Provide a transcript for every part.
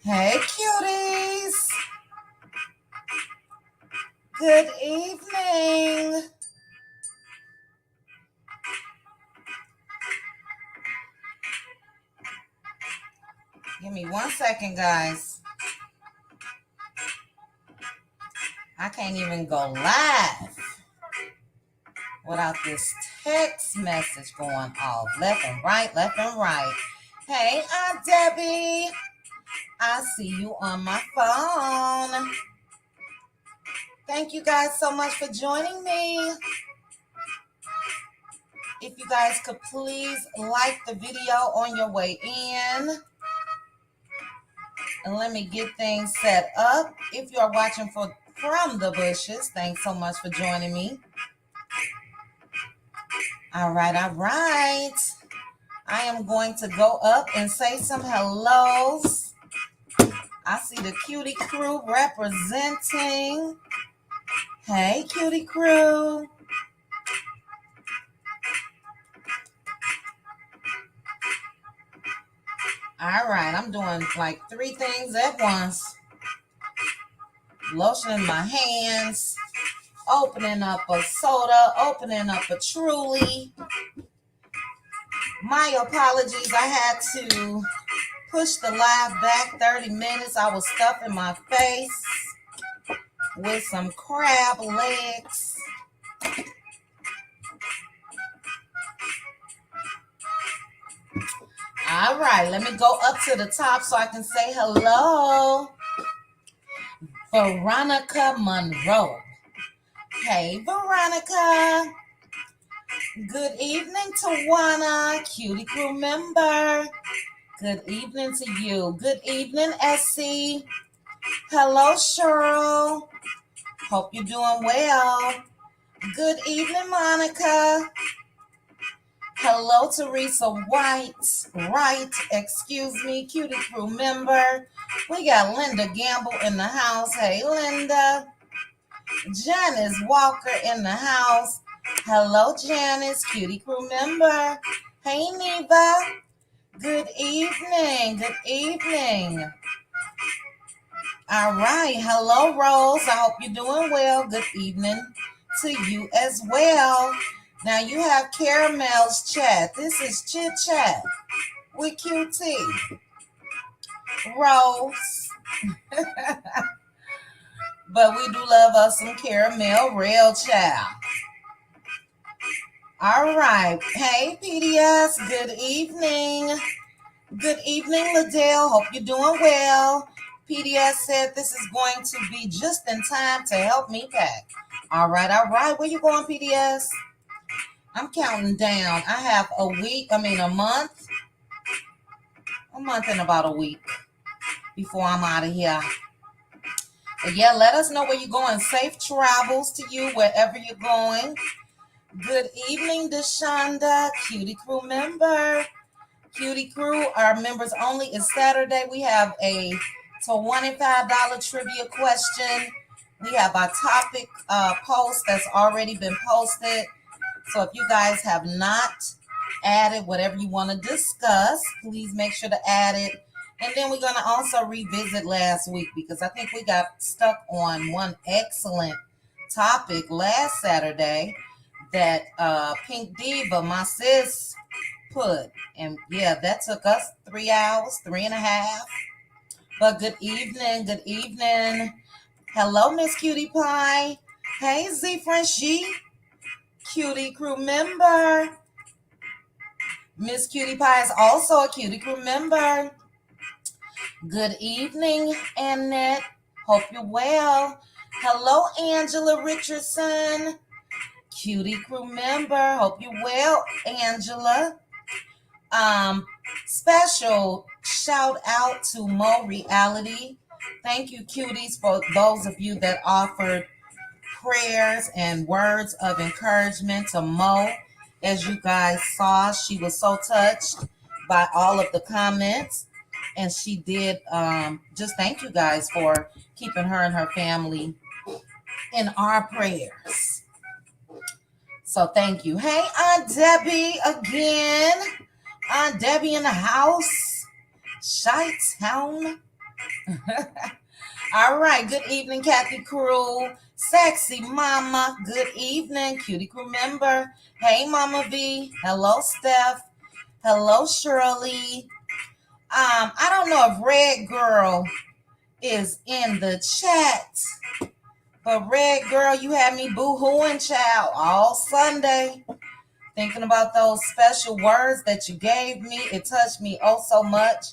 Hey, cuties. Good evening. Give me 1 second, guys. I can't even go live without this text message going off. Left and right, left and right. Hey, Aunt Debbie. I see you on my phone. Thank you guys so much for joining me. If you guys could please like the video on your way in. And let me get things set up. If you are watching from the bushes, thanks so much for joining me. All right. I am going to go up and say some hellos. I see the cutie crew representing. Hey, cutie crew. All right, I'm doing like 3 things at once. Lotioning my hands, opening up a soda, opening up a Truly. My apologies, I had to push the live back 30 minutes. I was stuffing my face with some crab legs. All right, let me go up to the top so I can say hello. Veronica Monroe. Hey, Veronica. Good evening, Tawana, cutie crew member. Good evening to you. Good evening, Essie. Hello, Cheryl. Hope you're doing well. Good evening, Monica. Hello, Teresa White, excuse me, cutie crew member. We got Linda Gamble in the house. Hey, Linda. Janice Walker in the house. Hello, Janice, cutie crew member. Hey, Neva. Good evening. Good evening. All right. Hello, Rose. I hope you're doing well. Good evening to you as well. Now you have Caramel's chat. This is Chit Chat with QT. Rose. But we do love us some Caramel Real Child. All right. Hey, PDS. Good evening. Good evening, Liddell. Hope you're doing well. PDS said this is going to be just in time to help me pack. All right. Where you going, PDS? I'm counting down. I have a month and about a week before I'm out of here. But yeah, let us know where you're going. Safe travels to you wherever you're going. Good evening, Deshonda, cutie crew member. Cutie crew, our members only is Saturday. We have a $25 trivia question. We have our topic post that's already been posted. So if you guys have not added whatever you want to discuss, please make sure to add it. And then we're going to also revisit last week because I think we got stuck on one excellent topic last Saturday that Pink Diva, my sis, put. And yeah, that took us 3 hours, 3.5. But good evening, good evening. Hello, Miss Cutie Pie. Hey, Z Frenchie. Cutie crew member. Miss Cutie Pie is also a cutie crew member. Good evening, Annette. Hope you're well. Hello, Angela Richardson. Cutie crew member. Hope you're well, Angela. Special shout out to Mo Reality. Thank you, cuties, for those of you that offered prayers and words of encouragement to Mo. As you guys saw, she was so touched by all of the comments, and she did just thank you guys for keeping her and her family in our prayers. So thank you. Hey, Aunt Debbie again. Aunt Debbie in the house. Chi-Town. All right. Good evening, Kathy Crew. Sexy Mama. Good evening, Cutie Crew member. Hey, Mama V. Hello, Steph. Hello, Shirley. I don't know if Red Girl is in the chat, but Red Girl, you had me boo-hooing, child, all Sunday. Thinking about those special words that you gave me. It touched me oh so much.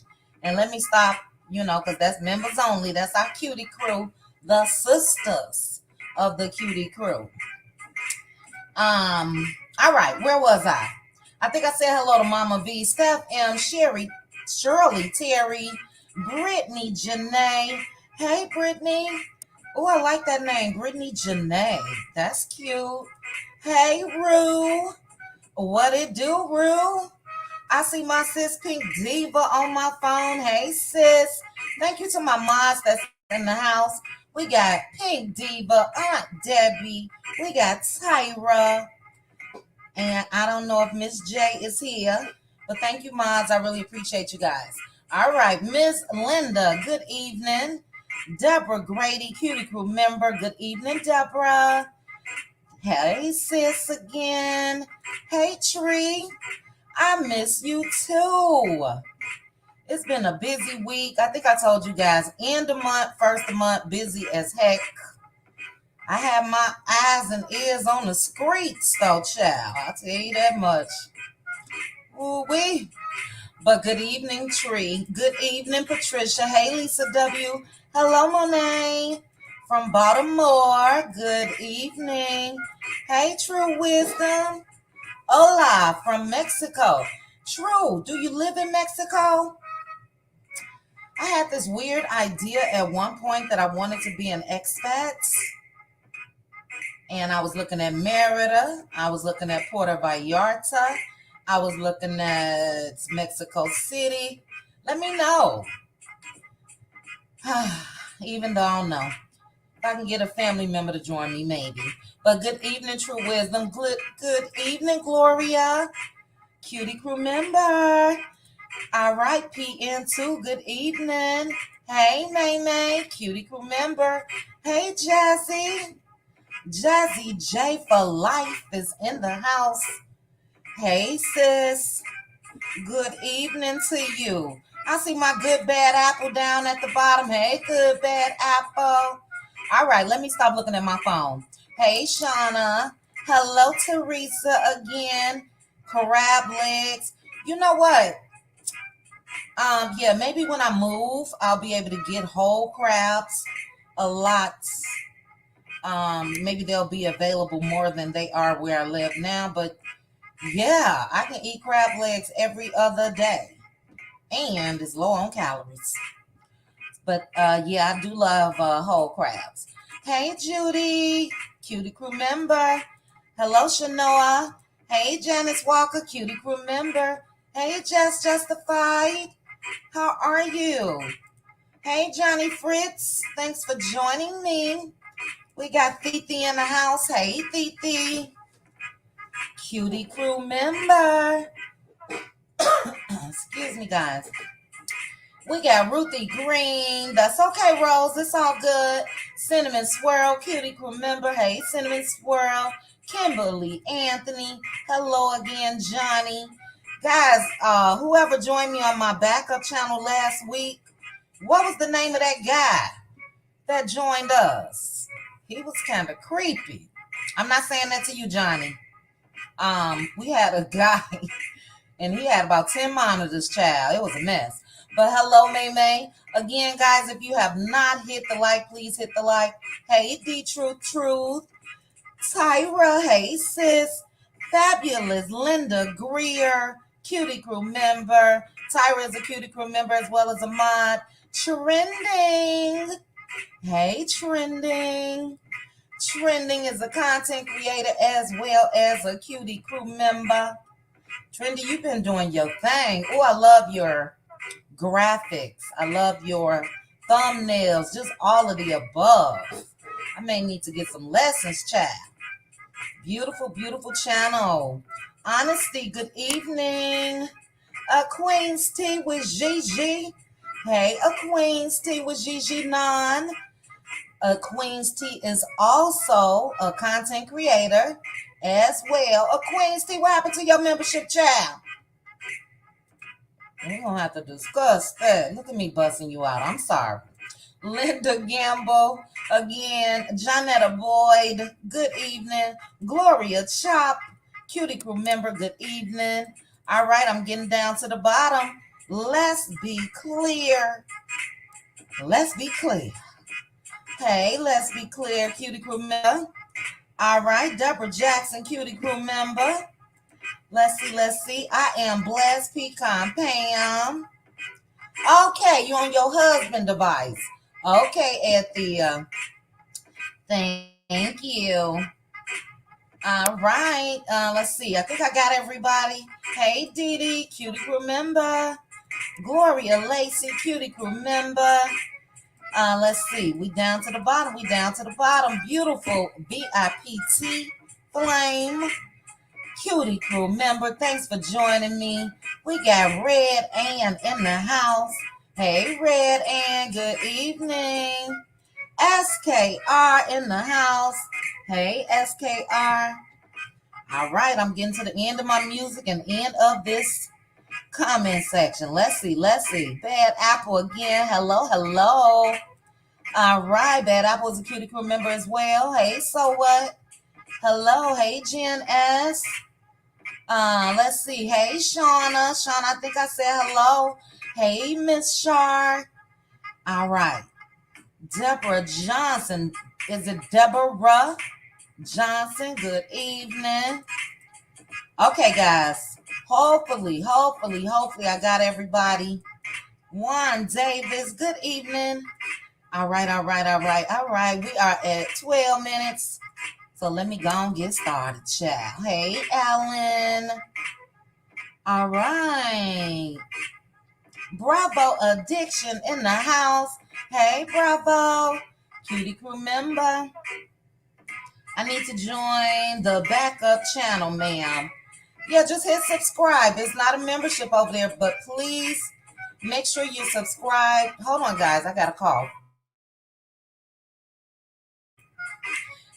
And let me stop, because that's members only. That's our Cutie Crew, the sisters of the Cutie Crew. All right, where was I? I think I said hello to Mama V, Steph M, Sherry, Shirley, Terry, Brittany, Janae. Hey, Brittany. Oh, I like that name, Brittany Janae. That's cute. Hey, Rue. What it do, Rue? I see my sis Pink Diva on my phone. Hey, sis. Thank you to my mods that's in the house. We got Pink Diva, Aunt Debbie. We got Tyra. And I don't know if Miss J is here. But thank you, mods. I really appreciate you guys. All right, Miss Linda. Good evening. Deborah Grady, Cutie Crew member. Good evening, Deborah. Hey, sis again. Hey, Tree. I miss you too. It's been a busy week. I think I told you guys, end of month, first of month, busy as heck. I have my eyes and ears on the streets, though, child. I'll tell you that much. Ooh-wee. But good evening, Tree. Good evening, Patricia. Hey, Lisa W. Hello, Monet. From Baltimore. Good evening. Hey, True Wisdom. Hola, from Mexico. True, do you live in Mexico? I had this weird idea at one point that I wanted to be an expat. And I was looking at Merida. I was looking at Puerto Vallarta. I was looking at Mexico City. Let me know. Even though I don't know. If I can get a family member to join me, maybe. But good evening, True Wisdom. Good evening, Gloria. Cutie Crew member. All right, PN2. Good evening. Hey, NeNe. Cutie Crew member. Hey, Jazzy. Jazzy J for life is in the house. Hey, sis. Good evening to you. I see my good bad apple down at the bottom. Hey, good bad apple. All right, let me stop looking at my phone. Hey, Shauna. Hello, Teresa again. Crab legs. You know what? Yeah, maybe when I move, I'll be able to get whole crabs a lot. Maybe they'll be available more than they are where I live now. But yeah, I can eat crab legs every other day. And it's low on calories. But yeah, I do love whole crabs. Hey, Judy, Cutie Crew member. Hello, Shanoa. Hey, Janice Walker, Cutie Crew member. Hey, Jess Justified. How are you? Hey, Johnny Fritz. Thanks for joining me. We got Titi in the house. Hey, Titi. Cutie Crew member. Excuse me, guys. We got Ruthie Green. That's okay, Rose. It's all good. Cinnamon Swirl, Cutie Crew member. Hey, Cinnamon Swirl. Kimberly Anthony. Hello again, Johnny. Guys, whoever joined me on my backup channel last week, what was the name of that guy that joined us? He was kind of creepy. I'm not saying that to you, Johnny. We had a guy, and he had about 10 monitors, child. It was a mess. But hello, May. Again, guys, if you have not hit the like, please hit the like. Hey, Truth. Tyra, hey, sis. Fabulous Linda Greer, Cutie Crew member. Tyra is a Cutie Crew member as well as a mod. Trending. Hey, Trending. Trending is a content creator as well as a Cutie Crew member. Trendy, you've been doing your thing. Oh, I love your graphics. I love your thumbnails. Just all of the above. I may need to get some lessons, child. Beautiful, beautiful channel. Honesty, good evening. Queen's Tea with Gigi. Hey, a Queen's Tea with Gigi Non. A Queen's Tea is also a content creator as well. A Queen's Tea, what happened to your membership, child? We're going to have to discuss that. Look at me busting you out. I'm sorry. Linda Gamble, again, Jonetta Boyd, good evening. Gloria Chop, Cutie Crew member, good evening. All right, I'm getting down to the bottom. Let's be clear. Let's be clear. Hey, let's be clear, Cutie Crew member. All right, Deborah Jackson, Cutie Crew member. Let's see. I am Blessed Pecan Pam. Okay, you on your husband device. Okay, Ethia. Thank you. All right. Let's see. I think I got everybody. Hey, Dee Dee, Cutie Crew member. Gloria Lacey, Cutie Crew member. Let's see. We down to the bottom. We down to the bottom. Beautiful BIPT Flame. Cutie Crew member. Thanks for joining me. We got Red Ann in the house. Hey, Red Ann. Good evening. SKR in the house. Hey, SKR. All right, I'm getting to the end of my music and end of this comment section. Let's see. Bad Apple again. Hello. All right, Bad Apple is a Cutie Crew member as well. Hey, so what? Hello. Hey, Jen S. Let's see. Hey, Shauna. I think I said hello. Hey, Miss Shar. All right. Deborah Johnson. Is it Deborah Johnson? Good evening. Okay, guys. Hopefully, I got everybody. Juan Davis, good evening. All right. We are at 12 minutes. So let me go and get started, child. Hey, Alan. All right. Bravo Addiction in the house. Hey, Bravo. Cutie Crew member. I need to join the backup channel, ma'am. Yeah, just hit subscribe. It's not a membership over there, but please make sure you subscribe. Hold on, guys. I got a call.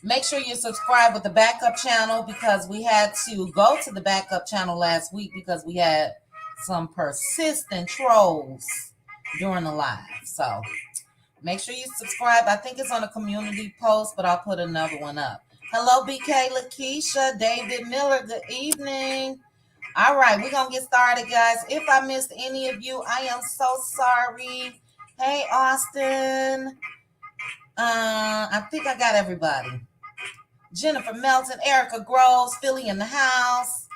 Make sure you subscribe with the backup channel because we had to go to the backup channel last week because we had some persistent trolls during the live. So make sure you subscribe. I think it's on a community post, but I'll put another one up. Hello, BK, Lakeisha, David Miller. Good evening. All right, we're going to get started, guys. If I missed any of you, I am so sorry. Hey, Austin. I think I got everybody. Jennifer Melton, Erica Groves, Philly in the house.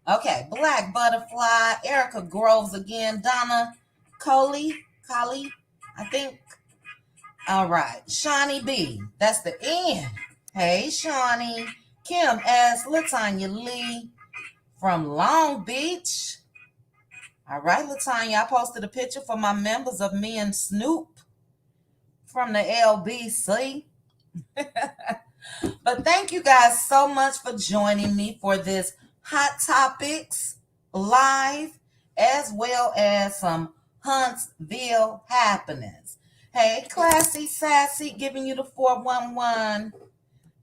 Okay, Black Butterfly, Erica Groves again, Donna Coley, I think. All right, Shawnee B, that's the end. Hey, Shawnee. Kim S, Latanya Lee from Long Beach. All right, Latanya, I posted a picture for my members of me and Snoop from the LBC. But thank you guys so much for joining me for this Hot Topics live, as well as some Huntsville happenings. Hey, Classy Sassy, giving you the 411.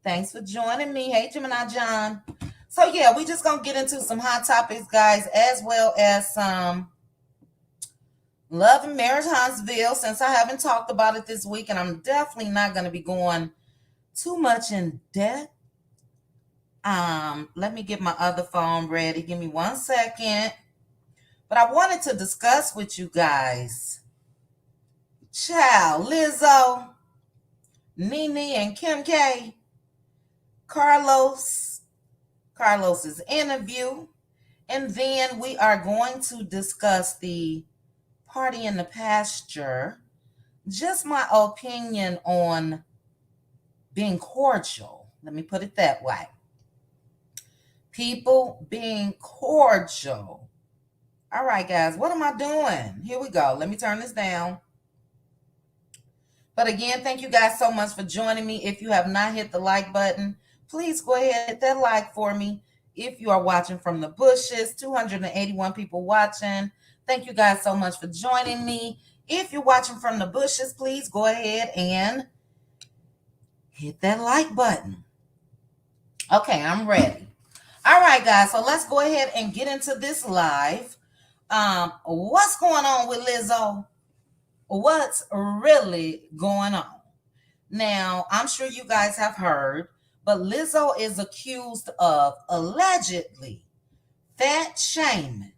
Thanks for joining me. Hey, Gemini John. So yeah, we just gonna get into some hot topics, guys, as well as some love and marriage Huntsville, since I haven't talked about it this week, and I'm definitely not gonna be going too much in depth. Let me get my other phone ready. Give me 1 second. But I wanted to discuss with you guys, Child, Lizzo, NeNe, and Kim K, Carlos's interview, and then we are going to discuss the party in the pasture. Just my opinion on being cordial. Let me put it that way. People being cordial. All right, guys, what am I doing? Here we go. Let me turn this down. But again, thank you guys so much for joining me. If you have not hit the like button, please go ahead and hit that like for me. If you are watching from the bushes, 281 people watching. Thank you guys so much for joining me. If you're watching from the bushes, please go ahead and hit that like button. Okay, I'm ready. All right, guys, so let's go ahead and get into this live. What's going on with Lizzo? What's really going on? Now, I'm sure you guys have heard, but Lizzo is accused of allegedly fat shaming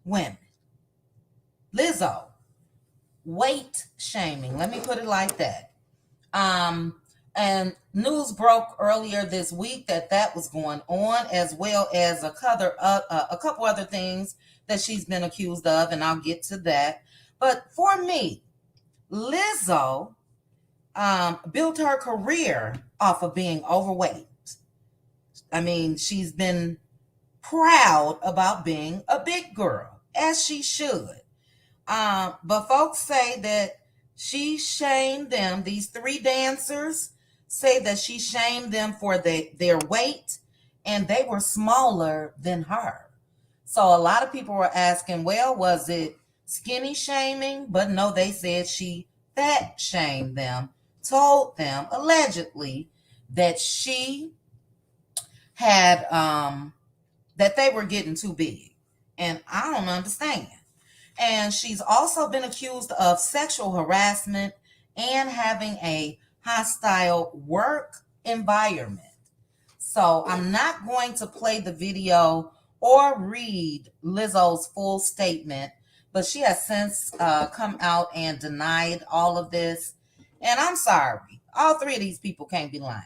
women. Lizzo, weight shaming. Let me put it like that. And news broke earlier this week that was going on, as well as a couple other things that she's been accused of, and I'll get to that. But for me, Lizzo built her career off of being overweight. I mean, she's been proud about being a big girl, as she should. But folks say that she shamed them. These three dancers say that she shamed them for their weight, and they were smaller than her. So a lot of people were asking, well, was it skinny shaming? But no, they said she fat shamed them, told them allegedly that she had that they were getting too big. And I don't understand. And she's also been accused of sexual harassment and having a hostile work environment. So I'm not going to play the video or read Lizzo's full statement, but she has since come out and denied all of this. And I'm sorry, all three of these people can't be lying.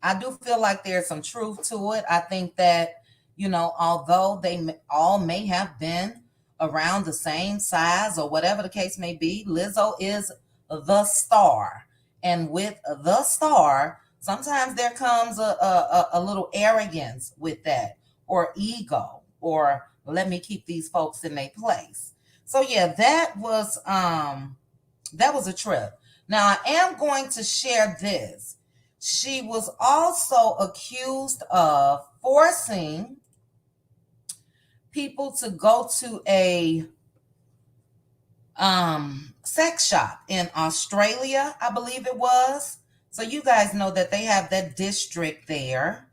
I do feel like there's some truth to it. I think that, although they all may have been around the same size or whatever the case may be, Lizzo is the star. And with the star, sometimes there comes a little arrogance with that, or ego, or let me keep these folks in their place. So yeah, that was a trip. Now I am going to share this. She was also accused of forcing people to go to a sex shop in Australia, I believe it was. So you guys know that they have that district there.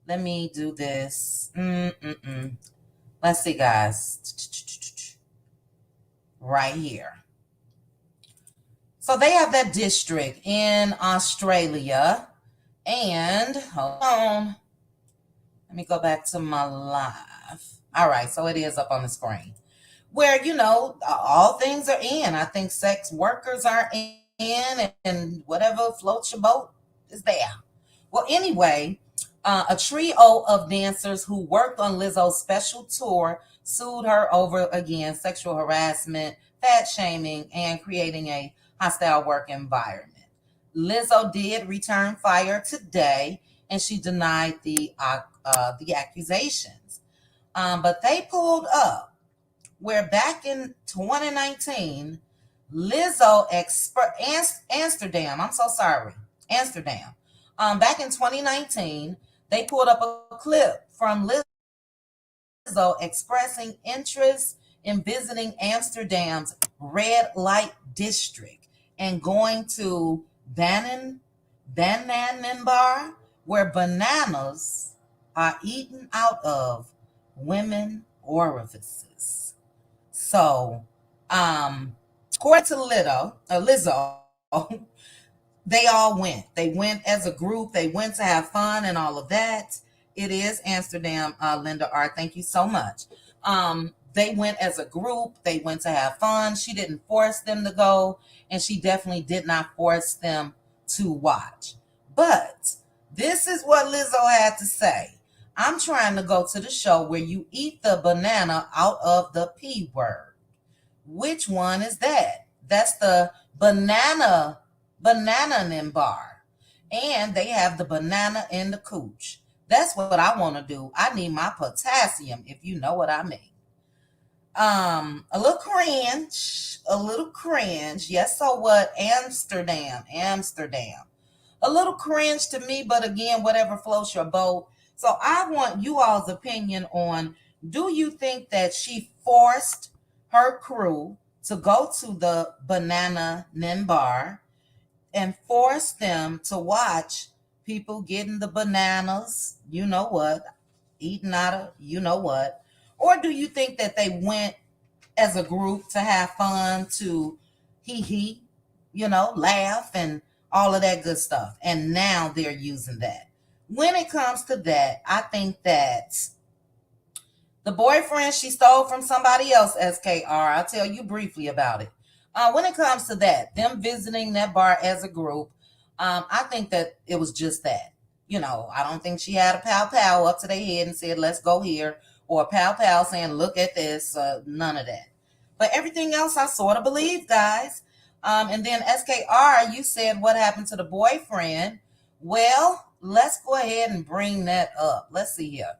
Let me do this. Let's see, guys. Right here. So they have that district in Australia. And hold on. Let me go back to my live. All right, so it is up on the screen. Where, all things are in. I think sex workers are in, and whatever floats your boat is there. Well, anyway, a trio of dancers who worked on Lizzo's special tour sued her over, again, sexual harassment, fat shaming, and creating a hostile work environment. Lizzo did return fire today, and she denied the accusations. But they pulled up where back in 2019, Lizzo Amsterdam. I'm so sorry, Amsterdam. Back in 2019, they pulled up a clip from Lizzo expressing interest in visiting Amsterdam's red light district and going to Bannan Bar, where bananas are eaten out of women orifices. So, according to Lizzo, they all went. They went as a group. They went to have fun and all of that. It is Amsterdam, Linda R. Thank you so much. They went as a group. They went to have fun. She didn't force them to go, and she definitely did not force them to watch. But this is what Lizzo had to say. I'm trying to go to the show where you eat the banana out of the P word. Which one is that? That's the Happ'Nin bar. And they have the banana in the cooch. That's what I want to do. I need my potassium, if you know what I mean. A little cringe. Yes, so what? Amsterdam. A little cringe to me, but again, whatever floats your boat. So I want you all's opinion on, do you think that she forced her crew to go to the banana nin bar and force them to watch people getting the bananas, you know what, eating out of you know what? Or do you think that they went as a group to have fun, to hee, laugh and all of that good stuff? And now they're using that. When it comes to that, I think that the boyfriend she stole from somebody else, SKR, I'll tell you briefly about it. When it comes to that, them visiting that bar as a group, I think that it was just that. I don't think she had a pow up to their head and said, let's go here, or a pow saying, look at this, none of that. But everything else I sort of believe, guys. And then SKR, you said what happened to the boyfriend. Well, let's go ahead and bring that up. Let's see here.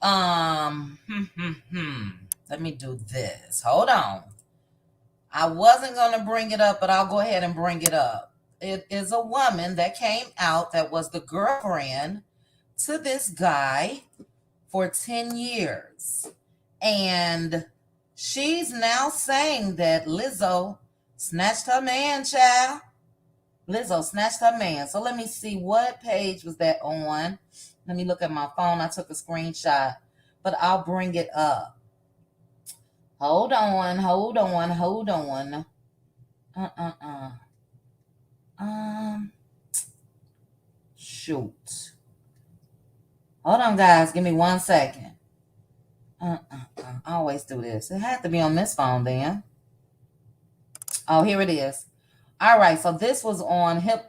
Let me do this. Hold on. I wasn't going to bring it up, but I'll go ahead and bring it up. It is a woman that came out that was the girlfriend to this guy for 10 years. And she's now saying that Lizzo snatched her man, child. Lizzo snatched her man. So let me see, what page was that on? Let me look at my phone. I took a screenshot, but I'll bring it up. Hold on. Shoot. Hold on, guys. Give me 1 second. I always do this. It had to be on this phone then. Oh, here it is. All right. So this was on Hip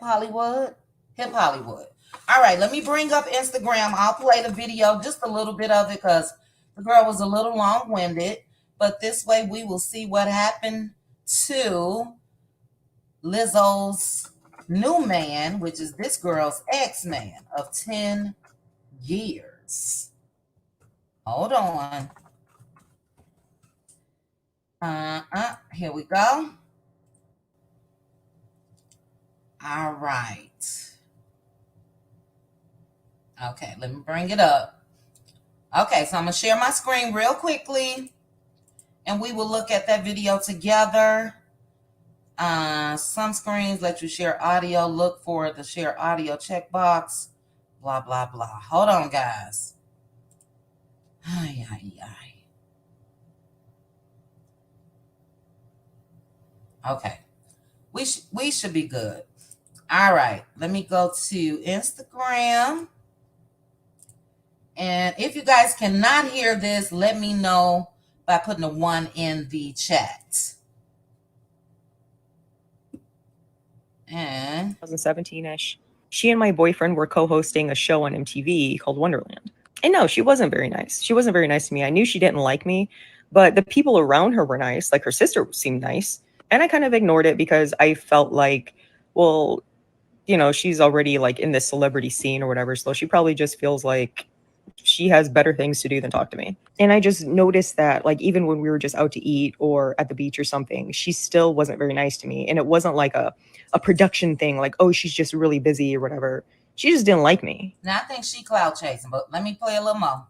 Hollywood. Hip Hollywood. All right. Let me bring up Instagram. I'll play the video, just a little bit of it, because the girl was a little long-winded. But this way we will see what happened to Lizzo's new man, which is this girl's ex-man of 10 years. Hold on. Here we go. All right. Okay, let me bring it up. Okay, so I'm going to share my screen real quickly, and we will look at that video together. Some screens let you share audio. Look for the share audio checkbox. Blah, blah, blah. Hold on, guys. Okay. We should be good. All right. Let me go to Instagram. And if you guys cannot hear this, let me know by putting a 1 in the chat. And 2017-ish, she and my boyfriend were co-hosting a show on MTV called Wonderland. And no, she wasn't very nice. She wasn't very nice to me. I knew she didn't like me, but the people around her were nice. Like her sister seemed nice. And I kind of ignored it because I felt like, well, she's already like in this celebrity scene or whatever. So she probably just feels like she has better things to do than talk to me. And I just noticed that, like, even when we were just out to eat or at the beach or something, she still wasn't very nice to me. And it wasn't like a production thing, like, oh, she's just really busy or whatever. She just didn't like me. Now, I think she cloud chasing, but let me play a little more.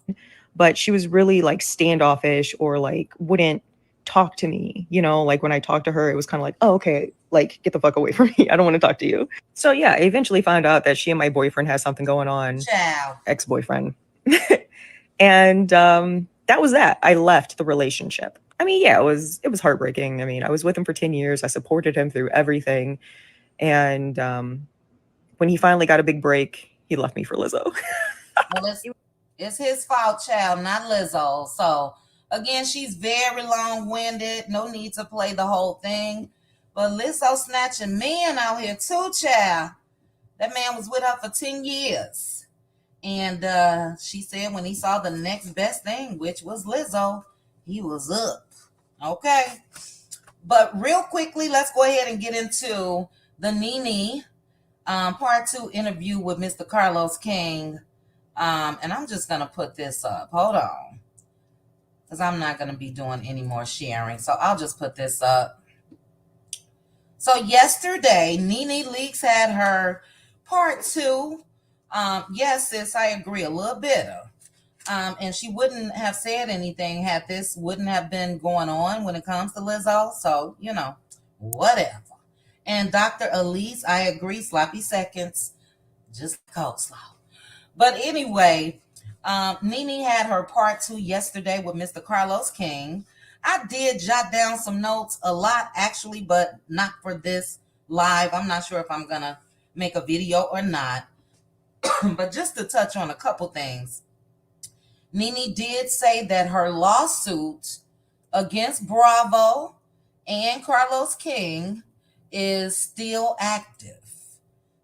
But she was really like standoffish, or like wouldn't talk to me. Like when I talked to her, it was kind of like, oh, okay, like get the fuck away from me. I don't want to talk to you. So yeah, I eventually found out that she and my boyfriend has something going on. Ciao. Ex-boyfriend. And that was that. I left the relationship. I mean, yeah, it was heartbreaking. I mean, I was with him for 10 years. I supported him through everything. And when he finally got a big break, he left me for Lizzo. Well, it's his fault, child, not Lizzo. So again, she's very long-winded. No need to play the whole thing. But Lizzo snatching men out here too, child. That man was with her for 10 years. And she said when he saw the next best thing, which was Lizzo, he was up. Okay. But real quickly, let's go ahead and get into the NeNe part 2 interview with Mr. Carlos King. And I'm just going to put this up. Hold on. Because I'm not going to be doing any more sharing. So I'll just put this up. So yesterday, NeNe Leakes had her part 2. Yes, sis, I agree. A little bitter. And she wouldn't have said anything had this wouldn't have been going on when it comes to Lizzo. So, whatever. And Dr. Elise, I agree, sloppy seconds, just coleslaw. But anyway, NeNe had her part 2 yesterday with Mr. Carlos King. I did jot down some notes, a lot actually, but not for this live. I'm not sure if I'm going to make a video or not. But just to touch on a couple things. NeNe did say that her lawsuit against Bravo and Carlos King is still active.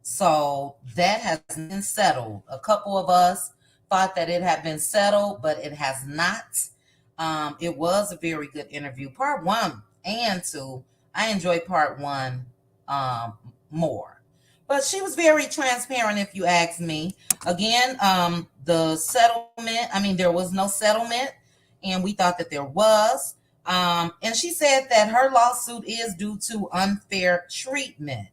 So that has been settled. A couple of us thought that it had been settled, but it has not. It was a very good interview. Part 1 and 2, I enjoyed part 1 more. But she was very transparent, if you ask me. Again, the settlement, there was no settlement, and we thought that there was. And she said that her lawsuit is due to unfair treatment.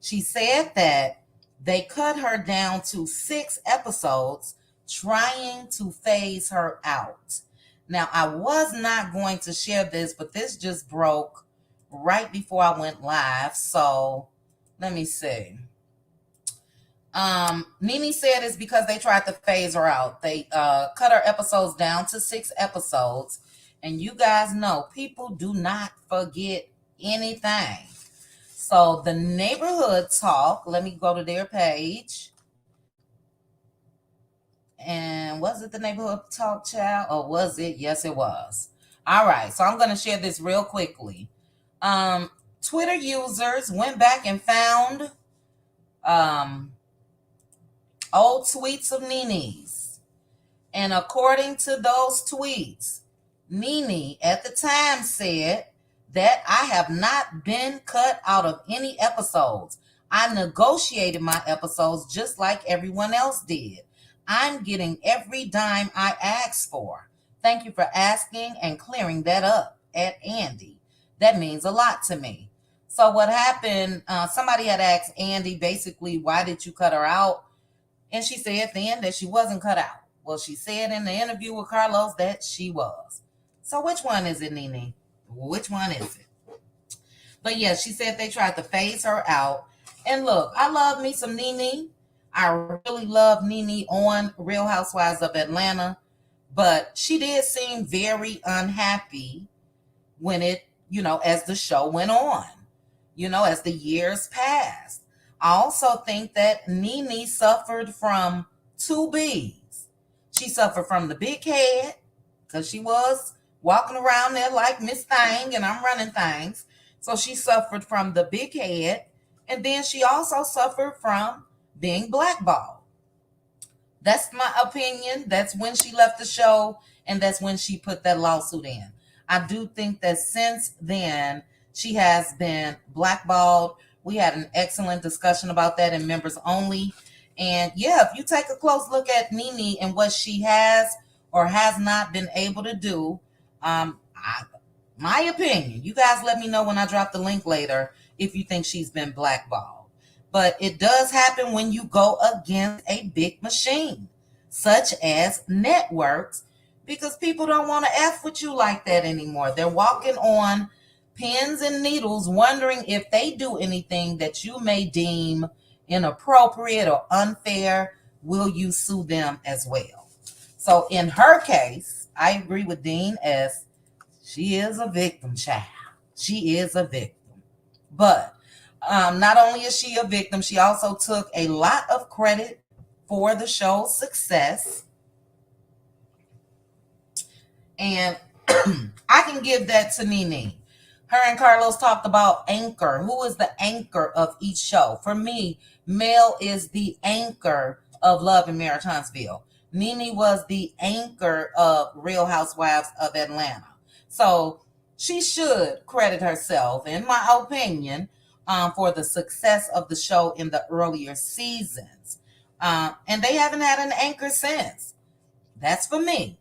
She said that they cut her down to 6 episodes, trying to phase her out. Now, I was not going to share this, but this just broke right before I went live. So let me see. NeNe said it's because they tried to phase her out. They cut her episodes down to 6 episodes. And you guys know people do not forget anything. So the Neighborhood Talk, let me go to their page. And was it the Neighborhood Talk, child? Or was it? Yes, it was. All right. So I'm going to share this real quickly. Twitter users went back and found old tweets of NeNe's. And according to those tweets, NeNe at the time said that I have not been cut out of any episodes. I negotiated my episodes just like everyone else did. I'm getting every dime I asked for. Thank you for asking and clearing that up at Andy. That means a lot to me. So what happened, somebody had asked Andy basically, why did you cut her out? And she said then that she wasn't cut out. Well, she said in the interview with Carlos that she was. So which one is it, NeNe? Which one is it? But yeah, she said they tried to phase her out. And look, I love me some NeNe. I really love NeNe on Real Housewives of Atlanta. But she did seem very unhappy when it, as the show went on, as the years passed. I also think that NeNe suffered from 2 B's. She suffered from the big head because she was walking around there like Miss Thing and I'm running things. So she suffered from the big head. And then she also suffered from being blackballed. That's my opinion. That's when she left the show. And that's when she put that lawsuit in. I do think that since then, she has been blackballed. We had an excellent discussion about that in Members Only. And yeah, if you take a close look at NeNe and what she has or has not been able to do, my opinion, you guys let me know when I drop the link later if you think she's been blackballed. But it does happen when you go against a big machine, such as networks, because people don't want to F with you like that anymore. They're walking on pins and needles, wondering if they do anything that you may deem inappropriate or unfair. Will you sue them as well? So in her case, I agree with Dean as she is a victim, child. She is a victim. But not only is she a victim, she also took a lot of credit for the show's success. And I can give that to NeNe. Her and Carlos talked about anchor. Who is the anchor of each show? For me, Mel is the anchor of Love and Marriage Huntsville. NeNe was the anchor of Real Housewives of Atlanta. So she should credit herself, in my opinion, for the success of the show in the earlier seasons. And they haven't had an anchor since. That's for me.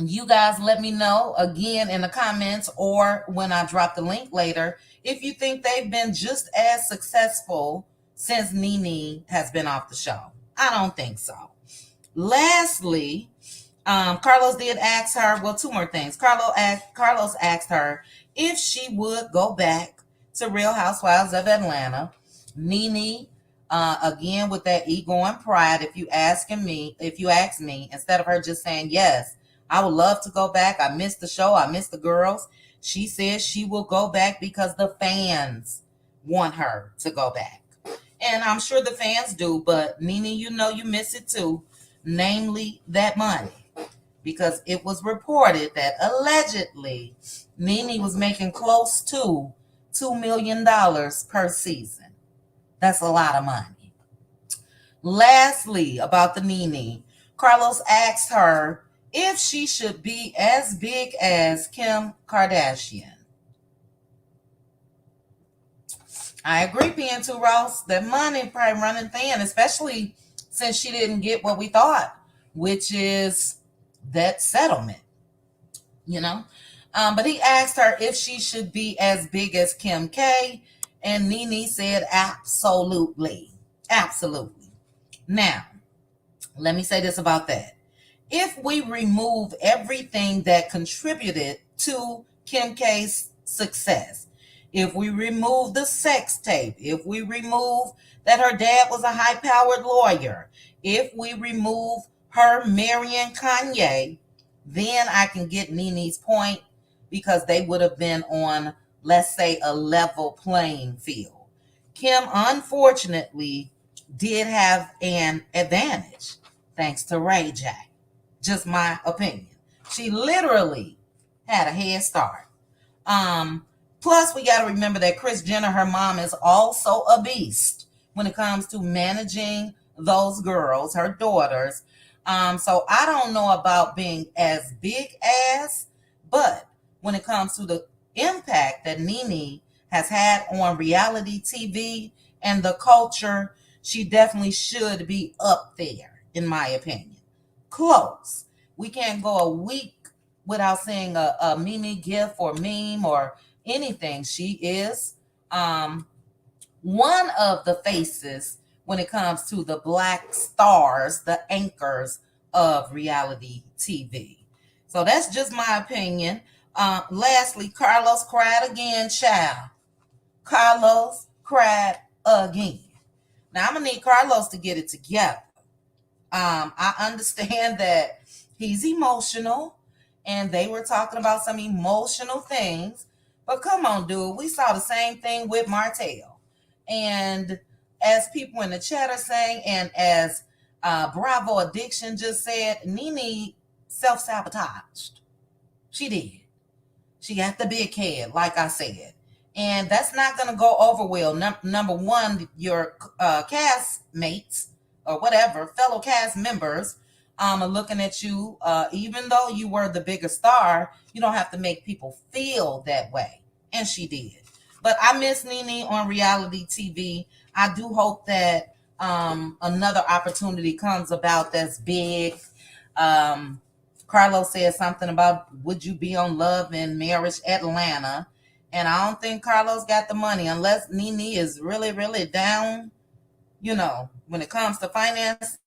You guys let me know again in the comments or when I drop the link later if you think they've been just as successful since NeNe has been off the show. I don't think so. Lastly, Carlos did ask her, well, two more things. Carlos asked her if she would go back to Real Housewives of Atlanta. NeNe, again with that ego and pride, if you ask me, instead of her just saying yes, I would love to go back. I missed the show. I missed the girls. She says she will go back because the fans want her to go back. And I'm sure the fans do, but NeNe, you know you miss it too, namely that money. Because it was reported that allegedly NeNe was making close to $2 million per season. That's a lot of money. Lastly, about the NeNe, Carlos asked her if she should be as big as Kim Kardashian. I agree, PN2 Ross, that money probably running thin, especially since she didn't get what we thought, which is that settlement, you know. But he asked her if she should be as big as Kim K, and NeNe said absolutely. Absolutely. Now, let me say this about that. If we remove everything that contributed to Kim K's success, if we remove the sex tape, if we remove that her dad was a high-powered lawyer, if we remove her marrying Kanye, then I can get NeNe's point, because they would have been on, let's say, a level playing field. Kim, unfortunately, did have an advantage thanks to Ray J. Just my opinion. She literally had a head start. Plus, we got to remember that Kris Jenner, her mom, is also a beast when it comes to managing those girls, her daughters. So I don't know about being as big as, but when it comes to the impact that NeNe has had on reality TV and the culture, she definitely should be up there, in my opinion. Close. We can't go a week without seeing a NeNe gif or meme or anything. She is one of the faces when it comes to the black stars, the anchors of reality TV. So that's just my opinion. Lastly, Carlos cried again, child. Carlos cried again. Now, I'm going to need Carlos to get it together. I understand that he's emotional, and they were talking about some emotional things. But come on, dude. We saw the same thing with Martell. And as people in the chat are saying, and as Bravo Addiction just said, NeNe self-sabotaged. She did. She got the big head, like I said. And that's not going to go over well. Number one, your cast mates or whatever, fellow cast members are looking at you. Even though you were the bigger star, you don't have to make people feel that way. And she did. But I miss NeNe on reality TV. I do hope that another opportunity comes about that's big. Carlos said something about, would you be on Love and Marriage Atlanta? And I don't think Carlos got the money unless NeNe is really, really down, when it comes to finance.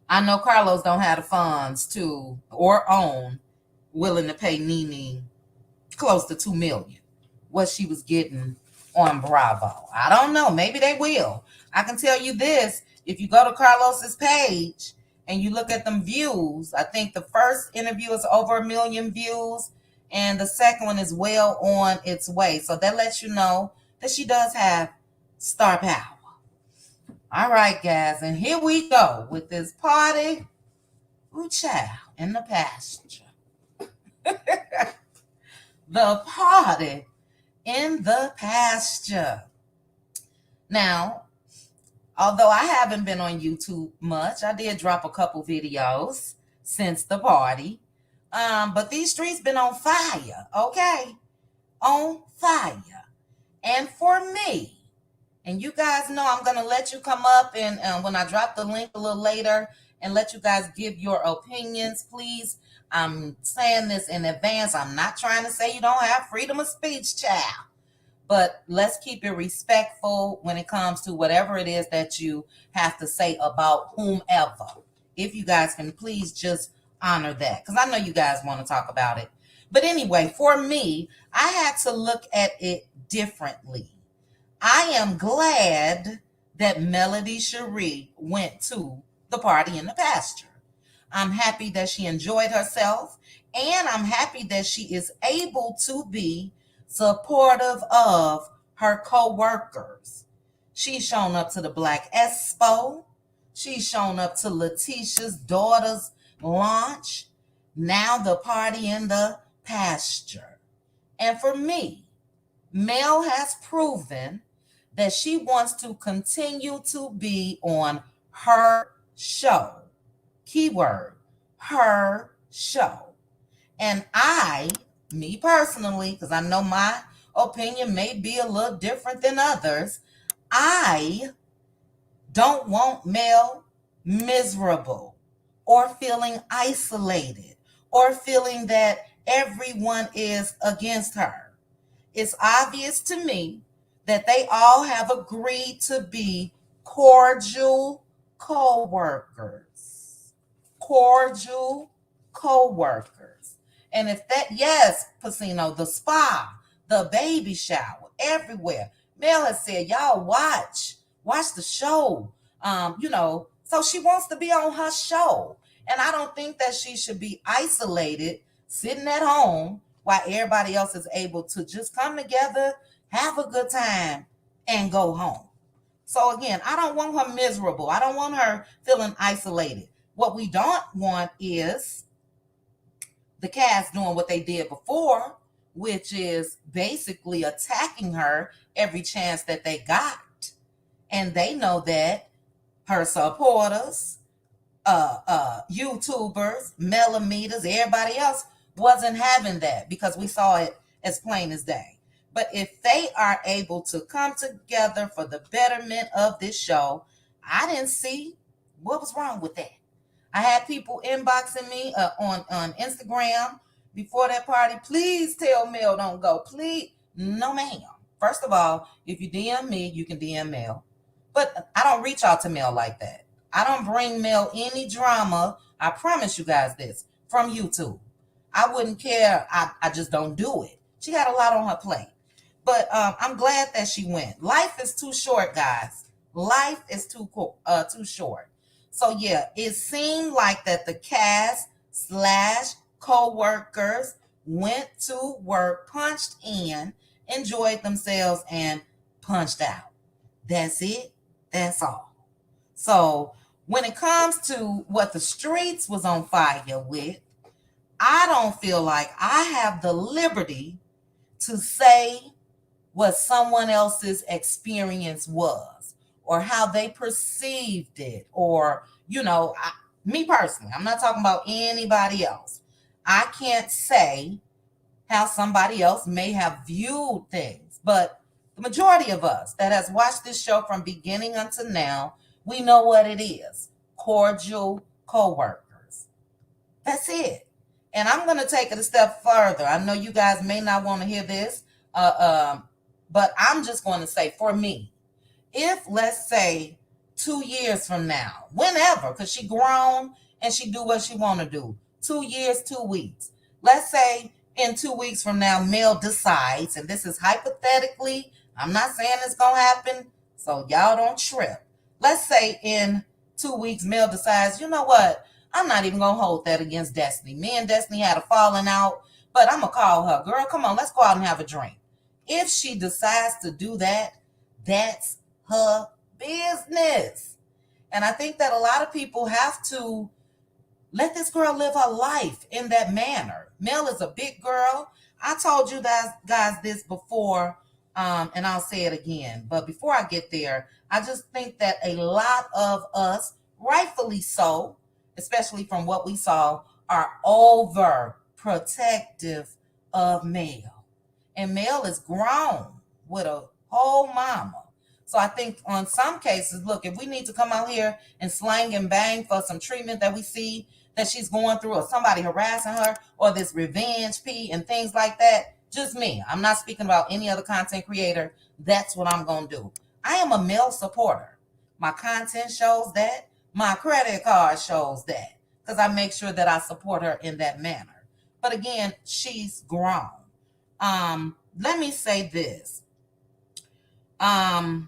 I know Carlos don't have the funds to, or own, willing to pay NeNe close to $2 million, what she was getting on Bravo. I don't know. Maybe they will. I can tell you this. If you go to Carlos's page and you look at them views, I think the first interview is over 1 million views, and the second one is well on its way. So that lets you know that she does have star power. All right, guys, and here we go with this party. Ooh, child, in the pasture. The party in the pasture. Now, although I haven't been on YouTube much, I did drop a couple videos since the party. But these streets been on fire, okay? On fire. And for me, and you guys know I'm going to let you come up and when I drop the link a little later and let you guys give your opinions, please. I'm saying this in advance. I'm not trying to say you don't have freedom of speech, child. But let's keep it respectful when it comes to whatever it is that you have to say about whomever. If you guys can please just honor that, because I know you guys want to talk about it. But anyway, for me, I had to look at it differently. I am glad that Melody Cherie went to the party in the pasture. I'm happy that she enjoyed herself, and I'm happy that she is able to be supportive of her co-workers. She's shown up to the Black Expo. She's shown up to Letitia's daughter's launch. Now the party in the pasture. And for me, Mel has proven that she wants to continue to be on her show. Keyword, her show. And me personally, because I know my opinion may be a little different than others, I don't want Mel miserable or feeling isolated or feeling that everyone is against her. It's obvious to me that they all have agreed to be cordial co-workers. Cordial co-workers. And if that, yes, Pacino, the spa, the baby shower, everywhere. Mel has said, y'all watch the show. So she wants to be on her show. And I don't think that she should be isolated, sitting at home, while everybody else is able to just come together, have a good time, and go home. So again, I don't want her miserable. I don't want her feeling isolated. What we don't want is the cast doing what they did before, which is basically attacking her every chance that they got. And they know that her supporters, YouTubers, millimeters, everybody else wasn't having that, because we saw it as plain as day. But if they are able to come together for the betterment of this show, I didn't see what was wrong with that. I had people inboxing me on Instagram before that party. Please tell Mel don't go. Please. No, ma'am. First of all, if you DM me, you can DM Mel. But I don't reach out to Mel like that. I don't bring Mel any drama. I promise you guys this, from YouTube. I wouldn't care. I just don't do it. She got a lot on her plate. But I'm glad that she went. Life is too short, guys. Life is too short. So yeah, it seemed like that the cast / co-workers went to work, punched in, enjoyed themselves, and punched out. That's it. That's all. So when it comes to what the streets was on fire with, I don't feel like I have the liberty to say what someone else's experience was, or how they perceived it, or, me personally, I'm not talking about anybody else. I can't say how somebody else may have viewed things, but the majority of us that has watched this show from beginning until now, we know what it is. Cordial co-workers. That's it. And I'm going to take it a step further. I know you guys may not want to hear this, but I'm just going to say, for me, if, let's say, 2 years from now, whenever, because she grown and she do what she want to do, 2 years, 2 weeks. Let's say in 2 weeks from now, Mel decides, and this is hypothetically, I'm not saying it's going to happen, so y'all don't trip. Let's say in 2 weeks, Mel decides, you know what? I'm not even going to hold that against Destiny. Me and Destiny had a falling out, but I'm going to call her. Girl, come on, let's go out and have a drink. If she decides to do that, that's her business. And I think that a lot of people have to let this girl live her life in that manner. Mel is a big girl. I told you guys this before, and I'll say it again. But before I get there, I just think that a lot of us, rightfully so, especially from what we saw, are over protective of Mel. And Mel is grown with a whole mama. So I think on some cases, look, if we need to come out here and slang and bang for some treatment that we see that she's going through, or somebody harassing her, or this revenge P and things like that, just me. I'm not speaking about any other content creator. That's what I'm going to do. I am a Mel supporter. My content shows that. My credit card shows that. because I make sure that I support her in that manner. But again, she's grown. Let me say this. Oh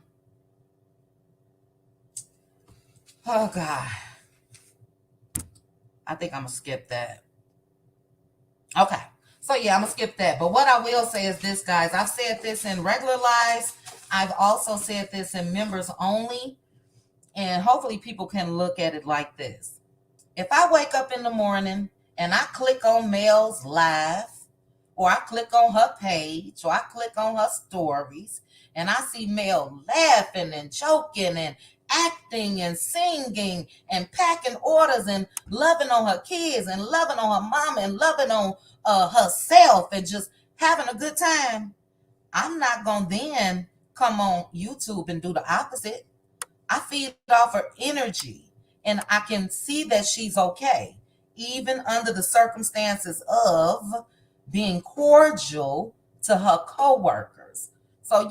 God. I think I'm gonna skip that. Okay. So yeah, I'm gonna skip that. But what I will say is this, guys. I've said this in regular lives. I've also said this in members only. And hopefully people can look at it like this. If I wake up in the morning and I click on Mel's live, or I click on her page, or I click on her stories, and I see Mel laughing and joking and acting and singing and packing orders and loving on her kids and loving on her mama and loving on herself and just having a good time, I'm not going to then come on YouTube and do the opposite. I feed off her energy and I can see that she's okay, even under the circumstances of being cordial to her coworkers. So,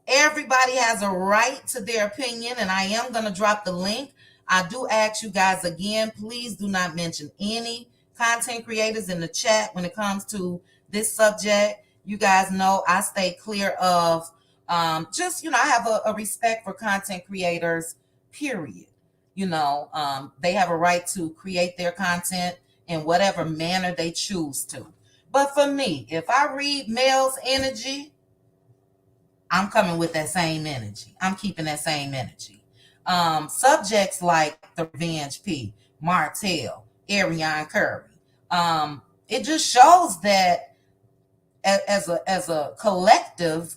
everybody has a right to their opinion, and I am going to drop the link. I do ask you guys again, please do not mention any content creators in the chat when it comes to this subject. You guys know I stay clear of I have a respect for content creators, period. They have a right to create their content in whatever manner they choose to. But for me, if I read Mel's energy, I'm coming with that same energy. I'm keeping that same energy. Subjects like the Revenge P, Martell, Ariane Curry. It just shows that as a collective,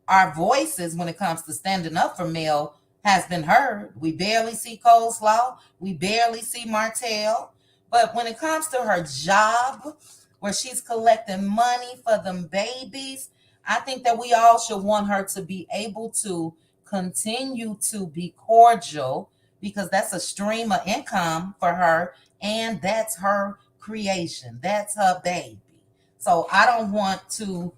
our voices when it comes to standing up for Mel has been heard. We barely see Coleslaw. We barely see Martell. But when it comes to her job, where she's collecting money for them babies, I think that we all should want her to be able to continue to be cordial, because that's a stream of income for her, and that's her creation. That's her baby. So I don't want to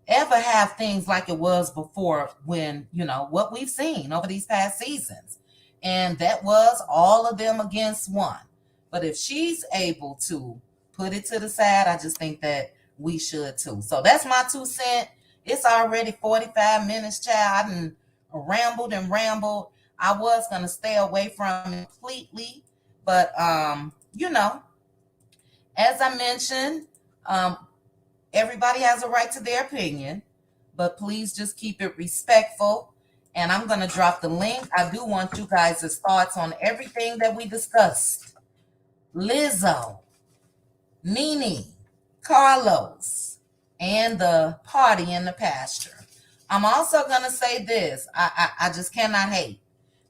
ever have things like it was before, when, what we've seen over these past seasons. And that was all of them against one. But if she's able to put it to the side, I just think that we should too. So that's my 2 cents. It's already 45 minutes, child. I done rambled and rambled. I was going to stay away from it completely. But, as I mentioned, everybody has a right to their opinion, but please just keep it respectful. And I'm going to drop the link. I do want you guys' thoughts on everything that we discussed. Lizzo, NeNe, Carlos, and the party in the pasture. I'm also going to say this. I just cannot hate.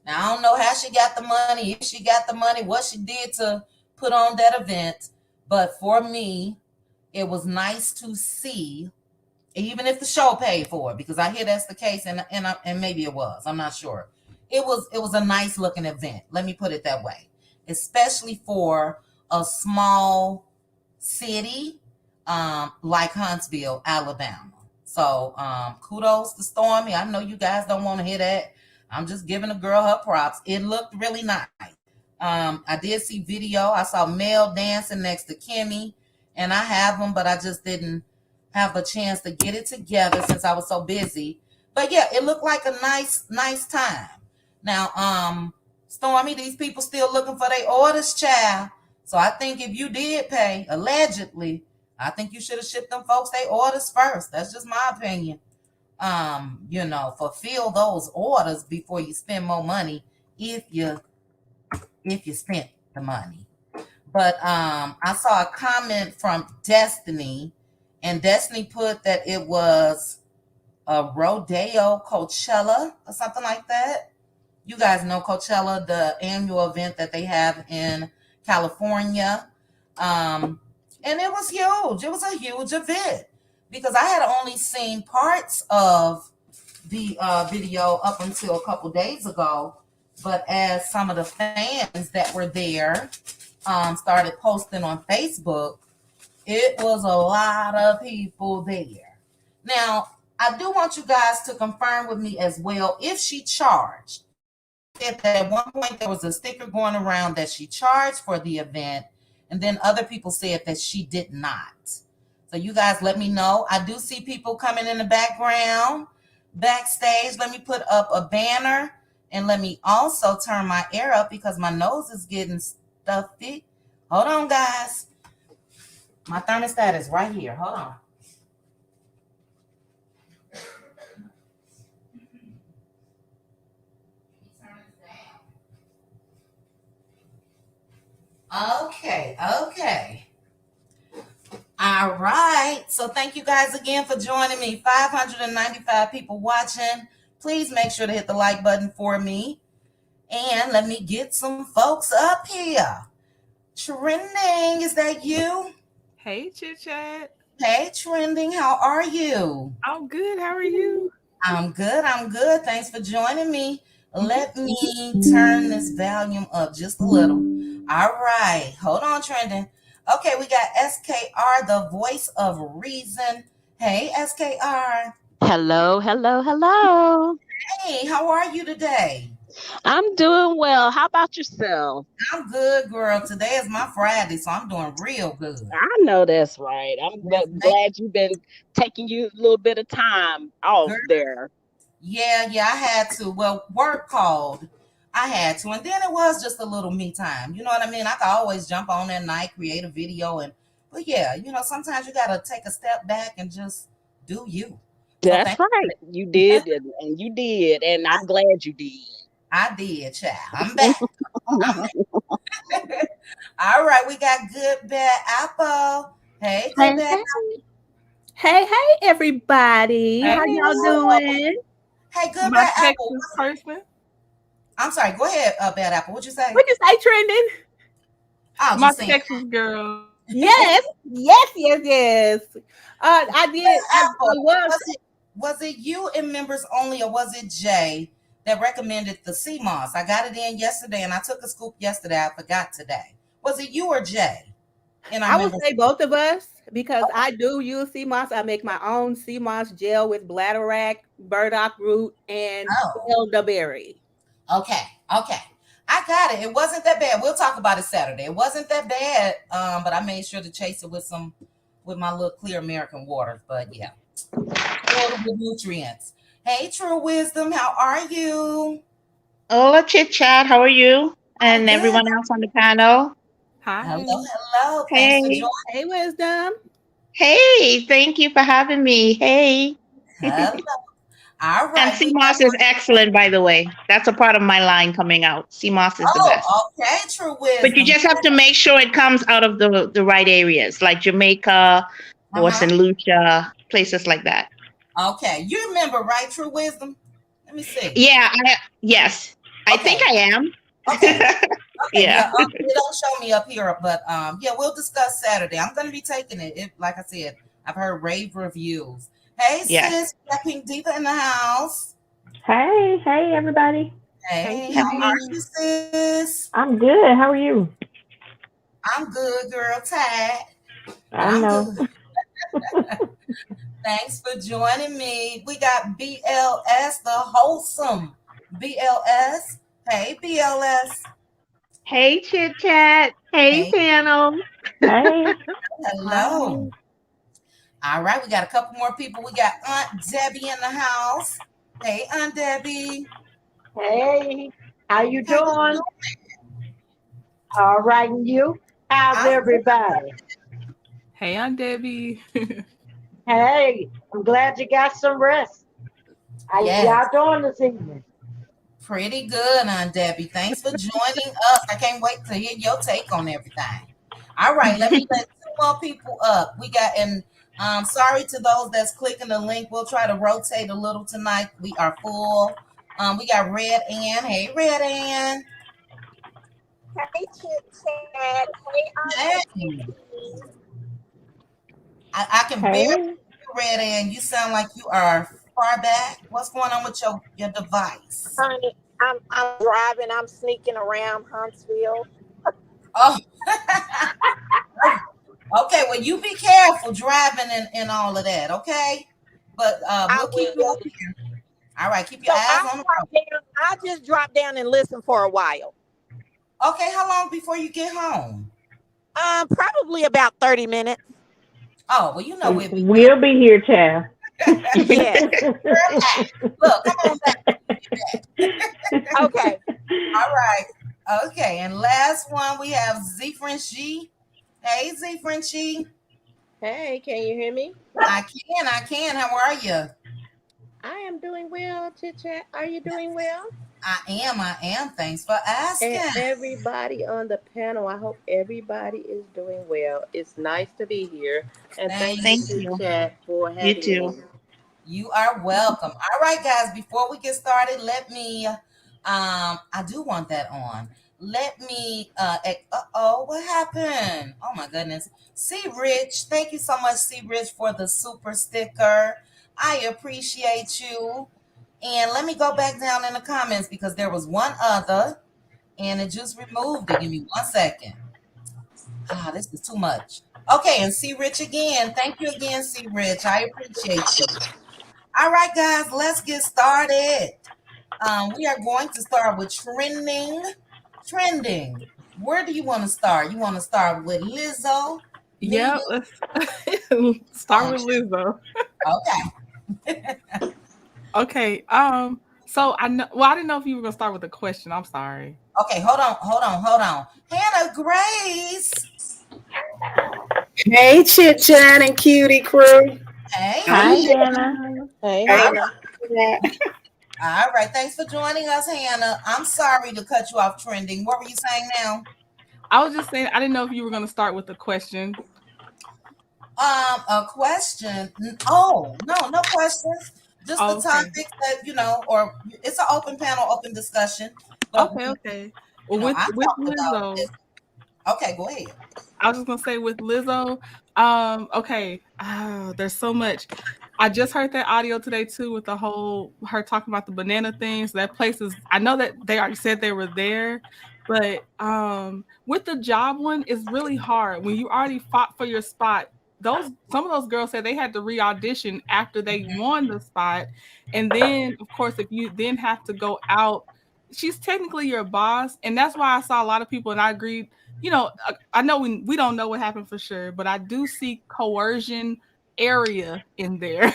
Now, I don't know how she got the money, if she got the money, what she did to put on that event. But for me, it was nice to see, even if the show paid for it, because I hear that's the case, and maybe it was. I'm not sure. It was a nice looking event. Let me put it that way, especially for a small city like Huntsville, Alabama. So kudos to Stormy. I know you guys don't want to hear that. I'm just giving the girl her props. It looked really nice. I did see video. I saw Mel dancing next to Kimmy. And I have them, but I just didn't have a chance to get it together since I was so busy. But yeah, it looked like a nice time. Now, Stormy, these people still looking for their orders, child. So I think if you did pay, allegedly, I think you should have shipped them folks their orders first. That's just my opinion. Fulfill those orders before you spend more money, if you spent the money. But I saw a comment from Destiny, and Destiny put that it was a Rodeo Coachella or something like that. You guys know Coachella, the annual event that they have in California. And it was huge. It was a huge event, because I had only seen parts of the video up until a couple days ago. But as some of the fans that were there started posting on Facebook, it was a lot of people there. Now, I do want you guys to confirm with me as well if she charged said that at one point there was a sticker going around that she charged for the event, and then other people said that she did not. So you guys let me know. I do see people coming in the background, backstage. Let me put up a banner, and let me also turn my air up because my nose is getting stuffy. Hold on, guys. My thermostat is right here. Hold on. Okay, okay. All right. So thank you guys again for joining me. 595 people watching. Please make sure to hit the like button for me. And let me get some folks up here. Trending, is that you? Hey, Chit Chat. Hey, Trending, how are you? I'm good. How are you? I'm good. I'm good. Thanks for joining me. Let me turn this volume up just a little. All right. Hold on, Trending. Okay, we got SKR, the voice of reason. Hey, SKR. Hello, hello, hello. Hey, how are you today? I'm doing well. How about yourself? I'm good, girl. Today is my Friday, so I'm doing real good. I know that's right. I'm Yes, ma'am. glad you've been taking you a little bit of time off Girl, there. yeah, I had to. Well, work called. I had to. And then it was just a little me time. You know what I mean? I could always jump on at night, create a video. But yeah, sometimes you got to take a step back and just do you. So That's thank you. right. You did, and you did, and I'm glad you did. I did, child. I'm back. I'm back. All right, we got Good Bad Apple. Hey, Good Hey, Bad hey, hey, everybody. Hey, How y'all Apple. doing? Hey, Good my Bad Apple. Texas person. I'm sorry. Go ahead, Bad Apple. What'd you say? What you say, trending? I was My just saying. Texas girl. Yes, yes. I did. I Apple, was. was it you and members only, or was it Jay that recommended the sea moss? I got it in yesterday, and I took a scoop yesterday. I forgot today. Was it you or Jay in our I would members? say both of us because I do use sea moss. I make my own sea moss gel with bladderwrack, burdock root, and Oh, elderberry. okay, okay. I got it. It wasn't that bad. We'll talk about it Saturday. It wasn't that bad. But I made sure to chase it with my little clear American waters. But yeah, filled with nutrients. Hey, True Wisdom, how are you? Hola, Chit Chat. How are you? I'm And good. everyone else on the panel. Hello, Hi. hello. Thanks for Hey. joining. Hey, wisdom. Hey, thank you for having me. Hey. Hello. All And right, we got. CMOS is excellent, by the way. That's a part of my line coming out. CMOS is the best. Oh, okay. True But you wisdom. just have to make sure it comes out of the right areas, like Jamaica or Uh St. Lucia, places like that. huh. Okay, you remember, right? True wisdom. Let me see. Yeah, yes. I think Okay. I am. Okay. Okay. Yeah. Yeah. It don't show me up here, but yeah, we'll discuss Saturday. I'm gonna be taking it. Like I said, I've heard rave reviews. Hey, Yes. sis, we got Pink Diva in the house. Hey, everybody. Hey, Hey, how are Pink. you, sis? I'm good. How are you? I'm good, girl. Tired, but I I'm know. good. Thanks for joining me. We got BLS, the wholesome BLS. Hey, BLS. Hey, Chit Chat. Hey, Hey, panel. Hey. hello. Hi. All right, we got a couple more people. We got Aunt Debbie in the house. Hey, Aunt Debbie. Hey, how you How you doing? All right, and you? How's doing? everybody? Hey, Aunt Debbie. Hey, I'm glad you got some rest. How y'all Yes, doing this evening? pretty good, Aunt Debbie. Thanks for joining us. I can't wait to hear your take on everything. All right, let me let two more people up. We got, and sorry to those that's clicking the link. We'll try to rotate a little tonight. We are full. We got Red Ann. Hey, Red Ann. Hey, Chit Chat. Hey, Hey, Auntie. I can barely hear Hey. you, Red Ann. You sound like you are far back. What's going on with your device? Honey, I'm driving. I'm sneaking around Huntsville. Oh, okay. Well, you be careful driving and all of that, okay? But I we'll keep you will. up here. All right, keep your So eyes on the road. I just drop down and listen for a while. Okay, how long before you get home? Probably about 30 minutes. Oh, well, you know we'll be We'll be here, child. Yes. Look, come on back. Okay. All right. Okay, and last one we have Z Frenchie. Hey, Z Frenchie. Hey, can you hear me? I can. How are you? I am doing well, Chit Chat. Are you doing well? I am. Thanks for asking. And everybody on the panel, I hope everybody is doing well. It's nice to be here. And thank you, Thank Chit you. Chat, for You having too. me. You are welcome. All right, guys, before we get started, let me I do want that on. Let me what happened? Oh my goodness. C Rich, thank you so much, C Rich, for the super sticker. I appreciate you. And let me go back down in the comments because there was one other and it just removed it. Give me 1 second. This is too much. Okay, and C Rich again. Thank you again, C Rich. I appreciate you. All right, guys, let's get started. We are going to start with trending. Trending. Where do you want to start? You want to start with Lizzo? Yeah, NeNe? let's start with Lizzo. Okay. Okay. So I know. Well, I didn't know if you were gonna start with a question. I'm sorry. Okay, hold on. Hannah Grace. Hey, Chit Chat and Cutie crew. Hey. Hi, Hannah. Hey, All Hannah. All right, thanks for joining us, Hannah. I'm sorry to cut you off trending. What were you saying now? I was just saying I didn't know if you were gonna start with a question. A question. Oh, no questions. Just the Okay. topics that, or it's an open panel, open discussion. But Okay. Well, I'm with talking about Lizzo, this. Okay, go ahead. I was just gonna say with Lizzo. Okay. There's so much. I just heard that audio today too, with the whole her talking about the banana things. That place is. I know that they already said they were there, but with the job one, it's really hard when you already fought for your spot. Some of those girls said they had to re-audition after they won the spot, and then of course if you then have to go out, she's technically your boss, and that's why I saw a lot of people, and I agreed. I know we don't know what happened for sure, but I do see coercion area in there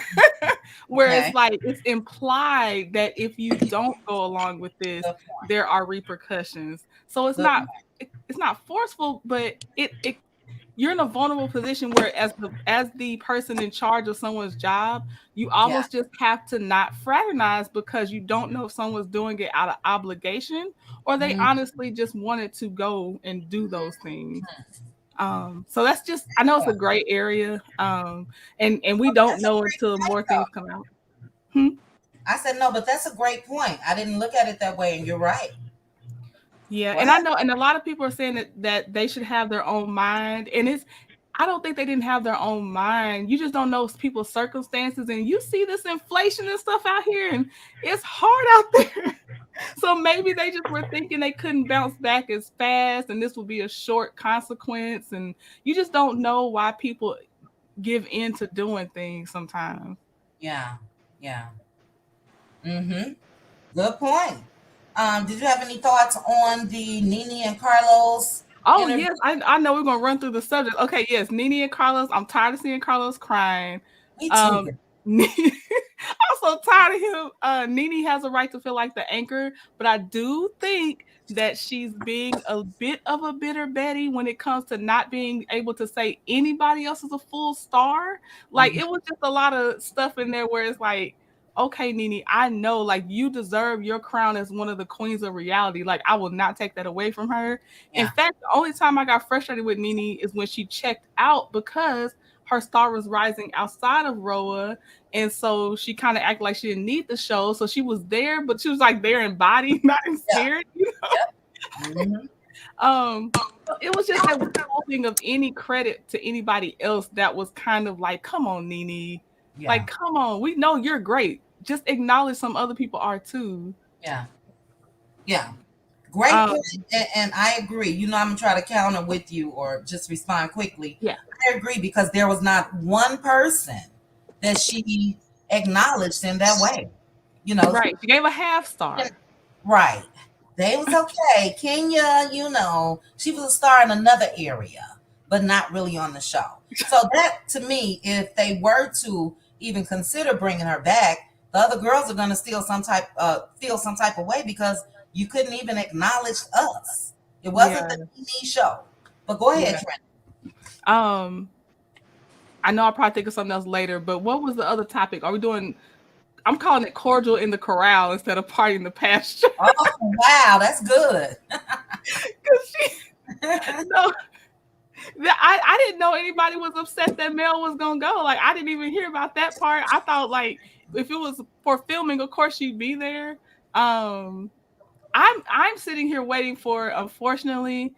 where Okay. it's like it's implied that if you don't go along with this, Good point. there are repercussions. So it's Good not forceful, but it you're in a vulnerable position where as the person in charge of someone's job, you almost just have to not fraternize because you don't know if someone's doing it out of obligation or they honestly just wanted to go and do those things. So that's just, I know it's a gray area. And we don't know until more things come out. I said no, but that's a great point. I didn't look at it that way, and you're right. Yeah, and I know, and a lot of people are saying that they should have their own mind, and I don't think they didn't have their own mind. You just don't know people's circumstances, and you see this inflation and stuff out here, and it's hard out there. So maybe they just were thinking they couldn't bounce back as fast, and this would be a short consequence, and you just don't know why people give in to doing things sometimes. Yeah. Good point. Did you have any thoughts on the NeNe and Carlos? Oh, yes. I know we're going to run through the subject. Okay, yes. NeNe and Carlos. I'm tired of seeing Carlos crying. Me too. I'm so tired of him. NeNe has a right to feel like the anchor, but I do think that she's being a bit of a bitter Betty when it comes to not being able to say anybody else is a full star. Like, it was just a lot of stuff in there where it's like, okay, NeNe, I know, like, you deserve your crown as one of the queens of reality. Like, I will not take that away from her. Yeah. In fact, the only time I got frustrated with NeNe is when she checked out because her star was rising outside of Roa. And so she kind of acted like she didn't need the show. So she was there, but she was like there in body, not in spirit, you know? It was just that withholding of any credit to anybody else that was kind of like, come on, NeNe. Yeah. Like, come on, we know you're great. Just acknowledge some other people are too. Yeah. Great point, and I agree. I'm gonna try to counter with you or just respond quickly. Yeah, I agree because there was not one person that she acknowledged in that way. You know, right. She gave a half star. Right. They was okay. Kenya, you know, she was a star in another area, but not really on the show. So that, to me, if they were to even consider bringing her back, the other girls are going to feel some type of way because you couldn't even acknowledge us. It wasn't the NeNe show. But go ahead, Trent. I know I'll probably think of something else later, but what was the other topic? Are we doing? I'm calling it cordial in the corral instead of party in the pasture. Oh wow, that's good. No, I didn't know anybody was upset that Mel was gonna go. Like I didn't even hear about that part. I thought like if it was for filming, of course she'd be there. I'm sitting here waiting for. Unfortunately,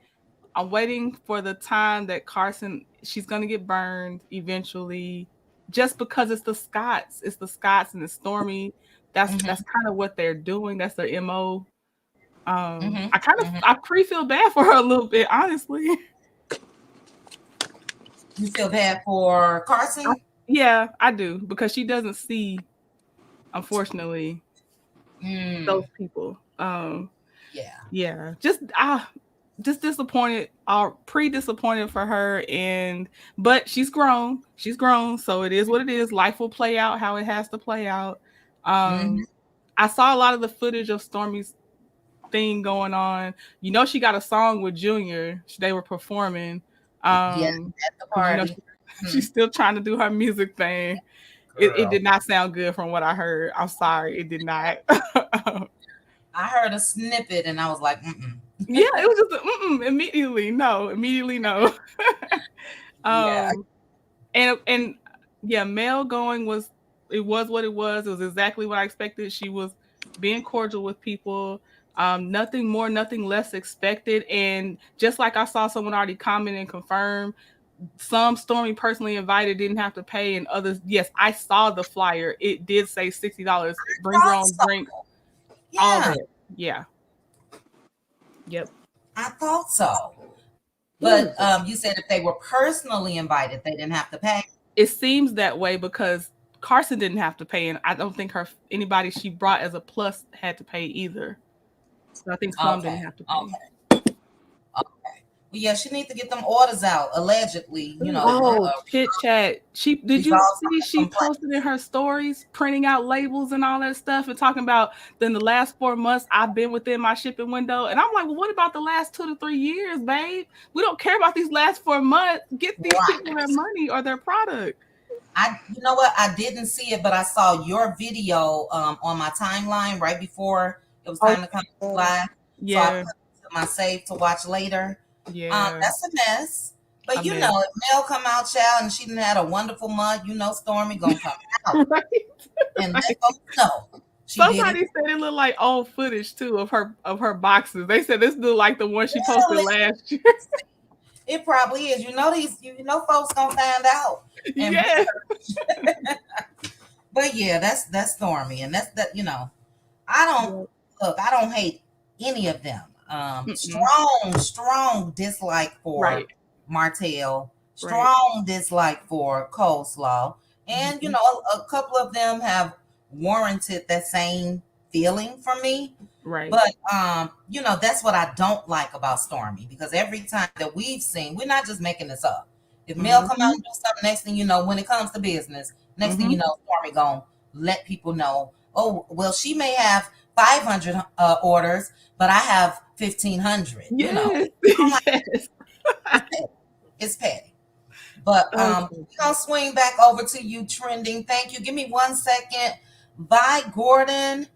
I'm waiting for the time that Carson. She's gonna get burned eventually, just because it's the Scots. It's the Scots and it's Stormy. That's kind of what they're doing. That's their MO. I feel bad for her a little bit, honestly. You feel bad for Carson? Yeah, I do, because she doesn't see, unfortunately, those people. Yeah. Just disappointed, pre-disappointed for her, but she's grown. So it is what it is. Life will play out how it has to play out. I saw a lot of the footage of Stormy's thing going on. You know, she got a song with Junior. They were performing. At the party. You know, she's still trying to do her music thing. It did not sound good from what I heard. I'm sorry, it did not. I heard a snippet and I was like, Yeah, it was just immediately no. And Mel going was what it was. It was exactly what I expected. She was being cordial with people. Nothing more, nothing less expected. And just like I saw someone already comment and confirm, some Stormy personally invited didn't have to pay, and others, yes, I saw the flyer. It did say $60. Bring your own drink. All that. Yeah. Yep. I thought so. But you said if they were personally invited, they didn't have to pay. It seems that way because Carson didn't have to pay, and I don't think anybody she brought as a plus had to pay either. So I think some didn't have to pay. Okay. Well, yeah, she needs to get them orders out. Allegedly, you know. Chit chat. Did you see she posted in her stories printing out labels and all that stuff and talking about then the last 4 months I've been within my shipping window, and I'm like, well, what about the last 2 to 3 years, babe? We don't care about these last 4 months. Get these people their money or their product. You know what? I didn't see it, but I saw your video on my timeline right before it was time to come live. Yeah. So I put it to my save to watch later. Yeah. That's a mess. But you know, if Mel come out, child, and she done had a wonderful month, you know Stormy gonna come out. And let folks know. Somebody said it looked like old footage too of her boxes. They said this looked like the one she posted last year. It probably is. You know folks gonna find out. Yeah. But yeah, that's Stormy, and that's that. You know, I don't hate any of them. Strong dislike for Martell. Strong dislike for Coleslaw, and you know, a couple of them have warranted that same feeling for me. Right. But you know, that's what I don't like about Stormy, because every time that we've seen, we're not just making this up. If Mel come out and do something, next thing you know, when it comes to business, next thing you know, Stormy gonna let people know, oh, well, she may have 500 orders, but I have 1,500. You know, it's petty. But we're gonna swing back over to you, trending. Thank you. Give me 1 second. Bye, Gordon.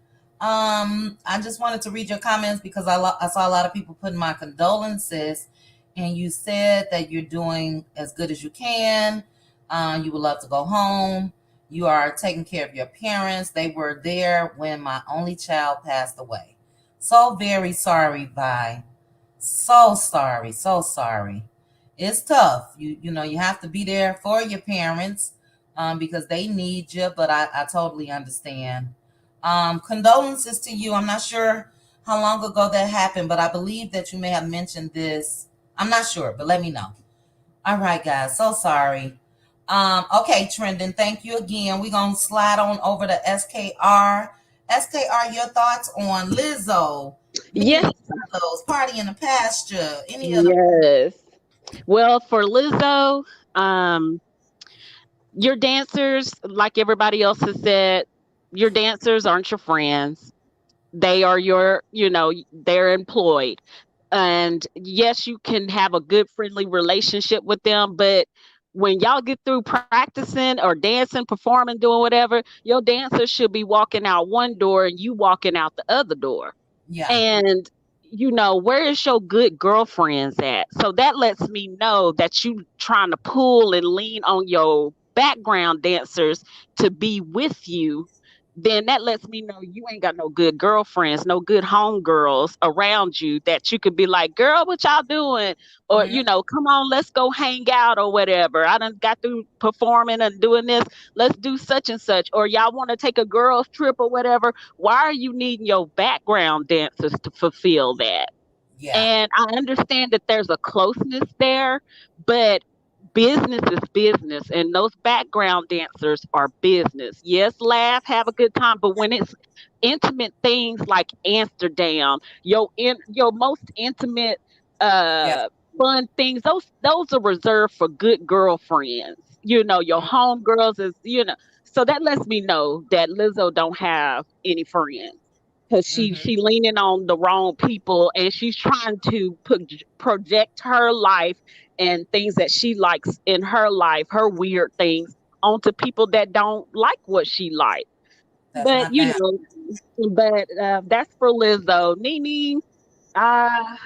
I just wanted to read your comments because I saw a lot of people putting my condolences, and you said that you're doing as good as you can. You would love to go home. You are taking care of your parents. They were there when my only child passed away. So very sorry, Vi. So sorry. It's tough. You know, you have to be there for your parents because they need you, but I totally understand. Condolences to you. I'm not sure how long ago that happened, but I believe that you may have mentioned this. I'm not sure, but let me know. All right, guys. So sorry. Okay, Trending. Thank you again. We're going to slide on over to SKR SKR, your thoughts on Lizzo, Yes. Carlos, Party in the Pasture, any of the Yes. Well, for Lizzo, um, your dancers, like everybody else has said, your dancers aren't your friends. They are they're employed. And yes, you can have a good friendly relationship with them, but when y'all get through practicing or dancing, performing, doing whatever, your dancers should be walking out one door and you walking out the other door. Yeah. And where is your good girlfriends at? So that lets me know that you trying to pull and lean on your background dancers to be with you. Then that lets me know you ain't got no good girlfriends, no good homegirls around you that you could be like, girl, what y'all doing? Or, come on, let's go hang out or whatever. I done got through performing and doing this. Let's do such and such. Or y'all want to take a girls trip or whatever. Why are you needing your background dancers to fulfill that? Yeah. And I understand that there's a closeness there, but business is business, and those background dancers are business. Yes, laugh, have a good time, but when it's intimate things like Amsterdam, your most intimate fun things, those are reserved for good girlfriends. Your home girls so that lets me know that Lizzo don't have any friends because she leaning on the wrong people, and she's trying to project her life and things that she likes in her life, her weird things, onto people that don't like what she likes. That's But that's for Lizzo. NeNe, I've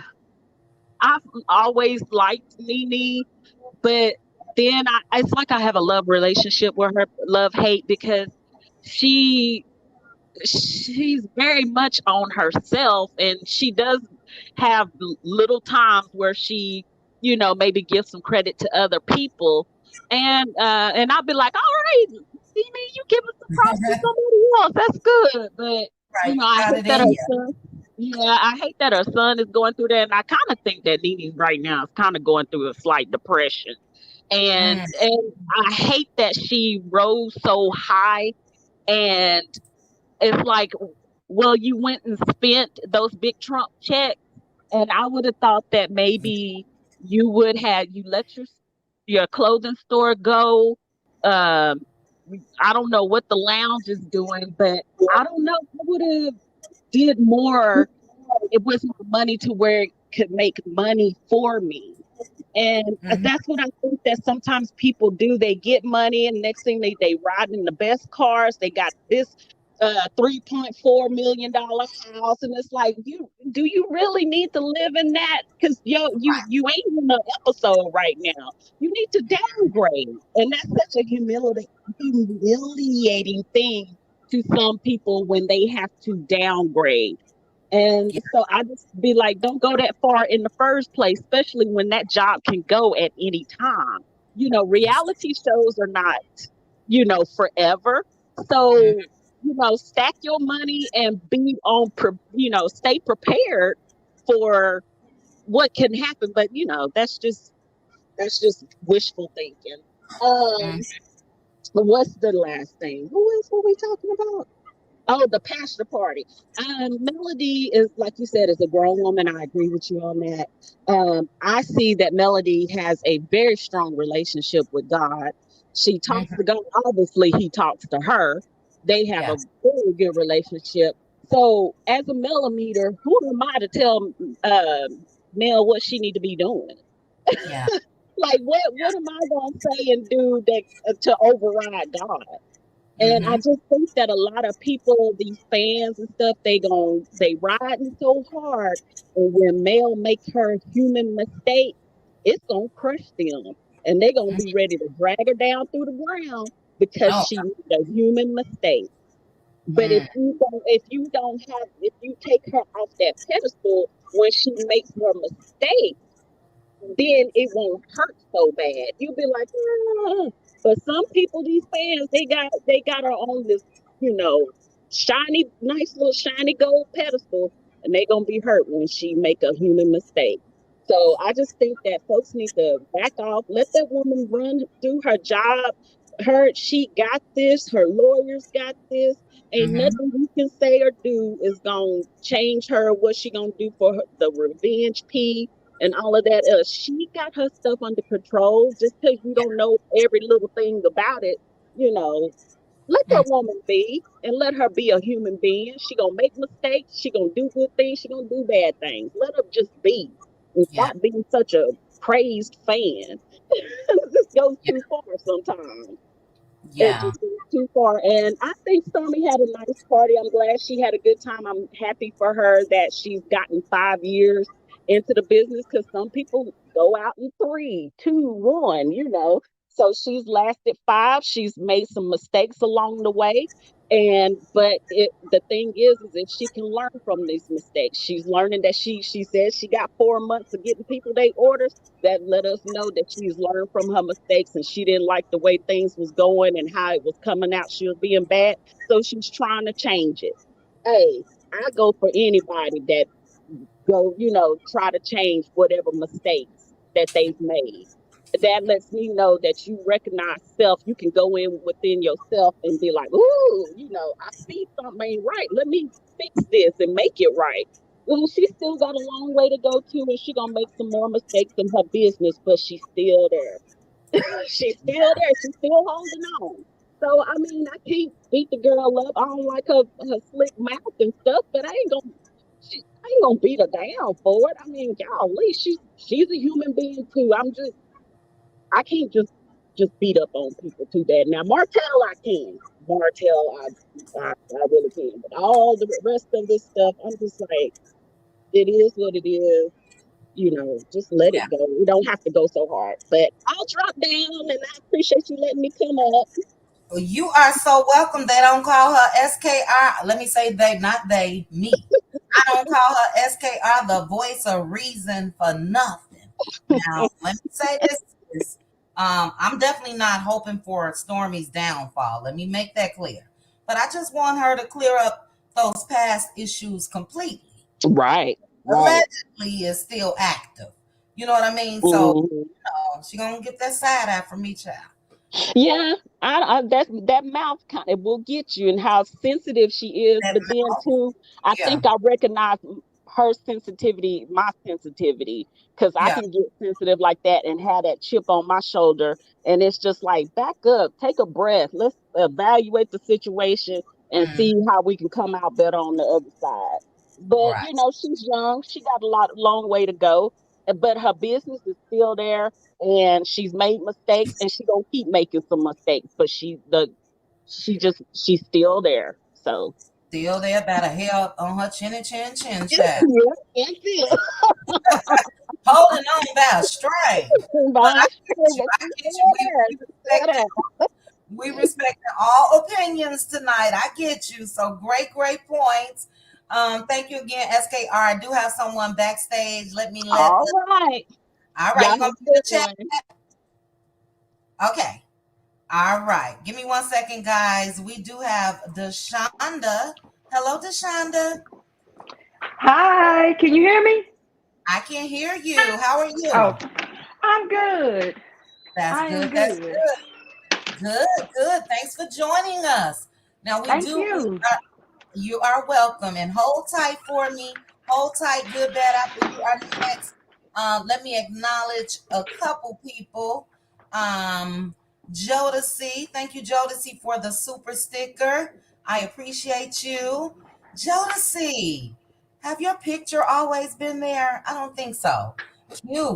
always liked NeNe, but then it's like I have a love relationship with her, love hate, because she's very much on herself, and she does have little times where she maybe gives some credit to other people, and I'll be like, all right, NeNe, you give us some props to somebody else, that's good. But right, I hate that her son, I hate that her son is going through that, and I kind of think that NeNe right now is kind of going through a slight depression, and I hate that she rose so high, and it's like, well, you went and spent those big Trump checks, and I would have thought that maybe you let your clothing store go. Um, I don't know what the lounge is doing, but I don't know. I would have did more. It was more money to where it could make money for me. And that's what I think that sometimes people do. They get money, and next thing they ride in the best cars. They got this $3.4 million house, and it's like, do you really need to live in that? Because you ain't in the episode right now. You need to downgrade, and that's such a humiliating thing to some people when they have to downgrade. And so I just be like, don't go that far in the first place, especially when that job can go at any time. Reality shows are not, forever. So, stack your money and stay prepared for what can happen. But, that's just wishful thinking. What's the last thing? Who else were we talking about? Oh, the pastor party. Melody is, like you said, is a grown woman. I agree with you on that. I see that Melody has a very strong relationship with God. She talks to God. Obviously, he talks to her. They have a very good relationship. So, as a millimeter, who am I to tell Mel what she need to be doing? Yeah. Like, what am I going to say and do that to override God? And I just think that a lot of people, these fans and stuff, they riding so hard, and when Mel makes her human mistake, it's gonna crush them, and they're gonna be ready to drag her down through the ground because she made a human mistake. But if you take her off that pedestal when she makes her mistake, then it won't hurt so bad. You'll be like, but some people, these fans, they got her on this, nice little shiny gold pedestal, and they gonna be hurt when she make a human mistake. So I just think that folks need to back off, let that woman do her job, she got this, her lawyers got this. Ain't Mm-hmm. nothing we can say or do is gonna change her, what she gonna do for her, the revenge P and all of that else. She got her stuff under control. Just because you Yeah. don't know every little thing about it, you know, let Mm, that woman be and let her be a human being. She gonna make mistakes. She gonna do good things. She gonna do bad things. Let her just be and yeah. stop being such a praised fan. This goes Yeah. too far sometimes. It Yeah. just goes too far. And I think Stormy had a nice party. I'm glad she had a good time. I'm happy for her that she's gotten 5 years into the business because some people go out in three, two, one, you know. So she's lasted five. She's made some mistakes along the way. And but the thing is if she can learn from these mistakes, she's learning that she says she got 4 months of getting people their orders. That let us know that she's learned from her mistakes and she didn't like the way things was going and how it was coming out. She was being bad. So she's trying to change it. Hey, I go for anybody that go, try to change whatever mistakes that they've made. That lets me know that you recognize self. You can go in within yourself and be like, ooh, I see something ain't right. Let me fix this and make it right. Well, she still got a long way to go too, and she gonna make some more mistakes in her business, but she's still there. She's still there. She's still holding on. So I mean, I can't beat the girl up. I don't like her slick mouth and stuff, but I ain't gonna beat her down for it. I mean, golly, she's a human being too. I can't just beat up on people too bad. Now Martell, I can. Martell, I really can. But all the rest of this stuff, I'm just like, it is what it is. Just let it Yeah. go. We don't have to go so hard. But I'll drop down, and I appreciate you letting me come up. Well, you are so welcome. They don't call her SKR. Let me say they, not they, me. I don't call her SKR, the voice of reason, for nothing. Now, let me say this is, I'm definitely not hoping for Stormy's downfall. Let me make that clear. But I just want her to clear up those past issues completely. Right, right. Allegedly is still active. You know what I mean? So, Mhm. she gonna get that side eye from me, child. Yeah, that mouth kind of will get you, and how sensitive she is. That But then mouth, too, I yeah, think I recognize her sensitivity, my sensitivity, because I yeah. can get sensitive like that and have that chip on my shoulder, and it's just like back up, take a breath, let's evaluate the situation and Mm, see how we can come out better on the other side. But right. she's young, she got a long way to go, but her business is still there and she's made mistakes and she gonna keep making some mistakes, but she's still there. So Still there, about a hair on her chin, child. yeah, that's it. Holding on by a string. But I Bye. get you. I She's get you. still We, there. we She's still respecting there. all opinions tonight. I get you. So great points. Thank you again, SKR. I do have someone backstage. All right. All right, Y'all you have gonna a be in the good chat? one. Okay. All right. Give me 1 second, guys. We do have Deshonda. Hello, Deshonda. Hi, can you hear me? I can hear you. How are Oh, you? I'm good. That's I am good. That's good. good. Good. Thanks for joining us. Now Thank you. you are welcome, and hold tight for me. Hold tight, good, bad apple. You are next. Let me acknowledge a couple people. Um, Jodeci, thank you, Jodeci, for the super sticker. I appreciate you. Jodeci, have your picture always been there? I don't think so.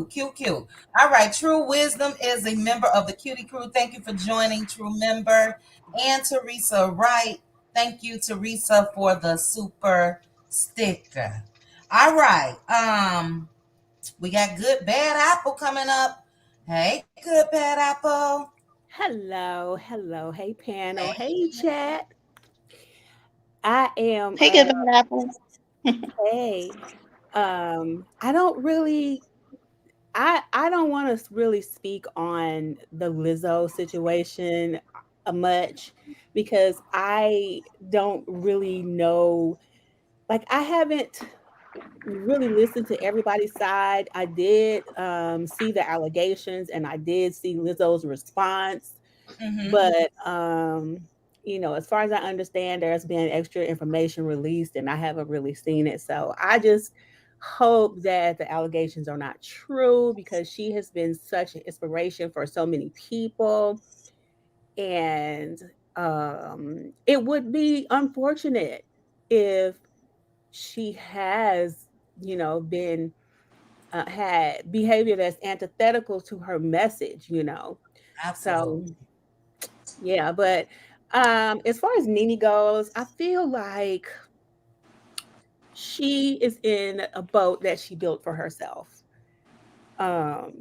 Cute. All right, True Wisdom is a member of the Cutie Crew. Thank you for joining, True member. And Teresa Wright. Thank you, Teresa, for the super sticker. All right. We got Good Bad Apple coming up. Hey, Good Bad Apple. Hello. Hey panel. Hey. Hey chat. I am Hey, good apple. hey. I don't really I don't want to really speak on the Lizzo situation much because I don't really know, like I haven't really listened to everybody's side. I did see the allegations and I did see Lizzo's response. But as far as I understand, there's been extra information released, and I haven't really seen it. So I just hope that the allegations are not true because she has been such an inspiration for so many people, and it would be unfortunate if she has, been had behavior that's antithetical to her message. So Absolutely. yeah, but as far as NeNe goes, I feel like she is in a boat that she built for herself.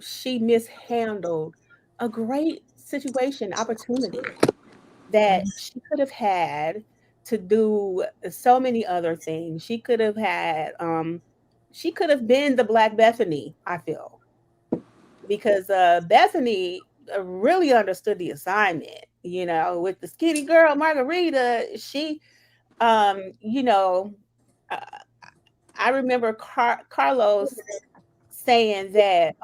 She mishandled a great situation, opportunity that she could have had to do so many other things. She could have been the Black Bethany, I feel, because Bethany really understood the assignment. With the skinny girl Margarita, she, um, you know, uh, I remember Carlos saying that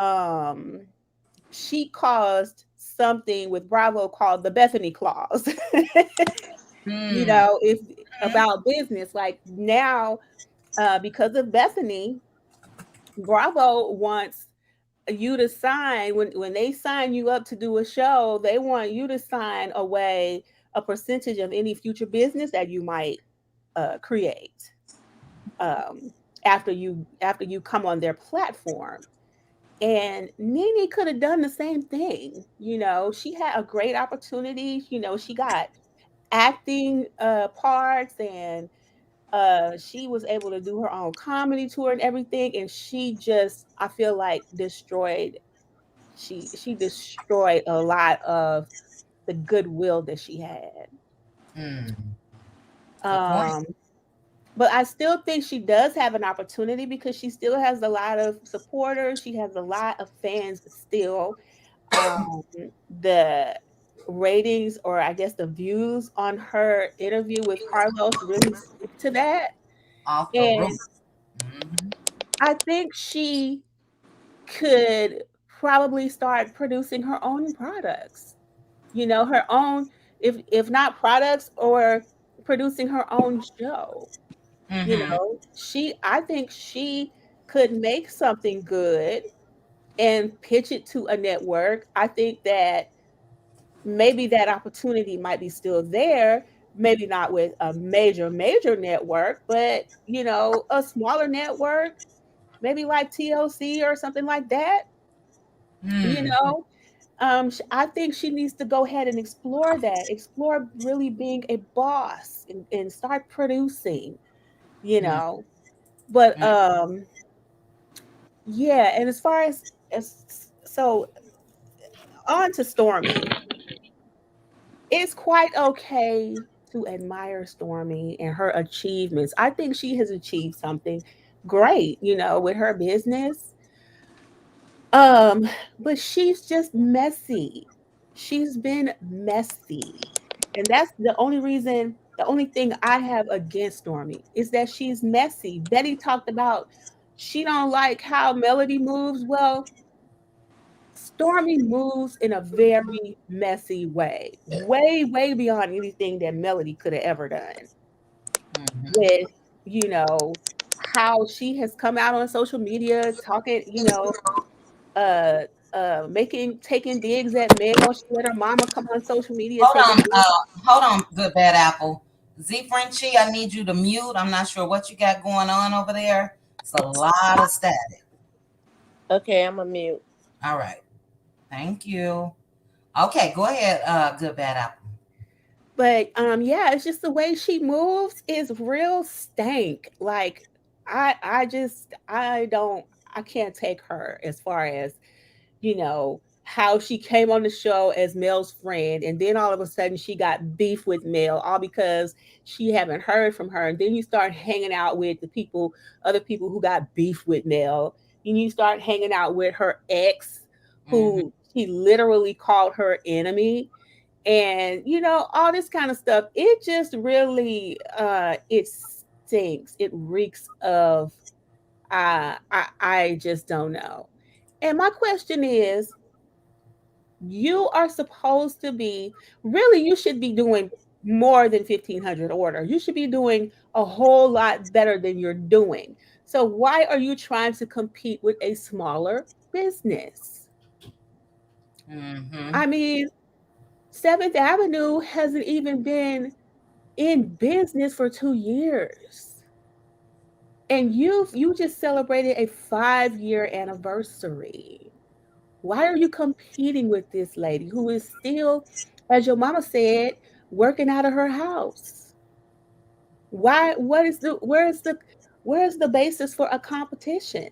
she caused something with Bravo called the Bethany Clause. If about business, like now, because of Bethany, Bravo wants you to sign when they sign you up to do a show, they want you to sign away a percentage of any future business that you might create um, after you come on their platform. And NeNe could have done the same thing. She had a great opportunity. She got acting parts, and she was able to do her own comedy tour and everything. And she just, I feel like, she destroyed a lot of the goodwill that she had. Good point. Um, but I still think she does have an opportunity because she still has a lot of supporters. She has a lot of fans still. Um, the ratings, or I guess the views on her interview with Carlos, really speak to that. Off the roof. And I think she could probably start producing her own products. Her own, if not products, or producing her own show. I think she could make something good and pitch it to a network. I think that maybe that opportunity might be still there, maybe not with a major network, but a smaller network, maybe like TLC or something like that. you know I think she needs to go ahead and explore really being a boss, and start producing, you know but yeah. And as far as so on to Stormy, it's quite okay to admire Stormy and her achievements. I think she has achieved something great, with her business. Um, but she's just messy. She's been messy. And that's the only thing I have against Stormy is that she's messy. Betty talked about she don't like how Melody moves. Well, Stormy moves in a very messy way, way beyond anything that Melody could have ever done. With, you know, how she has come out on social media talking, uh taking digs at male. She let her mama come on social media taking digs. Hold on, good bad apple. Z Frenchie, I need you to mute. I'm not sure what you got going on over there. It's a lot of static. Okay, I'm a mute. All right. Thank you. Okay, go ahead, good bad apple. But yeah, it's just the way she moves is real stank. Like I can't take her as far as, how she came on the show as Mel's friend, and then all of a sudden she got beef with Mel, all because she haven't heard from her. And then you start hanging out with other people who got beef with Mel, and you start hanging out with her ex, who she literally called her enemy, and all this kind of stuff. It just really it stinks. It reeks of I just don't know. And my question is, You are supposed to be, really, you should be doing more than 1,500 orders. You should be doing a whole lot better than you're doing. So why are you trying to compete with a smaller business? Mm-hmm. I mean, 7th Avenue hasn't even been in business for 2 years. And you just celebrated a 5-year anniversary. Why are you competing with this lady who is still, as your mama said, working out of her house? Why where's the basis for a competition?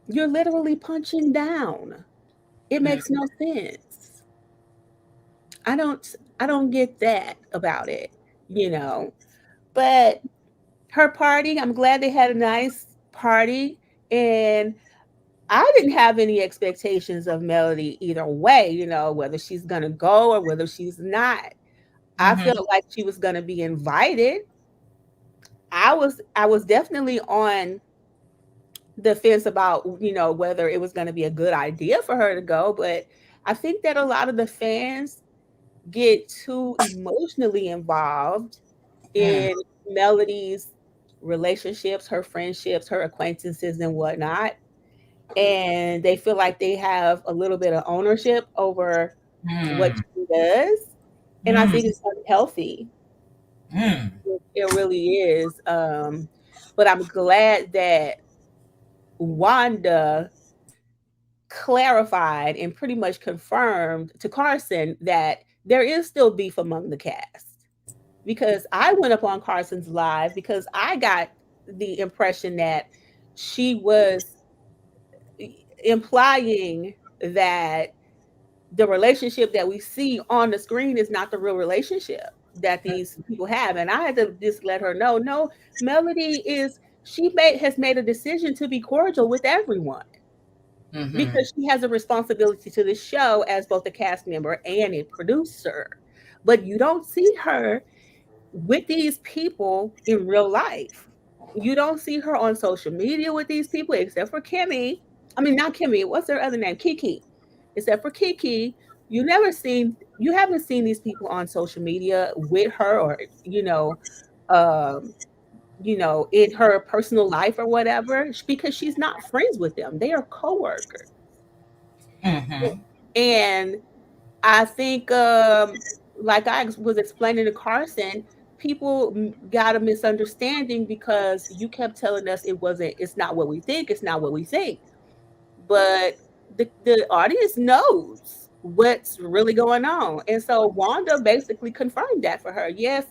You're literally punching down. It makes no sense. I don't get that about it, you know. But her party, I'm glad they had a nice party, and I didn't have any expectations of Melody either way, whether she's gonna go or whether she's not. I Mm-hmm. felt like she was gonna be invited. I was definitely on the fence about, whether it was gonna be a good idea for her to go, but I think that a lot of the fans get too emotionally involved in Melody's relationships, her friendships, her acquaintances, and whatnot. And they feel like they have a little bit of ownership over what Mm. she does. And I Mm. think it's unhealthy. Mm. It really is. But I'm glad that Wanda clarified and pretty much confirmed to Carson that there is still beef among the cast. Because I went up on Carson's live because I got the impression that she was implying that the relationship that we see on the screen is not the real relationship that these people have. And I had to just let her know, no, Melody has made a decision to be cordial with everyone. Mm-hmm. Because she has a responsibility to the show as both a cast member and a producer. But you don't see her with these people in real life. You don't see her on social media with these people except for Kimmy. I mean, not Kimmy. What's her other name? Kiki. Except for Kiki, you haven't seen these people on social media with her, or um, in her personal life or whatever, because she's not friends with them. They are coworkers. Mm-hmm. And I think, like I was explaining to Carson, people got a misunderstanding because you kept telling us it's not what we think, it's not what we think. But the audience knows what's really going on. And so Wanda basically confirmed that for her. Yes,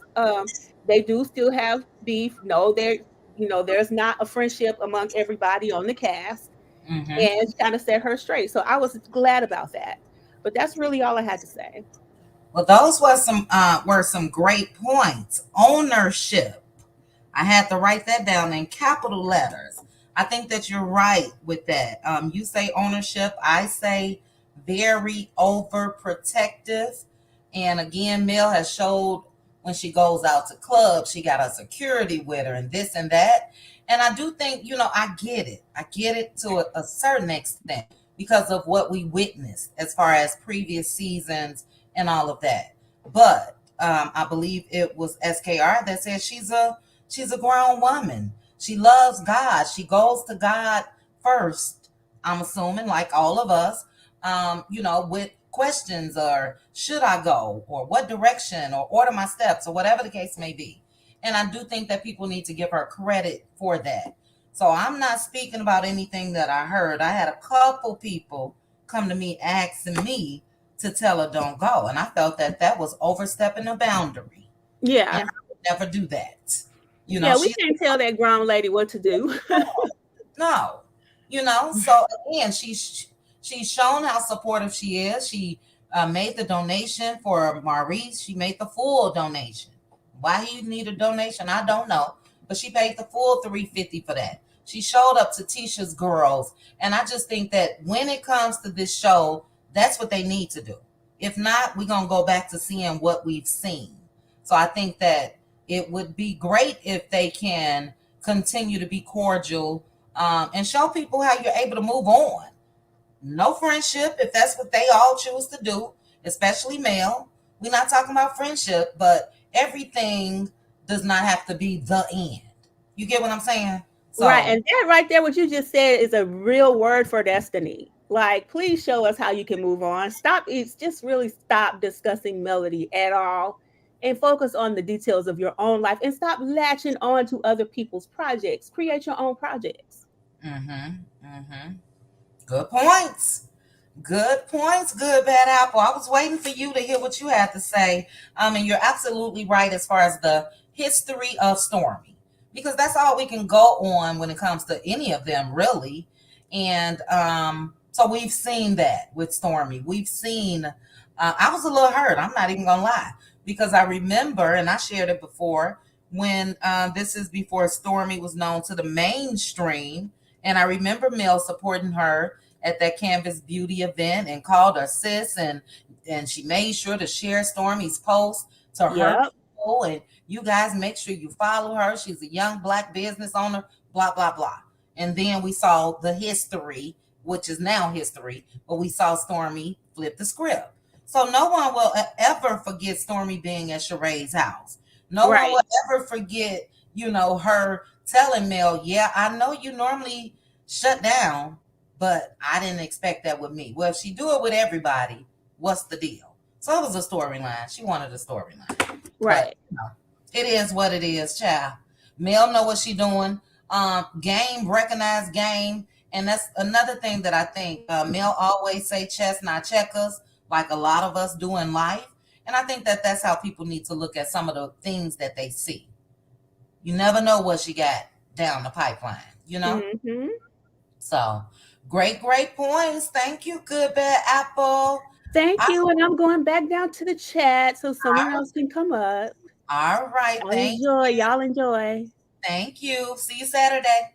they do still have beef. No, there's not a friendship among everybody on the cast. Mm-hmm. And kind of set her straight. So I was glad about that. But that's really all I had to say. Well, those were some great points. Ownership. I had to write that down in capital letters. I think that you're right with that. You say ownership. I say very overprotective. And again, Mel has showed when she goes out to clubs, she got a security with her and this and that. And I do think, I get it. I get it to a certain extent because of what we witnessed as far as previous seasons and all of that. But I believe it was SKR that said she's a grown woman. She loves God. She goes to God first, I'm assuming, like all of us, with questions or should I go or what direction or order my steps or whatever the case may be. And I do think that people need to give her credit for that. So I'm not speaking about anything that I heard. I had a couple people come to me asking me to tell her don't go. And I felt that was overstepping a boundary. Yeah. And I would never do that. Yeah, we can't tell that grown lady what to do. No. So again, she's shown how supportive she is. She made the donation for Maurice. She made the full donation. Why he need a donation, I don't know. But she paid the full $350 for that. She showed up to Tisha's girls. And I just think that when it comes to this show, that's what they need to do. If not, we're going to go back to seeing what we've seen. So I think that it would be great if they can continue to be cordial and show people how you're able to move on. No friendship if that's what they all choose to do, especially male. We're not talking about friendship, but everything does not have to be the end. You get what I'm saying? So, Right. And that right there, what you just said is a real word for destiny. Like, please show us how you can move on. Just really stop discussing Melody at all and focus on the details of your own life and stop latching on to other people's projects. Create your own projects. Good points. Good points, good bad apple. I was waiting for you to hear what you had to say. And you're absolutely right as far as the history of Stormy, because that's all we can go on when it comes to any of them, really. And so we've seen that with Stormy. We've seen. I was a little hurt. I'm not even gonna lie, because I remember, and I shared it before, when this is before Stormy was known to the mainstream, and I remember Mel supporting her at that Canvas Beauty event and called her sis, and she made sure to share Stormy's post to her people, and you guys make sure you follow her. She's a young Black business owner, blah, blah, blah. And then we saw the history, which is now history, but we saw Stormy flip the script. So no one will ever forget Stormy being at Sheree's house. No one will ever forget, her telling Mel, yeah, I know you normally shut down, but I didn't expect that with me. Well, if she do it with everybody, what's the deal? So it was a storyline. She wanted a storyline. Right. But, it is what it is, child. Mel know what she doing. Game, recognize game. And that's another thing that I think Mel always say chess, not checkers, like a lot of us do in life. And I think that that's how people need to look at some of the things that they see. You never know what she got down the pipeline, Mm-hmm. So, great points. Thank you, good bad apple. Thank you. And I'm going back down to the chat so someone else can come up. All right. Y'all enjoy. Thank you. See you Saturday.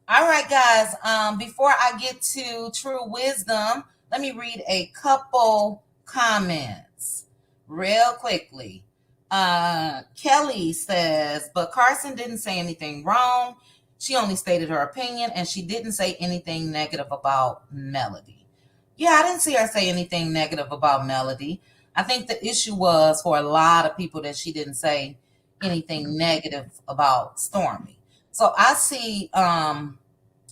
All right, guys. Before I get to True Wisdom, let me read a couple comments real quickly. Kelly says, but Carson didn't say anything wrong. She only stated her opinion, and she didn't say anything negative about Melody. Yeah, I didn't see her say anything negative about Melody. I think the issue was for a lot of people that she didn't say anything negative about Stormy. So I see, and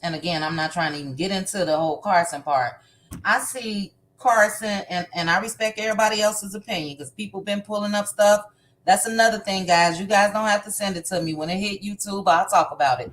again, I'm not trying to even get into the whole Carson part. I see Carson, and I respect everybody else's opinion because people been pulling up stuff. That's another thing, guys. You guys don't have to send it to me. When it hit YouTube, I'll talk about it.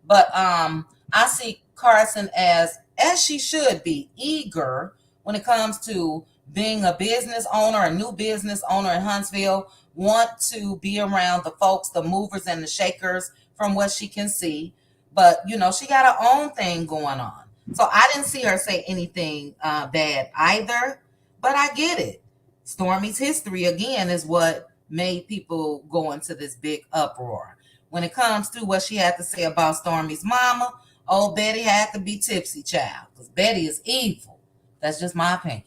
But I see Carson as she should be, eager when it comes to being a business owner, a new business owner in Huntsville, want to be around the folks, the movers and the shakers from what she can see. But, she got her own thing going on. So I didn't see her say anything bad either, but I get it. Stormy's history, again, is what made people go into this big uproar. When it comes to what she had to say about Stormy's mama, old Betty had to be tipsy, child, because Betty is evil. That's just my opinion.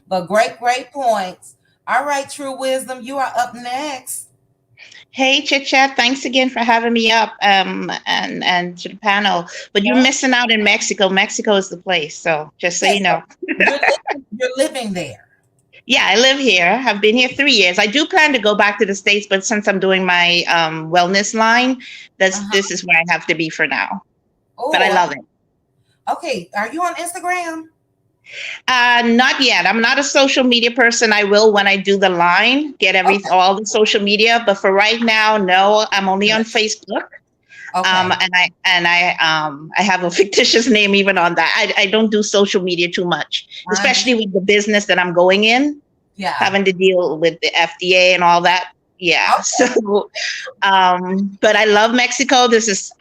But great points. All right, True Wisdom, you are up next. Hey, Chit Chat, thanks again for having me up and to the panel. But you're missing out in Mexico. Mexico is the place, so just so you know. You're living there. Yeah, I live here. I've been here 3 years. I do plan to go back to the States, but since I'm doing my wellness line, this is where I have to be for now. Ooh, but I love it. Okay, are you on Instagram? Not yet. I'm not a social media person. I will when I do the line, get all the social media. But for right now, no. I'm only on Facebook. Okay. And I have a fictitious name even on that. I don't do social media too much, especially with the business that I'm going in. Yeah. Having to deal with the FDA and all that. Yeah. Okay. So, but I love Mexico. This is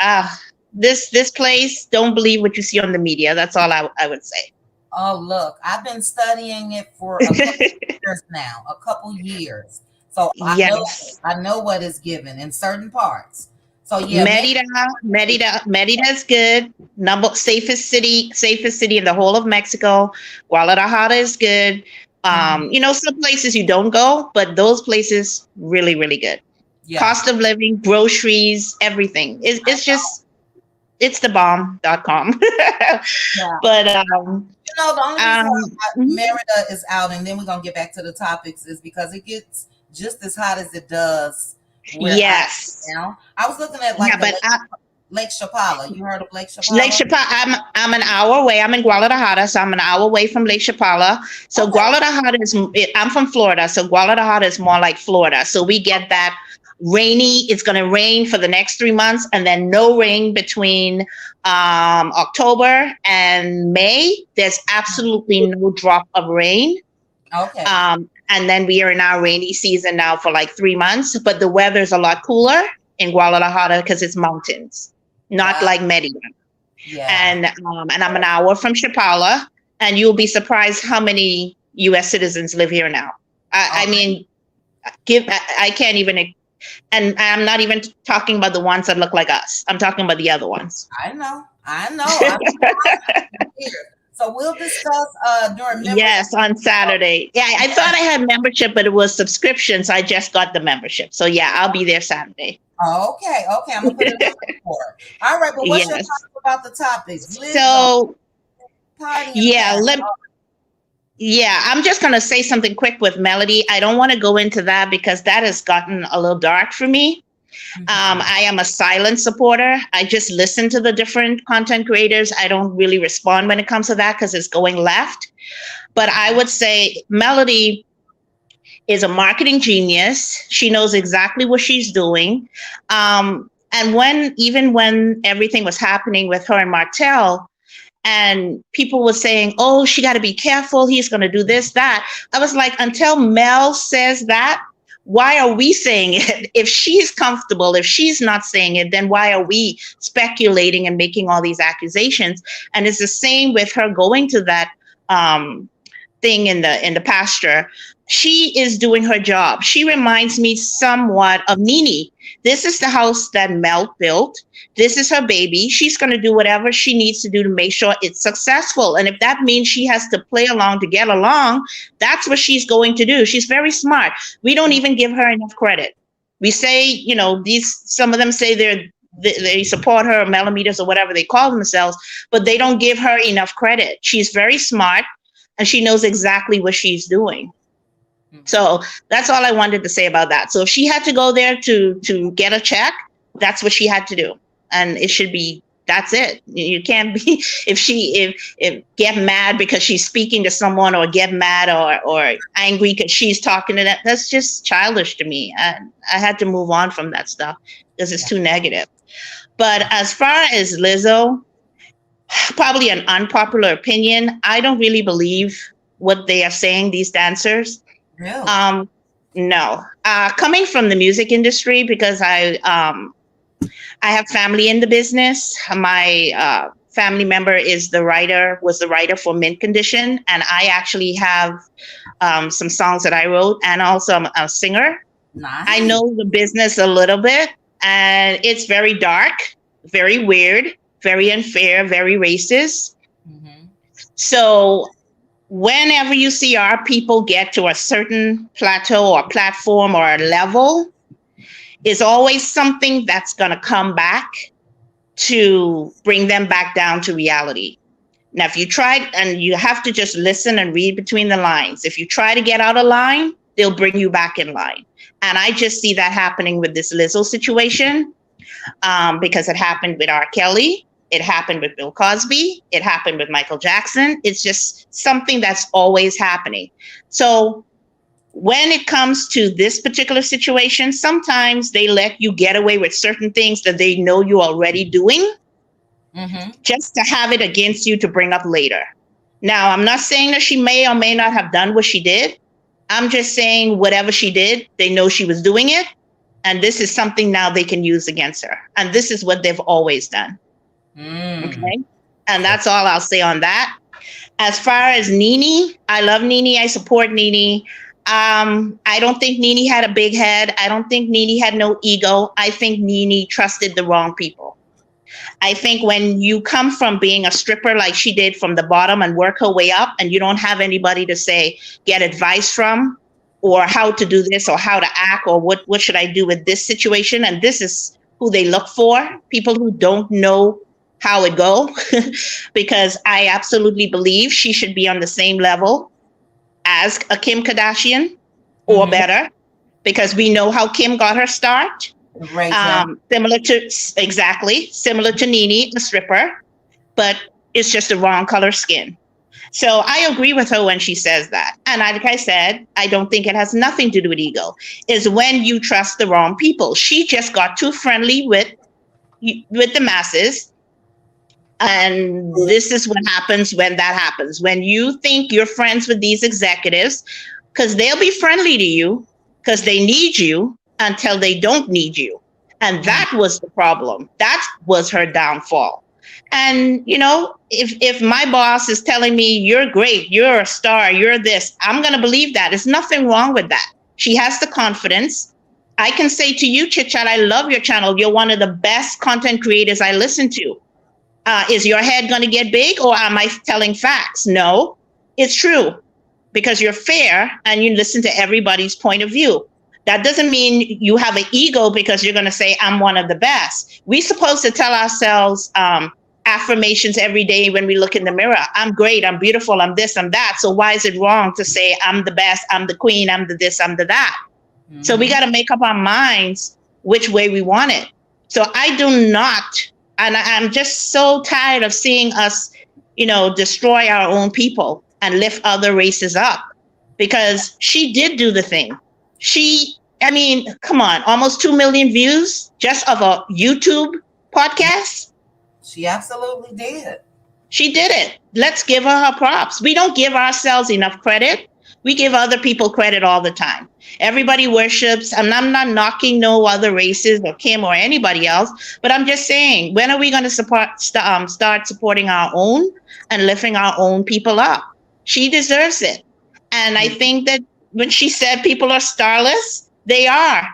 this place. Don't believe what you see on the media. That's all I would say. Oh, look, I've been studying it for a couple years now, a couple years. So I know what is given in certain parts. So yeah, Merida is good. Safest city in the whole of Mexico. Guadalajara is good. Some places you don't go, but those places really, really good. Yeah. Cost of living, groceries, everything. It's the bomb.com. Yeah. But No, the only reason why mhm. Merida is out, and then we're gonna get back to the topics, is because it gets just as hot as it does where I am Yes. now. I was looking at Yeah, like the but Lake Chapala. You heard of Lake Lake Chapala? Chapala, I'm an hour away. I'm in Guadalajara, so I'm an hour away from Lake Chapala. So Okay. Guadalajara is, I'm from Florida, so Guadalajara is more like Florida. So we get that rainy, it's going to rain for the next 3 months, and then no rain between October and May. There's absolutely no drop of rain. Okay. And then we are in our rainy season now for like 3 months, but the weather's a lot cooler in Guadalajara because it's mountains, not like Merida. Yeah. And I'm an hour from Chapala, and you'll be surprised how many U.S. citizens live here now. I mean, I can't even, and I'm not even talking about the ones that look like us. I'm talking about the other ones. I know. I'm here. So we'll discuss during membership. Yes, on Saturday. Yeah, I thought I had membership, but it was subscription, so I just got the membership. So yeah, I'll be there Saturday. Okay, I'm gonna put it on the board. All right, but what's your Yes. thoughts about the topics? So Party and yeah, party. yeah, I'm just gonna say something quick with Melody. I don't want to go into that because that has gotten a little dark for me. I am a silent supporter. I just listen to the different content creators. I don't really respond when it comes to that because it's going left. But I would say Melody is a marketing genius. She knows exactly what she's doing. And even when everything was happening with her and Martell, and people were saying, oh, she got to be careful. He's going to do this, that. I was like, until Mel says that, why are we saying it? If she's comfortable, if she's not saying it, then why are we speculating and making all these accusations? And it's the same with her going to that thing in the pasture. She is doing her job. She reminds me somewhat of NeNe. This is the house that Mel built. This is her baby. She's going to do whatever she needs to do to make sure it's successful. And if that means she has to play along to get along, that's what she's going to do. She's very smart. We don't even give her enough credit. We say, some of them say they support her, millimeters or whatever they call themselves, but they don't give her enough credit. She's very smart and she knows exactly what she's doing. So that's all I wanted to say about that. So if she had to go there to get a check, that's what she had to do. And it should be, that's it. You can't be, if get mad because she's speaking to someone, or get mad or angry because she's talking to that. That's just childish to me. I had to move on from that stuff because it's too negative. But as far as Lizzo, probably an unpopular opinion. I don't really believe what they are saying, these dancers. Really? No. Coming from the music industry, because I have family in the business. My family member was the writer for Mint Condition, and I actually have some songs that I wrote, and also I'm a singer. Nice. I know the business a little bit, and it's very dark, very weird, very unfair, very racist. So whenever you see our people get to a certain plateau or platform or a level, is always something that's going to come back to bring them back down to reality. Now, if you try, and you have to just listen and read between the lines. If you try to get out of line, they'll bring you back in line. And I just see that happening with this Lizzo situation, because it happened with R. Kelly. It happened with Bill Cosby. It happened with Michael Jackson. It's just something that's always happening. So when it comes to this particular situation, sometimes they let you get away with certain things that they know you're already doing, just to have it against you to bring up later. Now, I'm not saying that she may or may not have done what she did. I'm just saying whatever she did, they know she was doing it. And this is something now they can use against her. And this is what they've always done. Okay. And that's all I'll say on that. As far as NeNe, I love NeNe. I support NeNe. I don't think NeNe had a big head. I don't think NeNe had no ego. I think NeNe trusted the wrong people. I think when you come from being a stripper like she did from the bottom and work her way up, and you don't have anybody to say, get advice from, or how to do this, or how to act, or what should I do with this situation? And this is who they look for, people who don't know how it go because I absolutely believe she should be on the same level as a Kim Kardashian or better, because we know how Kim got her start. Right. Similar to NeNe, a stripper, but it's just the wrong color skin. So I agree with her when she says that. And like I said, I don't think it has nothing to do with ego. It's when you trust the wrong people. She just got too friendly with the masses. And this is what happens when that happens. When you think you're friends with these executives, because they'll be friendly to you because they need you until they don't need you. And that was the problem. That was her downfall. And, you know, if my boss is telling me, you're great, you're a star, you're this, I'm going to believe that. There's nothing wrong with that. She has the confidence. I can say to you, Chit Chat, I love your channel. You're one of the best content creators I listen to. Is your head going to get big, or am I telling facts? No, it's true, because you're fair and you listen to everybody's point of view. That doesn't mean you have an ego because you're going to say, I'm one of the best. We're supposed to tell ourselves affirmations every day when we look in the mirror. I'm great, I'm beautiful, I'm this, I'm that. So why is it wrong to say I'm the best, I'm the queen, I'm the this, I'm the that? So we got to make up our minds which way we want it. So I do not, and I'm just so tired of seeing us, you know, destroy our own people and lift other races up, because she did do the thing. I mean, come on, almost 2 million views just of a YouTube podcast. She absolutely did. She did it. Let's give her props. We don't give ourselves enough credit. We give other people credit all the time. Everybody worships, and I'm not knocking no other races or Kim or anybody else, but I'm just saying, when are we going to start supporting our own and lifting our own people up? She deserves it. And I think that when she said people are starless, they are.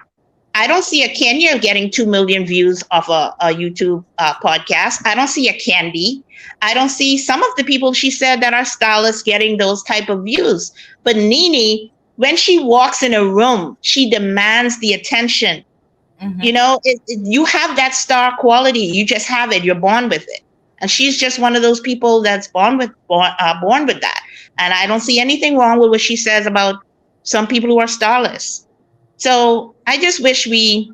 I don't see a Kenya getting 2 million views off a YouTube podcast. I don't see a Candy. I don't see some of the people she said that are starless getting those type of views. But NeNe, when she walks in a room, she demands the attention. You know, you have that star quality. You just have it. You're born with it. And she's just one of those people that's born with that. And I don't see anything wrong with what she says about some people who are starless. So I just wish we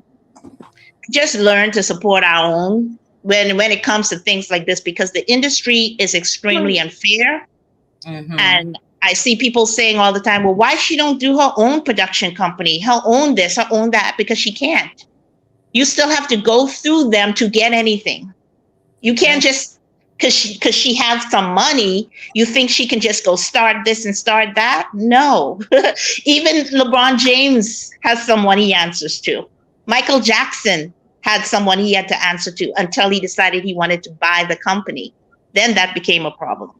just learn to support our own when it comes to things like this, because the industry is extremely unfair. And I see people saying all the time, well, why she don't do her own production company, her own this, her own that? Because she can't. You still have to go through them to get anything. You can't just, because she has some money, you think she can just go start this and start that? No. Even LeBron James has someone he answers to. Michael Jackson had someone he had to answer to until he decided he wanted to buy the company. Then that became a problem.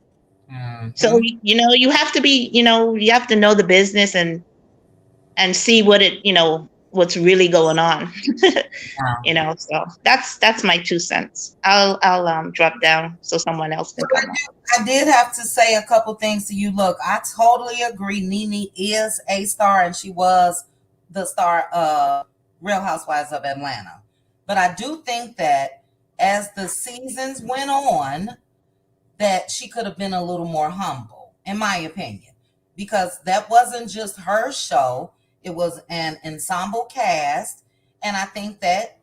So, you know, you have to be, you know, you have to know the business and see what it, you know, what's really going on. You know, so that's my 2 cents. I'll drop down so someone else can come on. I did have to say a couple things to you. Look, I totally agree. NeNe is a star, and she was the star of Real Housewives of Atlanta. But I do think that as the seasons went on, that she could have been a little more humble, in my opinion, because that wasn't just her show. It was an ensemble cast. And I think that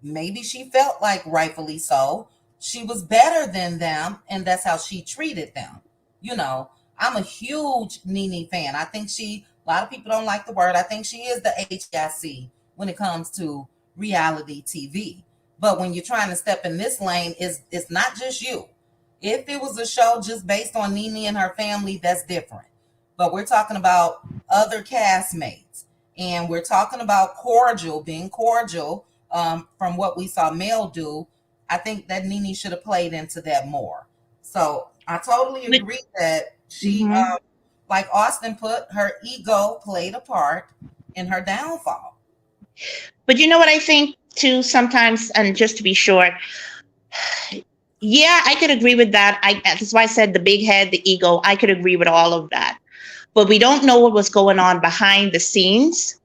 maybe she felt like, rightfully so, she was better than them, and that's how she treated them. You know, I'm a huge NeNe fan. I think a lot of people don't like the word. I think she is the HIC when it comes to reality TV. But when you're trying to step in this lane, it's not just you. If it was a show just based on NeNe and her family, that's different. But we're talking about other castmates, and we're talking about being cordial from what we saw Mel do. I think that NeNe should have played into that more. So I totally agree that she, like Austin put, her ego played a part in her downfall. But you know what I think too sometimes, and just to be short, yeah, I could agree with that. That's why I said the big head, the ego. I could agree with all of that. But we don't know what was going on behind the scenes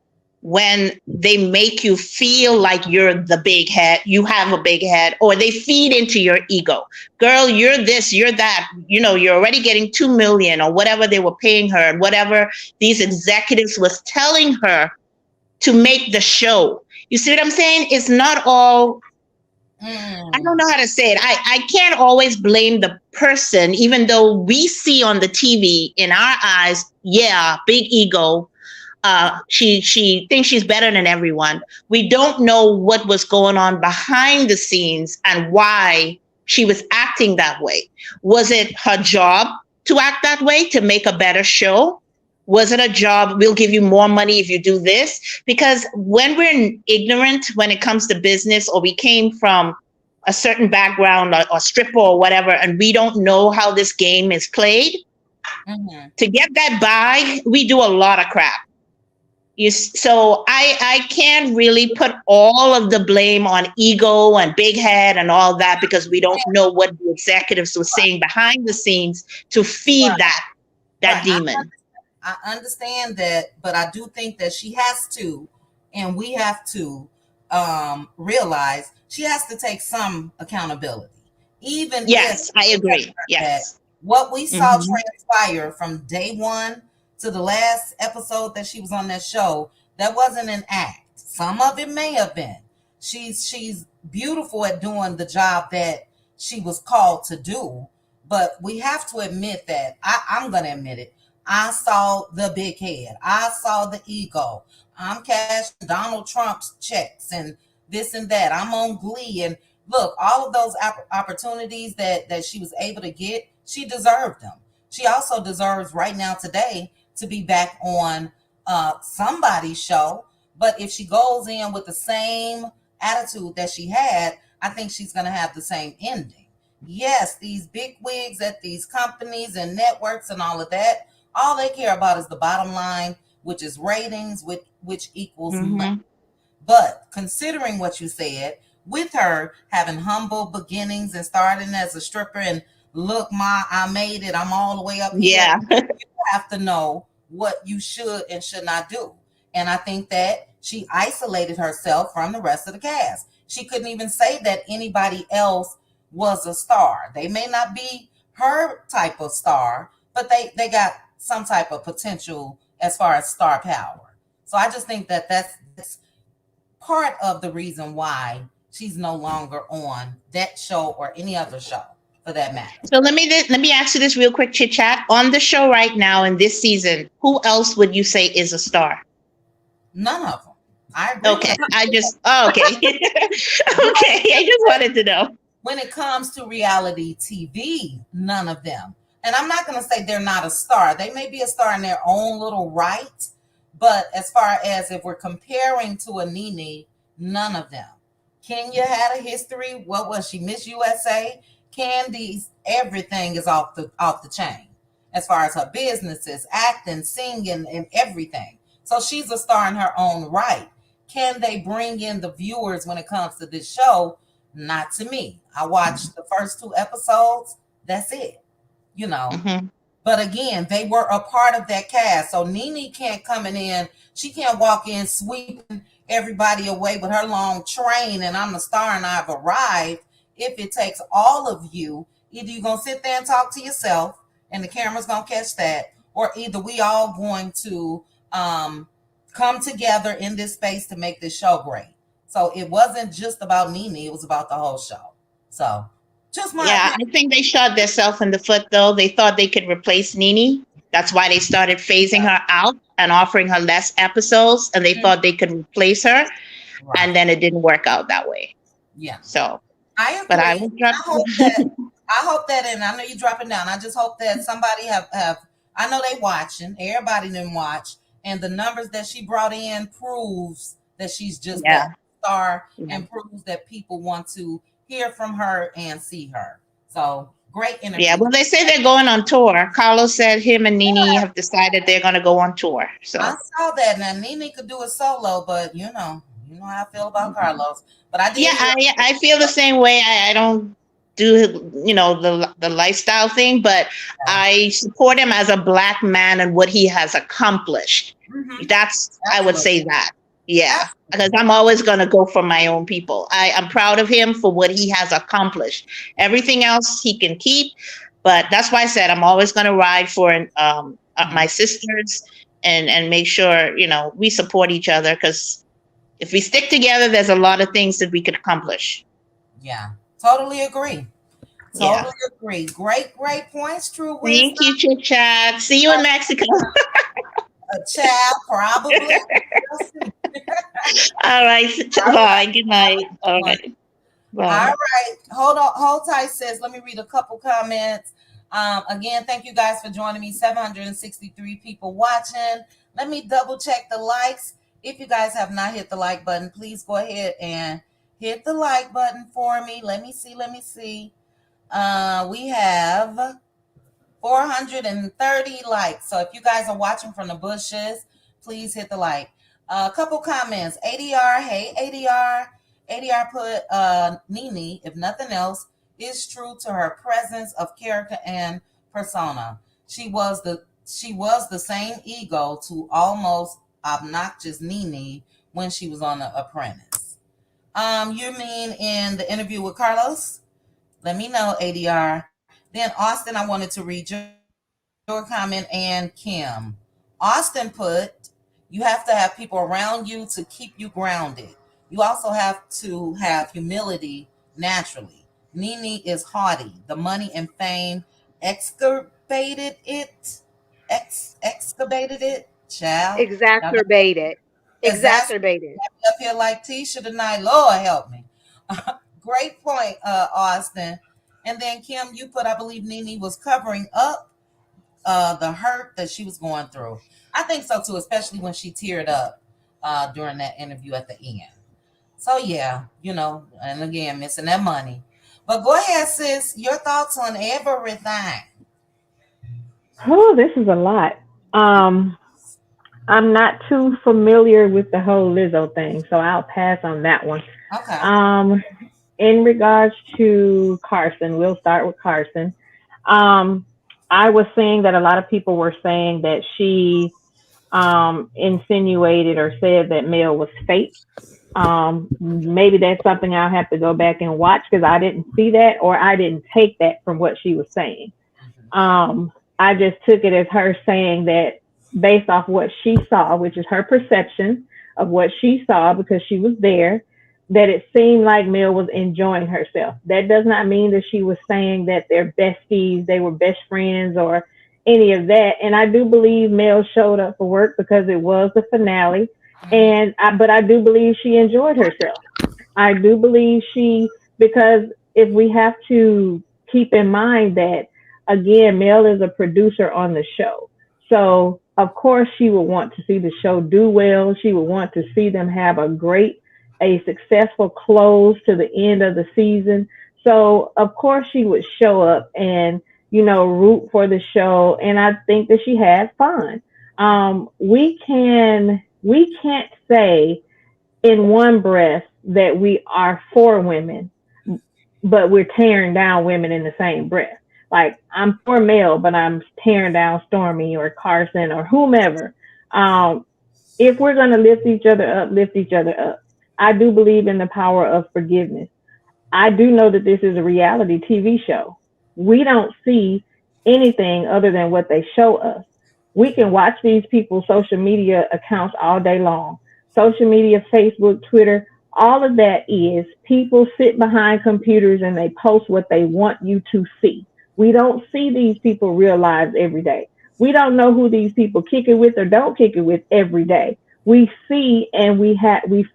when they make you feel like you're the big head, you have a big head, or they feed into your ego. Girl, you're this, you're that. You know, you're already getting 2 million or whatever they were paying her, and whatever these executives was telling her to make the show. You see what I'm saying? It's not all. I don't know how to say it. I can't always blame the person, even though we see on the TV in our eyes, yeah, big ego. She thinks she's better than everyone. We don't know what was going on behind the scenes and why she was acting that way. Was it her job to act that way to make a better show? Was it a job? We'll give you more money if you do this. Because when we're ignorant when it comes to business, or we came from a certain background or stripper or whatever, and we don't know how this game is played, to get that by, we do a lot of crap. So I can't really put all of the blame on ego and big head and all that, because we don't know what the executives were saying behind the scenes to feed that demon. I understand that, but I do think that she has to, and we have to realize she has to take some accountability. Even yes, I agree. Yes, what we saw transpire from day one to the last episode that she was on that show, that wasn't an act. Some of it may have been. She's beautiful at doing the job that she was called to do, but we have to admit that I'm gonna admit it. I saw the big head. I saw the ego. I'm cashing Donald Trump's checks and this and that. I'm on Glee. And look, all of those opportunities that she was able to get, she deserved them. She also deserves right now today to be back on somebody's show. But if she goes in with the same attitude that she had, I think she's going to have the same ending. Yes, these big wigs at these companies and networks and all of that, all they care about is the bottom line, which is ratings, which equals money. But considering what you said, with her having humble beginnings and starting as a stripper, and look, I made it, I'm all the way up here. You have to know what you should and should not do. And I think that she isolated herself from the rest of the cast. She couldn't even say that anybody else was a star. They may not be her type of star, but they got some type of potential as far as star power. So I just think that that's part of the reason why she's no longer on that show or any other show for that matter. So let me ask you this real quick chit chat. On the show right now in this season, who else would you say is a star? None of them. I agree. Okay. Okay. Okay. I just wanted to know. When it comes to reality TV, none of them. And I'm not going to say they're not a star. They may be a star in their own little right. But as far as if we're comparing to a NeNe, none of them. Kenya had a history. What was she? Miss USA? Candy's everything is off the chain. As far as her businesses, acting, singing, and everything. So she's a star in her own right. Can they bring in the viewers when it comes to this show? Not to me. I watched the first 2 episodes. That's it. You know. But again, they were a part of that cast. So NeNe can't coming in. She can't walk in sweeping everybody away with her long train and I'm a star and I've arrived. If it takes all of you, either you're going to sit there and talk to yourself and the camera's going to catch that, or either we all going to come together in this space to make this show great. So it wasn't just about NeNe. It was about the whole show. So just my opinion. I think they shot themselves in the foot, though. They thought they could replace NeNe. That's why they started phasing her out and offering her less episodes. And they thought they could replace her. Right. And then it didn't work out that way. Yeah. So I agree. But I hope that, and I know you're dropping down. I just hope that somebody have I know they watching. Everybody didn't watch. And the numbers that she brought in proves that she's just that star and proves that people want to hear from her and see her. So great interview. Yeah, well, they say they're going on tour. Carlos said him and NeNe have decided they're going to go on tour. So I saw that. Now NeNe could do it solo, but you know how I feel about Carlos. But I did. Yeah, I feel the same way. I don't do the lifestyle thing, but I support him as a Black man and what he has accomplished. That's I would say that. Yeah, because I'm always going to go for my own people. I'm proud of him for what he has accomplished. Everything else he can keep, but that's why I said I'm always going to ride for my sisters and make sure, we support each other, because if we stick together, there's a lot of things that we could accomplish. Yeah, totally agree. Yeah. Totally agree. Great points, True Wisdom. Thank you, Chit Chat. See you in Mexico. A child, probably. All right. Bye. Good night. All right. Bye. All right. Hold tight, sis. Let me read a couple comments. Again, thank you guys for joining me. 763 people watching. Let me double check the likes. If you guys have not hit the like button, please go ahead and hit the like button for me. Let me see. We have 430 likes. So if you guys are watching from the bushes, please hit the like. A couple comments. ADR, hey ADR. ADR put NeNe, if nothing else, is true to her presence of character and persona. She was the same ego to almost obnoxious NeNe when she was on The Apprentice. You mean in the interview with Carlos? Let me know, ADR. Then Austin, I wanted to read your comment, and Kim. Austin put, you have to have people around you to keep you grounded. You also have to have humility naturally. NeNe is haughty. The money and fame excavated it. Child. Exacerbated. Exacerbated. Up here like Tisha tonight. Lord help me. Great point, Austin. And then Kim, you put, I believe NeNe was covering up the hurt that she was going through. I think so too, especially when she teared up during that interview at the end. So yeah, and again, missing that money. But go ahead, sis. Your thoughts on everything. Oh, this is a lot. I'm not too familiar with the whole Lizzo thing, so I'll pass on that one. Okay. In regards to Carson, we'll start with Carson. I was seeing that a lot of people were saying that she insinuated or said that Mel was fake. Maybe that's something I'll have to go back and watch, because I didn't see that, or I didn't take that from what she was saying. I just took it as her saying that based off what she saw, which is her perception of what she saw because she was there, that it seemed like Mel was enjoying herself. That does not mean that she was saying that they're besties, they were best friends, or any of that. And I do believe Mel showed up for work because it was the finale. But I do believe she enjoyed herself. I do believe because if we have to keep in mind that, again, Mel is a producer on the show. So, of course, she would want to see the show do well. She would want to see them have a successful close to the end of the season. So, of course, she would show up and, root for the show. And I think that she had fun. We can't say in one breath that we are for women, but we're tearing down women in the same breath. Like, I'm for Mel, but I'm tearing down Stormy or Carson or whomever. If we're going to lift each other up. I do believe in the power of forgiveness. I do know that this is a reality TV show. We don't see anything other than what they show us. We can watch these people's social media accounts all day long. Social media, Facebook, Twitter, all of that is people sit behind computers and they post what they want you to see. We don't see these people real lives every day. We don't know who these people kick it with or don't kick it with every day. We see and we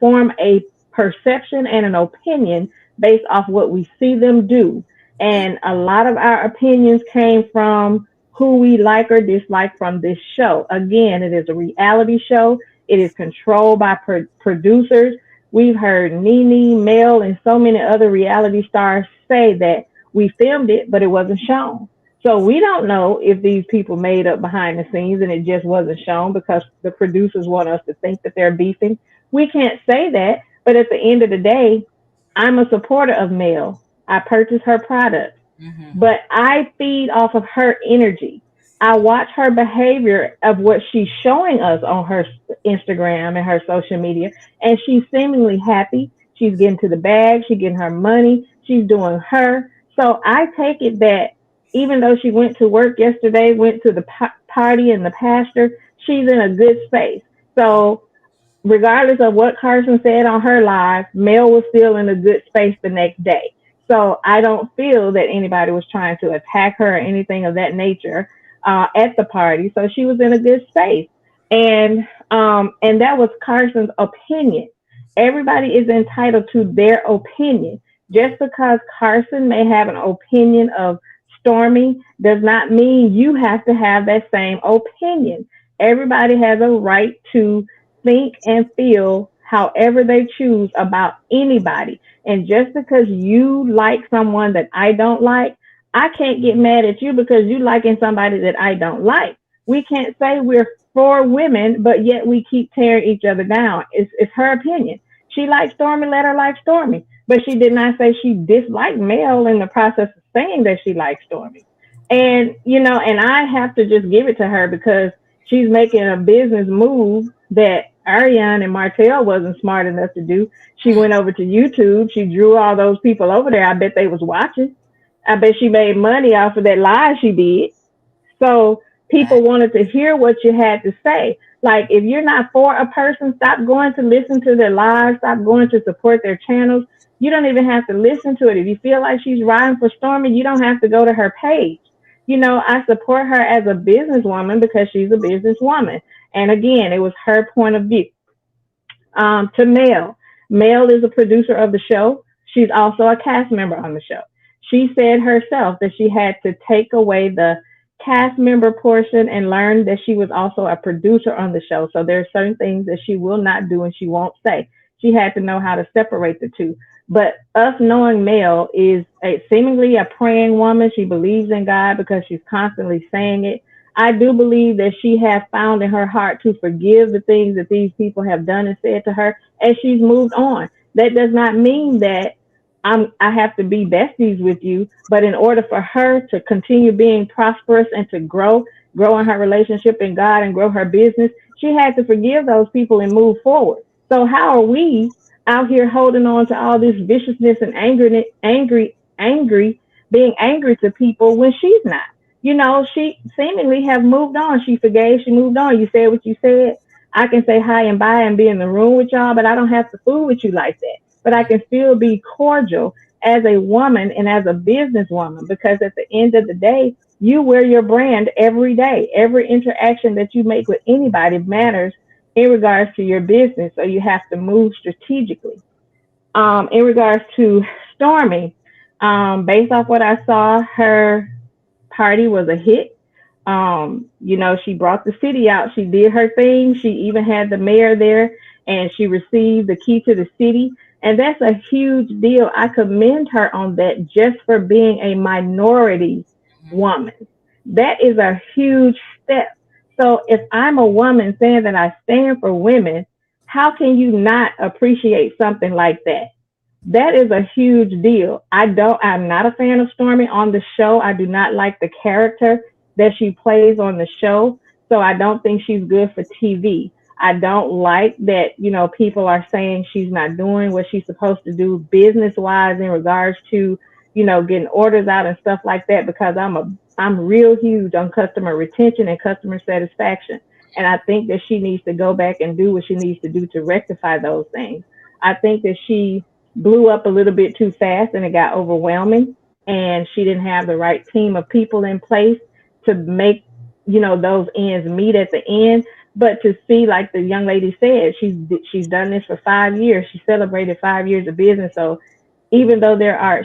form a perception and an opinion based off what we see them do. And a lot of our opinions came from who we like or dislike from this show. Again, it is a reality show. It is controlled by producers. We've heard NeNe, Mel, and so many other reality stars say that we filmed it, but it wasn't shown. So we don't know if these people made up behind the scenes and it just wasn't shown because the producers want us to think that they're beefing. We can't say that, but at the end of the day, I'm a supporter of Mel. I purchase her products, but I feed off of her energy. I watch her behavior of what she's showing us on her Instagram and her social media, and she's seemingly happy. She's getting to the bag. She's getting her money. She's doing her. So I take it that even though she went to work yesterday, went to the party and the pastor, she's in a good space. So regardless of what Carson said on her live, Mel was still in a good space the next day. So I don't feel that anybody was trying to attack her or anything of that nature at the party. So she was in a good space, and that was Carson's opinion. Everybody is entitled to their opinion. Just because Carson may have an opinion of Stormy does not mean you have to have that same opinion. Everybody has a right to think and feel however they choose about anybody. And just because you like someone that I don't like, I can't get mad at you because you liking somebody that I don't like. We can't say we're for women, but yet we keep tearing each other down. It's her opinion. She likes Stormy, let her like Stormy. But she did not say she disliked Mel in the process of saying that she likes Stormy. And, and I have to just give it to her because she's making a business move that Ariane and Martell wasn't smart enough to do. She went over to YouTube. She drew all those people over there. I bet they was watching. I bet she made money off of that lie she did. So people wanted to hear what you had to say. Like, if you're not for a person, stop going to listen to their lives. Stop going to support their channels. You don't even have to listen to it. If you feel like she's riding for Stormy, you don't have to go to her page. I support her as a businesswoman because she's a businesswoman. And again, it was her point of view. To Mel. Mel is a producer of the show. She's also a cast member on the show. She said herself that she had to take away the cast member portion and learn that she was also a producer on the show. So there are certain things that she will not do and she won't say. She had to know how to separate the two. But us knowing Mel is seemingly a praying woman. She believes in God because she's constantly saying it. I do believe that she has found in her heart to forgive the things that these people have done and said to her as she's moved on. That does not mean that I have to be besties with you, but in order for her to continue being prosperous and to grow in her relationship in God and grow her business, she had to forgive those people and move forward. So how are we out here holding on to all this viciousness and being angry to people when she's not? She seemingly have moved on. She forgave, she moved on. You said what you said. I can say hi and bye and be in the room with y'all, but I don't have to fool with you like that. But I can still be cordial as a woman and as a businesswoman, because at the end of the day, you wear your brand every day. Every interaction that you make with anybody matters in regards to your business. So you have to move strategically. In regards to Stormy, based off what I saw, her party was a hit. She brought the city out. She did her thing. She even had the mayor there, and she received the key to the city. And that's a huge deal. I commend her on that just for being a minority woman. That is a huge step. So if I'm a woman saying that I stand for women, how can you not appreciate something like that? That is a huge deal. I'm not a fan of Stormy on the show. I do not like the character that she plays on the show. So I don't think she's good for TV. I don't like that, people are saying she's not doing what she's supposed to do business wise in regards to, getting orders out and stuff like that, because I'm real huge on customer retention and customer satisfaction. And I think that she needs to go back and do what she needs to do to rectify those things. I think that she blew up a little bit too fast and it got overwhelming, and she didn't have the right team of people in place to make, those ends meet at the end. But to see, like the young lady said, she's done this for 5 years. She celebrated 5 years of business. So even though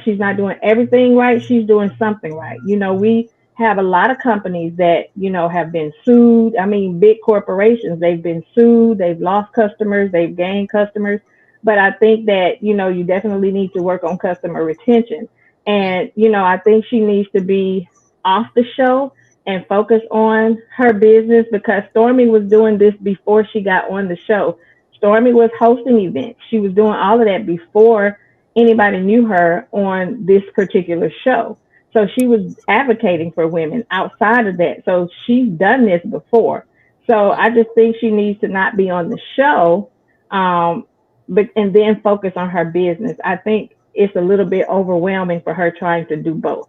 she's not doing everything right, she's doing something right. We have a lot of companies that, have been sued. I mean, big corporations, they've been sued, they've lost customers, they've gained customers. But I think that, you definitely need to work on customer retention. And, I think she needs to be off the show and focus on her business, because Stormy was doing this before she got on the show. Stormy was hosting events. She was doing all of that before anybody knew her on this particular show. So she was advocating for women outside of that. So she's done this before. So I just think she needs to not be on the show, but and then focus on her business. I think it's a little bit overwhelming for her trying to do both.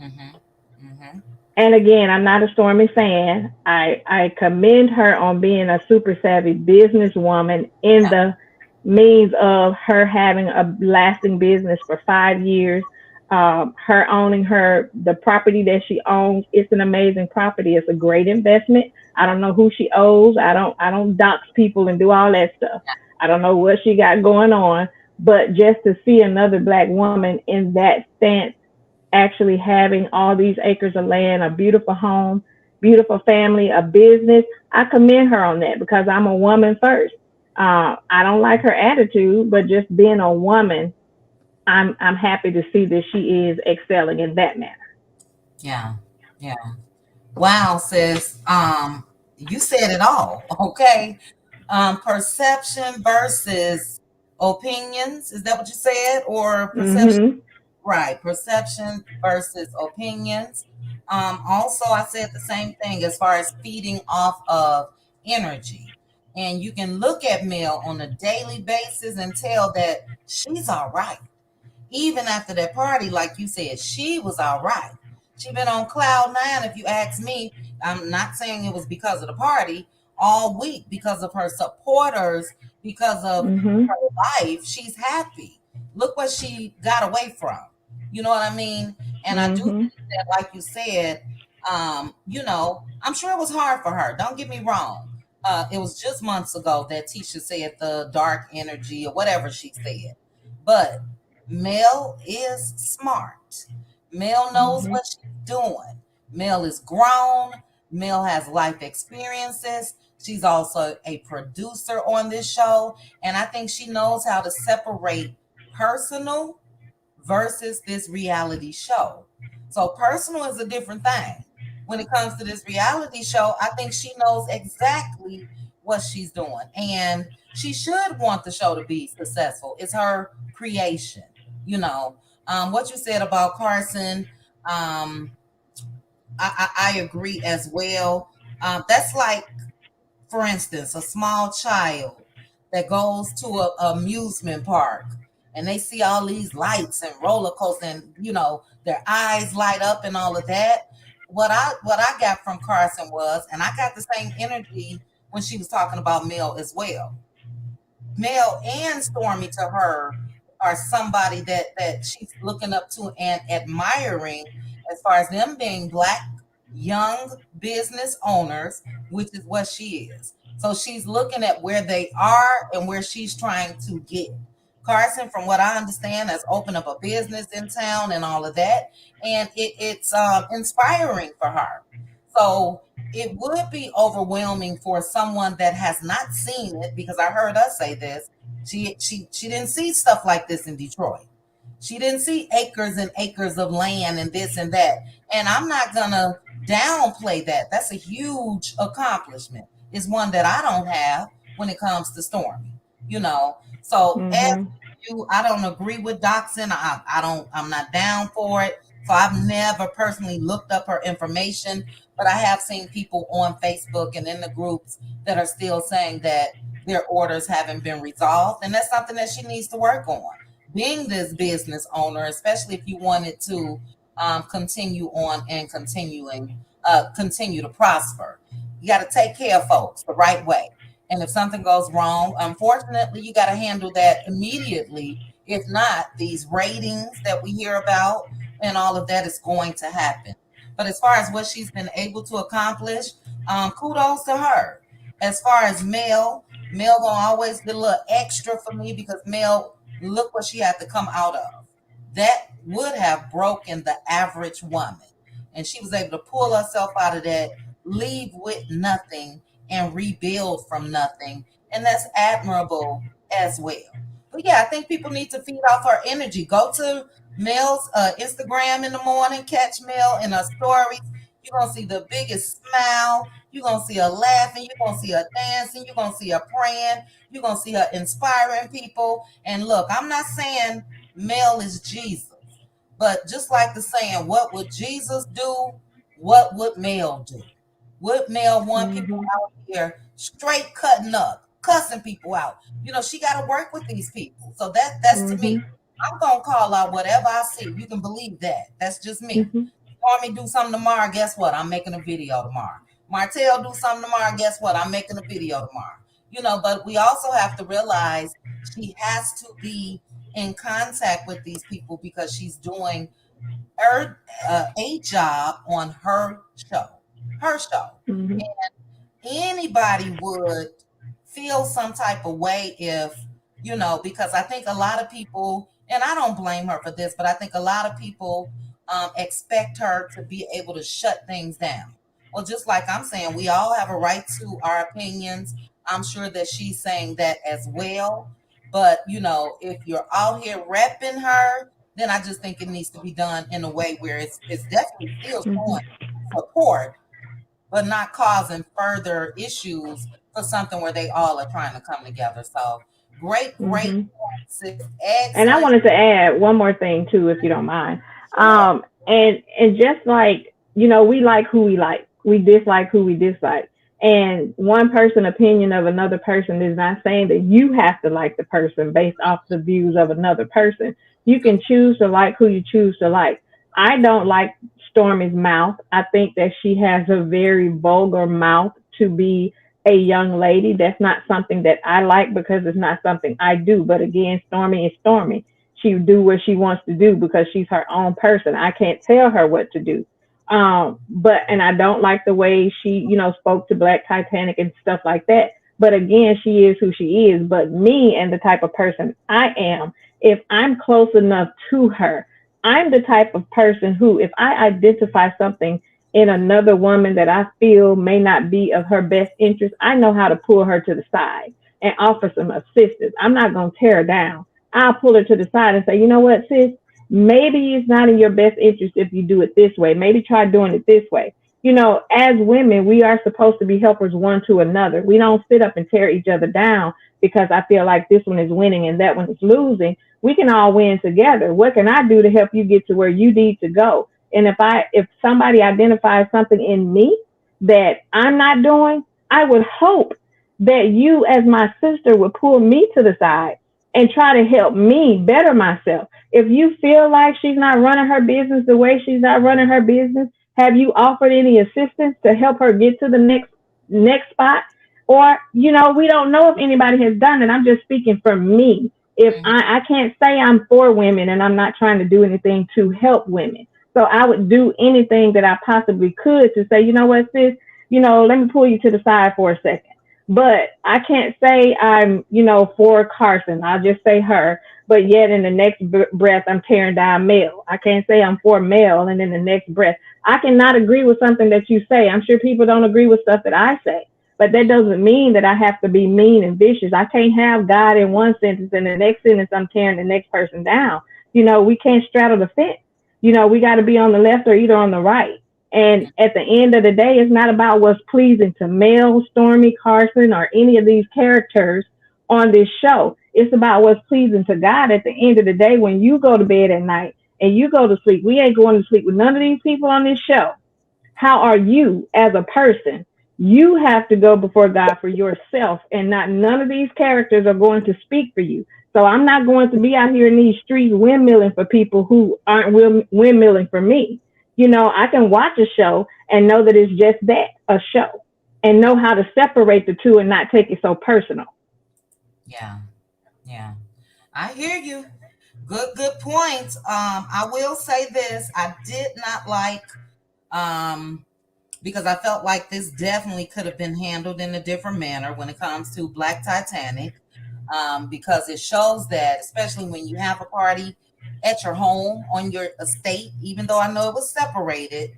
Mm-hmm. Mm-hmm. And again, I'm not a Stormy fan. I commend her on being a super savvy businesswoman in the means of her having a lasting business for 5 years. Her owning the property that she owns. It's an amazing property. It's a great investment. I don't know who she owes. I don't dox people and do all that stuff. I don't know what she got going on, but just to see another Black woman in that stance, actually having all these acres of land, a beautiful home, beautiful family, a business. I commend her on that because I'm a woman first. I don't like her attitude, but just being a woman, I'm happy to see that she is excelling in that manner. Yeah. Yeah. Wow, sis. You said it all. Okay. Perception versus opinions. Is that what you said? Or perception? Mm-hmm. Right. Perception versus opinions. Also, I said the same thing as far as feeding off of energy. And you can look at Mel on a daily basis and tell that she's all right. Even after that party, like you said, she was all right. She been on cloud nine, if you ask me. I'm not saying it was because of the party all week, because of her supporters, because of Mm-hmm. her life. She's happy. Look what she got away from. You know what I mean? And I do Mm-hmm. think that, like you said, I'm sure it was hard for her. Don't get me wrong. It was just months ago that Tisha said the dark energy or whatever she said. But Mel is smart. Mel knows Mm-hmm. what she's doing. Mel is grown. Mel has life experiences. She's also a producer on this show. And I think she knows how to separate personal versus this reality show. So personal is a different thing. When it comes to this reality show, I think she knows exactly what she's doing. And she should want the show to be successful. It's her creation. You know, what you said about Carson, um, I agree as well. That's like, for instance, a small child that goes to a amusement park and they see all these lights and roller coasters and their eyes light up and all of that. What I got from Carson was, and I got the same energy when she was talking about Mel as well. Mel and Stormy to her are somebody that she's looking up to and admiring as far as them being Black young business owners, which is what she is. So she's looking at where they are and where she's trying to get. Carson, from what I understand, has opened up a business in town and all of that, and it's inspiring for her. So it would be overwhelming for someone that has not seen it, because I heard us say this. She didn't see stuff like this in Detroit. She didn't see acres and acres of land and this and that. And I'm not gonna downplay that. That's a huge accomplishment. It's one that I don't have when it comes to Stormy. So as Mm-hmm. you, I don't agree with doxing. I'm not down for it. So I've never personally looked up her information, but I have seen people on Facebook and in the groups that are still saying that their orders haven't been resolved. And that's something that she needs to work on. Being this business owner, especially if you wanted to continue on and continue to prosper, you got to take care of folks the right way. And if something goes wrong, unfortunately, you got to handle that immediately. If not, these ratings that we hear about and all of that is going to happen. But as far as what she's been able to accomplish, kudos to her. As far as Mel gonna always get a little extra for me, because Mel, look what she had to come out of. That would have broken the average woman. And she was able to pull herself out of that, leave with nothing, and rebuild from nothing. And that's admirable as well. But yeah, I think people need to feed off her energy. Go to Mel's Instagram in the morning, catch Mel in her stories. You're going to see the biggest smile. You're going to see her laughing. You're going to see her dancing. You're going to see her praying. You're going to see her inspiring people. And look, I'm not saying Mel is Jesus, But just like the saying, what would Jesus do? What would Mel do? Would Mel want people out here straight cutting up, cussing people out? She got to work with these people. So that's to me. I'm gonna call out whatever I see. You can believe that. That's just me. Army do something tomorrow, guess what? I'm making a video tomorrow. Martell do something tomorrow, guess what? I'm making a video tomorrow. But we also have to realize she has to be in contact with these people because she's doing a job on her show. And anybody would feel some type of way if, because I think a lot of people, and I don't blame her for this, but I think a lot of people expect her to be able to shut things down. Well, just like I'm saying, we all have a right to our opinions. I'm sure that she's saying that as well. But, if you're out here repping her, then I just think it needs to be done in a way where it's definitely still showing support, but not causing further issues for something where they all are trying to come together. So great point, sis. And I wanted to add one more thing too, if you don't mind. And just like, we like who we like, we dislike who we dislike. And one person opinion of another person is not saying that you have to like the person based off the views of another person. You can choose to like who you choose to like. I don't like Stormi's mouth. I think that she has a very vulgar mouth to be a young lady. That's not something that I like because it's not something I do. But again, Stormi is Stormi. She do what she wants to do because she's her own person. I can't tell her what to do. And I don't like the way she, spoke to Black Titanic and stuff like that. But again, she is who she is. But me and the type of person I am, if I'm close enough to her, I'm the type of person who, if I identify something in another woman that I feel may not be of her best interest, I know how to pull her to the side and offer some assistance. I'm not going to tear her down. I'll pull her to the side and say, you know what, sis, maybe it's not in your best interest if you do it this way. Maybe try doing it this way. As women, we are supposed to be helpers one to another. We don't sit up and tear each other down because I feel like this one is winning and that one is losing. We can all win together. What can I do to help you get to where you need to go? And if somebody identifies something in me that I'm not doing, I would hope that you as my sister would pull me to the side and try to help me better myself. If you feel like she's not running her business the way she's not running her business, have you offered any assistance to help her get to the next spot? Or, we don't know if anybody has done it. I'm just speaking for me. If I can't say I'm for women and I'm not trying to do anything to help women. So I would do anything that I possibly could to say, you know what, sis, let me pull you to the side for a second. But I can't say I'm, for Carson. I'll just say her. But yet in the next breath, I'm tearing down Mel. I can't say I'm for Mel. And in the next breath, I cannot agree with something that you say. I'm sure people don't agree with stuff that I say. But that doesn't mean that I have to be mean and vicious. I can't have God in one sentence and the next sentence I'm tearing the next person down. We can't straddle the fence. We got to be on the left or either on the right. And at the end of the day, it's not about what's pleasing to Mel, Stormi, Carson, or any of these characters on this show. It's about what's pleasing to God at the end of the day. When you go to bed at night and you go to sleep, we ain't going to sleep with none of these people on this show. How are you as a person? You have to go before God for yourself, and not none of these characters are going to speak for you. So I'm not going to be out here in these streets windmilling for people who aren't windmilling for me. I can watch a show and know that it's just that, a show, and know how to separate the two and not take it so personal. Yeah. I hear you. Good points. I will say this. I did not like, because I felt like this definitely could have been handled in a different manner when it comes to Black Titanic, because it shows that, especially when you have a party at your home on your estate, even though I know it was separated,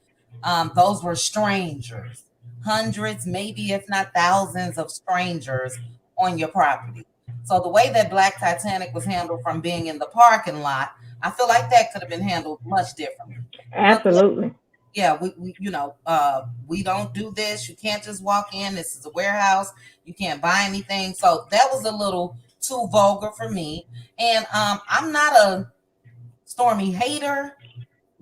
those were strangers, hundreds, maybe if not thousands of strangers on your property. So the way that Black Titanic was handled from being in the parking lot, I feel like that could have been handled much differently. Absolutely. Yeah, we don't do this. You can't just walk in. This is a warehouse. You can't buy anything. So that was a little too vulgar for me. And I'm not a Stormi hater.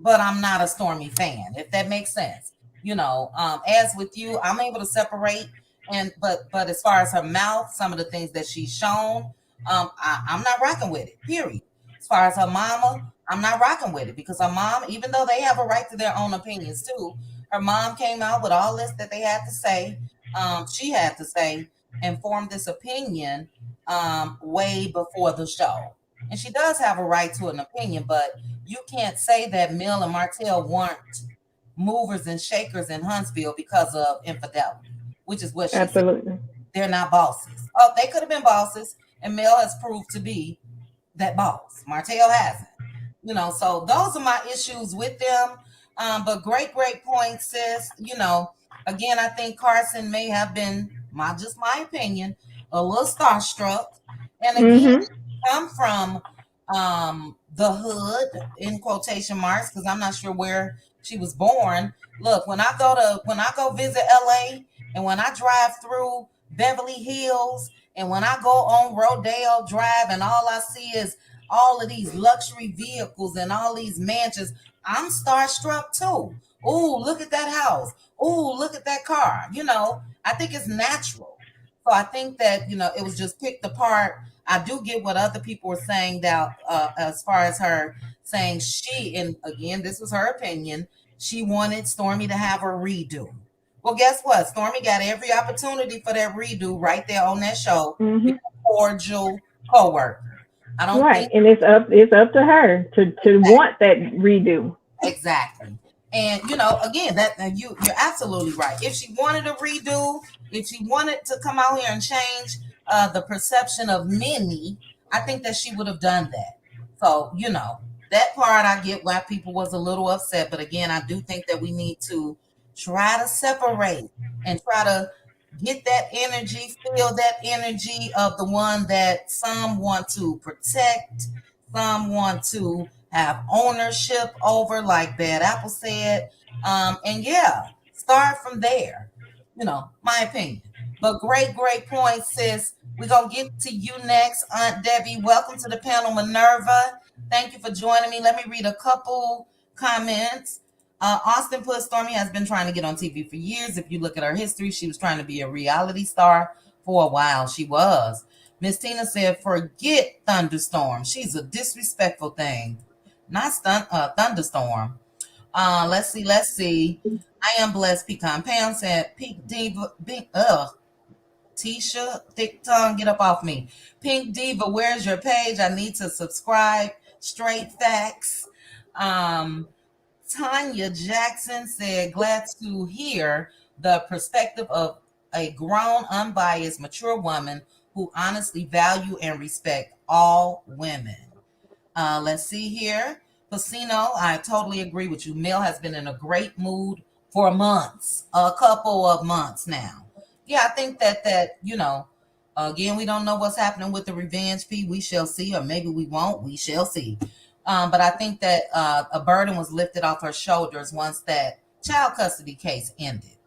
but I'm not a Stormy fan, if that makes sense. As with you, I'm able to separate, but as far as her mouth, some of the things that she's shown, I'm not rocking with it. Period. As far as her mama, I'm not rocking with it because her mom, even though they have a right to their own opinions too, her mom came out with all this that they had to say. She had to say and formed this opinion way before the show. And she does have a right to an opinion, but you can't say that Mill and Martell weren't movers and shakers in Huntsville because of infidelity, which is what she said. Absolutely. They're not bosses. Oh, they could have been bosses, and Mill has proved to be that boss. Martell hasn't. So those are my issues with them. But great point, sis. Again, I think Carson may have been just my opinion, a little starstruck. And again, come from the hood in quotation marks, because I'm not sure where she was born. Look, when I go visit LA and when I drive through Beverly Hills and when I go on Rodeo Drive and all I see is all of these luxury vehicles and all these mansions, I'm starstruck too. Ooh, look at that house. Ooh, look at that car. I think it's natural. So I think that, it was just picked apart. I do get what other people were saying that as far as her saying and again, this was her opinion, she wanted Stormy to have a redo. Well, guess what? Stormy got every opportunity for that redo right there on that show. Cordial co-worker. I don't think, and it's up to her to want that redo. Exactly. And again, that you're absolutely right. If she wanted a redo, if she wanted to come out here and change the perception of NeNe, I think that she would have done that. So that part I get why people was a little upset. But again, I do think that we need to try to separate and try to get that energy, feel that energy of the one that some want to protect, some want to have ownership over, like Bad Apple said. And yeah, start from there. My opinion. But great point, sis. We're going to get to you next, Aunt Debbie. Welcome to the panel, Minerva. Thank you for joining me. Let me read a couple comments. Austin put, Stormy has been trying to get on TV for years. If you look at her history, she was trying to be a reality star for a while. She was. Miss Tina said, forget Thunderstorm. She's a disrespectful thing. Not Thunderstorm. Let's see. I am blessed. Pecan Pam said, Pink Diva, Tisha, thick tongue, get up off me. Pink Diva, where's your page? I need to subscribe. Straight facts. Tanya Jackson said, glad to hear the perspective of a grown, unbiased, mature woman who honestly value and respect all women. Let's see here. Pacino, I totally agree with you. Mill has been in a great mood for months, a couple of months now. Yeah, I think that again, we don't know what's happening with the revenge fee. We shall see, or maybe we won't. We shall see. But I think that a burden was lifted off her shoulders once that child custody case ended.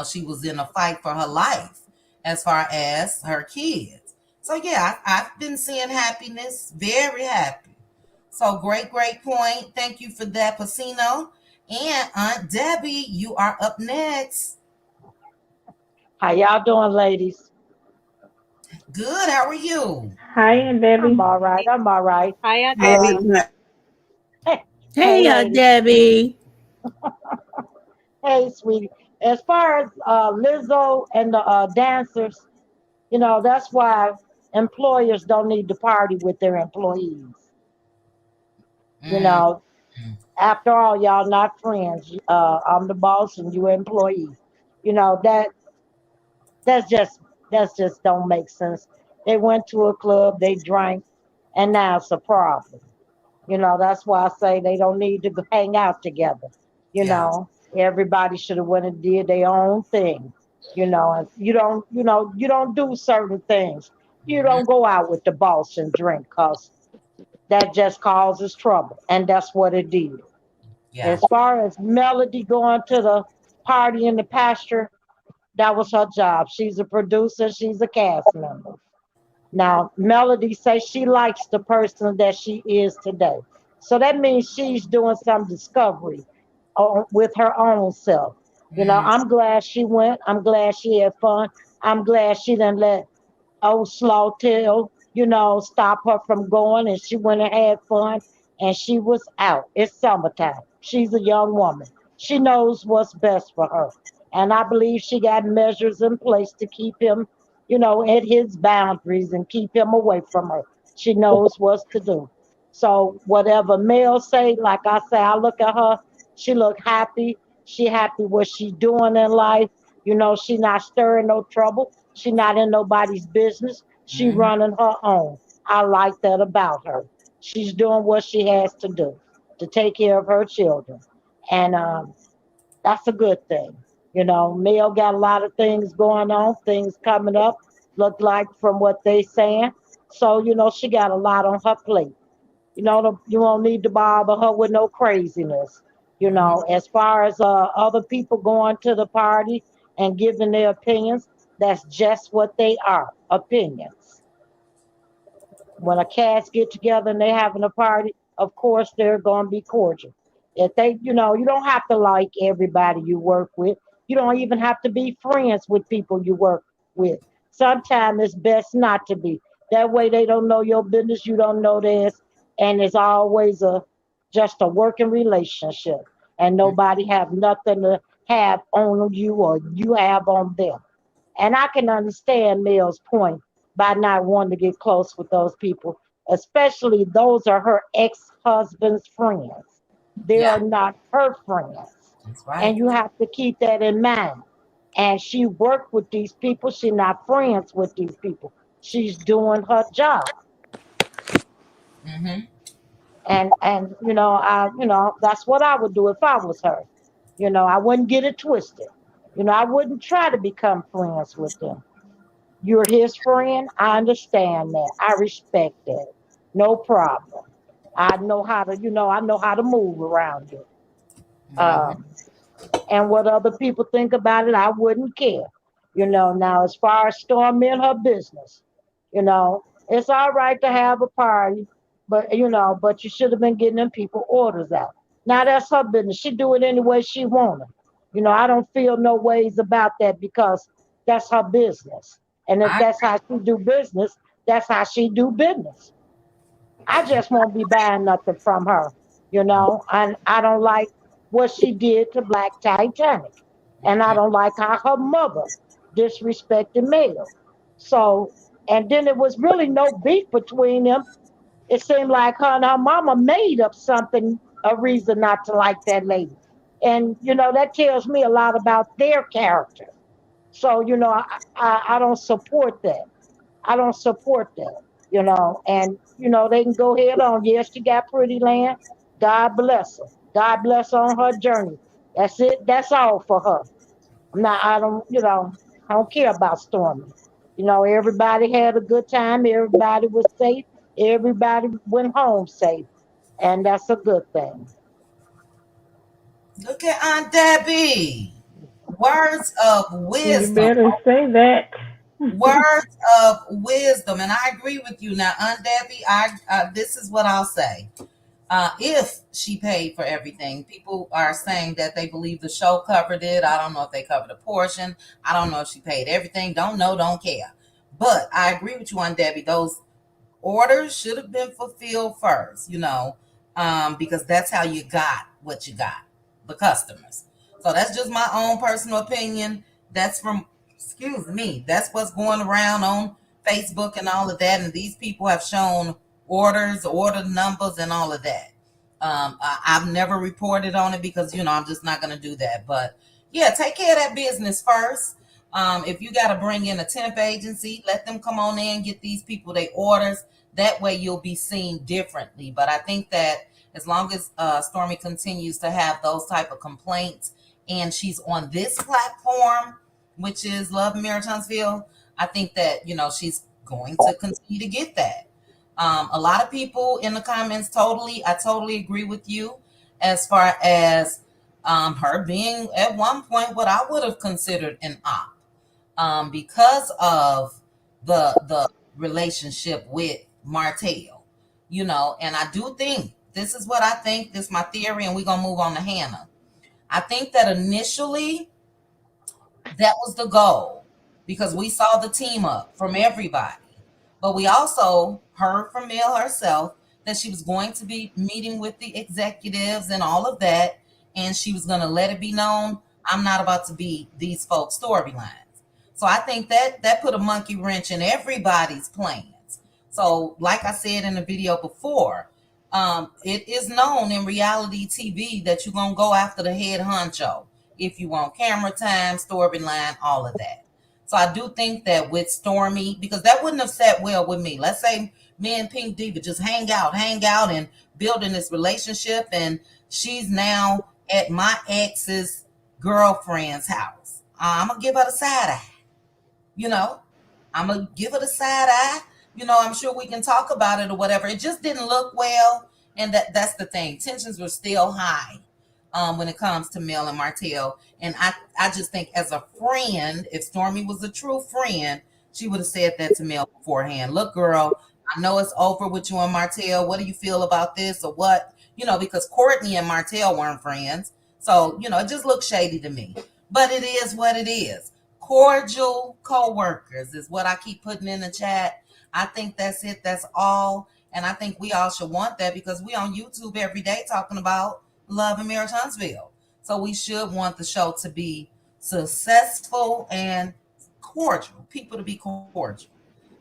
She was in a fight for her life as far as her kids. So yeah, I've been seeing happiness, very happy. So great point. Thank you for that, Pacino. And Aunt Debbie, you are up next. How y'all doing, ladies? Good. How are you? Hi, Aunt Debbie. I'm all right. Hi, Aunt Debbie. Hey, ladies. Debbie. Hey, sweetie. As far as Lizzo and the dancers, that's why employers don't need to party with their employees. After all, y'all not friends. I'm the boss and you employee. That's just don't make sense. They went to a club, they drank, and now it's a problem. That's why I say they don't need to hang out together. Everybody should have went and did their own thing. And you don't do certain things. You don't go out with the boss and drink because that just causes trouble. And that's what it did. Yeah. As far as Melody going to the party in the pasture, that was her job. She's a producer, she's a cast member. Now, Melody says she likes the person that she is today. So that means she's doing some discovery with her own self. I'm glad she went. I'm glad she had fun. I'm glad she didn't let old slow tail, stop her from going, and she went and had fun, and she was out. It's summertime. She's a young woman. She knows what's best for her. And I believe she got measures in place to keep him, at his boundaries and keep him away from her. She knows what to do. So whatever Mel say, like I say, I look at her, she look happy. She happy what she doing in life. She not stirring no trouble. She not in nobody's business. She running her own. I like that about her. She's doing what she has to do to take care of her children. And that's a good thing. Mel got a lot of things going on, things coming up, look like from what they saying. So, she got a lot on her plate. You won't need to bother her with no craziness. As far as other people going to the party and giving their opinions, that's just what they are, opinions. When a cast get together and they having a party, of course they're going to be cordial. If they, you don't have to like everybody you work with. You don't even have to be friends with people you work with. Sometimes it's best not to be. That way they don't know your business, you don't know theirs, and it's always just a working relationship, and nobody have nothing to have on you or you have on them. And I can understand Mel's point by not wanting to get close with those people, especially those are her ex-husband's friends. They Yeah, are not her friends. that's right. And you have to keep that in mind. And she worked with these people. She's not friends with these people. She's doing her job. Mm-hmm. And that's what I would do if I was her. I wouldn't get it twisted. I wouldn't try to become friends with them. You're his friend. I understand that. I respect that. No problem. I know how to move around you. Mm-hmm. Um, and what other people think about it, I wouldn't care. Now as far as Stormy and her business, it's all right to have a party, but you should have been getting them people orders out. Now that's her business. She do it any way she wanna. I don't feel no ways about that because that's her business. And if I that's how she do business, that's how she do business. I just won't be buying nothing from her, and I don't like what she did to Black Titanic. And I don't like how her mother disrespected Mel. So, and then it was really no beef between them. It seemed like her and her mama made up something, a reason not to like that lady. And, that tells me a lot about their character. So, I don't support that. I don't support that, and they can go head on. Yes, she got pretty land. God bless her. God bless her on her journey. That's it. That's all for her. Now I don't care about Stormy. Everybody had a good time. Everybody was safe. Everybody went home safe, and that's a good thing. Look at Aunt Debbie. Words of You wisdom. better say that. Words of wisdom. And I agree with you now, Aunt Debbie. This is what I'll say. If she paid for everything, people are saying that they believe the show covered it. I don't know if they covered a portion. I don't know if she paid everything. Don't know, don't care. But I agree with you, Aunt Debbie. Those orders should have been fulfilled first, because that's how you got what you got, the customers. So that's just my own personal opinion. That's from, excuse me, that's what's going around on Facebook and all of that. And these people have shown orders, order numbers, and all of that. I've never reported on it because, I'm just not going to do that. But yeah, take care of that business first. If you got to bring in a temp agency, let them come on in, get these people their orders. That way you'll be seen differently. But I think that as long as Stormy continues to have those type of complaints and she's on this platform, which is Love Marriage Huntsville, I think that, she's going to continue to get that. A lot of people in the comments I totally agree with you as far as her being at one point what I would have considered an op, because of the relationship with Martell, and I do think this is what I think. This is my theory, and we're gonna move on to Hannah. I think that initially that was the goal because we saw the team up from everybody. But we also heard from Mel herself that she was going to be meeting with the executives and all of that. And she was going to let it be known, I'm not about to be these folks' storylines. So I think that put a monkey wrench in everybody's plans. So like I said in the video before, it is known in reality TV that you're going to go after the head honcho if you want camera time, storyline, all of that. So I do think that with Stormy, because that wouldn't have sat well with me. Let's say me and Pink Diva just hang out and building this relationship, and she's now at my ex's girlfriend's house. I'm gonna give her the side eye. You know, I'm gonna give her the side eye. You know, I'm sure we can talk about it or whatever. It just didn't look well, and that's the thing. Tensions were still high when it comes to Mel and Martell. And I just think as a friend, if Stormy was a true friend, she would have said that to Mel beforehand. Look, girl, I know it's over with you and Martell. What do you feel about this or what? You know, because Courtney and Martell weren't friends. So, you know, it just looks shady to me. But it is what it is. Cordial co-workers is what I keep putting in the chat. I think that's it. That's all. And I think we all should want that because we on YouTube every day talking about Love and Marriage Huntsville. So we should want the show to be successful and cordial. People to be cordial.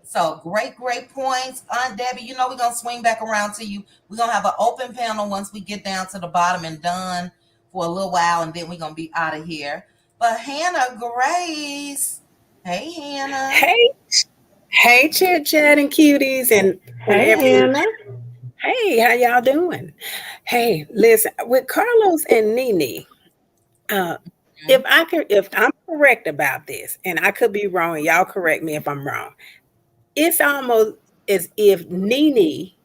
So great points. Aunt Debbie, you know we're going to swing back around to you. We're going to have an open panel once we get down to the bottom and done for a little while, and then we're going to be out of here. But Hannah Grace. Hey, Hannah. Hey, Chit Chat and Cuties and Hey, Hannah. Hey, how y'all doing? Hey, listen, with Carlos and NeNe, if I'm correct about this, and I could be wrong, y'all correct me if I'm wrong. It's almost as if NeNe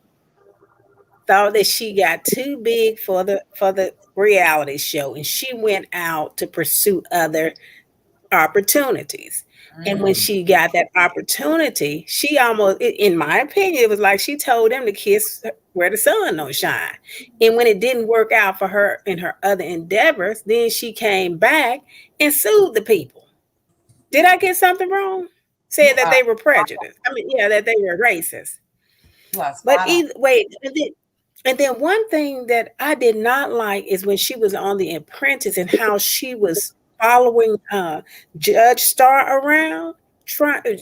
thought that she got too big for the reality show, and she went out to pursue other opportunities. And when she got that opportunity, she almost, in my opinion, it was like she told them to kiss where the sun don't shine. And when it didn't work out for her in her other endeavors, then she came back and sued the people. Did I get something wrong? Said that they were prejudiced. I mean, yeah, that they were racist. But either way, and then one thing that I did not like is when she was on The Apprentice and how she was following Judge Star around,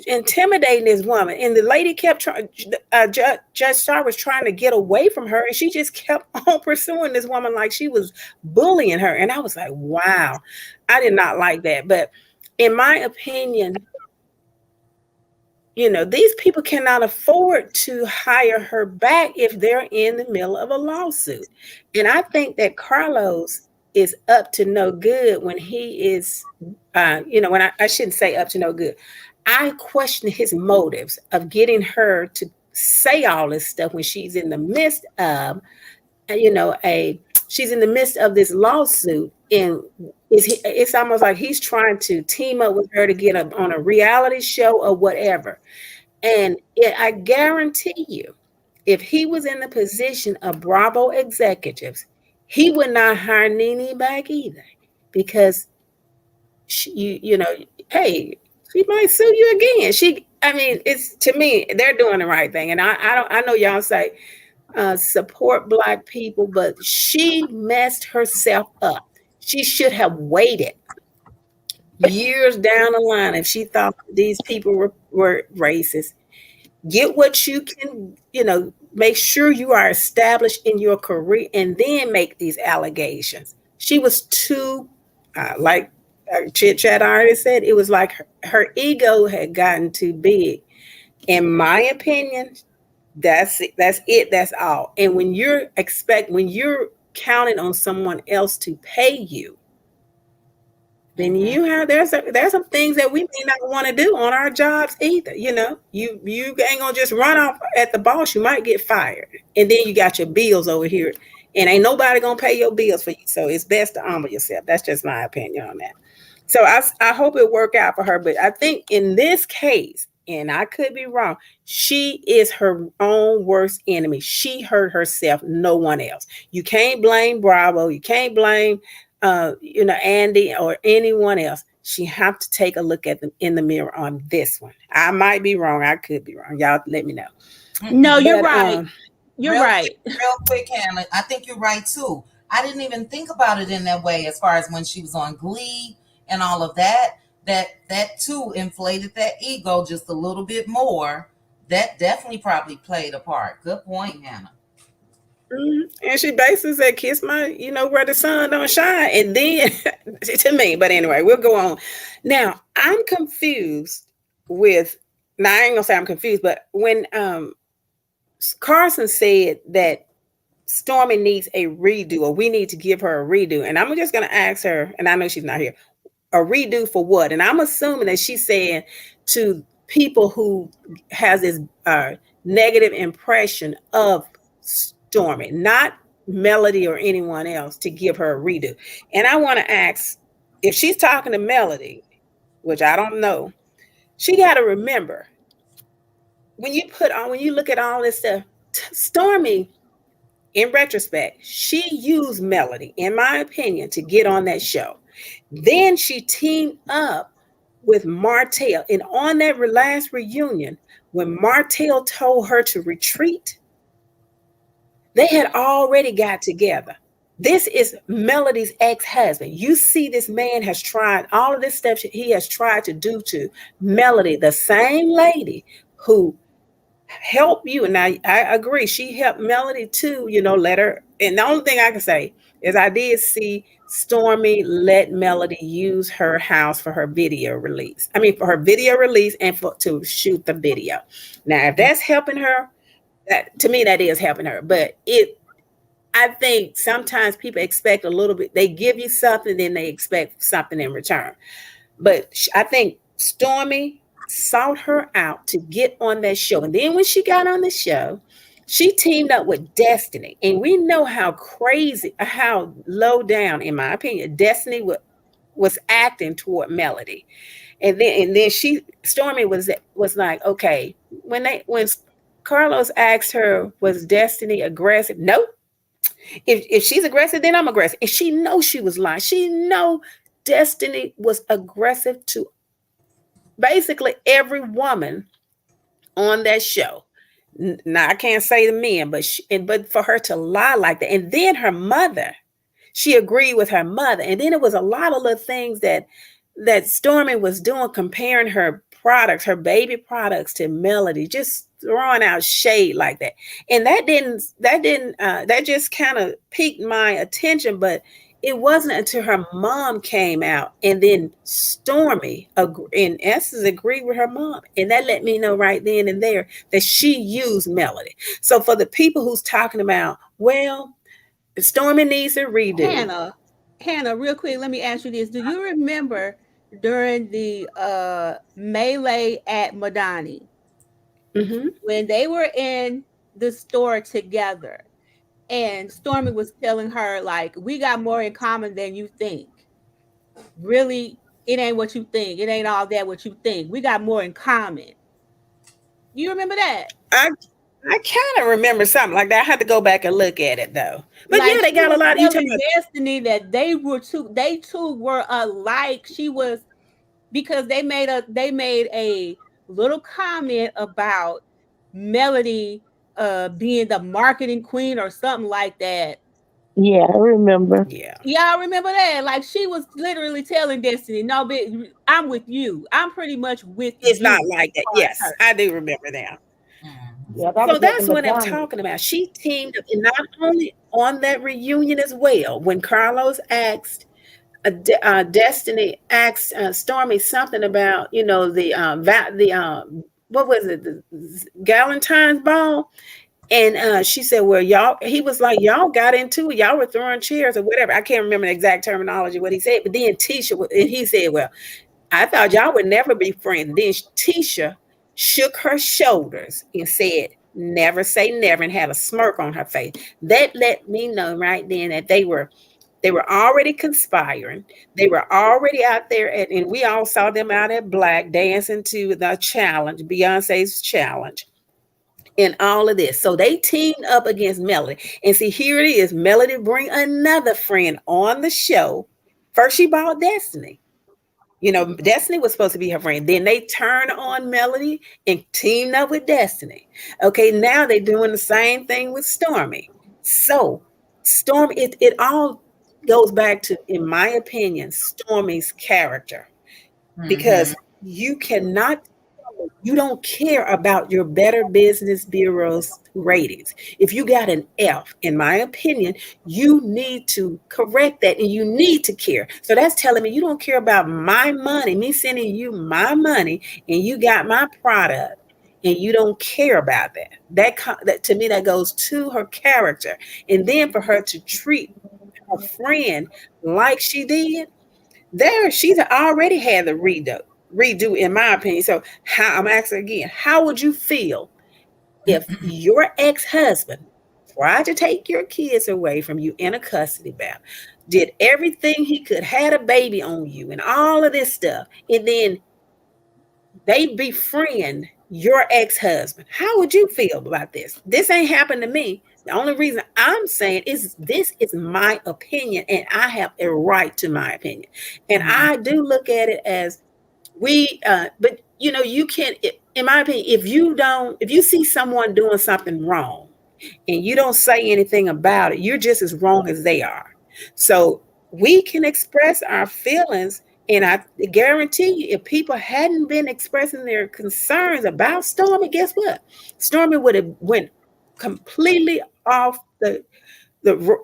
intimidating this woman. And the lady kept trying, Judge Star was trying to get away from her, and she just kept on pursuing this woman like she was bullying her. And I was like, wow, I did not like that. But in my opinion, you know, these people cannot afford to hire her back if they're in the middle of a lawsuit. And I think that Carlos is up to no good when he is, when I shouldn't say up to no good. I question his motives of getting her to say all this stuff when she's in the midst of, she's in the midst of this lawsuit. And it's almost like he's trying to team up with her to get on a reality show or whatever. And I guarantee you, if he was in the position of Bravo executives, he would not hire NeNe back either, because she might sue you again. It's, to me, they're doing the right thing. And I know y'all say support Black people, but she messed herself up. She should have waited years down the line if she thought these people were racist. Get what you can, make sure you are established in your career and then make these allegations. She was too, like Chit Chat already said, it was like her ego had gotten too big. In my opinion, that's it. That's all. And when you're counting on someone else to pay you, then there's some things that we may not want to do on our jobs either. You ain't gonna just run off at the boss. You might get fired, and then you got your bills over here, and ain't nobody gonna pay your bills for you. So it's best to humble yourself. That's just my opinion on that. So I hope it work out for her. But I think in this case, and I could be wrong, she is her own worst enemy. She hurt herself, no one else. You can't blame Bravo. You can't blame, Andy or anyone else. She have to take a look at them in the mirror on this one. I might be wrong. I could be wrong. Y'all let me know. No, you're right. You're right. Real quick, Hannah. I think you're right too. I didn't even think about it in that way as far as when she was on Glee and all of that. That too inflated that ego just a little bit more. That definitely probably played a part. Good point, Hannah. And she basically said, "Kiss my, where the sun don't shine." And then to me, but anyway, we'll go on. Now I'm confused with. Now I ain't gonna say I'm confused, but when Carson said that Stormy needs a redo, or we need to give her a redo, and I'm just gonna ask her, and I know she's not here, a redo for what? And I'm assuming that she's saying to people who has this negative impression of Stormy, not Melody or anyone else, to give her a redo. And I want to ask, if she's talking to Melody, which I don't know, she got to remember when you look at all this stuff, Stormy, in retrospect, she used Melody, in my opinion, to get on that show. Then she teamed up with Martell. And on that last reunion, when Martell told her to retreat, they had already got together. This is Melody's ex-husband. You see, this man has tried all of this stuff he has tried to do to Melody, the same lady who helped you. And I agree, she helped Melody too, let her. And the only thing I can say is I did see Stormy let Melody use her house for her video release. I mean, for her video release and to shoot the video. Now, if that's helping her, that to me, that is helping her. But I think sometimes people expect a little bit. They give you something, then they expect something in return. But I think Stormy sought her out to get on that show. And then when she got on the show, she teamed up with Destiny. And we know how crazy, how low down, in my opinion, Destiny was acting toward Melody. And then Stormy was like, okay, when Carlos asked her, was Destiny aggressive? Nope. If she's aggressive, then I'm aggressive. And she knows she was lying. She know Destiny was aggressive to basically every woman on that show. Now I can't say the men, but for her to lie like that, and then her mother, she agreed with her mother, and then it was a lot of little things that Stormy was doing, comparing her products, her baby products, to Melody, just throwing out shade like that, and that just kind of piqued my attention, but it wasn't until her mom came out, and then Stormy, in essence, agreed with her mom. And that let me know right then and there that she used Melody. So for the people who's talking about, well, Stormy needs a redo. Hannah, real quick, let me ask you this. Do you remember during the melee at Madani, when they were in the store together, and Stormy was telling her, like, we got more in common than you think. Really, it ain't what you think. It ain't all that what you think. We got more in common. You remember that? I kind of remember something like that. I had to go back and look at it though. But like, yeah, they got a lot of Destiny that they two were alike. She was, because they made a little comment about Melody being the marketing queen or something like that. Yeah, I remember. Yeah, I remember that. Like, she was literally telling Destiny, "No, bitch, I'm with you. I'm pretty much with you." It's not like that. Yes, I do remember that. Yeah, so that's what I'm talking about. She teamed up, and not only on that reunion as well. When Carlos asked, Destiny asked Stormy something about, what was it, the Galentine's ball, and she said, well, he was like, y'all got into it, y'all were throwing chairs or whatever. I can't remember the exact terminology what he said, but then he said, well, I thought y'all would never be friends. Then Tisha shook her shoulders and said, never say never, and had a smirk on her face. That let me know right then that they were They were already conspiring. They were already out there, and we all saw them out at Black dancing to the challenge, Beyonce's challenge, and all of this. So they teamed up against Melody. And see, here it is. Melody bring another friend on the show. First, she bought Destiny. You know, Destiny was supposed to be her friend. Then they turned on Melody and teamed up with Destiny. Okay, now they're doing the same thing with Stormy. So Stormy, it all goes back to, in my opinion, Stormy's character. Because you cannot, you don't care about your Better Business Bureau's ratings. If you got an F, in my opinion, you need to correct that and you need to care. So that's telling me you don't care about my money, me sending you my money, and you got my product and you don't care about that. That to me, that goes to her character. And then for her to treat her friend like she did, there she's already had the redo, in my opinion. So I'm asking again, how would you feel if your ex-husband tried to take your kids away from you in a custody battle, did everything he could, had a baby on you and all of this stuff, and then they befriend your ex-husband? How would you feel about this? This ain't happened to me. The only reason I'm saying is this is my opinion, and I have a right to my opinion. And I do look at it as but you know, you can't, in my opinion, if you see someone doing something wrong and you don't say anything about it, you're just as wrong as they are. So we can express our feelings. And I guarantee you, if people hadn't been expressing their concerns about Stormy, guess what? Stormy would have went completely off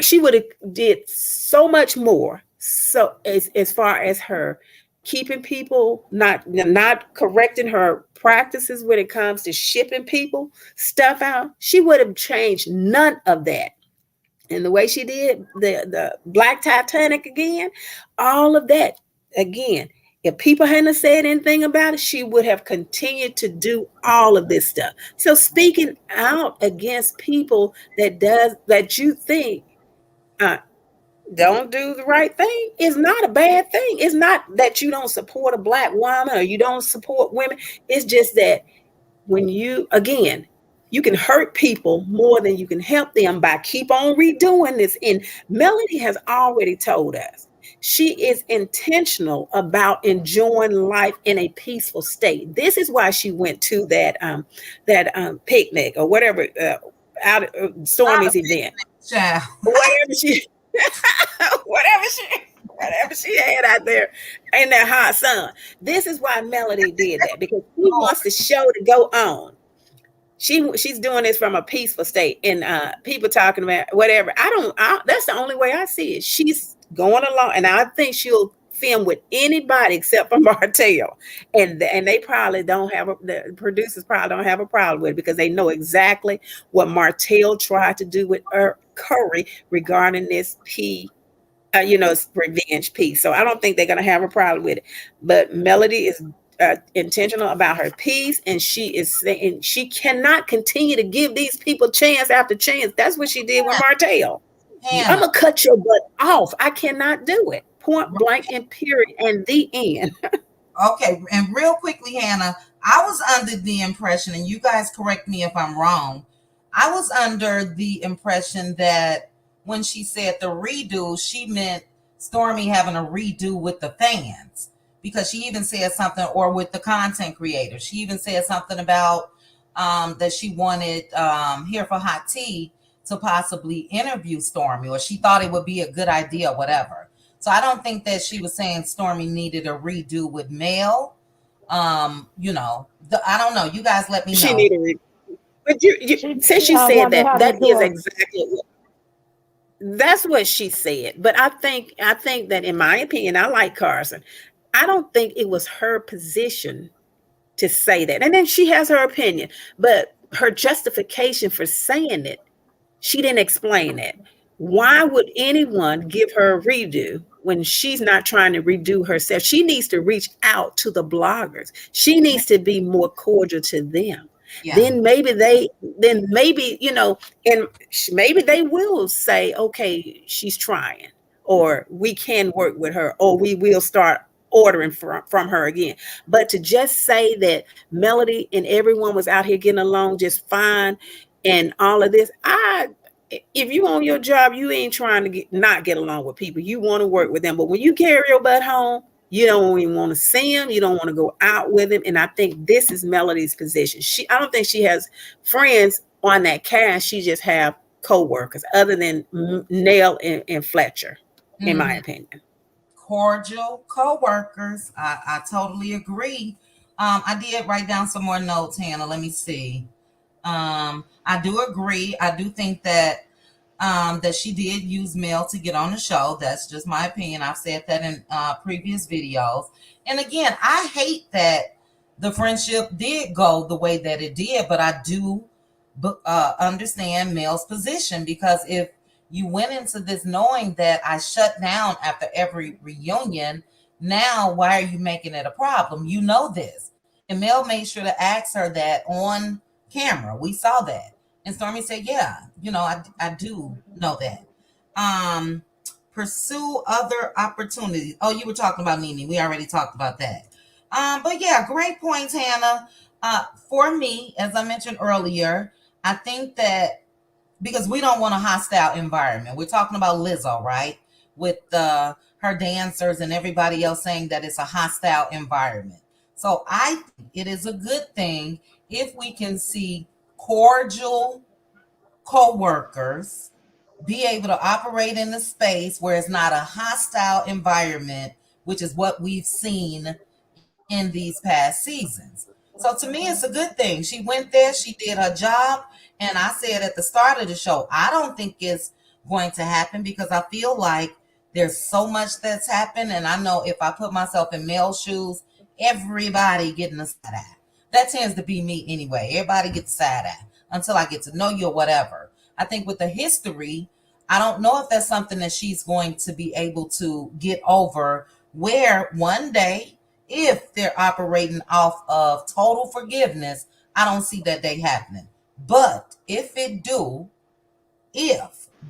she would have did so much more. So as far as her keeping people, not correcting her practices when it comes to shipping people stuff out, she would have changed none of that. And the way she did the Black Titanic again, all of that again, if people hadn't said anything about it, she would have continued to do all of this stuff. So speaking out against people that you think don't do the right thing is not a bad thing. It's not that you don't support a Black woman or you don't support women. It's just that when you can hurt people more than you can help them by keep on redoing this. And Melody has already told us she is intentional about enjoying life in a peaceful state. This is why she went to that picnic or whatever, out Stormy's event. Whatever she had out there in that hot sun. This is why Melody did that, because she wants the show to go on. She's doing this from a peaceful state, and people talking about whatever. That's the only way I see it. She's going along, and I think she'll film with anybody except for Martell, and they probably don't have the producers probably don't have a problem with it, because they know exactly what Martell tried to do with Curry regarding this revenge piece. So I don't think they're going to have a problem with it. But Melody is intentional about her piece, and she is saying she cannot continue to give these people chance after chance. That's what she did with Martell. I'm gonna cut your butt off. I cannot do it. Point blank and period, and the end. Okay, and real quickly, Hannah, I was under the impression, and you guys correct me if I'm wrong, I was under the impression that when she said the redo, she meant Stormy having a redo with the fans, because she even said something, or with the content creators. She even said something about that she wanted Here for Hot Tea to possibly interview Stormy, or she thought it would be a good idea, whatever. So I don't think that she was saying Stormy needed a redo with Mel. I don't know. You guys let me know. She needed a redo. But since you said that is exactly what. That's what she said. But I think that, in my opinion, I like Carson. I don't think it was her position to say that. And then she has her opinion, but her justification for saying it, she didn't explain that. Why would anyone give her a redo when she's not trying to redo herself? She needs to reach out to the bloggers. She needs to be more cordial to them. Yeah. Then maybe and maybe they will say, okay, she's trying, or we can work with her, or we will start ordering from her again. But to just say that Melody and everyone was out here getting along just fine and all of this, if you on your job, you ain't trying to not get along with people. You want to work with them. But when you carry your butt home, you don't even want to see him. You don't want to go out with him. And I think this is Melody's position. I don't think she has friends on that cast. She just have co-workers other than Nell and Fletcher, in my opinion. Cordial co-workers. I totally agree. I did write down some more notes, Hannah. Let me see. I do agree. I do think that that she did use Mel to get on the show. That's just my opinion. I've said that in previous videos. And again, I hate that the friendship did go the way that it did, but I do understand Mel's position, because if you went into this knowing that I shut down after every reunion, now why are you making it a problem? You know this. And Mel made sure to ask her that on camera. We saw that. And Stormy said, yeah, I do know that. Pursue other opportunities. Oh, you were talking about NeNe. We already talked about that. But yeah, great points, Hannah. For me, as I mentioned earlier, I think that because we don't want a hostile environment. We're talking about Lizzo, right? With her dancers and everybody else saying that it's a hostile environment. So I think it is a good thing if we can see cordial co-workers be able to operate in a space where it's not a hostile environment, which is what we've seen in these past seasons. So to me, it's a good thing. She went there, she did her job. And I said at the start of the show, I don't think it's going to happen, because I feel like there's so much that's happened. And I know if I put myself in Mel's shoes, everybody getting a side eye. That tends to be me anyway. Everybody gets a side eye until I get to know you or whatever. I think with the history, I don't know if that's something that she's going to be able to get over, where one day, if they're operating off of total forgiveness, I don't see that day happening. But if it do,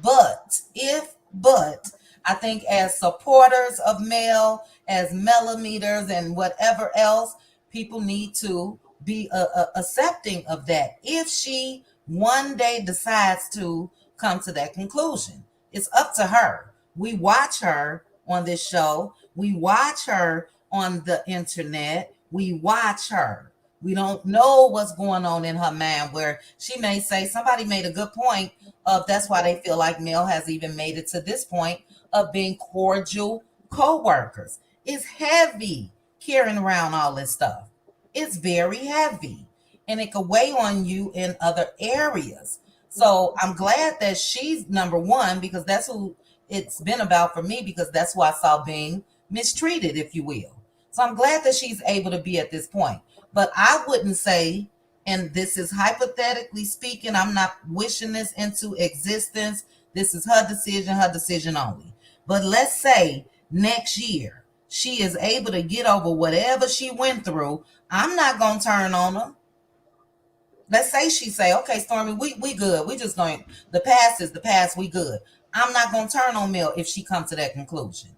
but I think as supporters of Mel, as millimeters and whatever else, people need to be accepting of that. If she one day decides to come to that conclusion, it's up to her. We watch her on this show. We watch her on the internet. We watch her. We don't know what's going on in her mind, where she may say, somebody made a good point of that's why they feel like Mel has even made it to this point of being cordial co-workers. It's heavy carrying around all this stuff. It's very heavy, and it could weigh on you in other areas. So I'm glad that she's number one, because that's who it's been about for me, because that's who I saw being mistreated, if you will. So I'm glad that she's able to be at this point. But I wouldn't say, and this is hypothetically speaking, I'm not wishing this into existence. This is her decision only. But let's say next year she is able to get over whatever she went through. I'm not going to turn on her. Let's say she say, okay, Stormy, we good. We just going, the past is the past. We good. I'm not going to turn on Mel if she comes to that conclusion.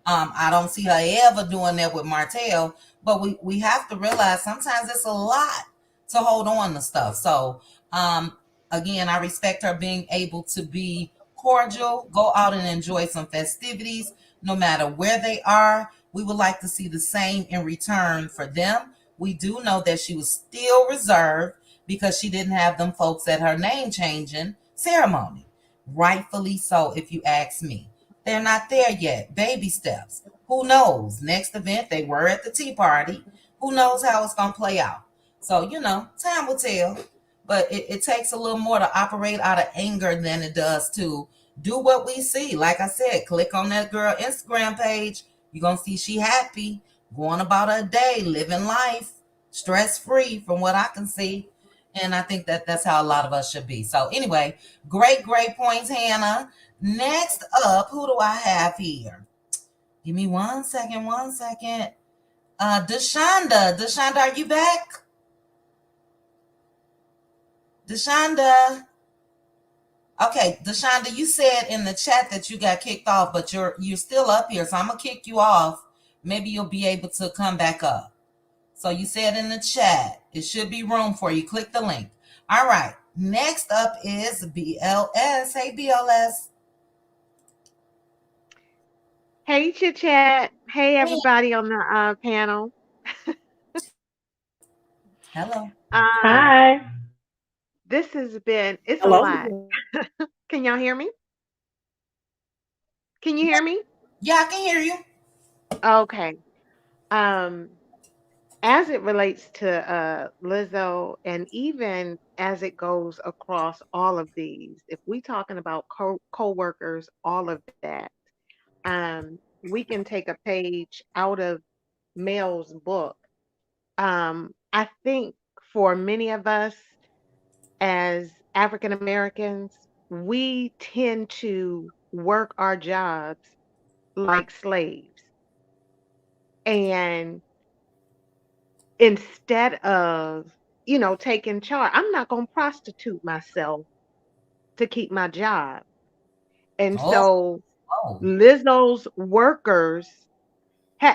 I don't see her ever doing that with Martell, but we have to realize sometimes it's a lot to hold on to stuff. So, again, I respect her being able to be cordial, go out and enjoy some festivities, no matter where they are. We would like to see the same in return for them. We do know that she was still reserved because she didn't have them folks at her name changing ceremony. Rightfully so, if you ask me. They're not there yet. Baby steps. Who knows? Next event, they were at the tea party. Who knows how it's going to play out? So, time will tell. But it takes a little more to operate out of anger than it does to do what we see. Like I said, click on that girl Instagram page. You're going to see she happy, going about her day, living life, stress-free from what I can see. And I think that that's how a lot of us should be. So anyway, great points, Hannah. Next up, who do I have here? Give me one second. Deshonda, are you back? Deshonda. Okay, Deshonda, you said in the chat that you got kicked off, but you're still up here, so I'm gonna kick you off. Maybe you'll be able to come back up. So you said in the chat, it should be room for you. Click the link. All right. Next up is BLS. Hey, BLS. Hey, Chit Chat. Hey, Hey. everybody on the panel. Hello. Um, Hi. this has been, it's a Hello. lot. Can y'all hear me? Can you hear me? Yeah, I can hear you. Okay. Um, as it relates to Lizzo, and even as it goes across all of these, if we talking about co-workers, all of that, we can take a page out of Mel's book. I think for many of us as African Americans, we tend to work our jobs like slaves. And instead of, taking charge, I'm not going to prostitute myself to keep my job. And Oh, so oh. Lizzo's workers,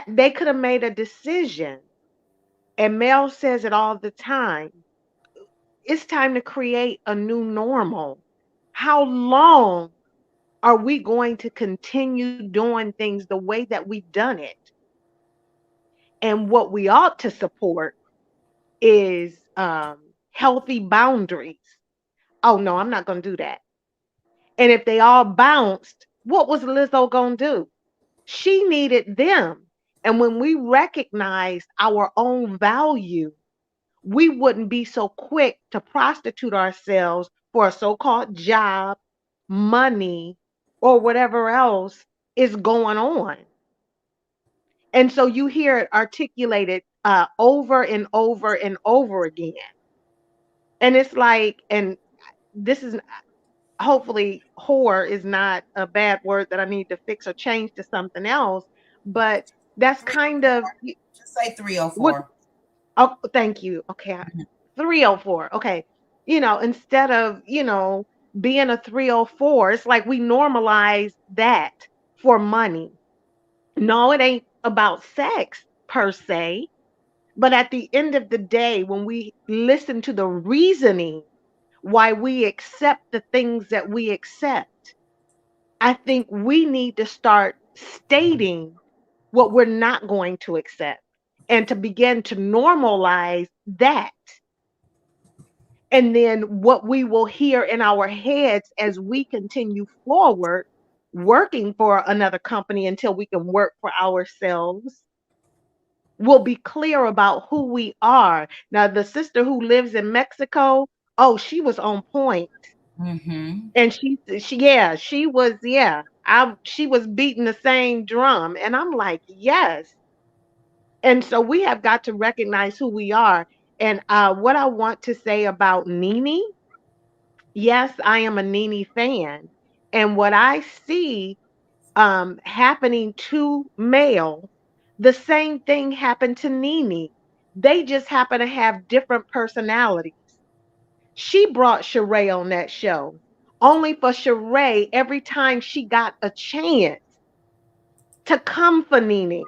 they could have made a decision. And Mel says it all the time. It's time to create a new normal. How long are we going to continue doing things the way that we've done it? And what we ought to support is healthy boundaries. Oh, no, I'm not going to do that. And if they all bounced, what was Lizzo going to do? She needed them. And when we recognized our own value, we wouldn't be so quick to prostitute ourselves for a so called job, money, or whatever else is going on. And so you hear it articulated over and over and over again. And it's like, and this is hopefully whore is not a bad word that I need to fix or change to something else, but that's kind of Just say what. 304. Oh, thank you. Okay, Mhm. 304. Okay. Instead of, being a 304, it's like we normalize that for money. No, it ain't about sex per se, but at the end of the day, when we listen to the reasoning why we accept the things that we accept, I think we need to start stating what we're not going to accept and to begin to normalize that. And then what we will hear in our heads as we continue forward, working for another company until we can work for ourselves, will be clear about who we are. Now, the sister who lives in Mexico, oh, she was on point. Mm-hmm. And yeah, she was, yeah, she was beating the same drum. And I'm like, yes. And so we have got to recognize who we are. And what I want to say about NeNe, yes, I am a NeNe fan. And what I see happening to Mel, the same thing happened to NeNe. They just happen to have different personalities. She brought Sheree on that show, only for Sheree, every time she got a chance, to come for NeNe.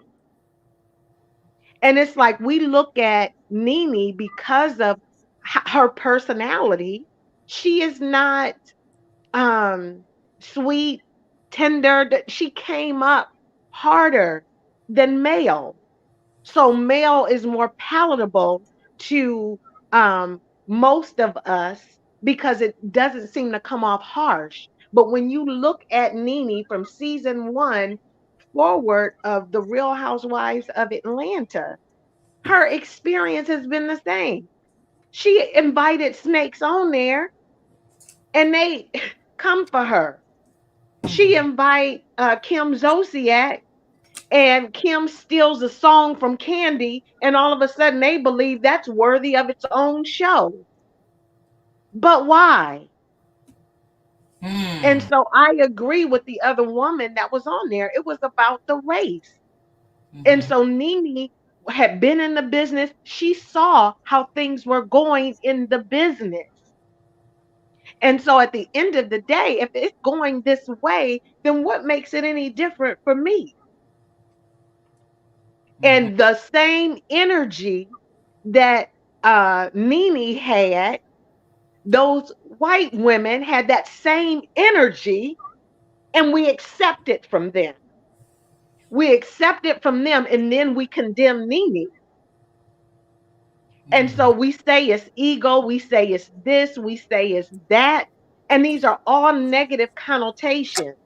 And it's like we look at NeNe because of her personality. She is not um sweet, tender. She came up harder than Male. So Male is more palatable to most of us because it doesn't seem to come off harsh. But when you look at NeNe from season 1 forward of the Real Housewives of Atlanta, her experience has been the same. She invited snakes on there and they come for her. She invite Kim Zolciak and Kim steals a song from Candy and all of a sudden they believe that's worthy of its own show. But why? And Mm. so I agree with the other woman that was on there. It was about the race. And Mm-hmm. so NeNe had been in the business. She saw how things were going in the business. And so at the end of the day, if it's going this way, then what makes it any different for me? Mm-hmm. And the same energy that NeNe had, those white women had that same energy, and we accept it from them. We accept it from them, and then we condemn NeNe. And so we say it's ego, we say it's this, we say it's that. And these are all negative connotations,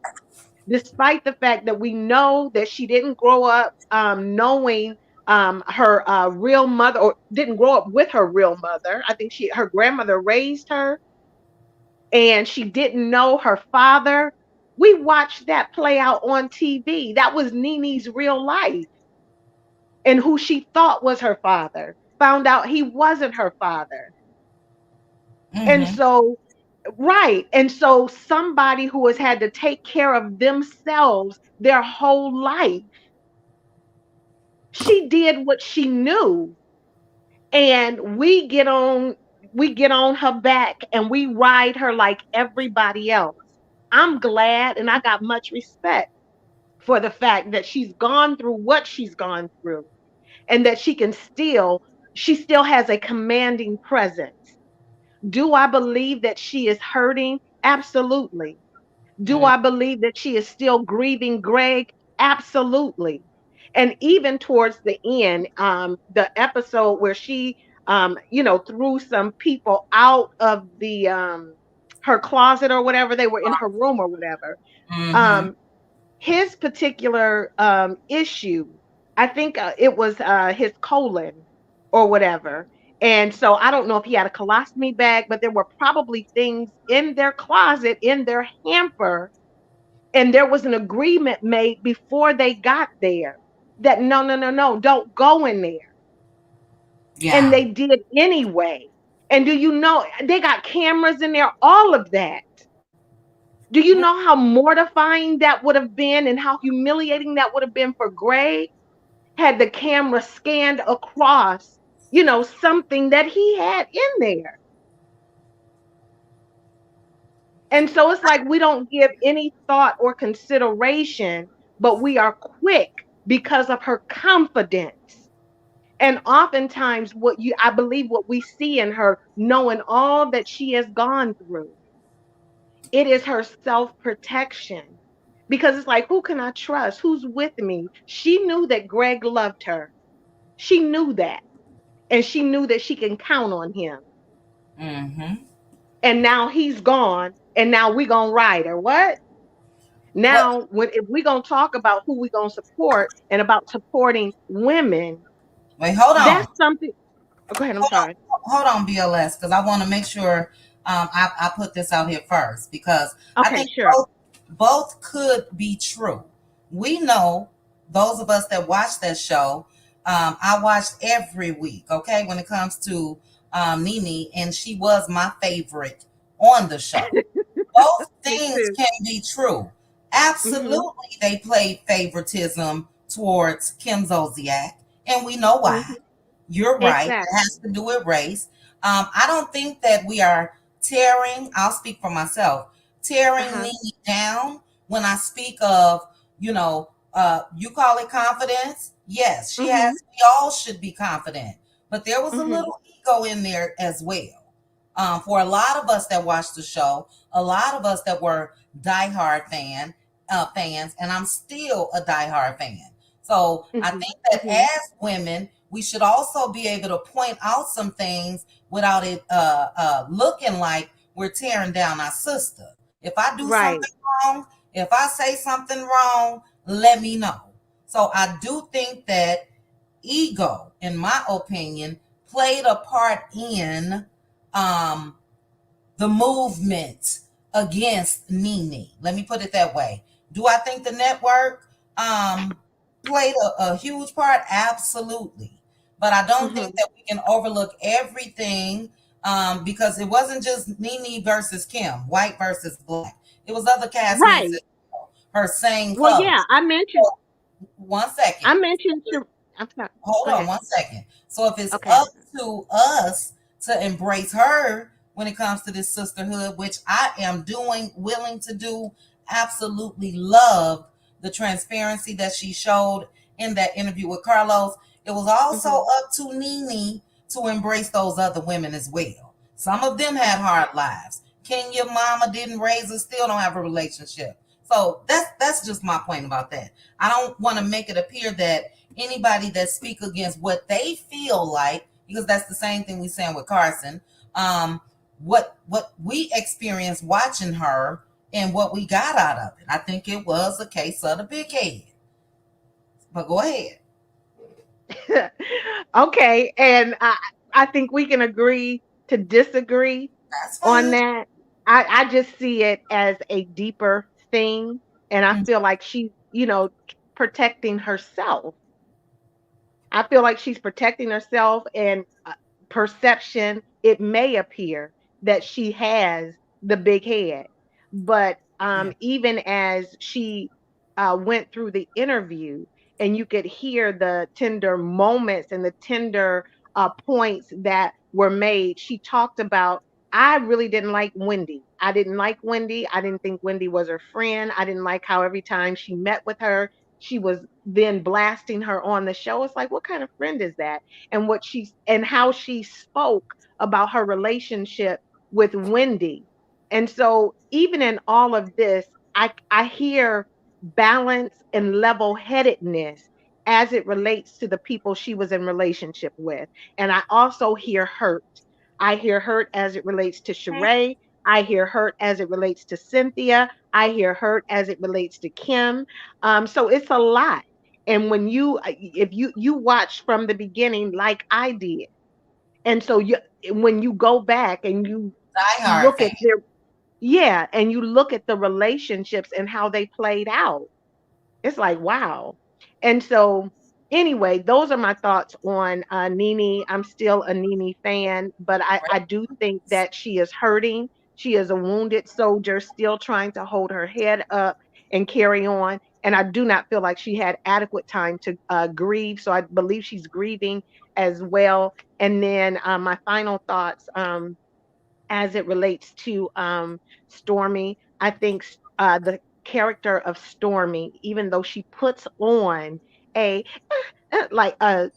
despite the fact that we know that she didn't grow up knowing her real mother, or didn't grow up with her real mother. I think her grandmother raised her, and she didn't know her father. We watched that play out on TV. That was NeNe's real life. And who she thought was her father found out he wasn't her father. And Mm-hmm. so, right. And so, somebody who has had to take care of themselves their whole life, she did what she knew. And we get on her back and we ride her like everybody else. I'm glad and I got much respect for the fact that she's gone through what she's gone through, and that she still has a commanding presence. Do I believe that she is hurting? Absolutely. Do I believe that she is still grieving Greg? Absolutely. And even towards the end, the episode where she, threw some people out of the her closet or whatever, they were in her room or whatever. Mm-hmm. Um, his particular issue, I think it was his colon or whatever. And so I don't know if he had a colostomy bag, but there were probably things in their closet, in their hamper, and there was an agreement made before they got there that no, no, no, no, don't go in there. And Yeah. they did anyway. And do you know they got cameras in there, all of that? Do you know how mortifying that would have been and how humiliating that would have been for Greg had the camera scanned across, something that he had in there? And so it's like we don't give any thought or consideration, but we are quick because of her confidence. And oftentimes, I believe what we see in her, knowing all that she has gone through, it is her self protection. Because it's like, who can I trust? Who's with me? She knew that Greg loved her. She knew that. And she knew that she can count on him. Mm-hmm. And now he's gone. And now we're going to ride her. What? Well, Now, if we're going to talk about who we're going to support and about supporting women, wait, hold on. that's something. Oh, go ahead. I'm sorry. Hold on, BLS, because I want to make sure I put this out here first, because I Okay, think sure. both could be true. We know, those of us that watch that show, I watched every week, okay, when it comes to NeNe, and she was my favorite on the show. Both Me things too. can be true. Hmm. Absolutely, they played favoritism towards Kim Zolciak, and we know why. Hmm. You're right. It Exactly. has to do with race. I don't think that we are tearing, I'll speak for myself, tearing Uh-huh. NeNe down when I speak of, you call it confidence. Yes, she has, Hmm. we all should be confident. But there was a Hmm. little ego in there as well. For a lot of us that watched the show, a lot of us that were diehard fans, and I'm still a diehard fan. So I Hmm. think that Hmm. as women, we should also be able to point out some things without it looking like we're tearing down our sister. If I do Right. something wrong, if I say something wrong, let me know. So I do think that ego, in my opinion, played a part in um, the movement against NeNe. Let me put it that way. Do I think the network played a huge part? Absolutely. But I don't think Hmm. that we can overlook everything, because it wasn't just NeNe versus Kim, white versus black. It was other castmates Right. as well, her same Well, color. yeah, I mentioned. One second. I mentioned to. I'm sorry. Hold Go on ahead. one second. So if it's Okay. up to us to embrace her, when it comes to this sisterhood, which I am doing, willing to do. Absolutely love the transparency that she showed in that interview with Carlos. It was also up to NeNe to embrace those other women as well. Some of them had hard lives. Kenya mama didn't raise her, still don't have a relationship. So that's just my point about that. I don't want to make it appear that anybody that speak against what they feel like, because that's the same thing we saying with Carson, what we experienced watching her and what we got out of it. I think it was a case of the big head. But go ahead. Okay, and I think we can agree to disagree That's on fine. that. I just see it as a deeper thing, and I feel like she's, protecting herself. I feel like she's protecting herself, and perception, it may appear that she has the big head. But even as she went through the interview, and you could hear the tender moments and the tender points that were made, she talked about, I really didn't like Wendy. I didn't like Wendy. I didn't think Wendy was her friend. I didn't like how every time she met with her, she was then blasting her on the show. It's like, what kind of friend is that? And how she spoke about her relationship with Wendy. And so even in all of this, I hear balance and level-headedness as it relates to the people she was in relationship with. And I also hear hurt. I hear hurt as it relates to Sheree. I hear hurt as it relates to Cynthia. I hear hurt as it relates to Kim. So it's a lot. And when if you watch from the beginning like I did, and so when you go back and you Die hard look fan. at their, yeah, and you look at the relationships and how they played out, it's like, wow. And so, anyway, those are my thoughts on NeNe. I'm still a NeNe fan, but I do think that she is hurting. She is a wounded soldier still trying to hold her head up and carry on. And I do not feel like she had adequate time to grieve. So I believe she's grieving as well. And then my final thoughts, as it relates to Stormy, I think the character of Stormy, even though she puts on a like a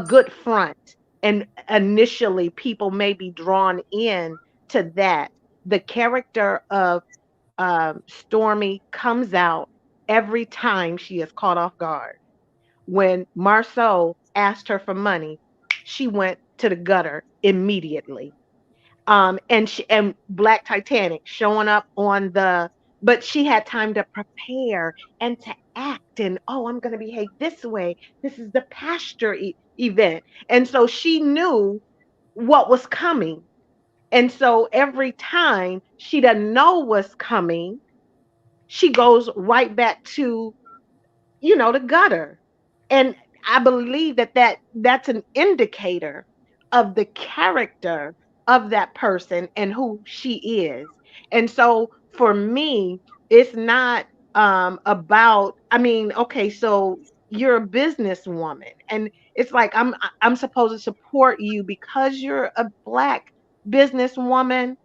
good front, and initially people may be drawn in to that, the character of Stormy comes out every time she is caught off guard. When Marceau asked her for money, she went to the gutter immediately. And Black Titanic showing up on the, but she had time to prepare and to act, and, oh, I'm going to behave this way, this is the pasture event, and so she knew what was coming. And so every time she doesn't know what's coming, she goes right back to, the gutter. And I believe that's an indicator of the character of that person and who she is. And so for me, it's not about, I mean, okay, so you're a businesswoman, and it's like I'm supposed to support you because you're a Black businesswoman,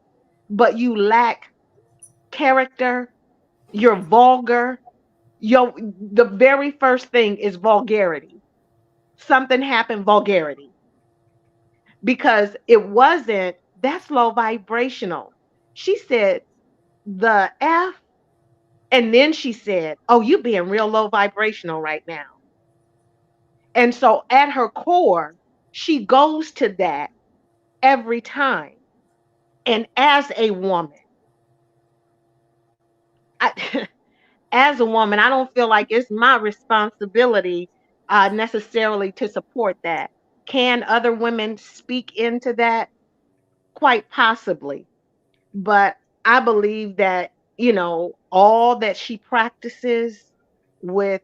but you lack character, you're vulgar. The very first thing is vulgarity. Something happened, vulgarity, because it wasn't, that's low vibrational. She said the F, and then she said, oh, you being real low vibrational right now. And so at her core, she goes to that every time. And as a woman, I, as a woman, I don't feel like it's my responsibility necessarily to support that. Can other women speak into that? Quite possibly. But I believe that, all that she practices with,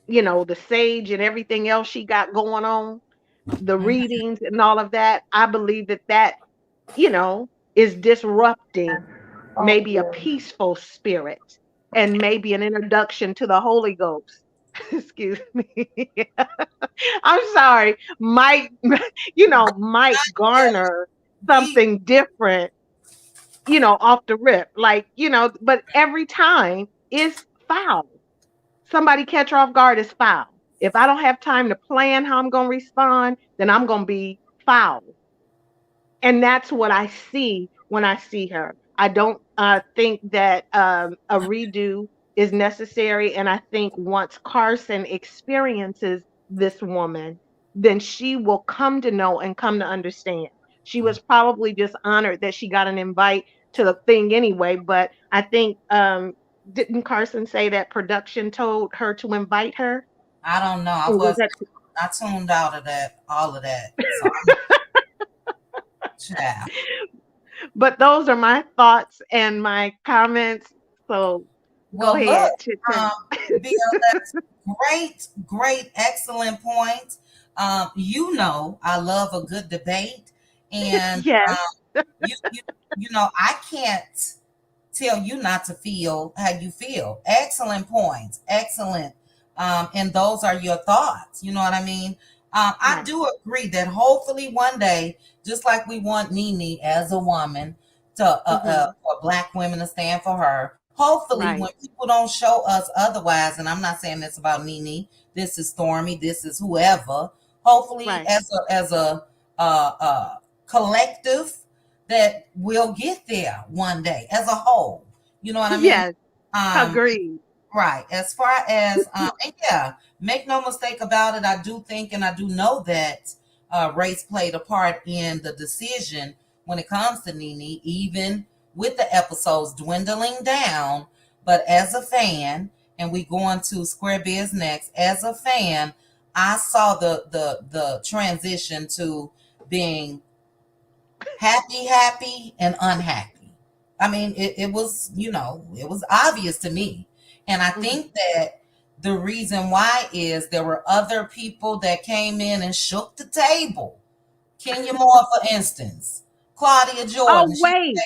the sage and everything else she got going on, the readings and all of that, I believe that, is disrupting maybe a peaceful spirit and maybe an introduction to the Holy Ghost. Excuse me. I'm sorry. Mike, Mike Garner something different, off the rip. Like, but every time it's foul. Somebody catch her off guard is foul. If I don't have time to plan how I'm going to respond, then I'm going to be foul. And that's what I see when I see her. I don't think that a redo is necessary. And I think once Carson experiences this woman, then she will come to know and come to understand. She was probably just honored that she got an invite to the thing anyway. But I think, didn't Carson say that production told her to invite her? I don't know. Or was that? I tuned out of that, all of that. So child. But those are my thoughts and my comments. So go Well, look, ahead, chit chat. BLS, great, excellent point. I love a good debate, and Yes. I can't tell you not to feel how you feel. Excellent points, excellent. And those are your thoughts. You know what I mean? I Right. do agree that hopefully one day, just like we want NeNe as a woman to for Black women to stand for her. Hopefully, Right. when people don't show us otherwise, and I'm not saying this about NeNe, this is Stormy, this is whoever. Hopefully, Right. as a collective, that we'll get there one day as a whole. You know what I mean? Yes. Um, Agreed. right. As far as and yeah, make no mistake about it. I do think and I do know that race played a part in the decision when it comes to NeNe, even with the episodes dwindling down. But as a fan, and we going to Square Biz next. As a fan, I saw the transition to being happy, and unhappy. I mean, it was, it was obvious to me. And I think that the reason why is there were other people that came in and shook the table. Kenya Moore, for instance, Claudia Oh, Jordan. wait.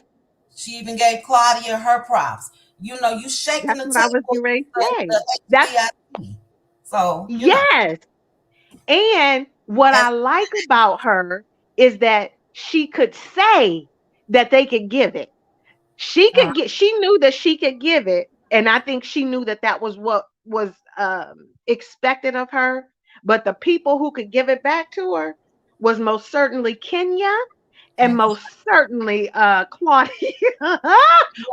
She even gave Claudia her props. You shaking That's the what I was table, getting ready to say. the That's HBIC. So, yes. And what as I like about her is that she could say that they could give it. She knew that she could give it. And I think she knew that that was what was expected of her. But the people who could give it back to her was most certainly Kenya and most certainly Claudia.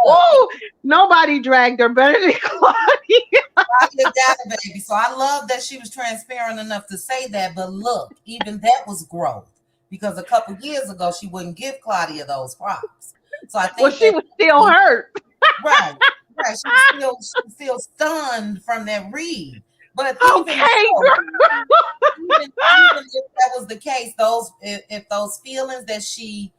Ooh, nobody dragged her better than Claudia. Claudia got it, baby. So I love that she was transparent enough to say that. But look, even that was growth because a couple years ago she wouldn't give Claudia those props. So I Well, think she that was still hurt. right, she was still stunned from that read. But even Okay, so, girl. even if that was the case, if those feelings that she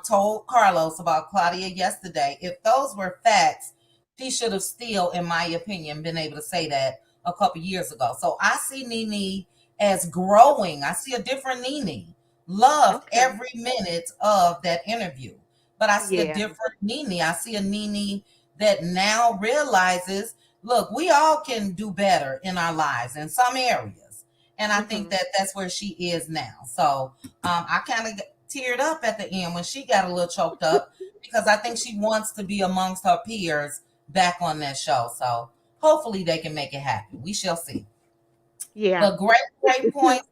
told Carlos about Claudia yesterday, if those were facts, she should have still, in my opinion, been able to say that a couple years ago. So I see NeNe as growing. I see a different NeNe. Loved Okay. every minute of that interview. But I see a Yeah. different NeNe. I see a NeNe that now realizes, look, we all can do better in our lives in some areas. And I think that that's where she is now. So I kind of teared up at the end when she got a little choked up because I think she wants to be amongst her peers back on that show. So hopefully they can make it happen. We shall see. Yeah. But great points.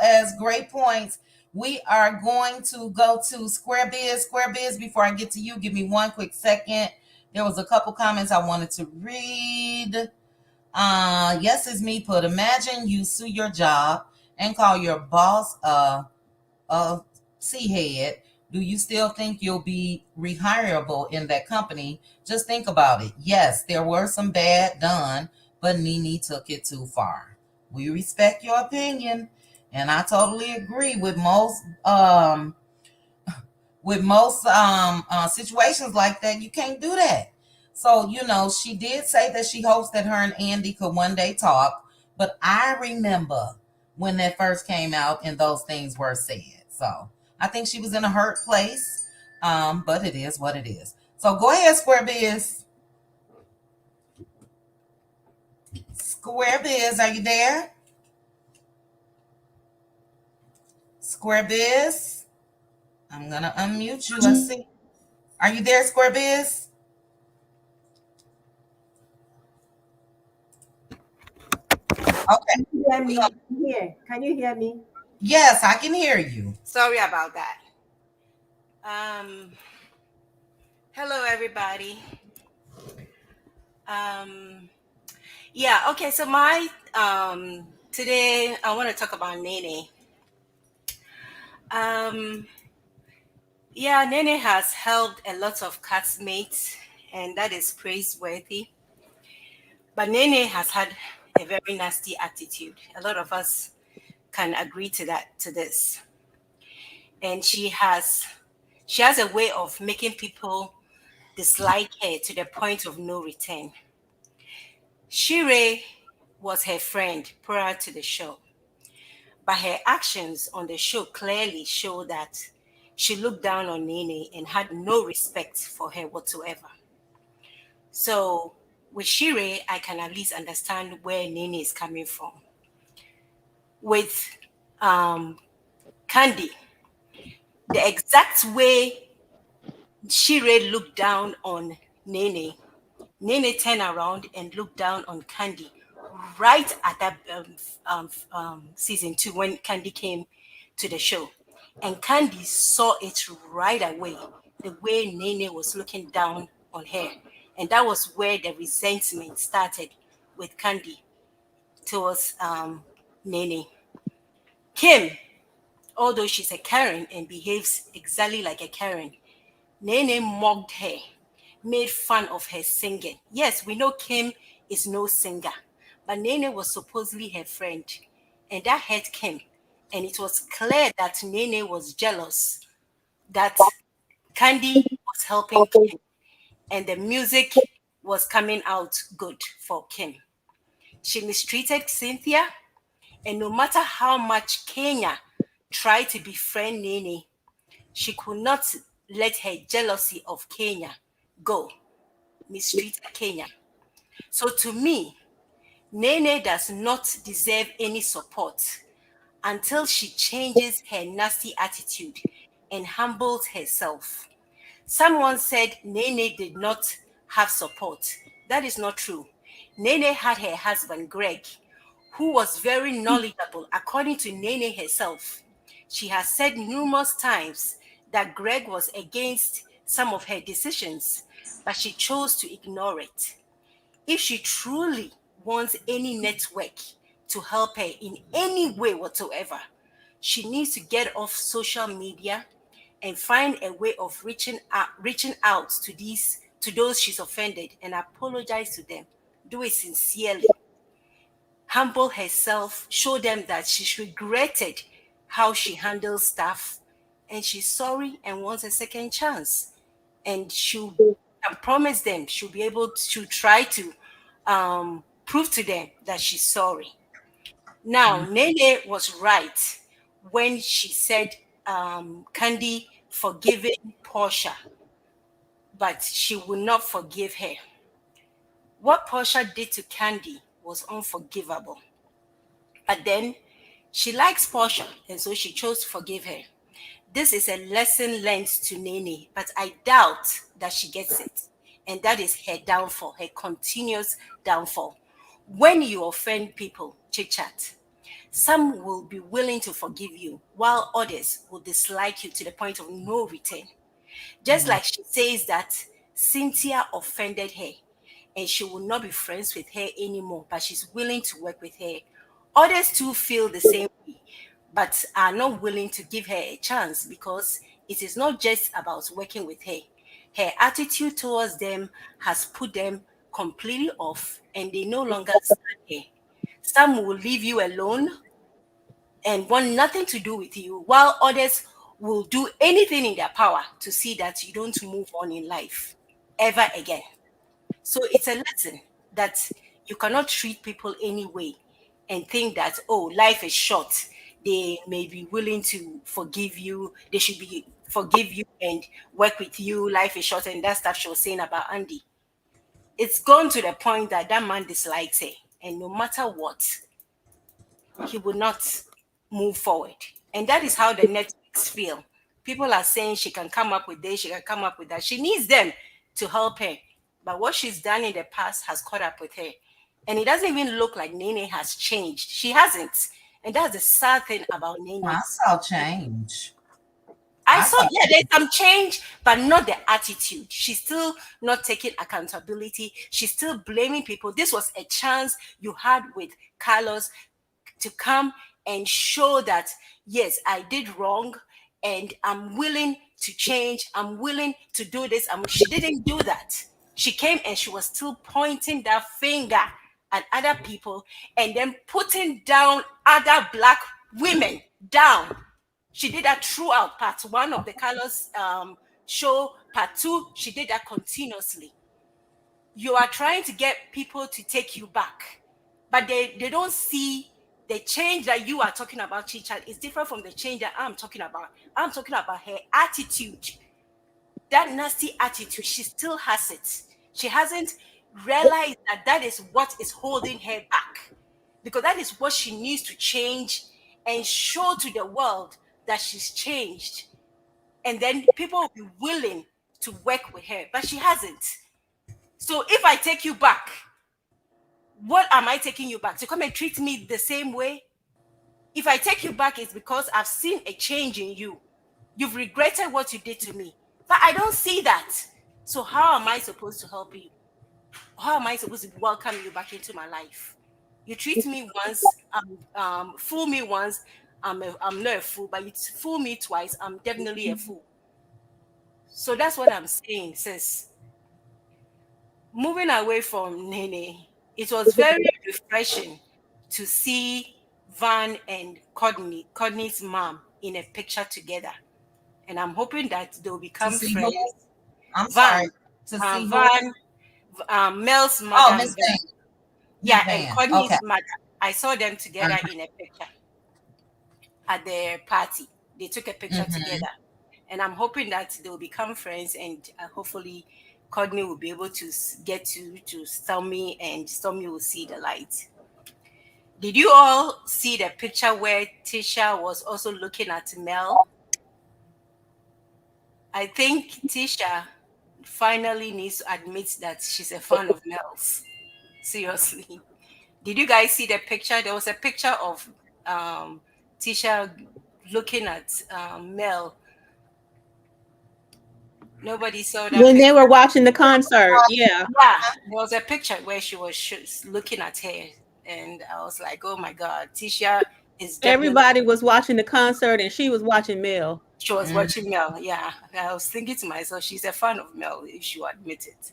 As great points, we are going to go to Square Biz. Square Biz, before I get to you, give me one quick second. There was a couple comments I wanted to read. Yes, it's me put. Imagine you sue your job and call your boss a C head. Do you still think you'll be rehirable in that company? Just think about it. Yes, there were some bad done, but NeNe took it too far. We respect your opinion, and I totally agree with most situations like that. You can't do that. So she did say that she hopes that her and Andy could one day talk, but I remember when that first came out and those things were said. So I think she was in a hurt place, but it is what it is. So go ahead, Square Biz. Square Biz, are you there? Square Biz. I'm gonna unmute you. Let's see. Are you there, Square Biz? Okay. Can you hear me? Here. Can you hear me? Yes, I can hear you. Sorry about that. Hello everybody. Yeah, okay, so my today I want to talk about NeNe. Yeah, NeNe has helped a lot of castmates and that is praiseworthy. But NeNe has had a very nasty attitude. A lot of us can agree to this. And she has a way of making people dislike her to the point of no return. Shire was her friend prior to the show, but her actions on the show clearly show that she looked down on NeNe and had no respect for her whatsoever. So with Shire, I can at least understand where NeNe is coming from. With Candy, the exact way Shire looked down on NeNe, NeNe turned around and looked down on Candy right at that season 2 when Candy came to the show. And Candy saw it right away, the way NeNe was looking down on her. And that was where the resentment started with Candy towards NeNe. Kim, although she's a Karen and behaves exactly like a Karen, NeNe mocked her, made fun of her singing. Yes, we know Kim is no singer, but NeNe was supposedly her friend, and that hurt Kim. And it was clear that NeNe was jealous that Candy was helping Kim, and the music was coming out good for Kim. She mistreated Cynthia, and no matter how much Kenya tried to befriend NeNe, she could not let her jealousy of Kenya go, mistreat Kenya. So to me, NeNe does not deserve any support until she changes her nasty attitude and humbles herself. Someone said NeNe did not have support. That is not true. NeNe had her husband, Greg, who was very knowledgeable, according to NeNe herself. She has said numerous times that Greg was against some of her decisions, but she chose to ignore it. If she truly wants any network to help her in any way whatsoever, she needs to get off social media and find a way of reaching out to those she's offended and apologize to them. Do it sincerely. Humble herself, show them that she's regretted how she handles stuff and she's sorry and wants a second chance. And she'll and promise them she'll be able to try to prove to them that she's sorry. Now, NeNe was right when she said Candy forgiving Portia, but she will not forgive her. What Portia did to Candy was unforgivable. But then she likes Portia, and so she chose to forgive her. This is a lesson learned to NeNe, but I doubt that she gets it. And that is her downfall, her continuous downfall. When you offend people, chit chat, some will be willing to forgive you, while others will dislike you to the point of no return. Just like she says that Cynthia offended her and she will not be friends with her anymore, but she's willing to work with her. Others too feel the same way, but are not willing to give her a chance because it is not just about working with her. Her attitude towards them has put them completely off and they no longer stand her. Some will leave you alone and want nothing to do with you, while others will do anything in their power to see that you don't move on in life ever again. So it's a lesson that you cannot treat people anyway and think that, oh, life is short. They may be willing to forgive you. They should be forgive you and work with you. Life is short. And that stuff she was saying about Andy. It's gone to the point that that man dislikes her. And no matter what, he will not move forward. And that is how the Netflix feel. People are saying she can come up with this, she can come up with that. She needs them to help her. But what she's done in the past has caught up with her. And it doesn't even look like NeNe has changed. She hasn't. And that's the sad thing about NeNe. I saw change. I saw, yeah, there's some change, but not the attitude. She's still not taking accountability. She's still blaming people. This was a chance you had with Carlos to come and show that, yes, I did wrong and I'm willing to change. I'm willing to do this. She didn't do that. She came and she was still pointing that finger at other people and then putting down other Black women down. She did that throughout part 1 of the Carlos show. Part 2, she did that continuously. You are trying to get people to take you back, but they don't see the change that you are talking about. Chicha is different from the change that I'm talking about. I'm talking about her attitude. That nasty attitude, she still has it. She hasn't realized that that is what is holding her back, because that is what she needs to change and show to the world that she's changed. And then people will be willing to work with her, but she hasn't. So if I take you back, what am I taking you back? To come and treat me the same way? If I take you back, it's because I've seen a change in you. You've regretted what you did to me, but I don't see that. So how am I supposed to help you? How am I supposed to welcome you back into my life? You treat me once, fool me once, I'm not a fool, but you fool me twice, I'm definitely a fool. So that's what I'm saying, sis. Moving away from NeNe, it was very refreshing to see Van and Courtney's mom in a picture together. And I'm hoping that they'll become friends. Who? I'm Van, sorry. To see Van, Mel's mother. Oh, Miss Van. Yeah, Van. and Courtney's Okay. mother. I saw them together in a picture at their party. They took a picture together. And I'm hoping that they'll become friends, and hopefully Courtney will be able to get to Stormy, and Stormy will see the light. Did you all see the picture where Tisha was also looking at Mel? I think Tisha finally needs to admit that she's a fan of Mel's. Seriously. Did you guys see the picture? There was a picture of Tisha looking at Mel. Nobody saw that when picture. they were watching the concert. Yeah. Yeah, there was a picture where she was looking at her, and I was like, oh my God, Tisha is definitely. Everybody was watching the concert and she was watching Mel. She was watching Mel, yeah. I was thinking to myself, she's a fan of Mel, if she will admit it.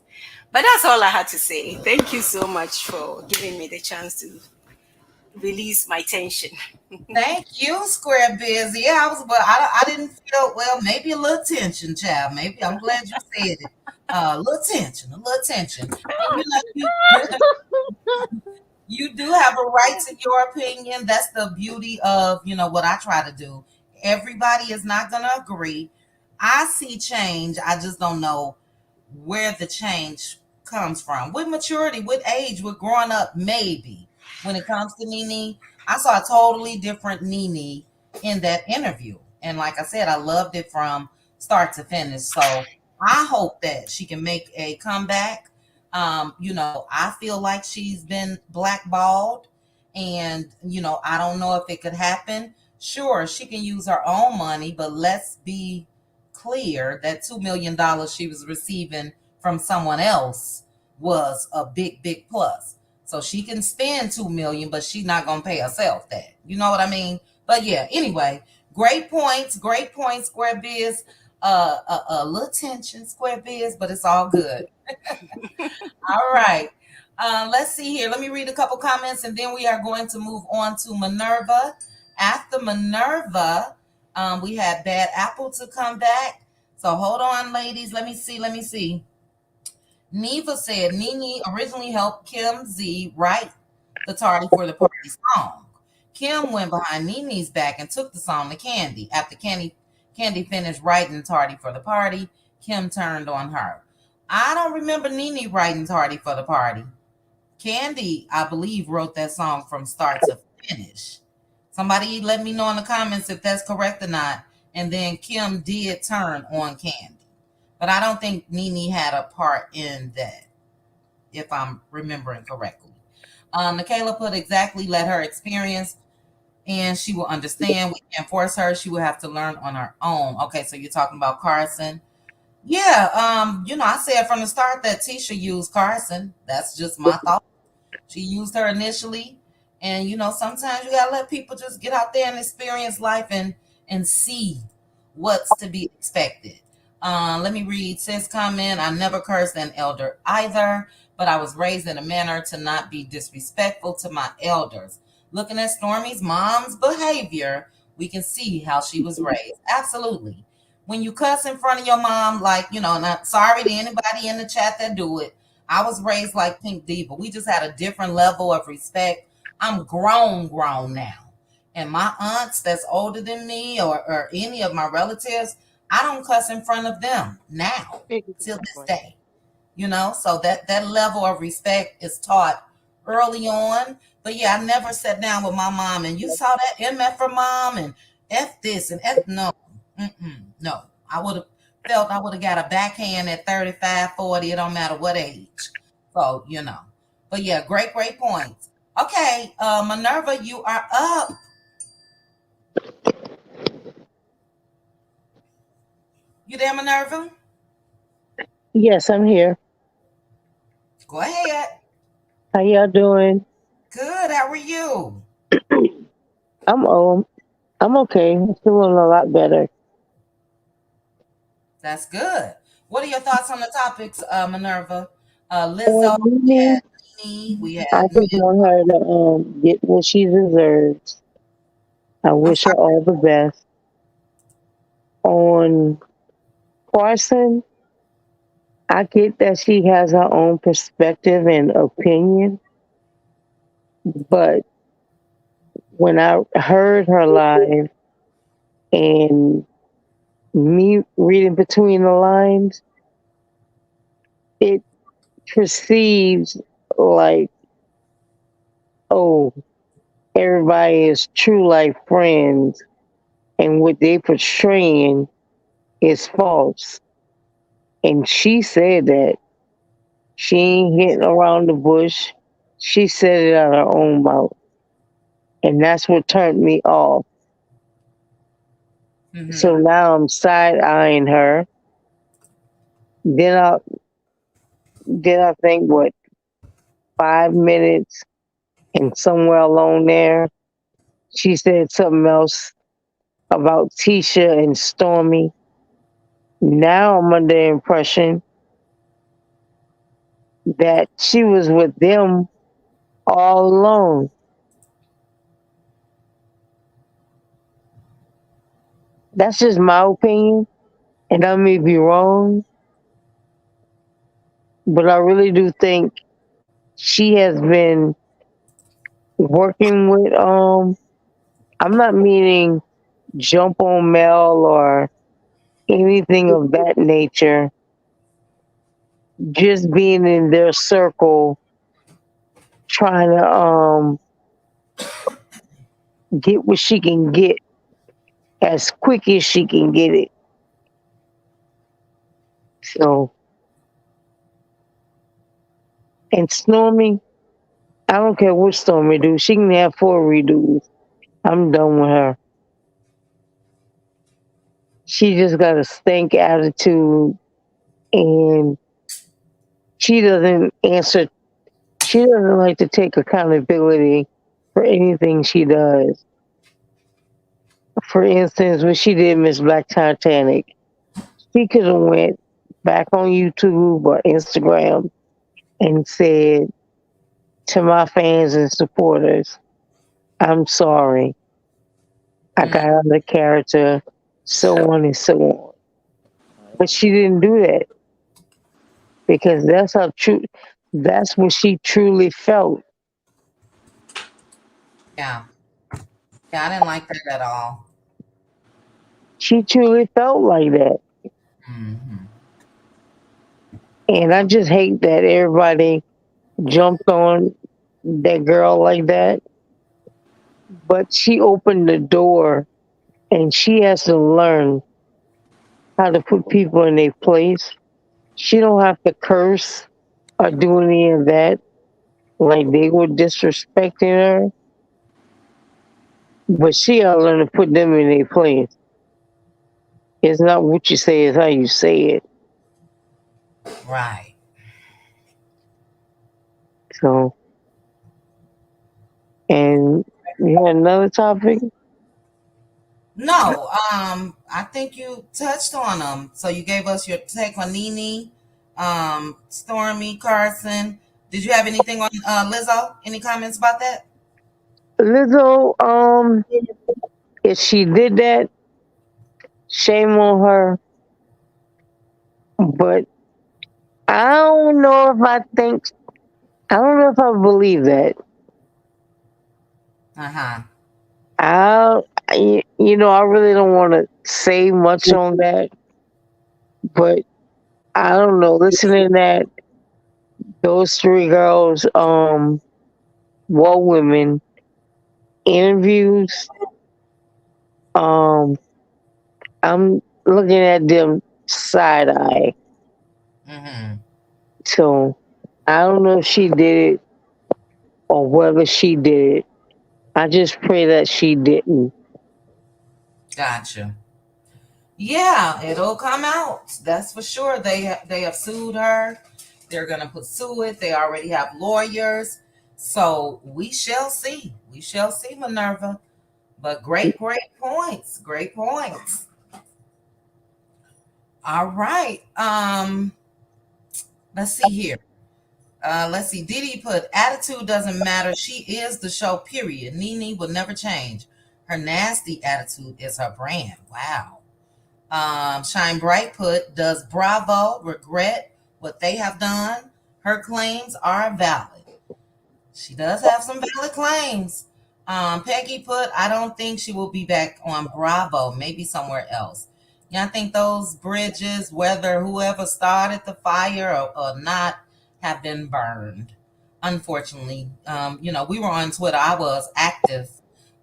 But that's all I had to say. Thank you so much for giving me the chance to release my tension. Thank you, Square Biz. Yeah, I didn't feel, well, maybe a little tension, child. Maybe I'm glad you said it. A little tension. And you do have a right to your opinion. That's the beauty of, what I try to do. Everybody is not going to agree. I see change. I just don't know where the change comes from. With maturity, with age, with growing up, maybe. When it comes to NeNe, I saw a totally different NeNe in that interview. And like I said, I loved it from start to finish. So I hope that she can make a comeback. I feel like she's been blackballed, and, I don't know if it could happen. Sure, she can use her own money, but let's be clear that $2 million she was receiving from someone else was a big, big plus. So she can spend $2 million, but she's not going to pay herself that. You know what I mean? But yeah, anyway, great points, Square Biz. A little tension, Square Biz, but it's all good. All right. Let's see here. Let me read a couple comments, and then we are going to move on to Minerva. After Minerva, we had Bad Apple to come back. So hold on, ladies. Let me see. Neva said NeNe originally helped Kim Z write the Tardy for the Party song. Kim went behind NeNe's back and took the song to Candy. After Candy finished writing Tardy for the Party, Kim turned on her. I don't remember NeNe writing Tardy for the Party. Candy, I believe, wrote that song from start to finish. Somebody let me know in the comments if that's correct or not. and then Kim did turn on Candy. But I don't think NeNe had a part in that, if I'm remembering correctly. Nikayla put exactly, let her experience and she will understand. We can't force her. She will have to learn on her own. Okay, so you're talking about Carson. Yeah, I said from the start that Tisha used Carson. That's just my thought. She used her initially. And sometimes you gotta let people just get out there and experience life and see what's to be expected. Let me read Sis comment. I never cursed an elder either, but I was raised in a manner to not be disrespectful to my elders. Looking at Stormy's mom's behavior, we can see how she was raised. Absolutely. When you cuss in front of your mom, not sorry to anybody in the chat that do it. I was raised like Pink Diva. We just had a different level of respect. I'm grown now. And my aunts that's older than me or any of my relatives, I don't cuss in front of them now till this day. So that level of respect is taught early on. But yeah, I never sat down with my mom and you saw that MF for mom and F this and F no. No. I would have felt I would have got a backhand at 35, 40. It don't matter what age. So, But yeah, great points. Okay, Minerva, you are up. You there, Minerva? Yes, I'm here. Go ahead. How y'all doing? Good. How are you? I'm okay. I'm feeling a lot better. That's good. What are your thoughts on the topics, Minerva? Lizzo, we NeNe, had NeNe, we I had just want her to get what she deserves. I wish her all the best. On Carson, I get that she has her own perspective and opinion, but when I heard her live and me reading between the lines, it perceives like, oh, everybody is true like friends, and what they portraying is false. And she said that she ain't hitting around the bush. She said it out her own mouth. And that's what turned me off. So now I'm side eyeing her. Then I think 5 minutes and somewhere along there, she said something else about Tisha and Stormy. Now I'm under the impression that she was with them all along. That's just my opinion, and I may be wrong, but I really do think she has been working with I'm not meaning jump on Mel or anything of that nature, just being in their circle trying to get what she can get as quick as she can get it. So, and Stormy, I don't care what Stormy do. She can have 4 redos. I'm done with her. She just got a stank attitude, and she doesn't answer. She doesn't like to take accountability for anything she does. For instance, when she did Miss Black Titanic, she could have went back on YouTube or Instagram and said to my fans and supporters, I'm sorry. I got out of the character, so on and so on. But she didn't do that because that's what she truly felt. Yeah. Yeah, I didn't like that at all. She truly felt like that. And I just hate that everybody jumped on that girl like that. But she opened the door and she has to learn how to put people in their place. She don't have to curse or do any of that, like they were disrespecting her. But she gotta learn to put them in their place. It's not what you say, it's how you say it. Right. So, and you had another topic? No, I think you touched on them. So you gave us your take on NeNe, Stormy, Carson. Did you have anything on Lizzo? Any comments about that? Lizzo, if she did that, shame on her. But I don't know if I don't know if I believe that. Uh-huh. I really don't want to say much on that, but I don't know. Listening to that, those three girls, women interviews, um, I'm looking at them side eye. Mm-hmm. So I don't know if she did it or whether she did it. I just pray that she didn't. Gotcha. Yeah, it'll come out. That's for sure. They have sued her. They're gonna pursue it. They already have lawyers. So we shall see. We shall see, Minerva. But great points. Great points. All right. Let's see here. Let's see. Didi put attitude doesn't matter. She is the show, period. NeNe will never change. Her nasty attitude is her brand. Wow. Shine Bright put, does Bravo regret what they have done? Her claims are valid. She does have some valid claims. Peggy put, I don't think she will be back on Bravo, maybe somewhere else. Yeah, I think those bridges, whether whoever started the fire or not, have been burned. Unfortunately, we were on Twitter. I was active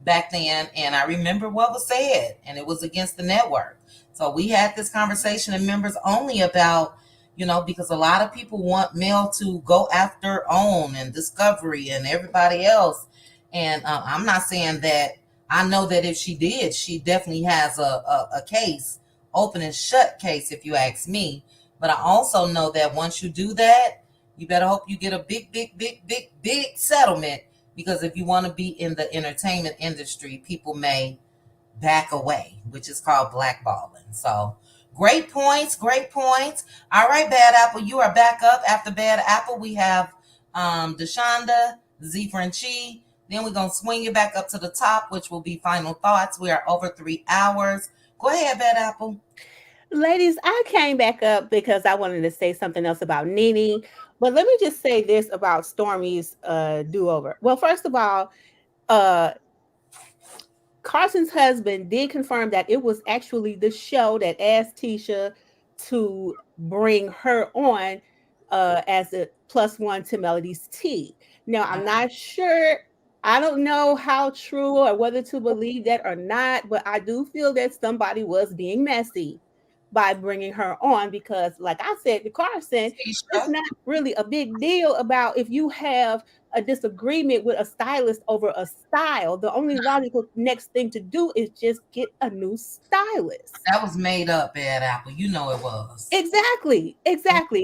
back then, and I remember what was said, and it was against the network. So we had this conversation in members only about, because a lot of people want Mel to go after OWN and Discovery and everybody else. And I'm not saying that. I know that if she did, she definitely has a case, open and shut case, if you ask me. But I also know that once you do that, you better hope you get a big settlement, because if you want to be in the entertainment industry, people may back away, which is called blackballing. So great points, great points. All right, Bad Apple, you are back up. After Bad Apple, we have Deshonda, Z Frenchie. Then we're going to swing you back up to the top, which will be final thoughts. We are over 3 hours. Go ahead, Bad Apple. Ladies, I came back up because I wanted to say something else about NeNe. But let me just say this about Stormy's do-over. Well, first of all, Carson's husband did confirm that it was actually the show that asked Tisha to bring her on as a plus one to Melody's tea. Now, I'm not sure. I don't know how true or whether to believe that or not, but I do feel that somebody was being messy by bringing her on because, like I said to Carson, it's not really a big deal about if you have a disagreement with a stylist over a style. The only logical next thing to do is just get a new stylist. That was made up, Bad Apple. You know it was. Exactly.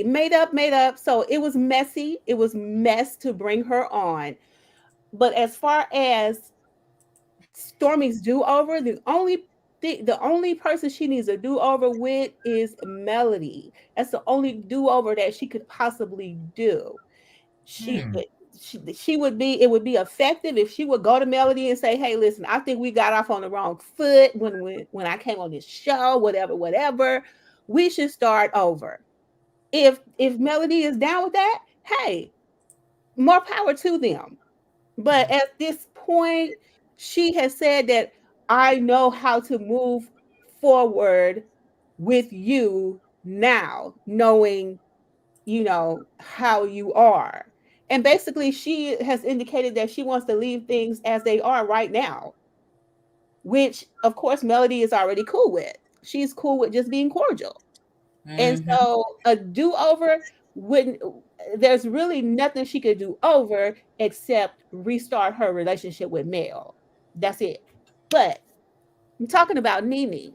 Made up. So it was messy. It was mess to bring her on. But as far as Stormy's do-over, the only person she needs a do-over with is Melody. That's the only do-over that she could possibly do. She would be, it would be effective if she would go to Melody and say, hey, listen, I think we got off on the wrong foot when I came on this show, whatever. We should start over. If Melody is down with that, hey, more power to them. But at this point, she has said that I know how to move forward with you now, knowing, how you are. And basically, she has indicated that she wants to leave things as they are right now. which of course Melody is already cool with. She's cool with just being cordial. And so a do-over wouldn't, there's really nothing she could do over except restart her relationship with Mel. That's it. But I'm talking about NeNe.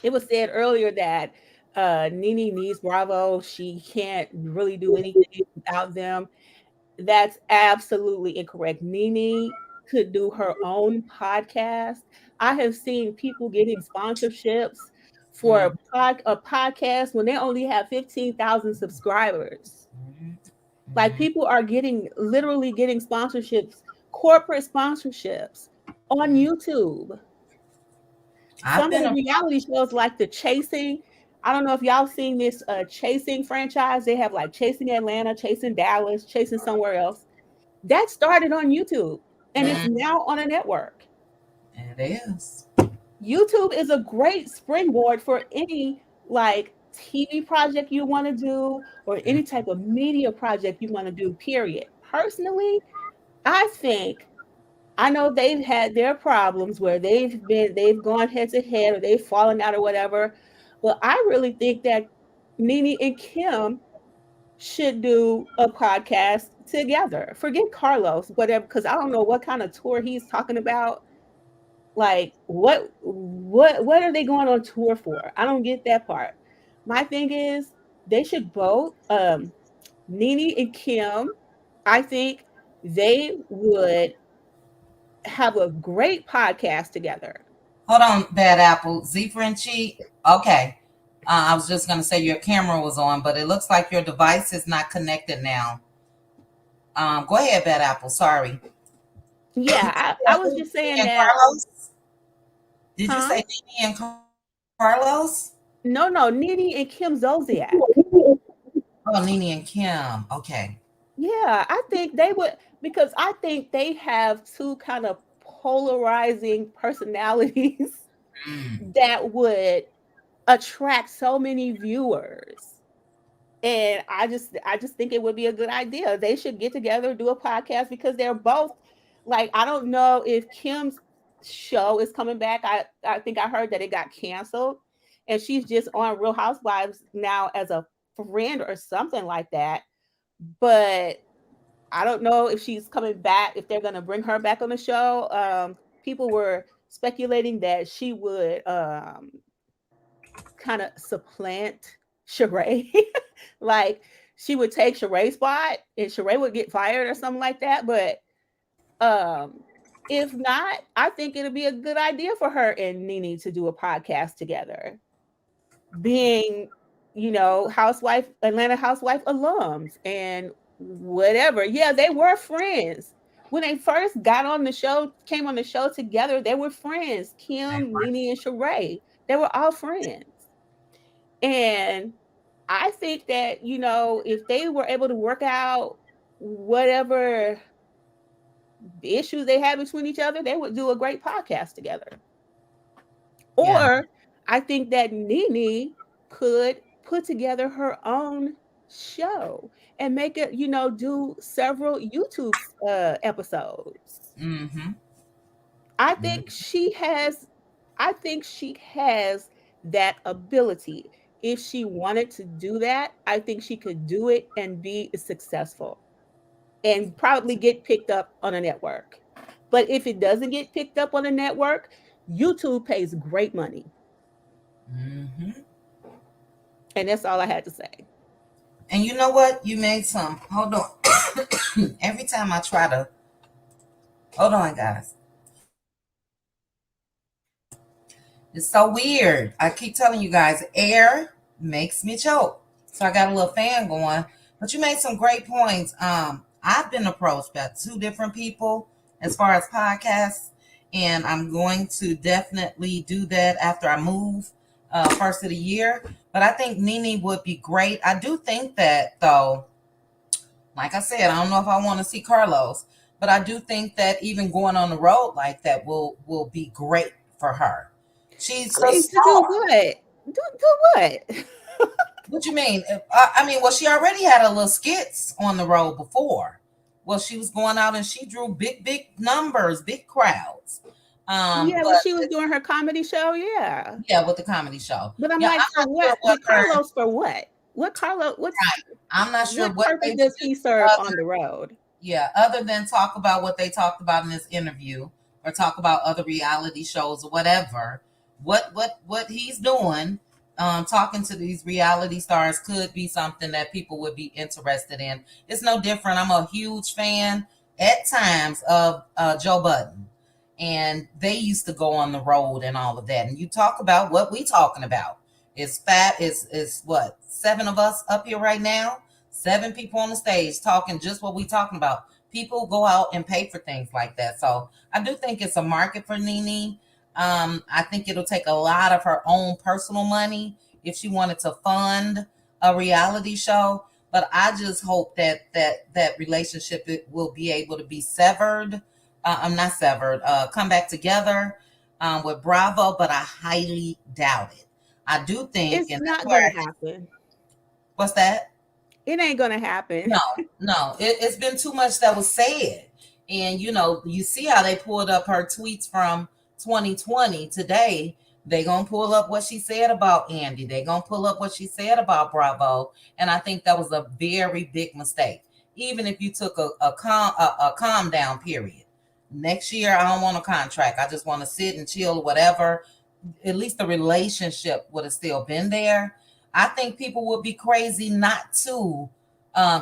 It was said earlier that NeNe needs Bravo. She can't really do anything without them. That's absolutely incorrect. NeNe could do her own podcast. I have seen people getting sponsorships for a podcast when they only have 15,000 subscribers. Like people are literally getting sponsorships, corporate sponsorships on YouTube. Some of the reality shows like the Chasing, I don't know if y'all seen this Chasing franchise. They have like Chasing Atlanta, Chasing Dallas, Chasing somewhere else. That started on YouTube and it's now on a network. It is. YouTube is a great springboard for any like TV project you want to do or any type of media project you want to do, period. Personally, I know they've had their problems where they've gone head to head or they've fallen out or whatever. But I really think that NeNe and Kim should do a podcast together. Forget Carlos, whatever, because I don't know what kind of tour he's talking about. Like, what are they going on tour for? I don't get that part. My thing is they should both, NeNe and Kim, I think they would have a great podcast together. Hold on, Bad Apple. Z Frenchie. Okay. I was just going to say your camera was on, but it looks like your device is not connected now. Go ahead, Bad Apple. Sorry. Yeah, I was just saying that. Carlos? Did you say NeNe and Carlos? No, NeNe and Kim Zolciak. Oh, NeNe and Kim. Okay. Yeah, I think they would, because I think they have two kind of polarizing personalities that would attract so many viewers. And I just think it would be a good idea. They should get together, do a podcast, because they're both like, I don't know if Kim's show is coming back. I think I heard that it got canceled and she's just on Real Housewives now as a friend or something like that. But I don't know if she's coming back, if they're going to bring her back on the show. People were speculating that she would kind of supplant Sheree. Like she would take Sheree's spot and Sheree would get fired or something like that. But if not, I think it'll be a good idea for her and NeNe to do a podcast together. Being, Atlanta Housewife alums and whatever. Yeah, they were friends. When they first got on the show, came on the show together, they were friends. Kim, NeNe, and Sheree. They were all friends. And I think that, if they were able to work out whatever issues they had between each other, they would do a great podcast together. Or I think that NeNe could put together her own show and make it, do several YouTube episodes. I think she has that ability. If she wanted to do that, I think she could do it and be successful and probably get picked up on a network. But if it doesn't get picked up on a network, YouTube pays great money. And that's all I had to say. And you know what? You made some. Hold on. Every time I try to. Hold on, guys. It's so weird. I keep telling you guys, air makes me choke. So I got a little fan going. But you made some great points. I've been approached by 2 different people as far as podcasts. And I'm going to definitely do that after I move first of the year. But I think NeNe would be great. I do think that, though, like I said, I don't know if I want to see Carlos. But I do think that even going on the road like that will be great for her. She's so to do what? Do what? What you mean? Well, she already had a little skits on the road before. Well, she was going out and she drew big numbers, big crowds. Yeah, when But she was doing her comedy show, yeah. yeah, with the comedy show. But I'm Yeah, like, I'm for not sure what? what But her Carlos for what? What Carlos? I'm not sure What what purpose they would does do he serve other on the road? yeah, other than talk about what they talked about in this interview or talk about other reality shows or whatever. What he's doing, talking to these reality stars could be something that people would be interested in. It's no different. I'm a huge fan at times of Joe Budden. And they used to go on the road and all of that. And you talk about what we talking about. It's fat is what, 7 of us up here right now? 7 people on the stage talking just what we talking about. People go out and pay for things like that. So I do think it's a market for NeNe. I think it'll take a lot of her own personal money if she wanted to fund a reality show. But I just hope that relationship will be able to be severed. I'm not severed. Come back together with Bravo, but I highly doubt it. I do think It's and not going to happen. What's that? It ain't going to happen. No. It's been too much that was said. And, you see how they pulled up her tweets from 2020 today. They going to pull up what she said about Andy. They going to pull up what she said about Bravo. And I think that was a very big mistake. Even if you took a calm down period. Next year, I don't want a contract. I just want to sit and chill or whatever. At least the relationship would have still been there. I think people would be crazy not to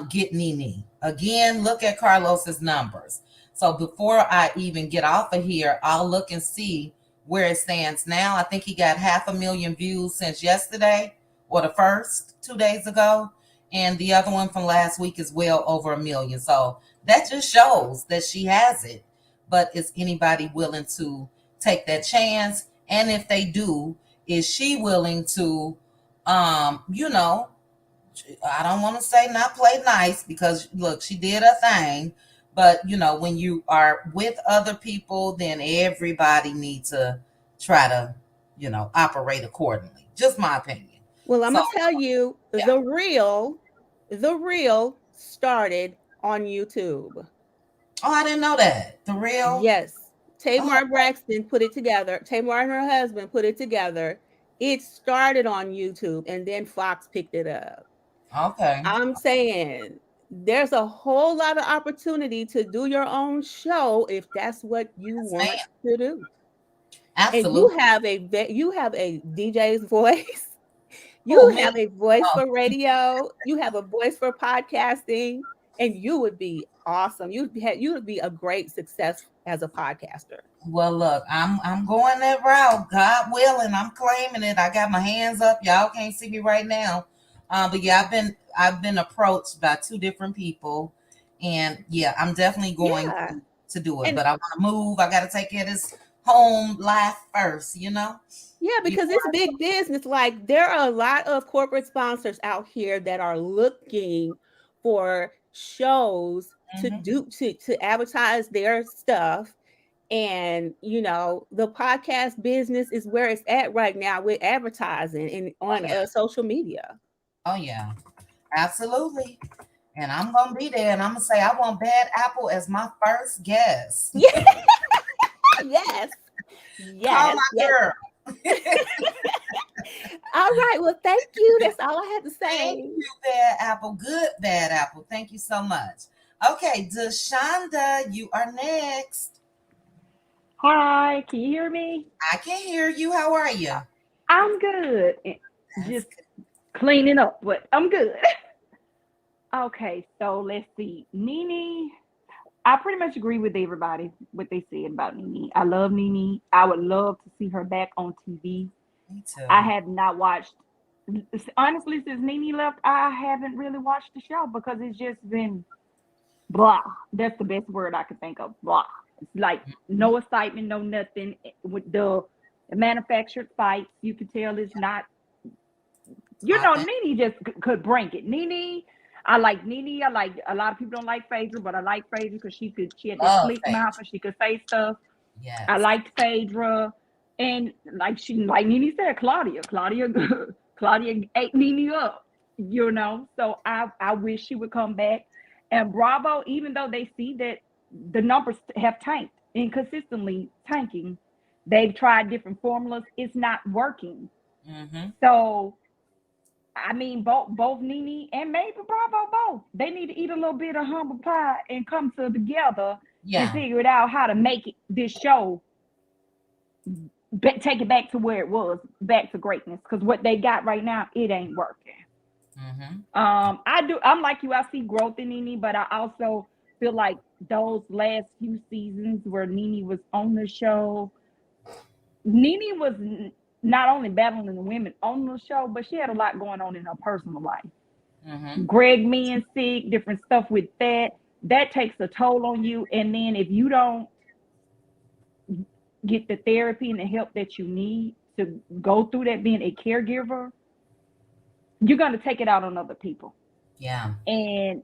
get NeNe. Again, look at Carlos's numbers. So before I even get off of here, I'll look and see where it stands now. I think he got 500,000 views since yesterday or the first 2 days ago. And the other one from last week is well over 1 million. So that just shows that she has it. But is anybody willing to take that chance? And if they do, is she willing to, I don't want to say not play nice because look, she did her thing. But when you are with other people, then everybody needs to try to, operate accordingly. Just my opinion. Well, I'm gonna tell you, the real started on YouTube. Oh, I didn't know that. The real? Yes. Tamar Braxton put it together. Tamar and her husband put it together. It started on YouTube and then Fox picked it up. Okay. I'm saying there's a whole lot of opportunity to do your own show if that's what you want to do. Absolutely. And you have a DJ's voice. You have a voice for radio. You have a voice for podcasting, and you would be awesome. You would be a great success as a podcaster. Well, look, I'm going that route. God willing, I'm claiming it. I got my hands up. Y'all can't see me right now, but yeah, I've been approached by 2 different people, and yeah, I'm definitely going to do it. But I want to move. I got to take care of this home life first. Yeah, because it's big business. Like there are a lot of corporate sponsors out here that are looking for shows to advertise their stuff. And the podcast business is where it's at right now with advertising and on social media. Oh yeah, absolutely. And I'm gonna be there, and I'm gonna say I want Bad Apple as my first guest. Yes. Call my girl. All right. Well, thank you. That's all I had to say. Thank you, Bad Apple. Good Bad Apple. Thank you so much. Okay, Deshonda, you are next. Hi, can you hear me? I can hear you. How are you? I'm good. Just cleaning up, but I'm good. Okay, so let's see. NeNe, I pretty much agree with everybody, what they said about NeNe. I love NeNe. I would love to see her back on TV. Me too. I have not watched, honestly, since NeNe left, I haven't really watched the show because it's just been blah. That's the best word I could think of, blah. It's like no excitement, no nothing. With the manufactured fights, you could tell it's not, NeNe just could bring it. NeNe, I like NeNe. I like, a lot of people don't like Phaedra, but I like Phaedra because she had this slick mouth and she could say stuff. Yes. I liked Phaedra. And like NeNe said, Claudia ate NeNe up, So I wish she would come back. And Bravo, even though they see that the numbers have tanked, inconsistently tanking, They've tried different formulas. It's not working. Mm-hmm. So, I mean, both NeNe and maybe Bravo both. They need to eat a little bit of humble pie and come together and figure it out how to make this show take it back to where it was, back to greatness. Because what they got right now, it ain't working. Mm-hmm. I'm like you. I see growth in NeNe, but I also feel like those last few seasons where NeNe was on the show, NeNe was not only battling the women on the show, but she had a lot going on in her personal life. Mm-hmm. Greg being sick, different stuff with that takes a toll on you. And then if you don't get the therapy and the help that you need to go through that, being a caregiver, you're going to take it out on other people. Yeah. And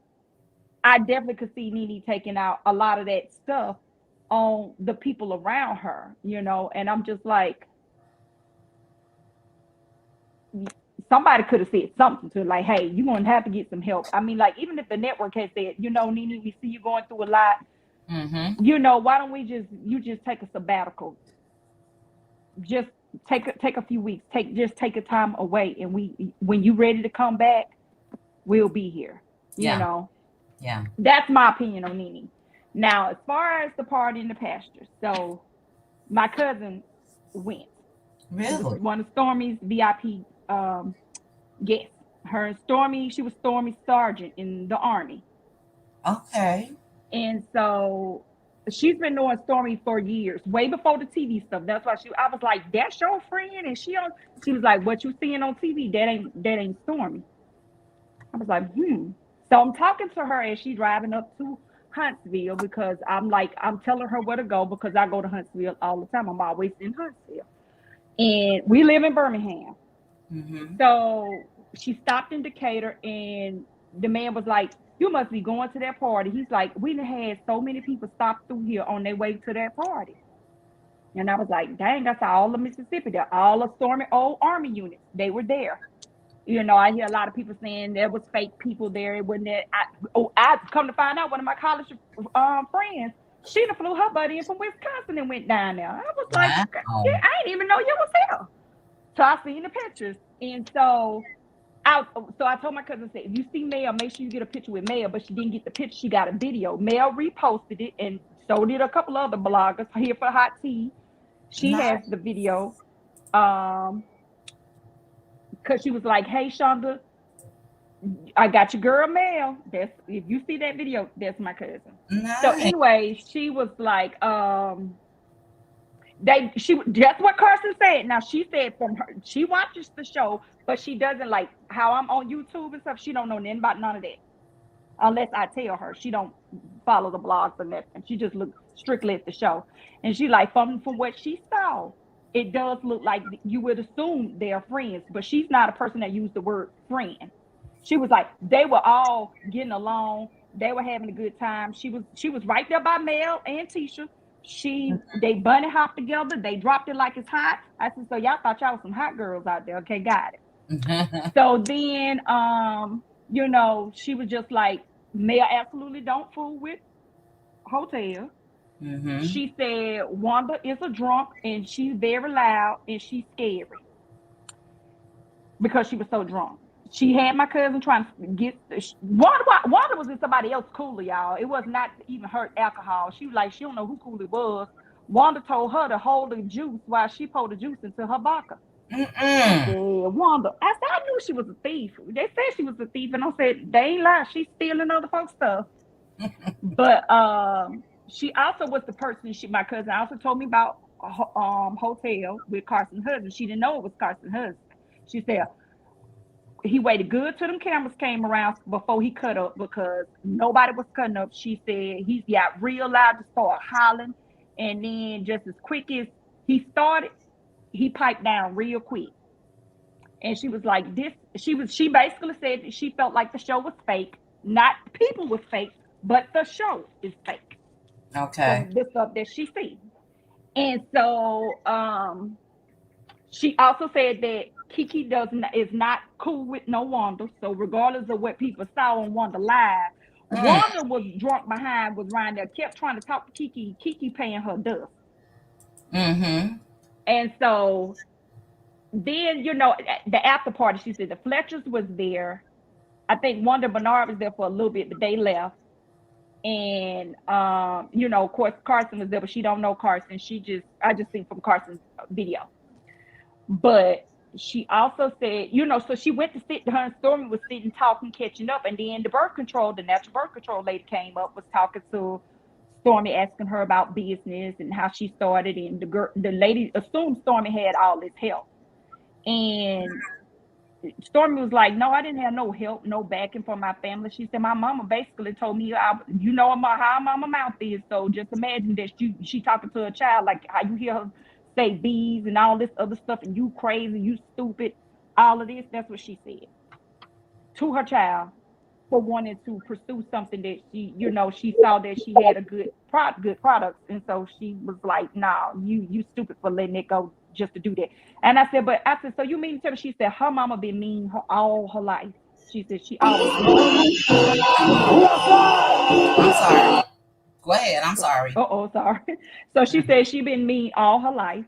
I definitely could see NeNe taking out a lot of that stuff on the people around her, and I'm just like, somebody could have said something to her, like, hey, you're going to have to get some help. I mean, like, even if the network had said, NeNe, we see you going through a lot. Mm-hmm. Why don't you just take a sabbatical? Just take a few weeks, take a time away. And when you're ready to come back, we'll be here. Yeah. That's my opinion on NeNe. Now, as far as the party in the pasture, so my cousin went. Really? She was one of Stormy's VIP guests. Her and Stormy, she was Stormy's sergeant in the Army. Okay. And so she's been knowing Stormy for years, way before the TV stuff. That's why I was like, that's your friend? And she was like, what you seeing on TV, that ain't Stormy. I was like, So I'm talking to her as she's driving up to Huntsville, because I'm telling her where to go, because I go to Huntsville all the time. I'm always in Huntsville. And we live in Birmingham. Mm-hmm. So she stopped in Decatur, and the man was like, you must be going to that party. He's like, we done had so many people stop through here on their way to that party. And I was like, dang, I saw all of Mississippi there, all of Stormy old Army units. They were there. I hear a lot of people saying there was fake people there. It wasn't that. I come to find out, one of my college friends, she done flew her buddy in from Wisconsin and went down there. I was like, wow. Yeah, I didn't even know you was there. So I seen the pictures. And so I told my cousin, if you see Mel, make sure you get a picture with Mel. But she didn't get the picture. She got a video. Mel reposted it, and so did a couple other bloggers here for Hot Tea. She has the video. Because she was like, hey, Shonda, I got your girl Mel. If you see that video, that's my cousin. Nice. So anyway, she was like, that's what Carson said. Now she said she watches the show, but she doesn't, like how I'm on YouTube and stuff. She don't know nothing about none of that, unless I tell her. She don't follow the blogs or nothing. She just looks strictly at the show, and she like from what she saw, it does look like you would assume they're friends, but she's not a person that used the word friend. She was like, they were all getting along. They were having a good time. She was right there by Mel and Tisha. They bunny hopped together. They dropped it like it's hot. I said, so y'all thought y'all was some hot girls out there. Okay, got it. So then, she was just like, Mel absolutely don't fool with Hotel. Mm-hmm. She said Wanda is a drunk, and she's very loud, and she's scary because she was so drunk. She had my cousin trying to get Wanda was in somebody else's cooler, y'all. It was not even her alcohol. She was like, she don't know who cooler it was. Wanda told her to hold the juice while she poured the juice into her vodka. Yeah, Wanda. I said, I knew she was a thief. They said she was a thief, and I said, they ain't lie. She's stealing other folks' stuff. But she also was the person. My cousin also told me about Hotel with Carson's husband. She didn't know it was Carson's husband. She said he waited good till them cameras came around before he cut up, because nobody was cutting up. She said he got real loud to start hollering, and then just as quick as he started, he piped down real quick. And she was like, she basically said that she felt like the show was fake. Not people was fake, but the show is fake. Okay. From the stuff that she seen. And so she also said that Kiki is not cool with no Wanda. So regardless of what people saw on Wanda Live, Wanda was drunk behind, was around there, kept trying to talk to Kiki. Kiki paying her dust. Mm-hmm. And so then, the after party, she said the Fletchers was there. I think Wanda Bernard was there for a little bit, but they left. And of course Carson was there, but she don't know Carson. I just think from Carson's video. But she also said, so she went to sit, her and Stormy was sitting, talking, catching up, and then the natural birth control lady came up, was talking to Stormy, asking her about business and how she started, and the lady assumed Stormy had all this help. And Stormy was like, no, I didn't have no help, no backing from my family. She said, my mama basically told me, how mama mouth is. So just imagine that she talking to a child, like how you hear her say bees and all this other stuff, and you crazy, you stupid, all of this. That's what she said to her child for wanting to pursue something that she saw that she had a good products. And so she was like, nah, you stupid for letting it go just to do that. And I said, so you mean to tell me? She said her mama been mean all her life. She said she always been mean. I'm sorry. Go ahead. I'm sorry. Sorry. So she said she been mean all her life.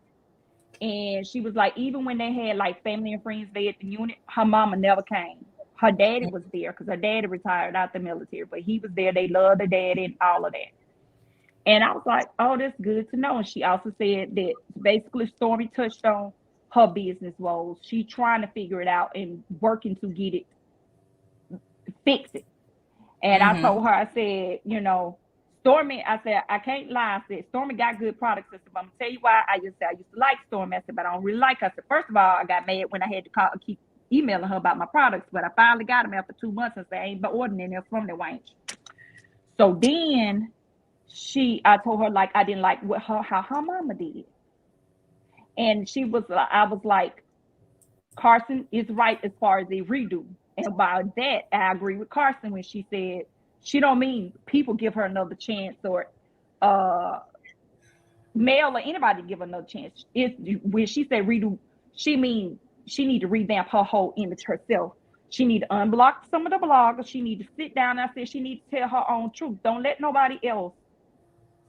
And she was like, even when they had like family and friends there at the unit, her mama never came. Her daddy was there because her daddy retired out the military, but he was there. They loved the daddy and all of that. And I was like, oh, that's good to know. And she also said that basically Stormy touched on her business woes. She trying to figure it out and working to get it, fix it. And I told her, I said, Stormy, I said, I can't lie. I said, Stormy got good products. I said, but I'm going to tell you why. I used to like Stormy. I said, but I don't really like her. I said, first of all, I got mad when I had to keep emailing her about my products, but I finally got them after 2 months. I said, I ain't been ordering them from the range. So then I told her, like, I didn't like how her mama did. And I was like, Carson is right as far as a redo. And by that, I agree with Carson when she said, she don't mean people give her another chance, or male or anybody give her another chance. When she said redo, she mean she need to revamp her whole image herself. She need to unblock some of the bloggers. She need to sit down. I said she need to tell her own truth. Don't let nobody else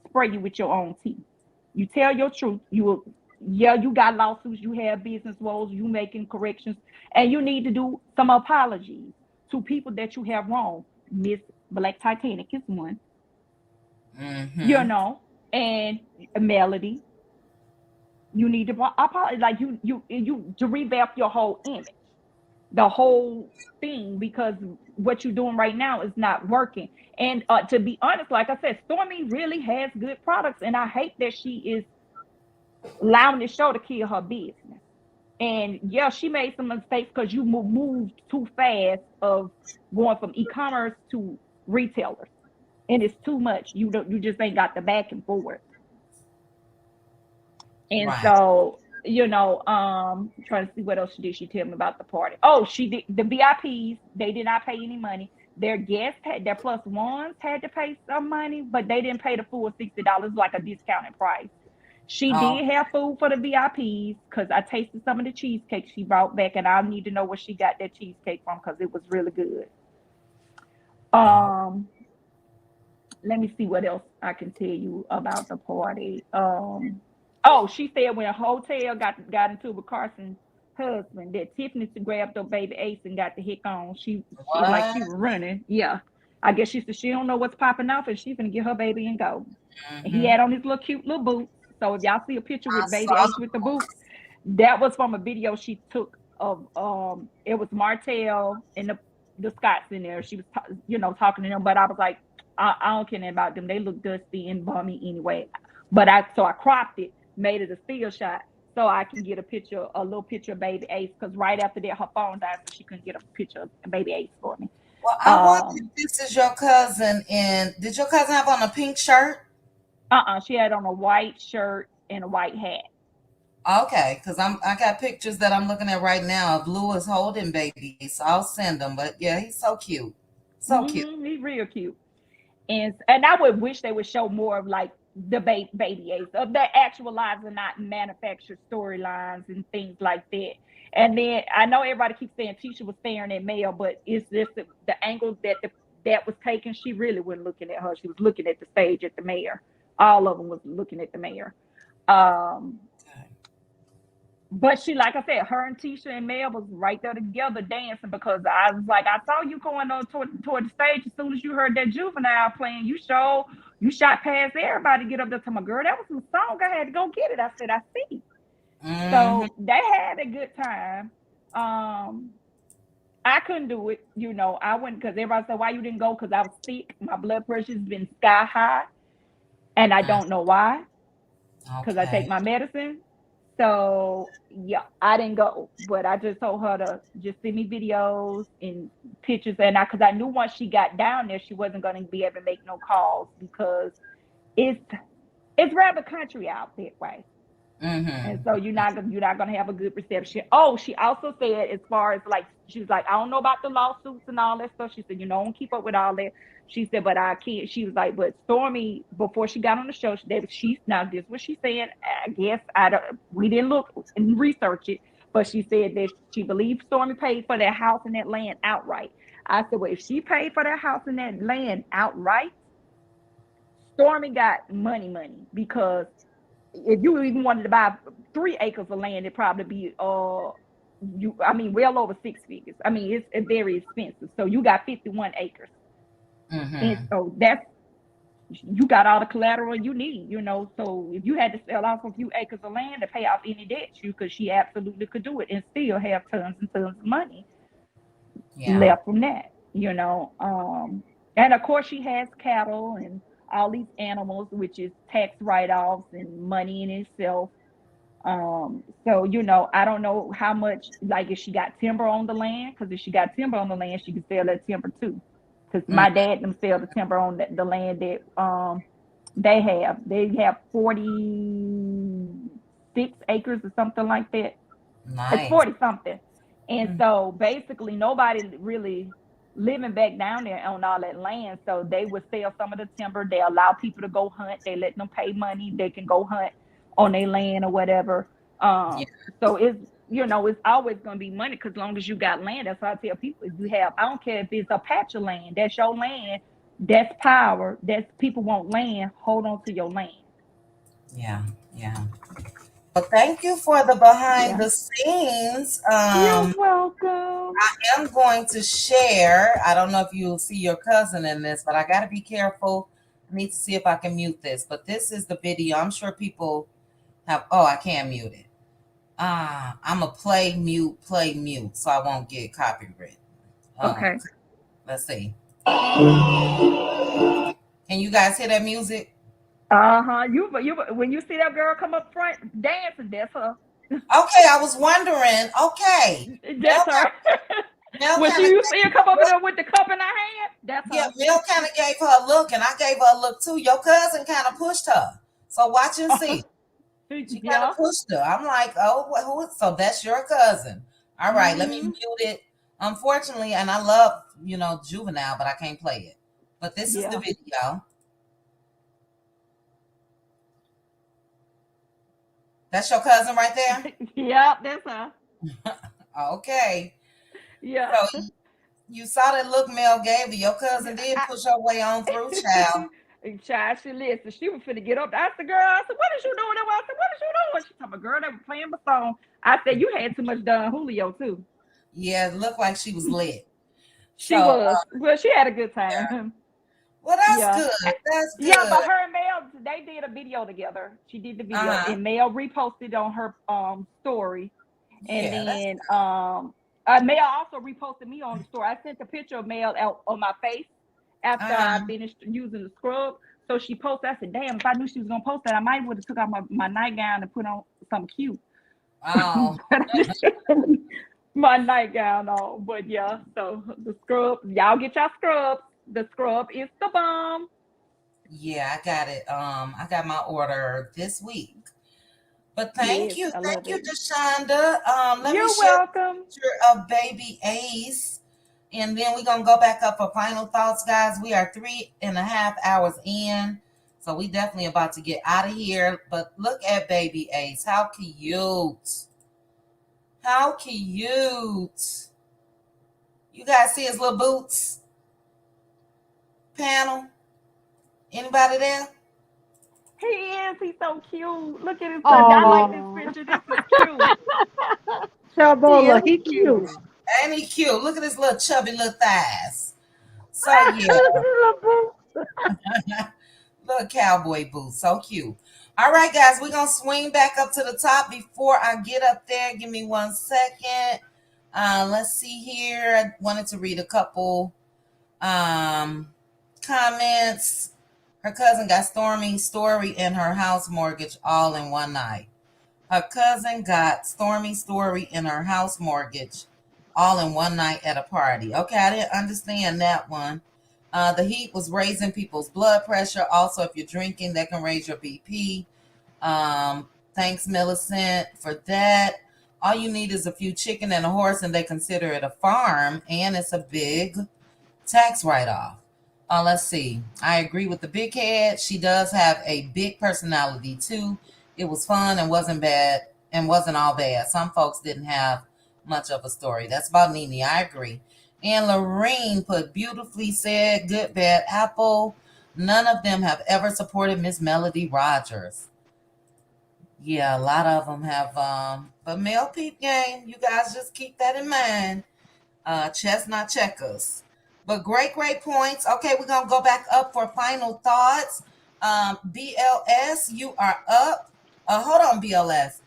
spray you with your own tea. You tell your truth. You got lawsuits. You have business woes. You making corrections, and you need to do some apologies to people that you have wronged. Miss Black Titanic is one. And Melody, you need to apologize, like you to revamp your whole image, the whole thing, because what you're doing right now is not working. And to be honest, like I said, Stormy really has good products, and I hate that she is allowing the show to kill her business. And yeah, she made some mistakes because you moved too fast of going from e-commerce to retailers, and it's too much. You just ain't got the back and forth. And Right. so, trying to see what else did she tell me about the party. Oh, she did the VIPs. They did not pay any money. Their guests their plus ones had to pay some money, but they didn't pay the full $60, like a discounted price. She did have food for the VIPs because I tasted some of the cheesecake she brought back, and I need to know where she got that cheesecake from because it was really good. Let me see what else I can tell you about the party. She said when a hotel got into it with Carson's husband, that Tiffany grabbed her baby Ace and got the hick on. She like she was running. Yeah. I guess she said she don't know what's popping off, and she's gonna get her baby and go. And he had on his cute little boots. So if y'all see a picture with baby Ace with the boots, that was from a video she took of it was Martell and the Scots in there. She was talking to them, but I was like, I don't care about them. They look dusty and bummy anyway. But I cropped it, made it a still shot, so I can get a little picture of baby Ace, because right after that her phone died, so she couldn't get a picture of baby Ace for me. Well, I wonder if this is your cousin, and did your cousin have on a pink shirt? She had on a white shirt and a white hat. Okay, because I got pictures that I'm looking at right now of Lewis holding baby, so I'll send them. But yeah, he's so cute, cute. He's real cute, and I would wish they would show more of like the baby Ace, of the actual lives and not manufactured storylines and things like that. And then I know everybody keeps saying Tisha was staring at Mel, but it's just the angle that was taken. She really wasn't looking at her. She was looking at the stage at the mayor. All of them was looking at the mayor. But she, like I said, her and Tisha and Mel was right there together dancing, because I was like, I saw you going on toward the stage. As soon as you heard that Juvenile playing, you shot past everybody to get up there to my girl. That was some song. I had to go get it. I said, I see. So they had a good time. I couldn't do it. I went because everybody said, why you didn't go? Because I was sick. My blood pressure's been sky high. And I don't know why. Because I take my medicine. So yeah, I didn't go, but I just told her to just send me videos and pictures, and because I knew once she got down there, she wasn't going to be able to make no calls, because it's rather country out that way. And so you're not gonna have a good reception. Oh, she also said, as far as like, she was like, I don't know about the lawsuits and all that stuff. She said, I don't keep up with all that. She said, but I can't. She was like, but Stormy, before she got on the show, she's now, this what she's saying. I guess we didn't look and research it, but she said that she believes Stormy paid for that house and that land outright. I said, well, if she paid for that house and that land outright, Stormy got money, because if you even wanted to buy 3 acres of land, it'd probably be well over 6 figures. I mean, it's very expensive. So you got 51 acres. And so you got all the collateral you need, so if you had to sell off a few acres of land to pay off any debts, she absolutely could do it and still have tons and tons of money left from that, and of course she has cattle and all these animals, which is tax write-offs and money in itself. So I don't know how much, like, if she got timber on the land, because if she got timber on the land, she could sell that timber too. Because my dad them sell the timber on the land that they have 46 acres or something like that. Nice. It's 40 something. And so basically nobody really living back down there on all that land. So they would sell some of the timber. They allow people to go hunt. They let them pay money. They can go hunt on their land or whatever. So it's always going to be money, because as long as you got land. That's why I tell people, I don't care if it's a patch of land, that's your land, that's power, that's people want land, hold on to your land. Yeah. But thank you for the behind the scenes. You're welcome. I am going to share. I don't know if you'll see your cousin in this, but I got to be careful. I need to see if I can mute this. But this is the video. I'm sure people have. Oh, I can't mute it. I'm a play mute, so I won't get copyright. Okay. Let's see. Can you guys hear that music? You when you see that girl come up front dancing, that's her. Okay, I was wondering. Okay, that's her. When you see her come over there with the cup in her hand, that's her. Mel kind of gave her a look, and I gave her a look too. Your cousin kind of pushed her. So watch and see. She kind of pushed her. I'm like, oh, who is? So that's your cousin. All right, let me mute it. Unfortunately, and I love Juvenile, but I can't play it. But this is the video. That's your cousin right there? Yep, that's her. Okay. Yeah. So you saw that look Mel gave you. Your cousin did push her way on through, child. Child, she listened. She was finna get up. I asked the girl, I said, what is you doing? I said, what is you doing? She told me, girl, they were playing my song. I said, you had too much Don Julio too. Yeah, it looked like she was lit. She was. Well, she had a good time. Yeah. Well, that's good. That's good. Yeah, but her and Mel, they did a video together. She did the video, and Mel reposted on her story. And then Mel also reposted me on the story. I sent a picture of Mel out on my face after I finished using the scrub. So she posted. I said, damn, if I knew she was gonna post that, I might would have took out my nightgown and put on something cute. Oh. My nightgown on. But yeah, so the scrub, y'all get y'all scrubs. The scrub is the bomb. Yeah, I got it. I got my order this week. But thank you, Deshonda. You're welcome. Picture of baby Ace, and then we're gonna go back up for final thoughts, guys. We are 3.5 hours in, so we definitely about to get out of here. But look at baby Ace. How cute! How cute! You guys see his little boots? Panel? Anybody there? He is. He's so cute. Look at his picture. I like this Oh, picture. This is cute. He is Chabola, he cute. cute. Ain't he cute? Look at his little chubby little thighs. So yeah, little cowboy boots. So cute. All right, guys, we're gonna swing back up to the top. Before I get up there, give me 1 second. Let's see here. I wanted to read a couple comments. Her cousin got Stormy Story and her house mortgage all in one night. Her cousin got Stormy Story and her house mortgage all in one night at a party. Okay, I didn't understand that one. The heat was raising people's blood pressure. Also, if you're drinking, that can raise your BP. Thanks, Millicent, for that. All you need is a few chicken and a horse, and they consider it a farm, and it's a big tax write-off. Let's see. I agree with the big head. She does have a big personality too. It was fun and wasn't bad and wasn't all bad. Some folks didn't have much of a story. That's about NeNe. I agree. And Lorene put beautifully said, good, bad, apple. None of them have ever supported Miss Melody Rogers. Yeah, a lot of them have. But male peep game, you guys just keep that in mind. Chess, not checkers. But great points. Okay, we're going to go back up for final thoughts. BLS, you are up. Hold on, BLS.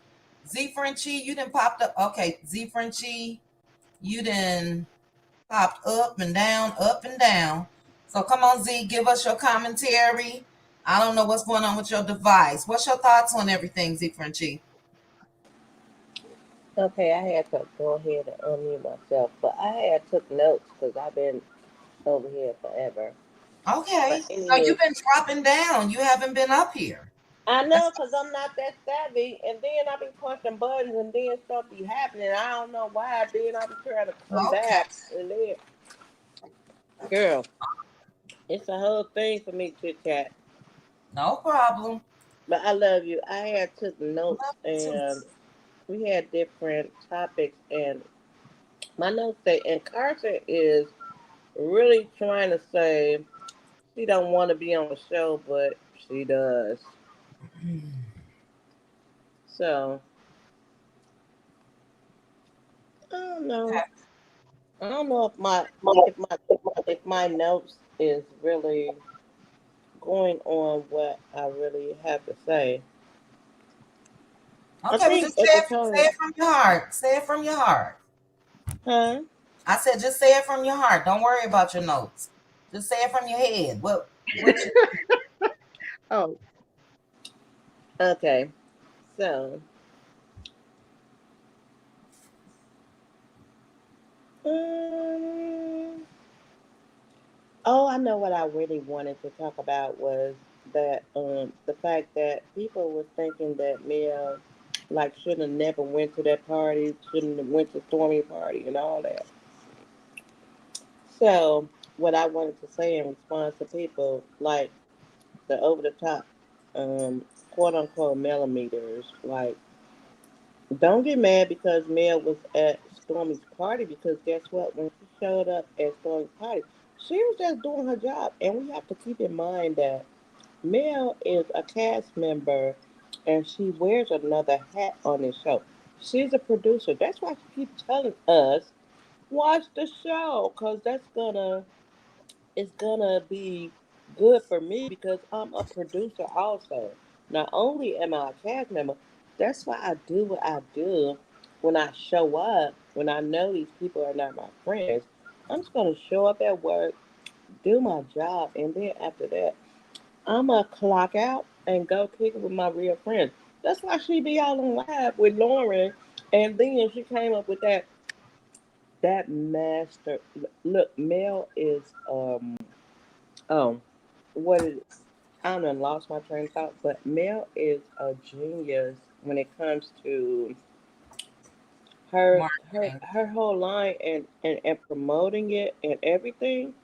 Z Frenchie, you didn't popped up. Okay, Z Frenchie, you didn't popped up and down, up and down. So come on, Z, give us your commentary. I don't know what's going on with your device. What's your thoughts on everything, Z Frenchie? Okay, I had to go ahead and unmute myself, but I had took notes because I've been over here forever. Okay, But so anywho, you've been dropping down. You haven't been up here. I know because I'm not that savvy, and then I be pushing buttons, and then stuff be happening. I don't know why. Then I be trying to come Okay, back, and then, girl, it's a whole thing for me to chat. no problem. But I love you. I had took notes, Love you too. and we had different topics, and my notes say, and Carson is really trying to say she don't want to be on the show, but she does. So I don't know. I don't know if my notes is really going on what I really have to say. I Okay, well think just at the say time, it from your heart. Say it from your heart. huh? I said just say it from your heart. Don't worry about your notes. Just say it from your head. What you Oh, okay. So, um, oh, I know what I really wanted to talk about was that the fact that people were thinking that Mia like shouldn't have never went to that party, shouldn't have went to Stormy party and all that. So what I wanted to say in response to people like the over the top quote unquote millimeters, like don't get mad because Mel was at Stormy's party because guess what? When she showed up at Stormy's party, she was just doing her job. And we have to keep in mind that Mel is a cast member and she wears another hat on this show. She's a producer. That's why she keeps telling us, watch the show, because it's gonna be good for me because I'm a producer also. Not only am I a cast member, that's why I do what I do when I show up, when I know these people are not my friends. I'm just gonna show up at work, do my job, and then after that, I'm gonna clock out and go kick it with my real friends. That's why she be all on live with Lauren, and then she came up with that master. Look, Mel is oh, what is I done lost my train of thought, but Mel is a genius when it comes to marketing? her whole line and promoting it and everything.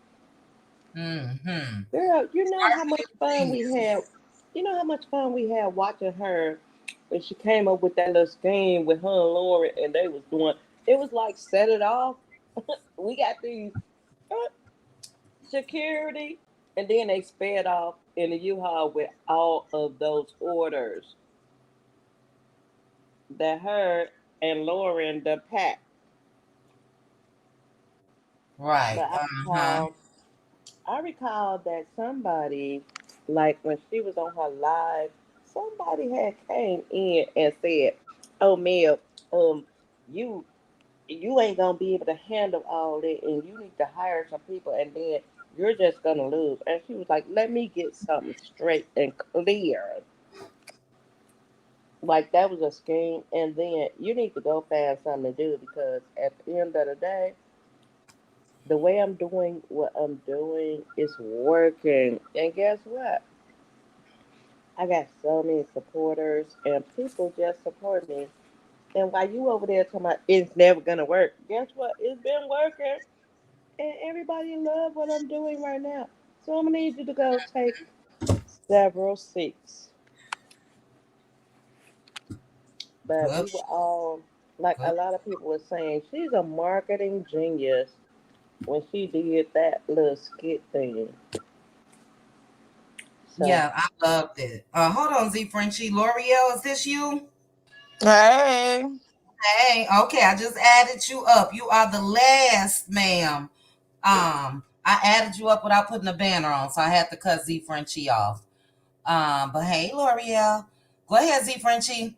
Mm-hmm. Girl, you know how much Marketing fun we genius. had. You know how much fun we had watching her when she came up with that little scheme with her and Lauren, and they was doing. It was like set it off. We got the uh, security, and then they sped off in the U-Haul with all of those orders that her and Lauren the pack. Right. But I recall that somebody, like when she was on her live, somebody had came in and said, "Oh, Mel, you you ain't gonna be able to handle all that, and you need to hire some people, and then you're just gonna lose." And she was like, "Let me get something straight and clear." Like that was a scheme, and then you need to go find something to do because at the end of the day, the way I'm doing what I'm doing is working. And guess what? I got so many supporters, and people just support me. And while you over there talking about it's never gonna work, guess what? It's been working, and everybody love what I'm doing right now. So I'm gonna need you to go take several seats. But Good. we were all like Good. a lot of people were saying she's a marketing genius when she did that little skit thing. So Yeah, I loved it. Hold on, Z Frenchie. L'Oreal, is this you? Hey. Hey, okay, I just added you up. You are the last, ma'am. I added you up without putting a banner on, so I had to cut Z Frenchie off. But hey, L'Oreal. Go ahead, Z Frenchie.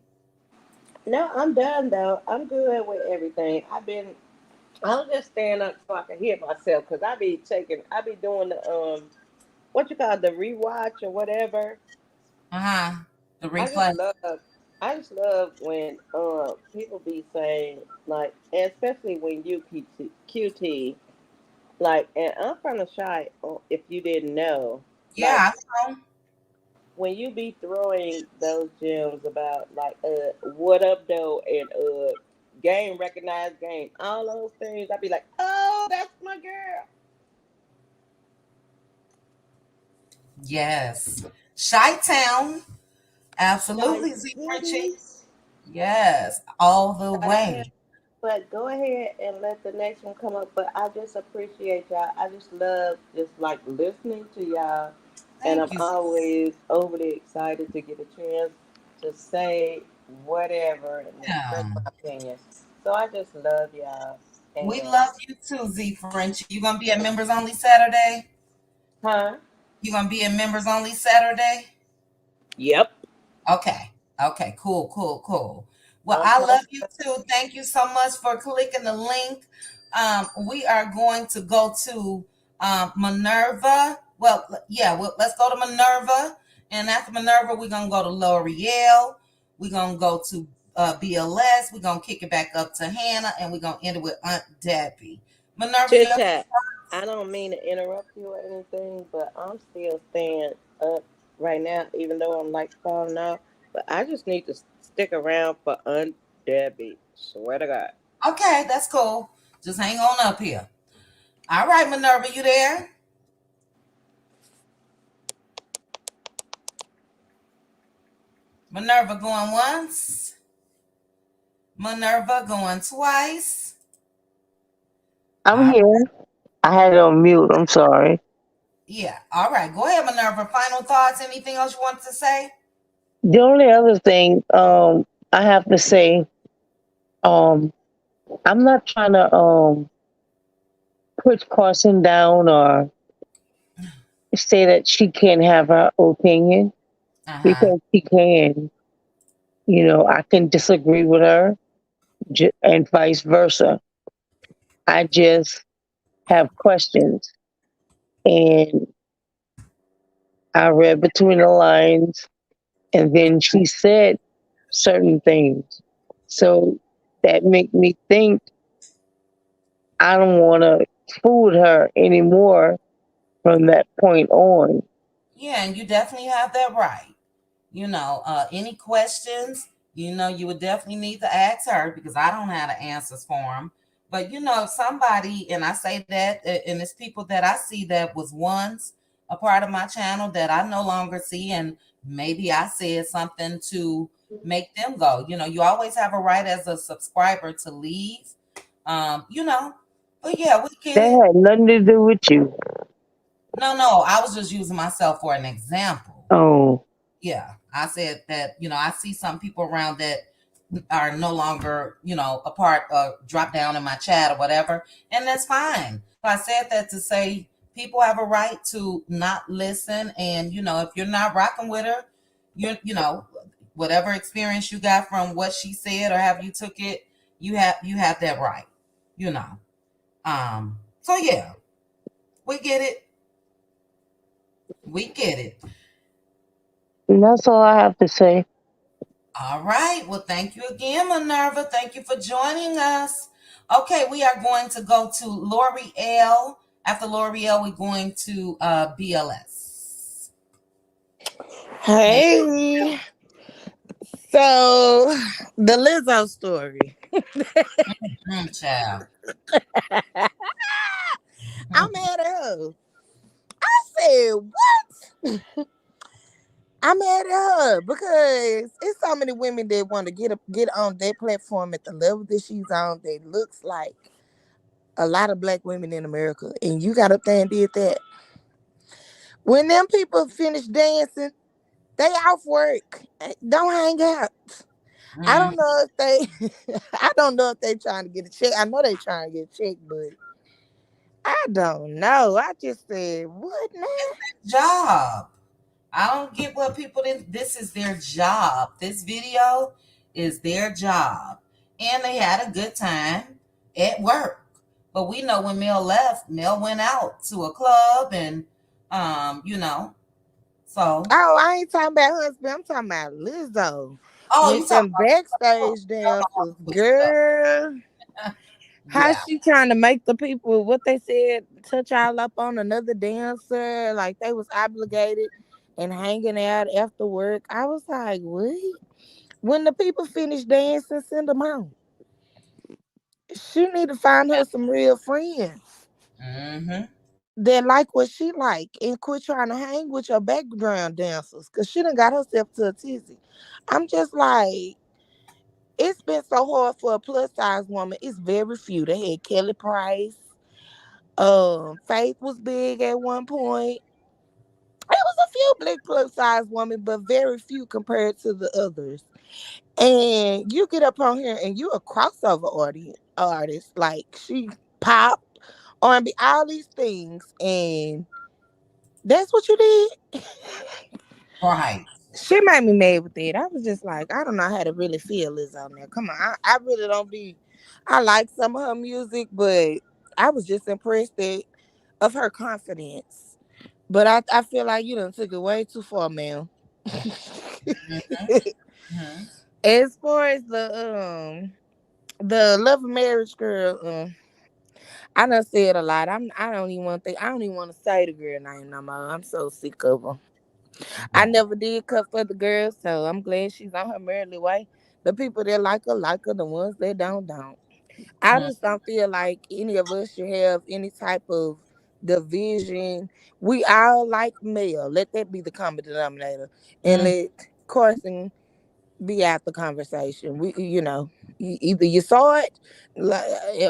no, I'm done though. I'm good with everything. I'll just stand up so I can hear myself because I be doing the what you call it, the rewatch or whatever. Uh-huh. The I just replay. love I just love when people be saying like, and especially when you QT like, and I'm from the shy. If you didn't know, like Yeah, I know. when you be throwing those gems about like what up though and game recognized game, all those things, I'd be like, oh, that's my girl. Yes. Chi-Town. Shy Absolutely, Z Frenchie. goodies. Yes, all the Chi-town. way. But go ahead and let the next one come up. But I just appreciate y'all. I just love just like listening to y'all. And I'm Thank you. always overly excited to get a chance to say whatever and express Yeah. my opinion. So I just love y'all. We And, love you too, Z Frenchie. You gonna be at Members Only Saturday? huh? You gonna be at Members Only Saturday? Yep. Okay. Okay. Cool. Cool. Cool. Well, I'm I planning. love you too. Thank you so much for clicking the link. We are going to go to Minerva. Well, yeah. Well, let's go to Minerva, and after Minerva, we're gonna go to L'Oreal. We're gonna go to BLS. We're gonna kick it back up to Hannah, and we're gonna end it with Aunt Debbie. Minerva, you Chit have chat. I don't mean to interrupt you or anything, but I'm still staying up right now, even though I'm like falling off. But I just need to stick around for Aunt Debbie. Swear to God. okay? That's cool. Just hang on up here. All right, Minerva, you there? Minerva going once. Minerva going twice. I'm All right. here. I had it on mute. I'm sorry. Yeah. All right. Go ahead, Minerva. Final thoughts. Anything else you want to say? The only other thing I have to say, um, I'm not trying to put Carson down or say that she can't have her opinion Uh-huh. because she can. You know, I can disagree with her and vice versa. I just have questions. And I read between the lines, and then she said certain things. So that make me think I don't want to fool her anymore from that point on. Yeah, and you definitely have that right. Any questions, you would definitely need to ask her because I don't have the answers for them. But somebody, and I say that, and it's people that I see that was once a part of my channel that I no longer see, and maybe I said something to make them go. You always have a right as a subscriber to leave. Um, you know, but yeah, we get That it. had nothing to do with you. No, I was just using myself for an example. Oh. Yeah, I said that, I see some people around that are no longer, a part drop down in my chat or whatever, and that's fine. So I said that to say people have a right to not listen, and if you're not rocking with her, whatever experience you got from what she said or have you took it, you have that right, So yeah, we get it. We get it. And that's all I have to say. All right. Well, thank you again, Minerva. Thank you for joining us. Okay, we are going to go to L'Oreal. After L'Oreal, we're going to BLS. Hey. So the Lizzo story. Child. I'm mad at her. I said, what? I'm mad at her because it's so many women that want to get on that platform at the level that she's on that looks like a lot of black women in America. And you got up there and did that. When them people finish dancing, they off work. Don't hang out. I don't know if they trying to get a check. I know they trying to get a check, but I don't know. I just said, what now? Job. I don't get what people didn't. This is their job. This video is their job. And they had a good time at work. But we know when Mel left, Mel went out to a club and so. Oh, I ain't talking about Huntsville. I'm talking about Lizzo. Oh, With you talking them backstage dancers, girl. How she trying to make the people, what they said, touch all up on another dancer, like they was obligated and hanging out after work. I was like, what? When the people finish dancing, send them home. She need to find her some real friends that like what she like and quit trying to hang with your background dancers because she done got herself to a tizzy. I'm just like, it's been so hard for a plus size woman. It's very few. They had Kelly Price. Faith was big at one point. There was a few black plus size women, but very few compared to the others. And you get up on here and you a crossover artist. Like she pop, R&B, all these things, and that's what you did. Right. She made me mad with that. I was just like, I don't know how to really feel Liz on there. Come on, I really don't be. I like some of her music, but I was just impressed of her confidence. But I feel like you done took it way too far, ma'am. As far as the love and marriage girl, I done said a lot. I don't even want to say the girl name no more. I'm so sick of her. I never did cut for the girl, so I'm glad she's on her merry way. The people that like her. The ones that don't. I just don't feel like any of us should have any type of division. We all like male. Let that be the common denominator, and let Carson be out the conversation. Either you saw it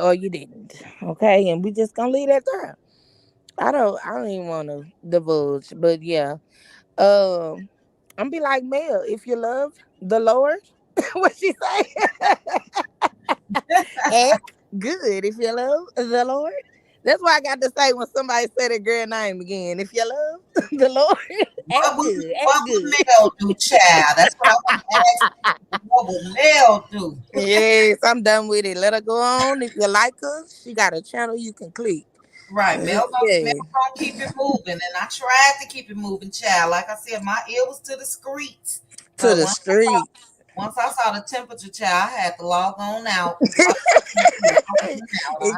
or you didn't. Okay, and we just gonna leave that there. I don't even want to divulge, but yeah. I'm be like Mel, if you love the Lord, what she say? Act good if you love the Lord. That's why I got to say when somebody say the girl name again. If you love the Lord, act good. What would Mel do, child? That's what I want to ask. What would Mel do? Yes, I'm done with it. Let her go on. If you like her, she got a channel you can click. Right, Mel Yeah. gonna keep it moving, and I tried to keep it moving, child. Like I said, my ear was to the streets. To the street. Once I saw the temperature, child, I had to log on out. It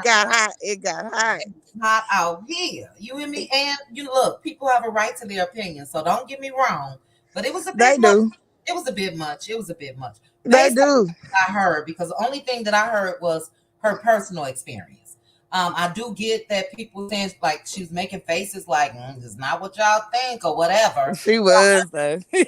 got hot. It got hot. It's hot out here. You hear me? And look, people have a right to their opinion, so don't get me wrong. But it was a bit much. It was a bit much. It was a bit much. They do. I heard, because the only thing that I heard was her personal experience. I do get that people saying like she's making faces like it's not what y'all think or whatever. She was though. So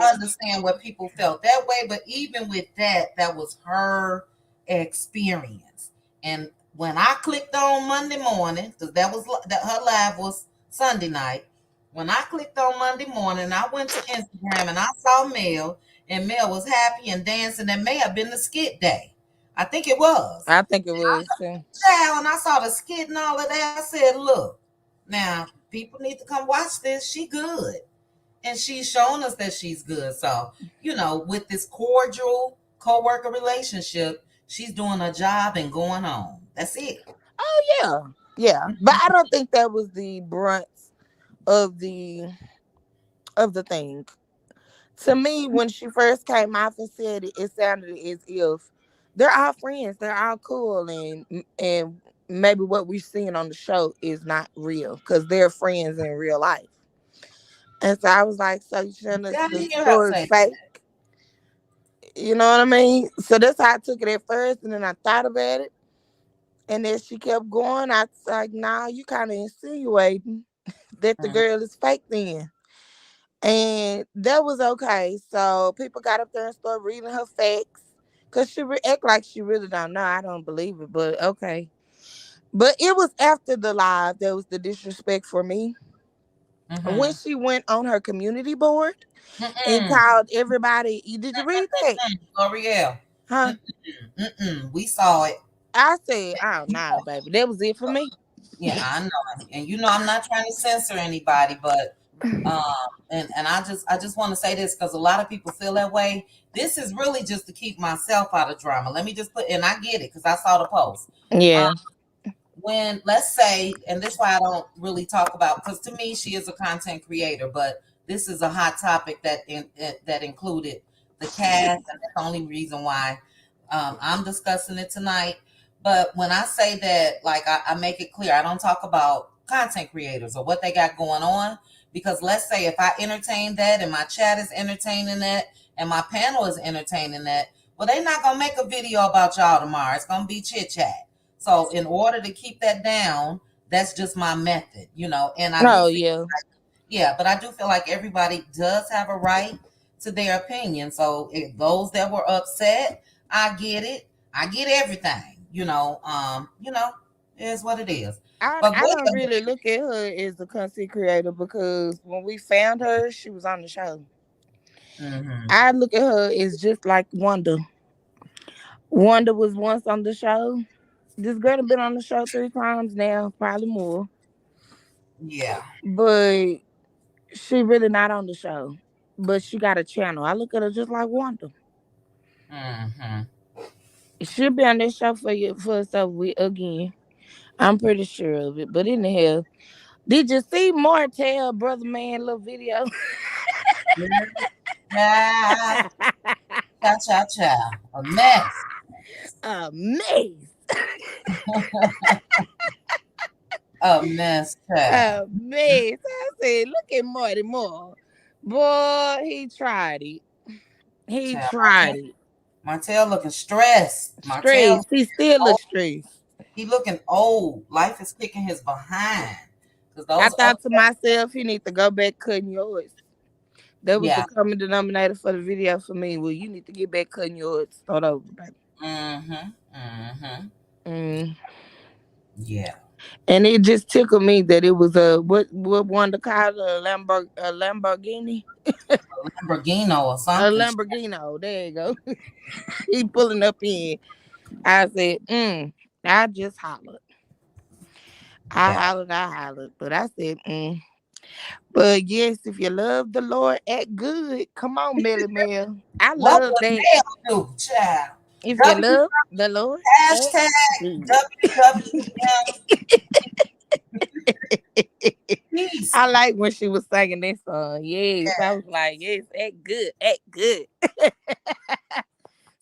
I understand what people felt that way, but even with that was her experience. And when I clicked on Monday morning, because that her live was Sunday night. When I clicked on Monday morning, I went to Instagram and I saw Mel, and Mel was happy and dancing. That may have been the skit day. I think it was. I think it was too. Child, and I saw the skit and all of that. I said, look, now people need to come watch this. She good. And she's shown us that she's good. So, with this cordial co-worker relationship, she's doing a job and going home. That's it. Oh yeah. But I don't think that was the brunt of the thing. To me, when she first came off and said it, it sounded as if they're all friends, they're all cool, and maybe what we're seeing on the show is not real because they're friends in real life. And so I was like, so you saying Yeah, I the didn't hear her story's say fake? You know what I mean? So that's how I took it at first, and then I thought about it, and then she kept going. I was like, nah, you kind of insinuating that the that. girl is fake then. And that was okay. So people got up there and started reading her facts. Because she act like she really don't know. I don't believe it, but okay. But it was after the live that was the disrespect for me. When she went on her community board and called everybody. Did you read that? L'Oreal. Huh? We saw it. I said, oh, no, baby. That was it for me. Yeah, I know. And I'm not trying to censor anybody, but and I just want to say this because a lot of people feel that way. This is really just to keep myself out of drama. Let me just and I get it because I saw the post. Yeah. When, let's say, and this is why I don't really talk about, because to me she is a content creator, but this is a hot topic that included the cast, and that's the only reason why I'm discussing it tonight. But when I say that, like, I make it clear, I don't talk about content creators or what they got going on, because let's say if I entertain that and my chat is entertaining that and my panel is entertaining that, well, they're not gonna make a video about y'all tomorrow. It's gonna be chit chat. So in order to keep that down, that's just my method, and I do feel but I do feel like everybody does have a right to their opinion. So if those that were upset, I get it. I get everything, it is what it is. But I don't really look at her as a content creator because when we found her, she was on the show. I look at her as just like Wanda. Wanda was once on the show. This girl has been on the show 3 times now, probably more. Yeah. But she really not on the show. But she got a channel. I look at her just like Wanda. She'll be on this show for stuff again. I'm pretty sure of it. But anyhow, did you see Martell, brother man, little video? Yeah. Cha. A mess. A mess. A mess. A mess. I said, look at Marty Moore. Boy, he tried it. He tried it. Martell looking stressed. Stressed. He still looks stressed. He looking old. Life is kicking his behind. I thought to myself, he need to go back cutting yours. That was the common denominator for the video for me. Well, you need to get back cutting yours. Start over, baby. Yeah. And it just tickled me that it was what one to call a Lamborghini. A Lamborghini or something. A Lamborghini. There you go. He pulling up in. I said, I just hollered. I hollered. But I said, But yes, if you love the Lord, act good. Come on, Melly Mel. I love that. Do, child? If you love the Lord, hashtag WWM. I like when she was singing that song. Yes, I was like, yes, act good.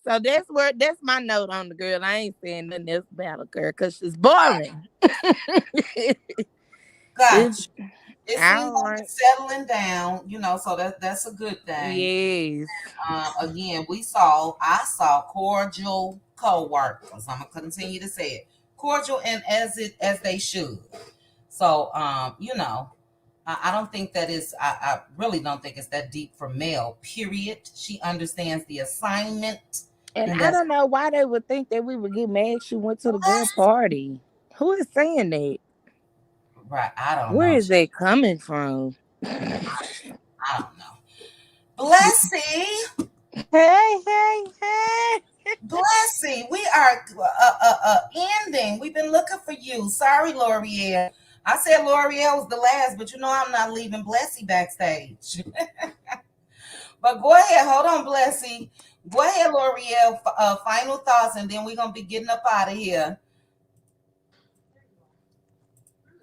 So that's my note on the girl. I ain't saying nothing else about her, girl, because she's boring. Gotcha. It seems like it's settling down, so that's a good thing. Yes. Again, I saw cordial co-workers. I'm gonna continue to say it. Cordial and as they should. So I don't think that is I really don't think it's that deep for Mel, period. She understands the assignment. And I don't know why they would think that we would get mad she went to the girl party. Who is saying that? Right. I don't Where know. is that coming from? I don't know. Blessy. Hey. Blessy. We are ending. We've been looking for you. Sorry, L'Oreal. I said L'Oreal was the last, but you know I'm not leaving Blessy backstage. But go ahead. Hold on, Blessy. Go ahead, L'Oreal. Final thoughts, and then we're going to be getting up out of here.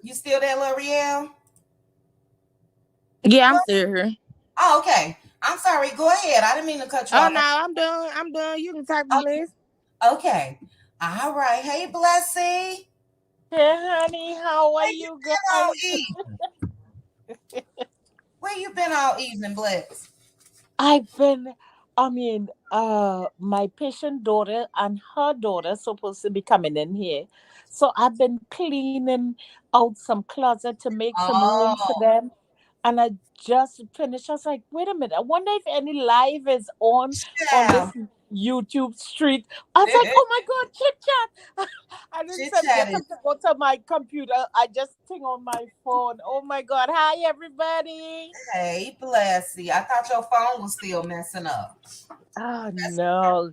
You still there, L'Oreal? Yeah, I'm still here. Oh, okay. I'm sorry. Go ahead. I didn't mean to cut you Oh off. no, I'm done. I'm done. You can talk to Bliss. Okay. All right. Hey, Blessy. Hey, honey, how are Where you you been all guys? evening? Where you been all evening, Bless? My patient daughter and her daughter supposed to be coming in here. So I've been cleaning out some closet to make some room for Oh, them. And I just finished. I was like, wait a minute. I wonder if any live is on this child. YouTube street. I was like, oh my God, chit chat. I didn't Chit get chatted. them to go to my computer. I just thing on my phone. Oh my God. Hi, everybody. Hey, Blessy. I thought your phone was still messing up. Oh no.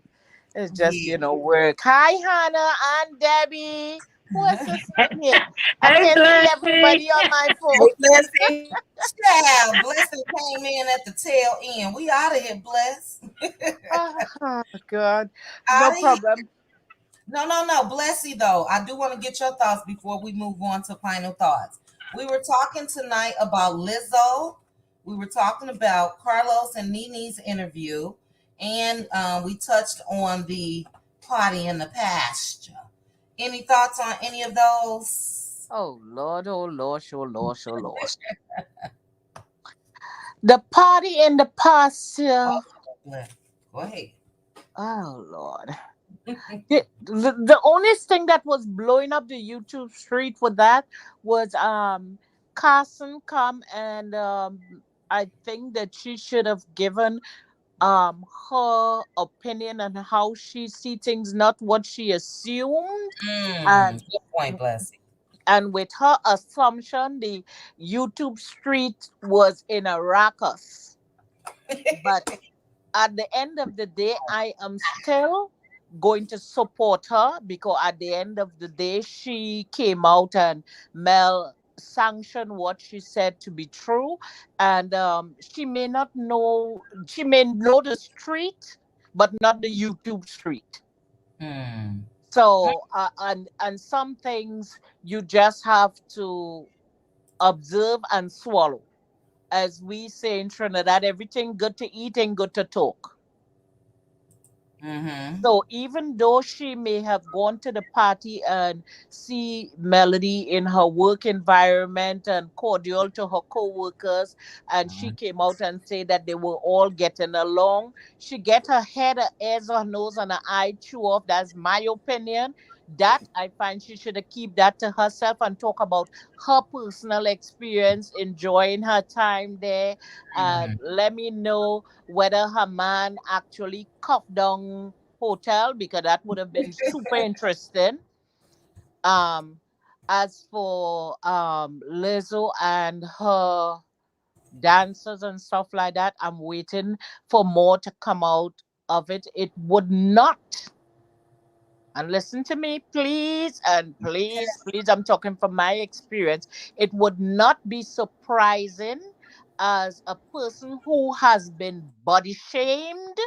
It's just, Yeah. work. Hi, Hannah and Debbie. Who else is in here? I Hey, can't see Blessy. everybody on my phone. Hey, Blessy. Child, Blessing came in at the tail end. We out of here, Bless. Oh, God. Out No of here. problem. No. Blessy, though. I do want to get your thoughts before we move on to final thoughts. We were talking tonight about Lizzo. We were talking about Carlos and NeNe's interview. And we touched on the party in the pasture. Any thoughts on any of those? Oh, Lord, oh, Lord, oh, Lord, oh, Lord. The party in the pasture. Oh, go ahead. Oh, Lord. The only thing that was blowing up the YouTube street for that was Carson come and I think that she should have given her opinion on how she see things, not what she assumed. And Good point, Blessy. with her assumption, the YouTube street was in a ruckus. But at the end of the day, I am still going to support her because at the end of the day, she came out and Mel sanctioned what she said to be true. And she may know the street, but not the YouTube street. Hmm. So, and some things you just have to observe and swallow. As we say in Trinidad, everything good to eat and good to talk. Mm-hmm. So even though she may have gone to the party and see Melody in her work environment and cordial to her co-workers, and she came out and said that they were all getting along, she get her head, her ears, her nose, and her eye chew off. That's my opinion. That I find she should have keep that to herself and talk about her personal experience, enjoying her time there, and let me know whether her man actually cuffed down hotel because that would have been super interesting. Um, as for Lizzo and her dancers and stuff like that, I'm waiting for more to come out of it. It would not, and listen to me, please, and please, I'm talking from my experience. It would not be surprising as a person who has been body shamed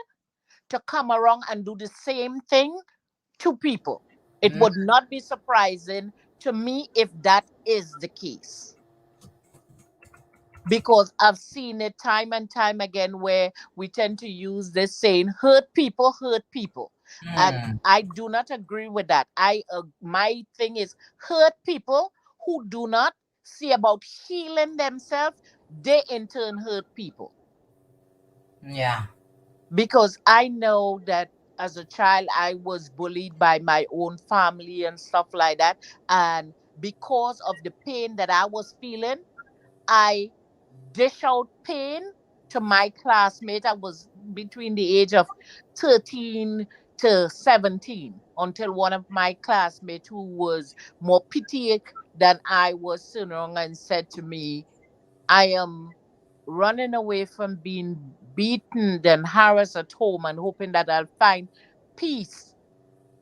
to come around and do the same thing to people. It would not be surprising to me if that is the case. Because I've seen it time and time again where we tend to use this saying, hurt people. And I do not agree with that. My thing is hurt people who do not see about healing themselves, they in turn hurt people. Yeah. Because I know that as a child I was bullied by my own family and stuff like that, and because of the pain that I was feeling, I dish out pain to my classmate. I was between the age of 13 to 17 until one of my classmates who was more then I was turned around and said to me, I am running away from being beaten and harassed at home and hoping that I'll find peace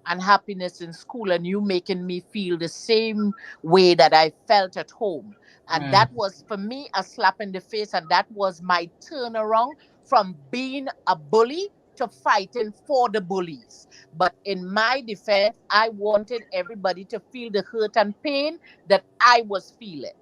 and happiness in school, and you making me feel the same way that I felt at home. And Mm. that was for me a slap in the face, and that was my turnaround from being a bully to fighting for the bullies. But in my defense, I wanted everybody to feel the hurt and pain that I was feeling.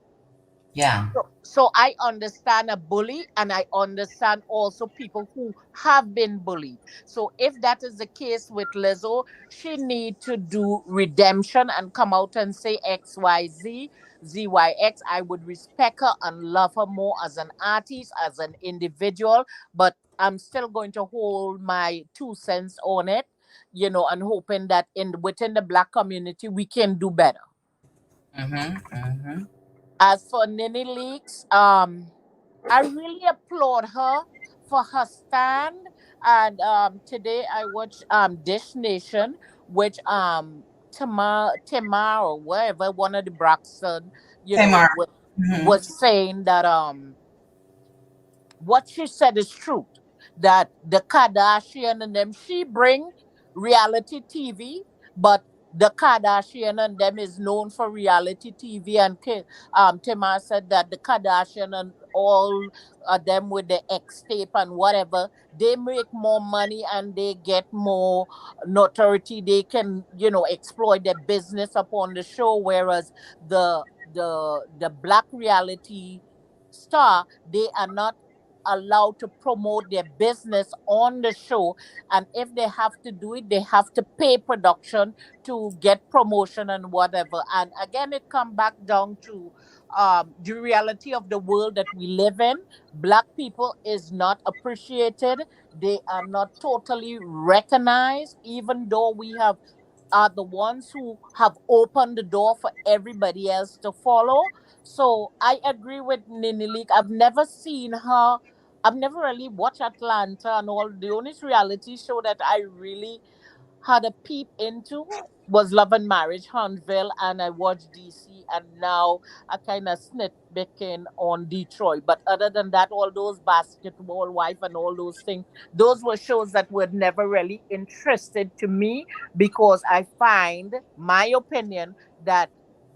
Yeah. So I understand a bully, and I understand also people who have been bullied. So if that is the case with Lizzo, she need to do redemption and come out and say XYZ, ZYX. I would respect her and love her more as an artist, as an individual, but I'm still going to hold my 2 cents on it, and hoping that in within the black community we can do better. Mm-hmm. Mm-hmm. As for NeNe Leaks, I really applaud her for her stand. And today I watched Dish Nation, which Tamar or wherever, one of the Braxton, Tamar. Mm-hmm. was saying that what she said is true, that the Kardashian and them, she bring reality TV, but the Kardashian and them is known for reality TV. And Timar said that the Kardashian and all of them with the X tape and whatever, they make more money and they get more notoriety. They can, exploit their business upon the show, whereas the black reality star, they are not allowed to promote their business on the show. And if they have to do it, they have to pay production to get promotion and whatever. And again, it come back down to the reality of the world that we live in. Black people is not appreciated. They are not totally recognized, even though we have are the ones who have opened the door for everybody else to follow. So I agree with Ninilik. I've never really watched Atlanta and all. The only reality show that I really had a peep into was Love and Marriage, Huntsville, and I watched DC, and now I kind of snitpicking on Detroit. But other than that, all those Basketball Wife and all those things, those were shows that were never really interested to me, because I find, my opinion, that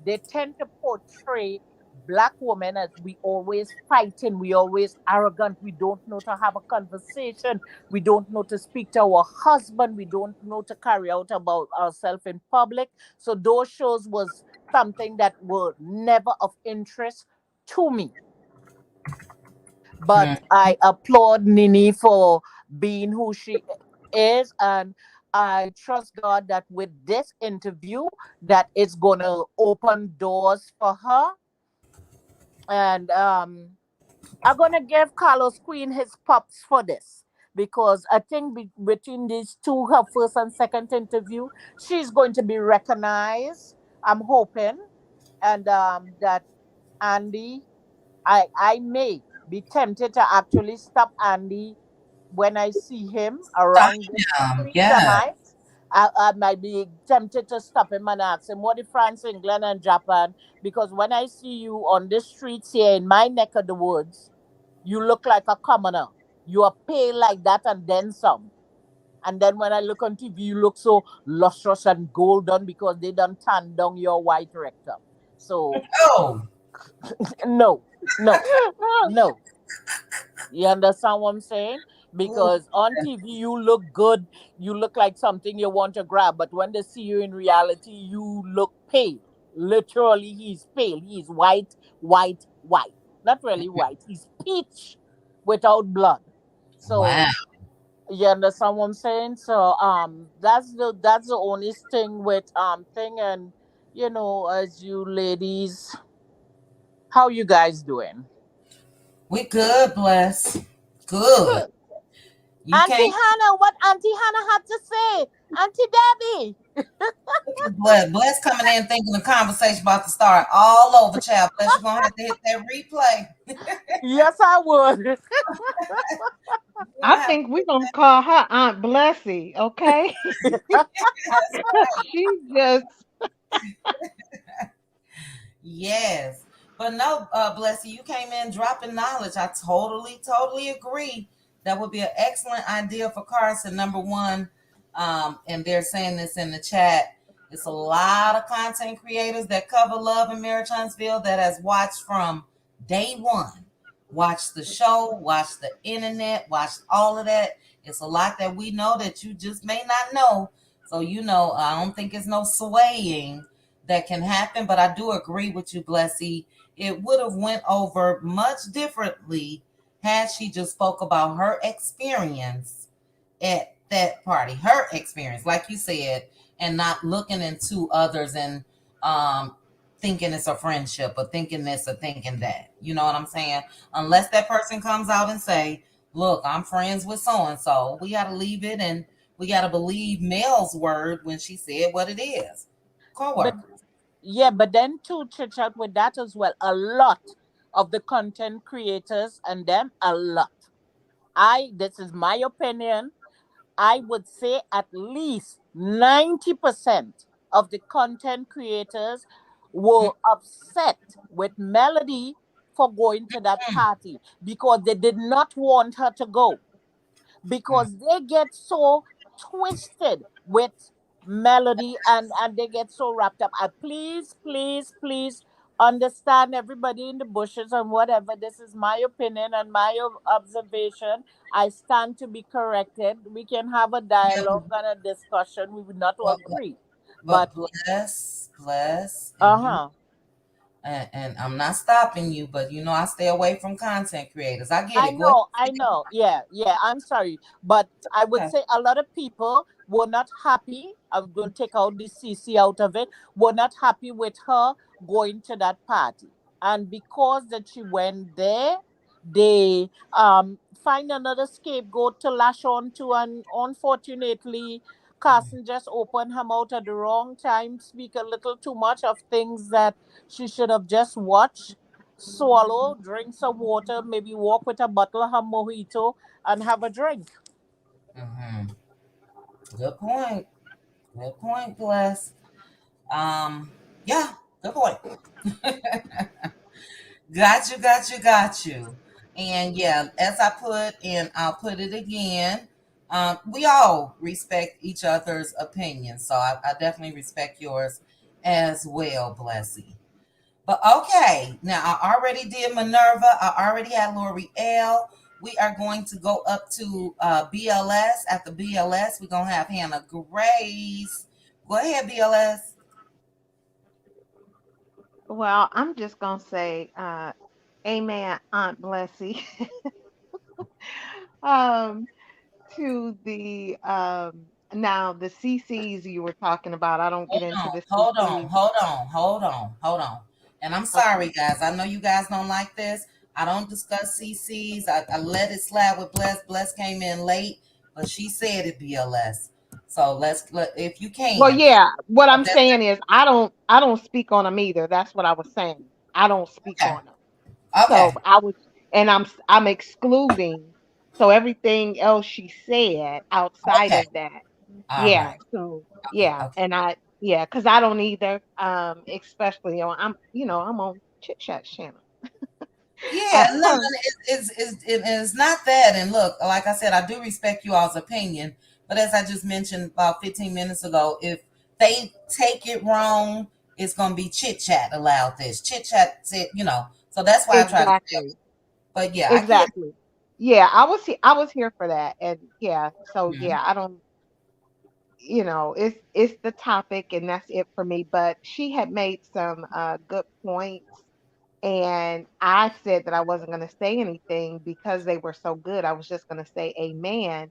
they tend to portray black women as we always fighting, we always arrogant, we don't know to have a conversation, we don't know to speak to our husband, we don't know to carry out about ourselves in public. So those shows was something that were never of interest to me. But I applaud Nini for being who she is, and I trust God that with this interview that it's gonna open doors for her. And I'm gonna give Carlos Queen his props for this, because I think between these two, her first and second interview, she's going to be recognized. I'm hoping, and that Andy, I may be tempted to actually stop Andy when I see him around the streets. Yeah. I might be tempted to stop him and ask him, what is France, England, and Japan? Because when I see you on the streets here in my neck of the woods, you look like a commoner. You are pale like that and then some. And then when I look on TV, you look so lustrous and golden because they done tan down your white rectum. So, Oh. no, no, no. You understand what I'm saying? Because on TV you look good, you look like something you want to grab, but when they see you in reality, you look pale. Literally, he's pale. He's white, white, white. Not really white. He's peach without blood. Wow. So you understand what I'm saying? So that's the only thing with thing. And as you ladies, how you guys doing? We good, bless. Good. Good. You Auntie can't Hannah, what Auntie Hannah had to say? Auntie Debbie. bless. Bless coming in thinking the conversation about to start all over, child. Bless, you're gonna have to hit that replay. Yes, I would. I think we're gonna call her Aunt Blessy, okay? That's right. She just Yes. But no, Blessy, you came in dropping knowledge. I totally agree. That would be an excellent idea for Carson. Number one, and they're saying this in the chat. It's a lot of content creators that cover love and marriage Huntsville that has watched from day one. Watched the show, watched the internet, watched all of that. It's a lot that we know that you just may not know. So I don't think it's no swaying that can happen, but I do agree with you, Blessy. It would have went over much differently had she just spoke about her experience at that party, her experience, like you said, and not looking into others and thinking it's a friendship or thinking this or thinking that. You know what I'm saying? Unless that person comes out and say, "Look, I'm friends with so and so," we got to leave it and we got to believe Mel's word when she said what it is. But Coworker. yeah, but then to church out with that as well, a lot of the content creators and them, a lot. This is my opinion. I would say at least 90% of the content creators were upset with Melody for going to that party because they did not want her to go, because they get so twisted with Melody, and they get so wrapped up. Please understand, everybody in the bushes and whatever. This is my opinion and my observation. I stand to be corrected. We can have a dialogue and a discussion. We would not But, agree, but but bless, uh and huh. and I'm not stopping you, but I stay away from content creators. I get it. Go ahead. I know. Yeah, yeah. I'm sorry, but I would Okay. say a lot of people were not happy. I'm going to take out the CC out of it. Were not happy with her going to that party, and because that she went there, they find another scapegoat to lash on to, and unfortunately, Carson just opened her mouth at the wrong time, speak a little too much of things that she should have just watched, swallow, drink some water, maybe walk with a bottle of her mojito and have a drink. Hmm. Good point. Good point, bless. Yeah, good point. got you. And yeah, as I put, and I'll put it again, we all respect each other's opinions. So I definitely respect yours as well, Blessy. But okay, now I already did Minerva. I already had L'Oreal. We are going to go up to BLS. After BLS, we're going to have Hannah Grace. Go ahead, BLS. Well, I'm just gonna say, Amen, Aunt Blessy. um, to the now the CCs you were talking about. I don't get Hold into on, the hold on, CCs. hold on, hold on, hold on. And I'm Okay. sorry, guys. I know you guys don't like this. I don't discuss CCs. I let it slide with Bless. Bless came in late, but she said it BLS. So if you Well, can. yeah. What If I'm that's saying is, I don't speak on them either. That's what I was saying. I don't speak okay. on them. So Okay. I was, and I'm excluding. So everything else she said outside Okay. of that, All yeah. right. So Okay. yeah, Okay. and yeah, because I don't either. Especially I'm on Chit Chat channel. Yeah, Uh, no, it's not that. And look, like I said, I do respect you all's opinion. But as I just mentioned about 15 minutes ago, if they take it wrong, it's going to be chit chat allowed this. Chit chat said. So that's why I try to stay exactly. away. But yeah, I get it. Exactly. Yeah, I was here for that. And yeah, so Mhm. yeah, I don't, it's the topic and that's it for me. But she had made some good points, and I said that I wasn't going to say anything because they were so good. I was just going to say amen.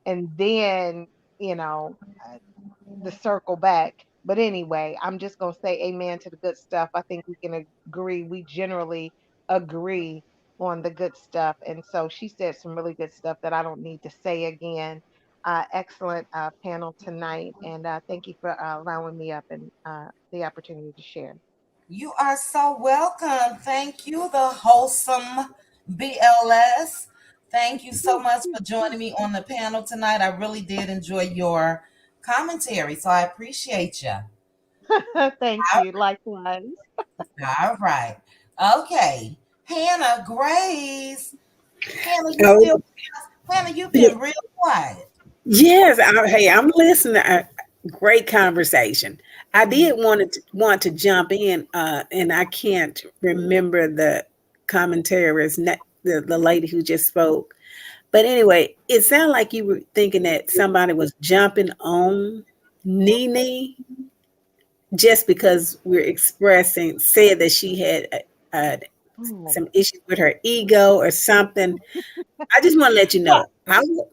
And then, you know, uh, the circle back. But anyway, I'm just going to say amen to the good stuff. I think we can agree. We generally agree on the good stuff. And so she said some really good stuff that I don't need to say again. Excellent panel tonight. And thank you for allowing me up and the opportunity to share. You are so welcome. Thank you, the wholesome BLS. Thank you so much for joining me on the panel tonight. I really did enjoy your commentary, so I appreciate you. Thank you. Likewise. All right. Okay. Hannah Grace. Hannah, you Oh, still Hannah, you've yeah. been real quiet. Yes. Hey, I'm listening. Great conversation. I did want to jump in, and I can't remember the commentator's the lady who just spoke. But anyway, it sounded like you were thinking that somebody was jumping on NeNe just because we're expressing, said that she had uh, Oh. some issues with her ego or something. I just want to let you Well, know.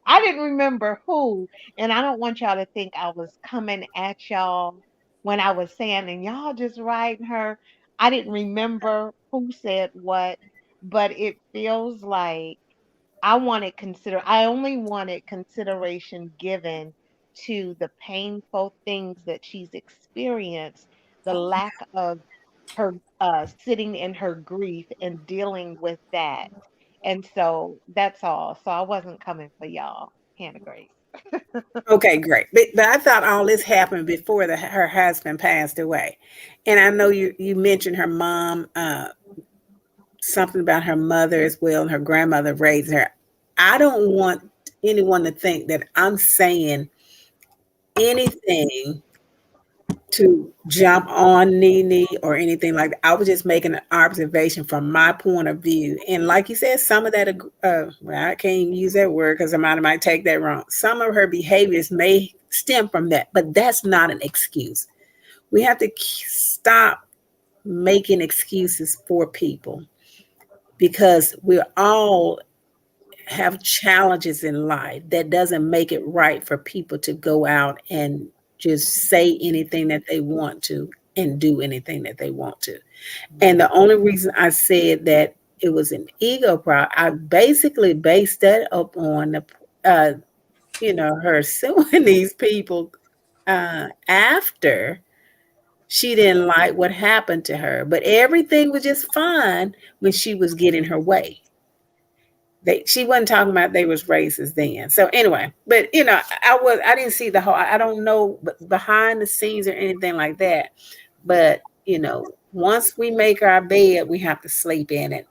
I didn't remember who, and I don't want y'all to think I was coming at y'all when I was saying, and y'all just riding her. I didn't remember who said what, but it feels like I only wanted consideration given to the painful things that she's experienced, the lack of her sitting in her grief and dealing with that. And so that's all. So I wasn't coming for y'all, Hannah Grace. Okay, great. But I thought all this happened before her husband passed away. And I know you mentioned her mom, something about her mother as well, and her grandmother raised her. I don't want anyone to think that I'm saying anything to jump on NeNe or anything like that. I was just making an observation from my point of view. And like you said, some of that, well, I can't even use that word because somebody might take that wrong. Some of her behaviors may stem from that, but that's not an excuse. We have to stop making excuses for people because we're all have challenges in life. That doesn't make it right for people to go out and just say anything that they want to and do anything that they want to. And the only reason I said that it was an ego problem, I basically based that up on the, her suing these people after she didn't like what happened to her. But everything was just fine when she was getting her way. She wasn't talking about they was racist then. So anyway, but I didn't see the whole, I don't know behind the scenes or anything like that. But once we make our bed, we have to sleep in it.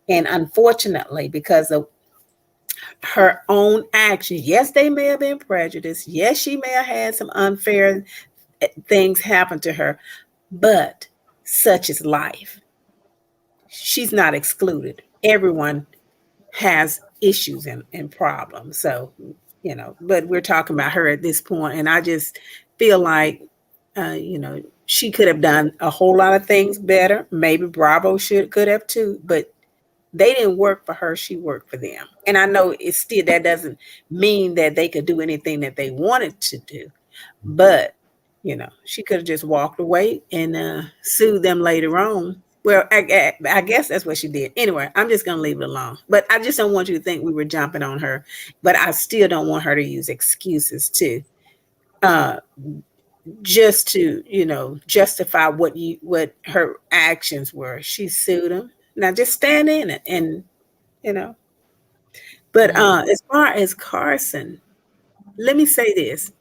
And unfortunately, because of her own actions, yes, they may have been prejudiced. Yes, she may have had some unfair things happen to her, but such is life. She's not excluded. Everyone has issues and problems. So, but we're talking about her at this point, and I just feel like, she could have done a whole lot of things better. Maybe Bravo could have too, but they didn't work for her. She worked for them. And I know it's still, that doesn't mean that they could do anything that they wanted to do, but she could have just walked away and sued them later on. Well, I guess that's what she did. Anyway, I'm just going to leave it alone. But I just don't want you to think we were jumping on her. But I still don't want her to use excuses too, just to justify what her actions were. She sued him. Now just stand in it, and you know. But as far as Carson, let me say this.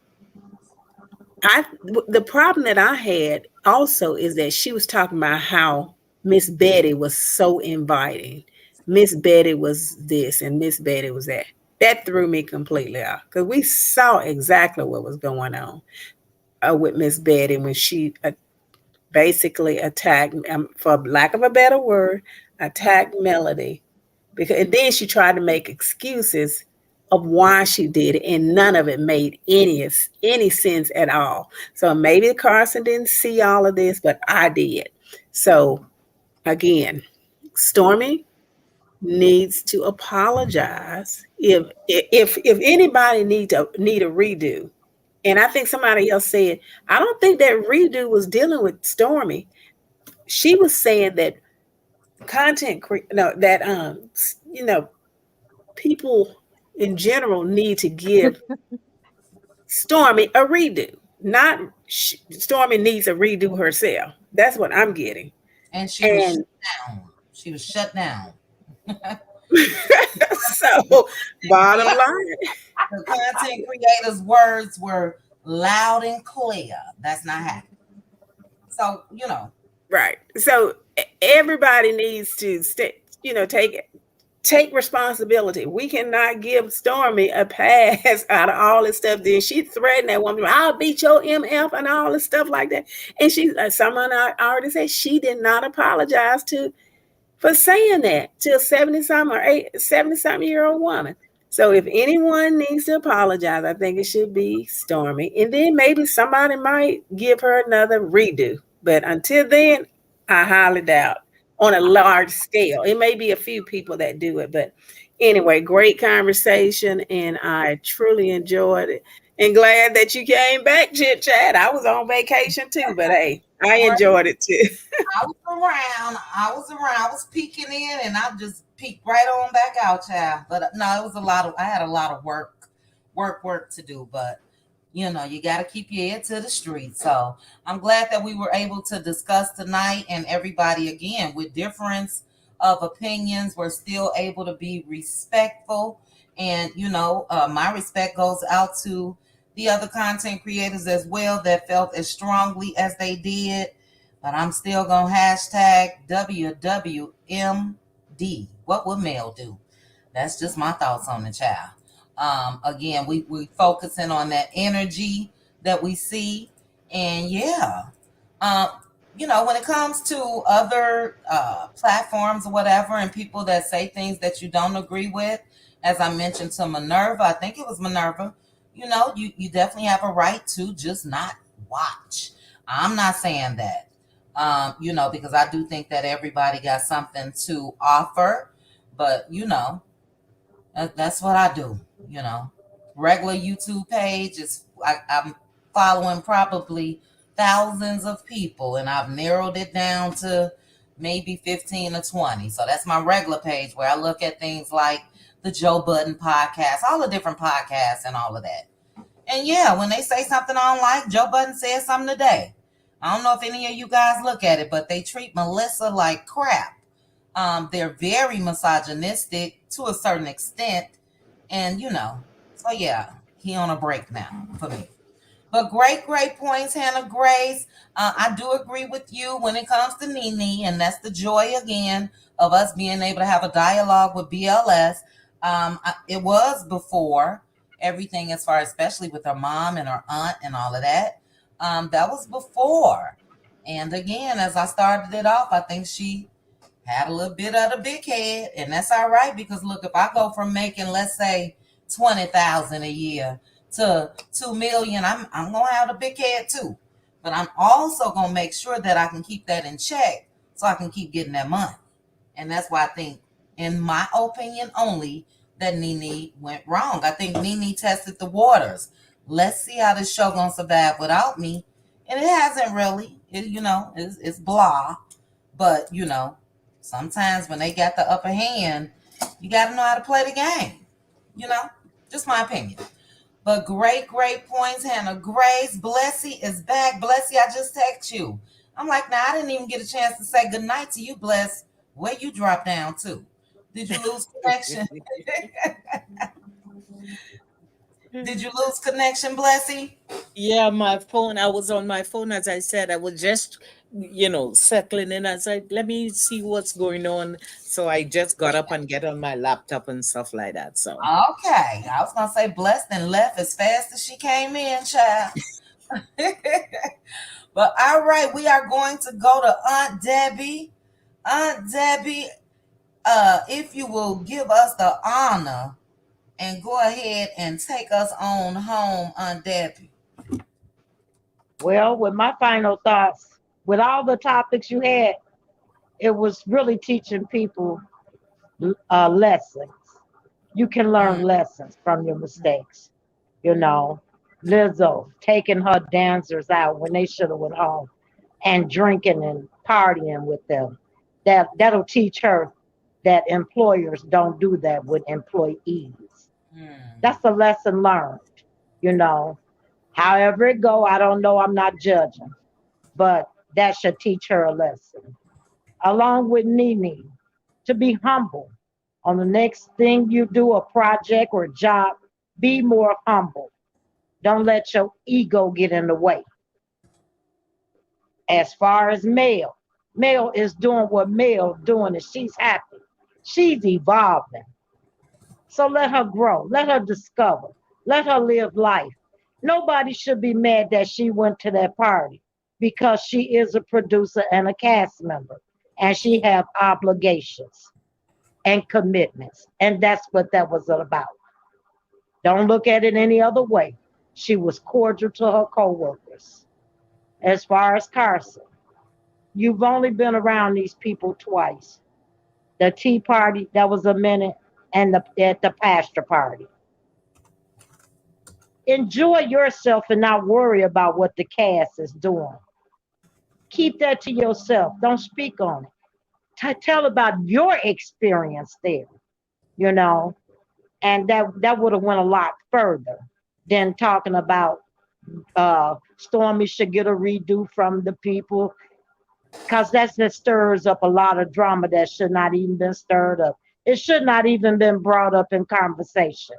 The problem that I had also is that she was talking about how Miss Betty was so inviting. Miss Betty was this and Miss Betty was that. That threw me completely off because we saw exactly what was going on with Miss Betty when she basically attacked, for lack of a better word, attacked Melody. And then she tried to make excuses of why she did it, and none of it made any sense at all. So maybe Carson didn't see all of this, but I did. So again, Stormy needs to apologize. If anybody need a redo, and I think somebody else said, I don't think that redo was dealing with Stormy. She was saying that people in general need to give Stormy a redo. Not Stormy needs a redo herself. That's what I'm getting. And she was shut down. She was shut down. So, bottom line, the content creators' words were loud and clear. That's not happening. So, Right. So everybody needs to take responsibility. We cannot give Stormy a pass out of all this stuff. Then she threatened that woman, I'll beat your MF and all this stuff like that. And someone already said she did not apologize for saying that to a 70-something or 70-something-year-old woman. So if anyone needs to apologize, I think it should be Stormy. And then maybe somebody might give her another redo. But until then, I highly doubt on a large scale. It may be a few people that do it. But anyway, great conversation. And I truly enjoyed it. And glad that you came back, Chit Chat. I was on vacation too, but hey, I enjoyed it too. I was around. I was peeking in, and I just peeked right on back out, child. But no, it was a lot of. I had a lot of work to do. But you got to keep your ear to the street. So I'm glad that we were able to discuss tonight, and everybody again with difference of opinions, we're still able to be respectful. And my respect goes out to the other content creators as well that felt as strongly as they did. But I'm still going to hashtag WWMD. What would Mel do? That's just my thoughts on the child. Again, we focusing on that energy that we see. And yeah, when it comes to other platforms or whatever, and people that say things that you don't agree with, as I mentioned to Minerva, I think it was Minerva, you definitely have a right to just not watch. I'm not saying that. Because I do think that everybody got something to offer, but that's what I do. Regular YouTube page is I'm following probably thousands of people, and I've narrowed it down to maybe 15 or 20. So that's my regular page where I look at things like the Joe Budden podcast, all the different podcasts and all of that. And yeah, when they say something I don't like, Joe Budden said something today. I don't know if any of you guys look at it, but they treat Melissa like crap. They're very misogynistic to a certain extent. And, so yeah, he on a break now for me. But great points, Hannah Grace. I do agree with you when it comes to NeNe, and that's the joy again of us being able to have a dialogue with BLS. It was before everything as far, especially with her mom and her aunt and all of that. That was before. And again, as I started it off, I think she had a little bit of the big head, and that's all right, because look, if I go from making, let's say, 20,000 a year to 2 million, I'm gonna have a big head too. But I'm also gonna make sure that I can keep that in check so I can keep getting that money. And that's why I think, in my opinion only, that NeNe went wrong. I think NeNe tested the waters. Let's see how this show gonna survive without me. And it hasn't really. It's blah. But sometimes when they got the upper hand, you got to know how to play the game. Just my opinion. But great points, Hannah Grace. Blessy is back. Blessy, I just text you. I'm like, I didn't even get a chance to say goodnight to you, Bless. Where you drop down to? Did you lose connection? Did you lose connection, Blessy? Yeah, my phone. I was on my phone, as I said. I was just, settling in. I said, let me see what's going on. So I just got up and get on my laptop and stuff like that. So okay, I was gonna say Blessed and left as fast as she came in, child. But all right, we are going to go to Aunt Debbie. Aunt Debbie, if you will give us the honor and go ahead and take us on home, Aunt Debbie. Well, with my final thoughts, with all the topics you had, it was really teaching people lessons. You can learn lessons from your mistakes. Lizzo taking her dancers out when they should have went home and drinking and partying with them. That'll teach her that employers don't do that with employees. That's a lesson learned. However it go, I don't know. I'm not judging, but that should teach her a lesson. Along with NeNe, to be humble. On the next thing you do, a project or job, be more humble. Don't let your ego get in the way. As far as Mel is doing what Mel doing, and she's happy. She's evolving. So let her grow. Let her discover. Let her live life. Nobody should be mad that she went to that party because she is a producer and a cast member, and she have obligations and commitments, and that's what that was about. Don't look at it any other way. She was cordial to her coworkers. As far as Carson, you've only been around these people twice. The tea party, that was a minute, and at the pastor party. Enjoy yourself and not worry about what the cast is doing. Keep that to yourself. Don't speak on it. Tell about your experience there, you know, and that would have went a lot further than talking about Stormy should get a redo from the people, because that stirs up a lot of drama that should not even been stirred up. It should not even been brought up in conversation.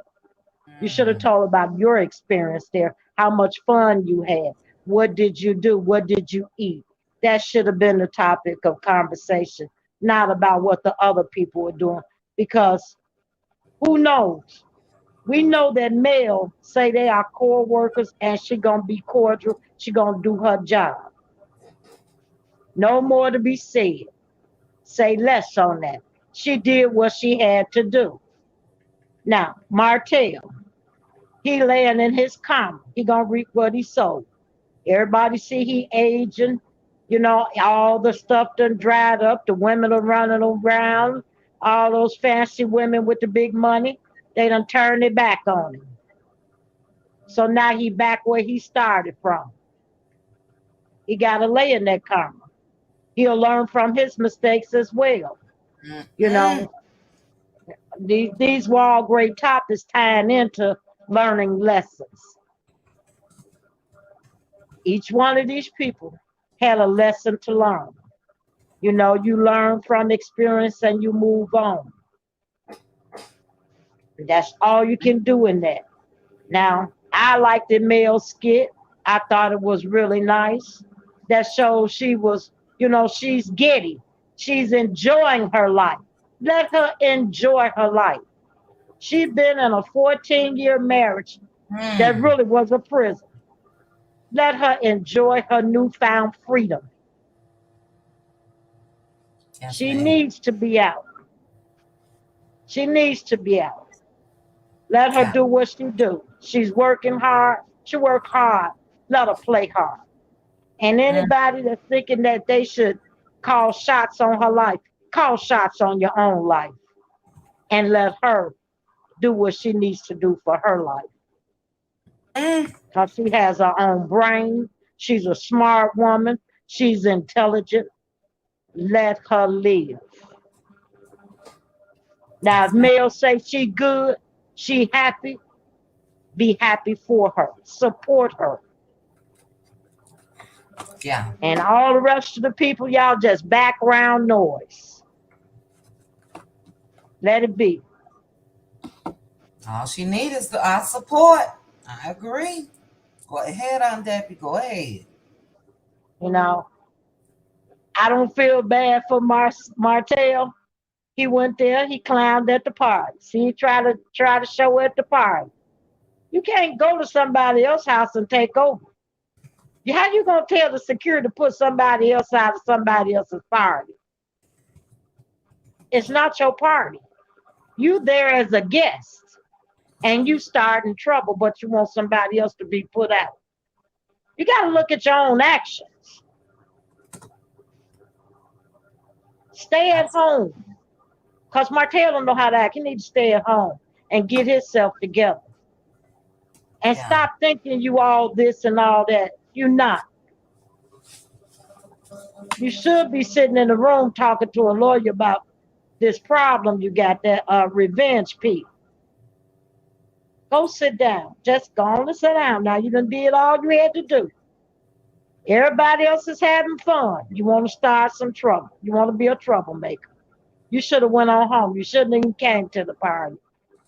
You should have told about your experience there, how much fun you had. What did you do? What did you eat? That should have been the topic of conversation, not about what the other people were doing. Because who knows? We know that Mel say they are core workers and she gonna be cordial. She gonna do her job. No more to be said. Say less on that. She did what she had to do. Now, Martell, he laying in his karma. He gonna reap what he sowed. Everybody see he aging. You know, all the stuff done dried up. The women are running around. All those fancy women with the big money, they done turned their back on him. So now he back where he started from. He got to lay in that karma. He'll learn from his mistakes as well. You know, these were all great topics tying into learning lessons. Each one of these people had a lesson to learn. You know, you learn from experience and you move on. That's all you can do in that. Now, I liked the male skit. I thought it was really nice. That shows she was, you know, she's giddy. She's enjoying her life. Let her enjoy her life. She's been in a 14-year marriage that really was a prison. Let her enjoy her newfound freedom. Yes, She ma'am. needs to be out. She needs to be out. Let her Yeah. do what she do. She's working hard. She work hard. Let her play hard. And anybody that's thinking that they should call shots on her life, call shots on your own life. And let her do what she needs to do for her life. Because she has her own brain. She's a smart woman. She's intelligent. Let her live. Now, if Mel say she good, she happy, be happy for her. Support her. Yeah. And all the rest of the people, y'all just background noise. Let it be. All she needs is our support. I agree. Go ahead, Aunt Debbie. Go ahead. You know, I don't feel bad for Martell. He went there, he clowned at the party. See, he try to show at the party. You can't go to somebody else's house and take over. How you gonna tell the security to put somebody else out of somebody else's party? It's not your party. You there as a guest, and you start in trouble, but you want somebody else to be put out. You got to look at your own actions. Stay at home. Because Martell don't know how to act. He needs to stay at home and get himself together. And stop thinking you all this and all that. You're not. You should be sitting in the room talking to a lawyer about this problem you got, that revenge piece. Go sit down. Just go on and sit down. Now you done did all you had to do. Everybody else is having fun. You want to start some trouble. You want to be a troublemaker. You should have went on home. You shouldn't even came to the party.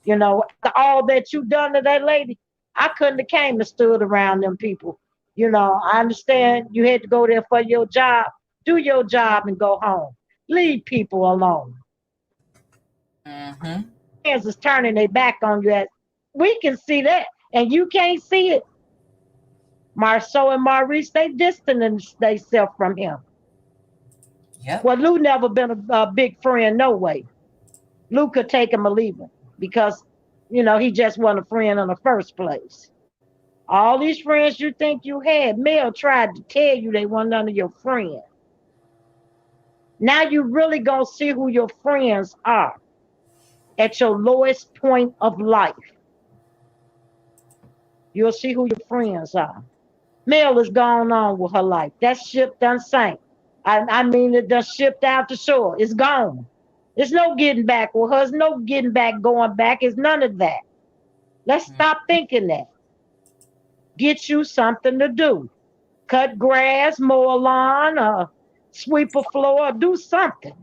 You know, after all that you done to that lady, I couldn't have came and stood around them people. I understand you had to go there for your job. Do your job and go home. Leave people alone. Mm-hmm. Friends is turning their back on you. We can see that, and you can't see it. Marceau and Maurice, they distanced themselves from him. Yep. Well, Lou never been a big friend, no way. Lou could take him or leave him because, he just wasn't a friend in the first place. All these friends you think you had, Mel tried to tell you they weren't none of your friends. Now you really gonna see who your friends are at your lowest point of life. You'll see who your friends are. Mel is gone on with her life. That ship done sank. I mean, it done shipped out to shore. It's gone. There's no getting back with her. There's no getting back, going back. It's none of that. Let's stop thinking that. Get you something to do. Cut grass, mow a lawn, sweep a floor, do something.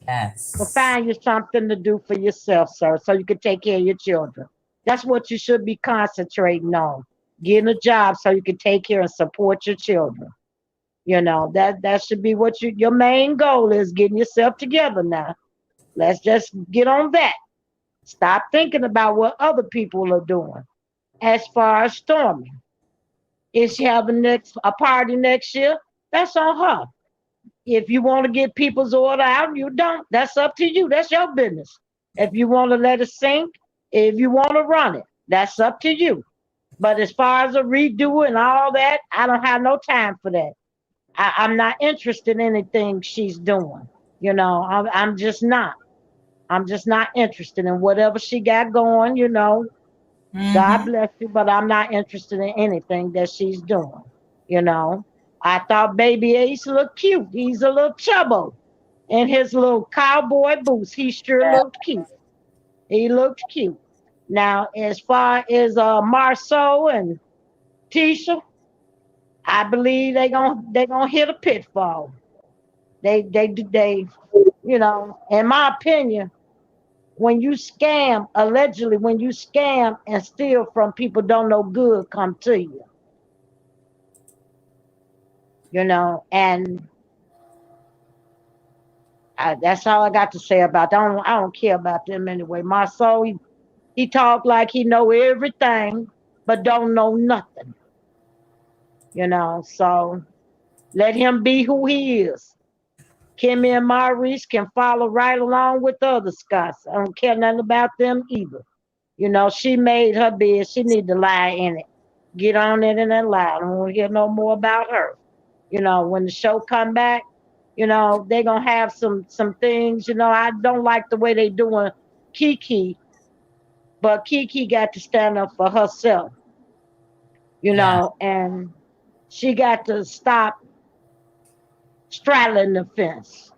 Yes. Or find you something to do for yourself, sir, so you can take care of your children. That's what you should be concentrating on. Getting a job so you can take care and support your children. That should be what your main goal is, getting yourself together now. Let's just get on that. Stop thinking about what other people are doing. As far as Stormy, is she having a party next year? That's on her. If you want to get people's order out, you don't. That's up to you. That's your business. If you want to let it sink, if you want to run it, that's up to you. But as far as a redo and all that, I don't have no time for that. I'm not interested in anything she's doing. I'm just not. I'm just not interested in whatever she got going. God bless you, but I'm not interested in anything that she's doing. I thought Baby Ace looked cute. He's a little chubbo in his little cowboy boots. He sure looked cute. He looked cute. Now, as far as Marceau and Tisha, I believe they gonna hit a pitfall. They, in my opinion, when you scam, allegedly, when you scam and steal from people, don't know good come to you. And that's all I got to say about that. I don't care about them anyway. Marceau, he talk like he know everything, but don't know nothing. So let him be who he is. Kimmy and Maurice can follow right along with the other Scots. I don't care nothing about them either. She made her bed. She need to lie in it. Get on it and then lie. I don't want to hear no more about her. When the show come back, they're gonna have some things. I don't like the way they doing Kiki, but Kiki got to stand up for herself. And she got to stop straddling the fence.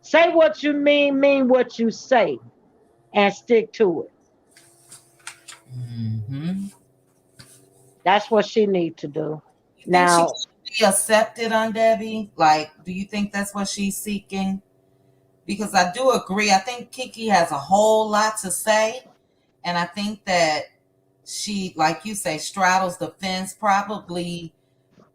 Say what you mean what you say, and stick to it. That's what she need to do. Now, think she should be accepted on Debbie? Like, do you think that's what she's seeking? Because I do agree. I think Kiki has a whole lot to say, and I think that she, like you say, straddles the fence probably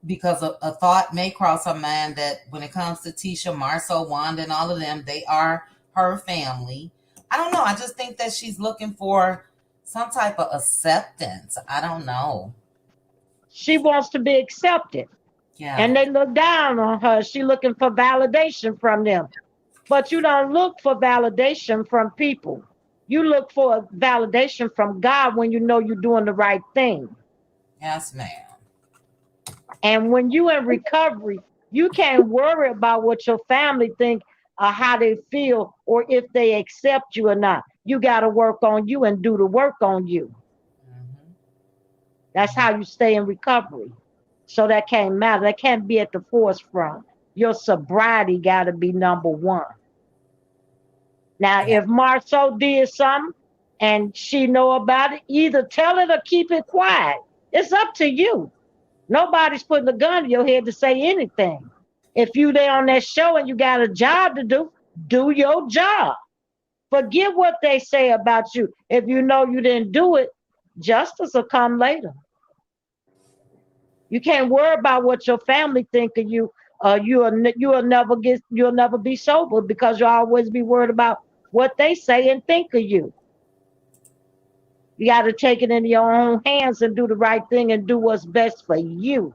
because a thought may cross her mind that when it comes to Tisha, Marceau, Wanda, and all of them, they are her family. I don't know. I just think that she's looking for some type of acceptance. I don't know. She wants to be accepted. Yeah. And they look down on her. She looking for validation from them. But you don't look for validation from people. You look for validation from God when you know you're doing the right thing. Yes, ma'am. And when you in recovery, you can't worry about what your family think or how they feel or if they accept you or not. You got to work on you and do the work on you. That's how you stay in recovery. So that can't matter. That can't be at the forefront. Your sobriety got to be number one. Now, if Marceau did something and she know about it, either tell it or keep it quiet. It's up to you. Nobody's putting a gun to your head to say anything. If you there on that show and you got a job to do your job. Forget what they say about you. If you know you didn't do it, justice will come later. You can't worry about what your family think of you. You'll never be sober because you'll always be worried about what they say and think of you. You got to take it into your own hands and do the right thing and do what's best for you.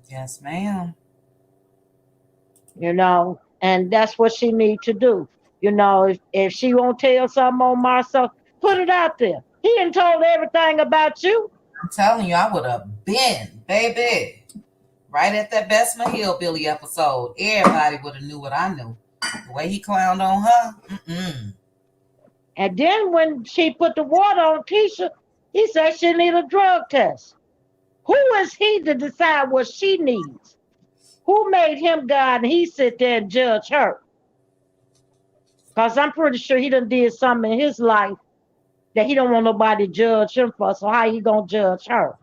Yes, ma'am. And that's what she need to do. If she won't tell something on Marcel, put it out there. He ain't told everything about you. I'm telling you, I would have been, baby, right at that Bessemer Hillbilly episode. Everybody would have knew what I knew. The way he clowned on her. And then when she put the water on Keisha, he said she need a drug test. Who is he to decide what she needs? Who made him God and he sit there and judge her? Because I'm pretty sure he done did something in his life that he don't want nobody to judge him for. So how he gonna judge her?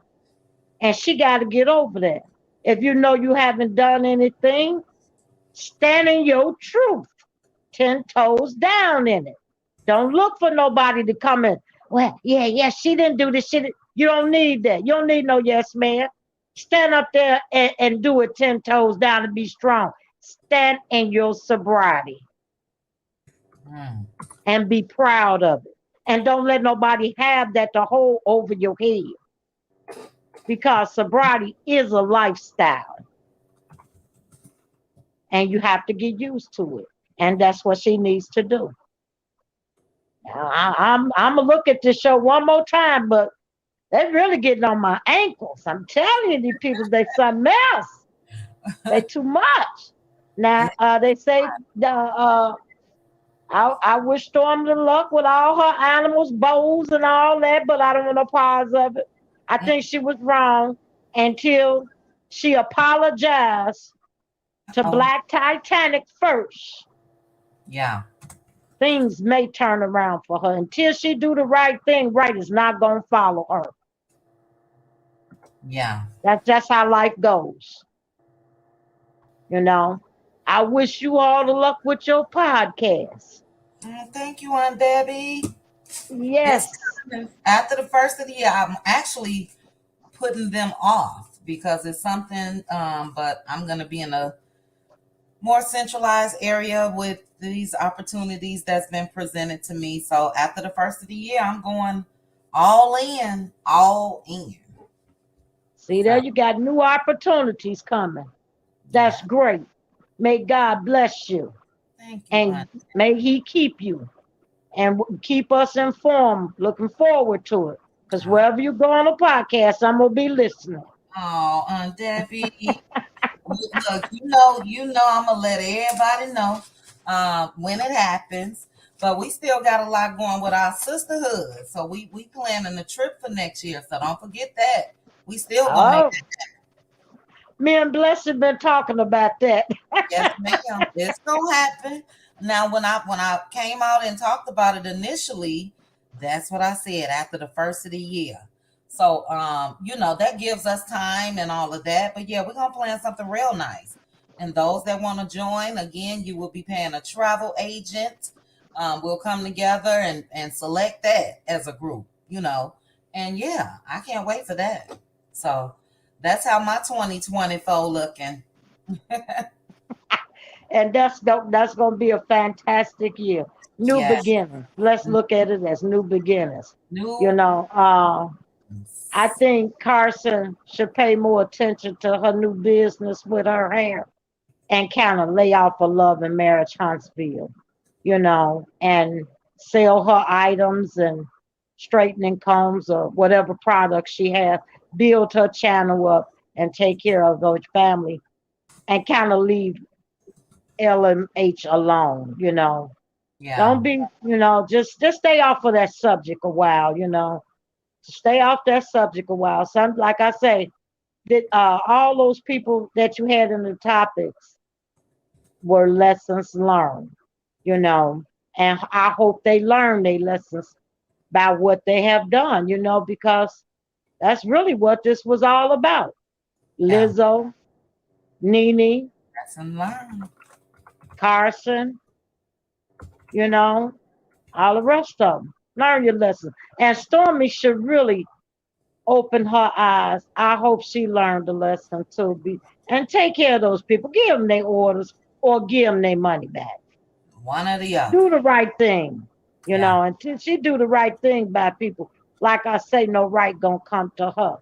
And she got to get over that. If you know you haven't done anything, stand in your truth, 10 toes down in it. Don't look for nobody to come in. Well, yeah, she didn't do this. You don't need that. You don't need no yes man. Stand up there and do it 10 toes down and be strong. Stand in your sobriety and be proud of it. And don't let nobody have that to hold over your head. Because sobriety is a lifestyle. And you have to get used to it. And that's what she needs to do. Now, I'm going to look at this show one more time, but they're really getting on my ankles. I'm telling you, these people, they something else. They too much. Now, they say, I wish Storm the luck with all her animals, bows and all that, but I don't want no parts of it. I think she was wrong until she apologized to Black Titanic first. Yeah. Things may turn around for her. Until she do the right thing, right is not going to follow her. Yeah. That's how life goes. I wish you all the luck with your podcast. Thank you, Aunt Debbie. Yes. After the first of the year, I'm actually putting them off because it's something, but I'm going to be in a more centralized area with these opportunities that's been presented to me. So after the first of the year, I'm going all in. See, there you got new opportunities coming. That's great. May God bless you. Thank you. And may he keep you and keep us informed. Looking forward to it. Because wherever you go on a podcast, I'm going to be listening. Oh, Aunt Debbie. Look, you know, I'm gonna let everybody know when it happens. But we still got a lot going with our sisterhood, so we planning a trip for next year. So don't forget that. We still gonna make that happen. Me and Blessed been talking about that. Yes, ma'am. It's gonna happen. Now, when I came out and talked about it initially, that's what I said after the first of the year. So, that gives us time and all of that. But yeah, we're going to plan something real nice. And those that want to join, again, you will be paying a travel agent. We'll come together and select that as a group, And yeah, I can't wait for that. So that's how my 2024 looking. And that's going to be a fantastic year. New beginnings. Let's look at it as new beginnings. I think Carson should pay more attention to her new business with her hair and kind of lay off of Love and Marriage Huntsville, and sell her items and straightening combs or whatever products she has, build her channel up and take care of her family and kind of leave LMH alone, Yeah. Don't be, just stay off of that subject a while, Stay off that subject a while. Some, like I say, that all those people that you had in the topics were lessons learned, and I hope they learn their lessons by what they have done, because that's really what this was all about. Lizzo, NeNe, lesson learned. Carson, All the rest of them. Learn your lesson. And Stormy should really open her eyes. I hope she learned the lesson too. And take care of those people. Give them their orders or give them their money back. One or the other. Do the right thing, Yeah. until she do the right thing by people. Like I say, no right gonna come to her.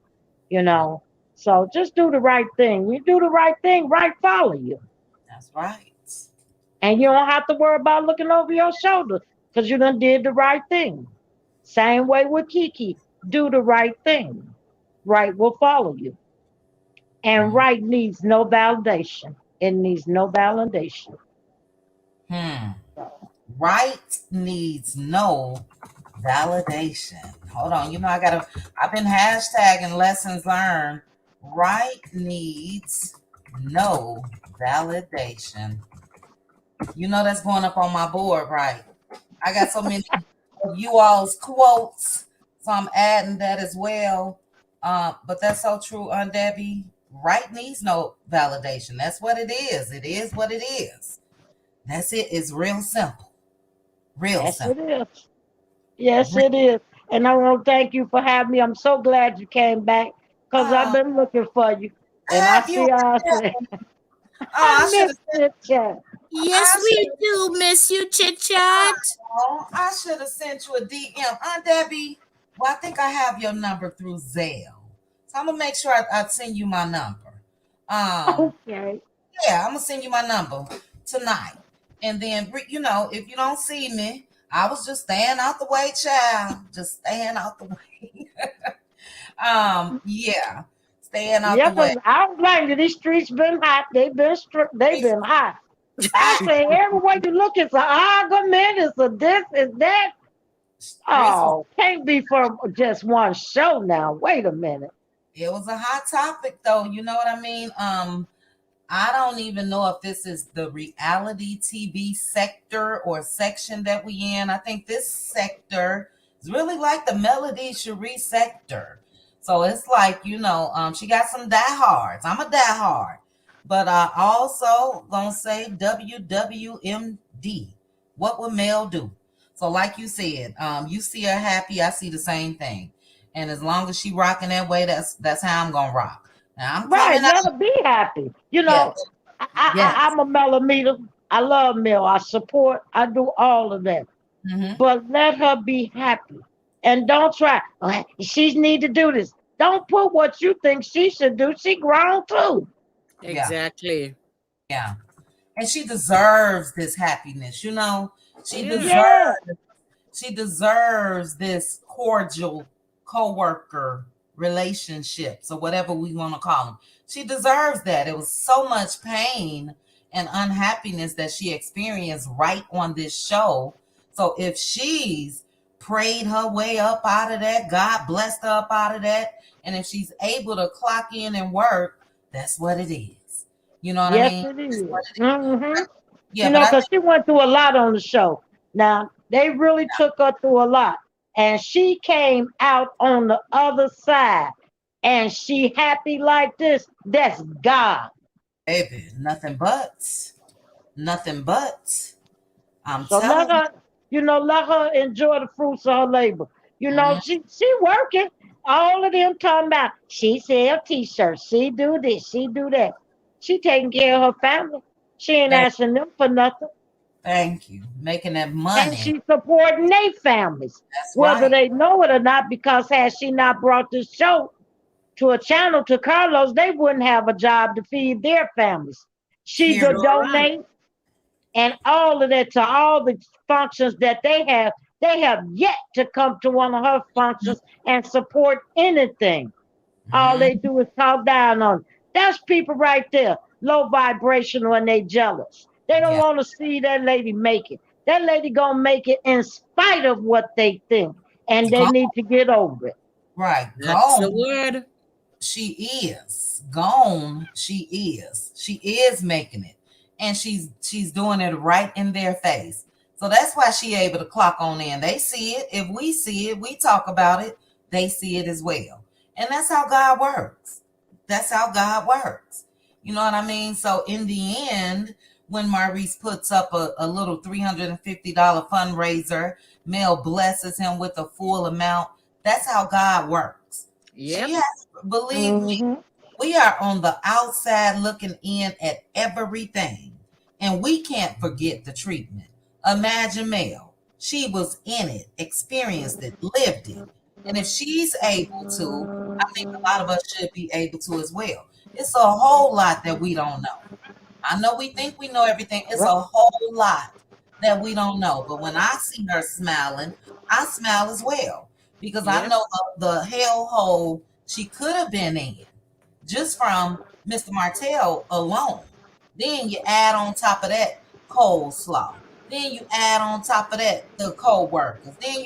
So just do the right thing. You do the right thing, right follow you. That's right. And you don't have to worry about looking over your shoulder because you done did the right thing. Same way with Kiki. Do the right thing. Right will follow you. And right needs no validation. It needs no validation. Right needs no validation. Hold on. I've been hashtagging lessons learned. Right needs no validation. That's going up on my board, right? I got so many of you all's quotes, so I'm adding that as well. But that's so true, Debbie. Right needs no validation. That's what it is. It is what it is. That's it. It's real simple. Real Yes, simple. it is. Yes, it is. And I want to thank you for having me. I'm so glad you came back because I've been looking for you. And I see I said, I missed it, chat. Yes, we do miss you, Chit Chat. I should have sent you a DM. Aunt Debbie, well, I think I have your number through Zelle. So I'm going to make sure I send you my number. Okay. Yeah, I'm going to send you my number tonight. And then, if you don't see me, I was just staying out the way, child. Just staying out the way. Yeah. Staying out the way. I don't blame you. These streets been hot. They've been hot. I say everywhere you look, it's an argument, it's a this, it's that. Oh, can't be for just one show now. Wait a minute. It was a hot topic, though. You know what I mean? I don't even know if this is the reality TV sector or section that we in. I think this sector is really like the Melody Cherie sector. So it's like, she got some diehards. I'm a diehard. But I also gonna say WWMD. What would Mel do? So like you said, you see her happy, I see the same thing. And as long as she rocking that way, that's how I'm gonna rock. Now, I'm right, let her be happy. I'm a millimeter. I love Mel. I support. I do all of that. Mm-hmm. But let her be happy. And don't try. She need to do this. Don't put what you think she should do. She grown too. Exactly. Yeah. And she deserves this happiness, She deserves this cordial co-worker relationships or whatever we want to call them. She deserves that. It was so much pain and unhappiness that she experienced right on this show. So if she's prayed her way up out of that, God blessed her up out of that, and if she's able to clock in and work, that's what it is. You know what I mean? Yes, it is. Mm-hmm. Yeah, because she went through a lot on the show. Now, they really took her through a lot. And she came out on the other side. And she happy like this. That's God. Baby, nothing but. Nothing but. I'm so telling let her enjoy the fruits of her labor. She working. All of them talking about she sell t-shirts. She do this. She do that. She taking care of her family. She ain't asking them for nothing. Thank you. Making that money. And she's supporting their families. That's whether right. they know it or not, because had she not brought this show to a channel to Carlos, they wouldn't have a job to feed their families. She could donate and all of that to all the functions that they have. They have yet to come to one of her functions and support anything. All they do is talk down on. That's people right there, low vibration when they jealous. They don't want to see that lady make it. That lady gonna make it in spite of what they think, and they need to get over it. Right, that's the word. She is gone. She is making it, and she's doing it right in their face. So that's why she able to clock on in. They see it. If we see it, we talk about it. They see it as well. And that's how God works. That's how God works. You know what I mean? So in the end, when Maurice puts up a little $350 fundraiser. Mel blesses him with a full amount. That's how God works. Yep. She has, believe me, we are on the outside looking in at everything, and we can't forget the treatment. Imagine Mel. She was in it, experienced it, lived it. And if she's able to, I think a lot of us should be able to as well. It's a whole lot that we don't know. I know we think we know everything. It's a whole lot that we don't know. But when I see her smiling, I smile as well because I know the hellhole she could have been in just from Mr. Martell alone. Then you add on top of that coleslaw. Then you add on top of that the co-workers. Then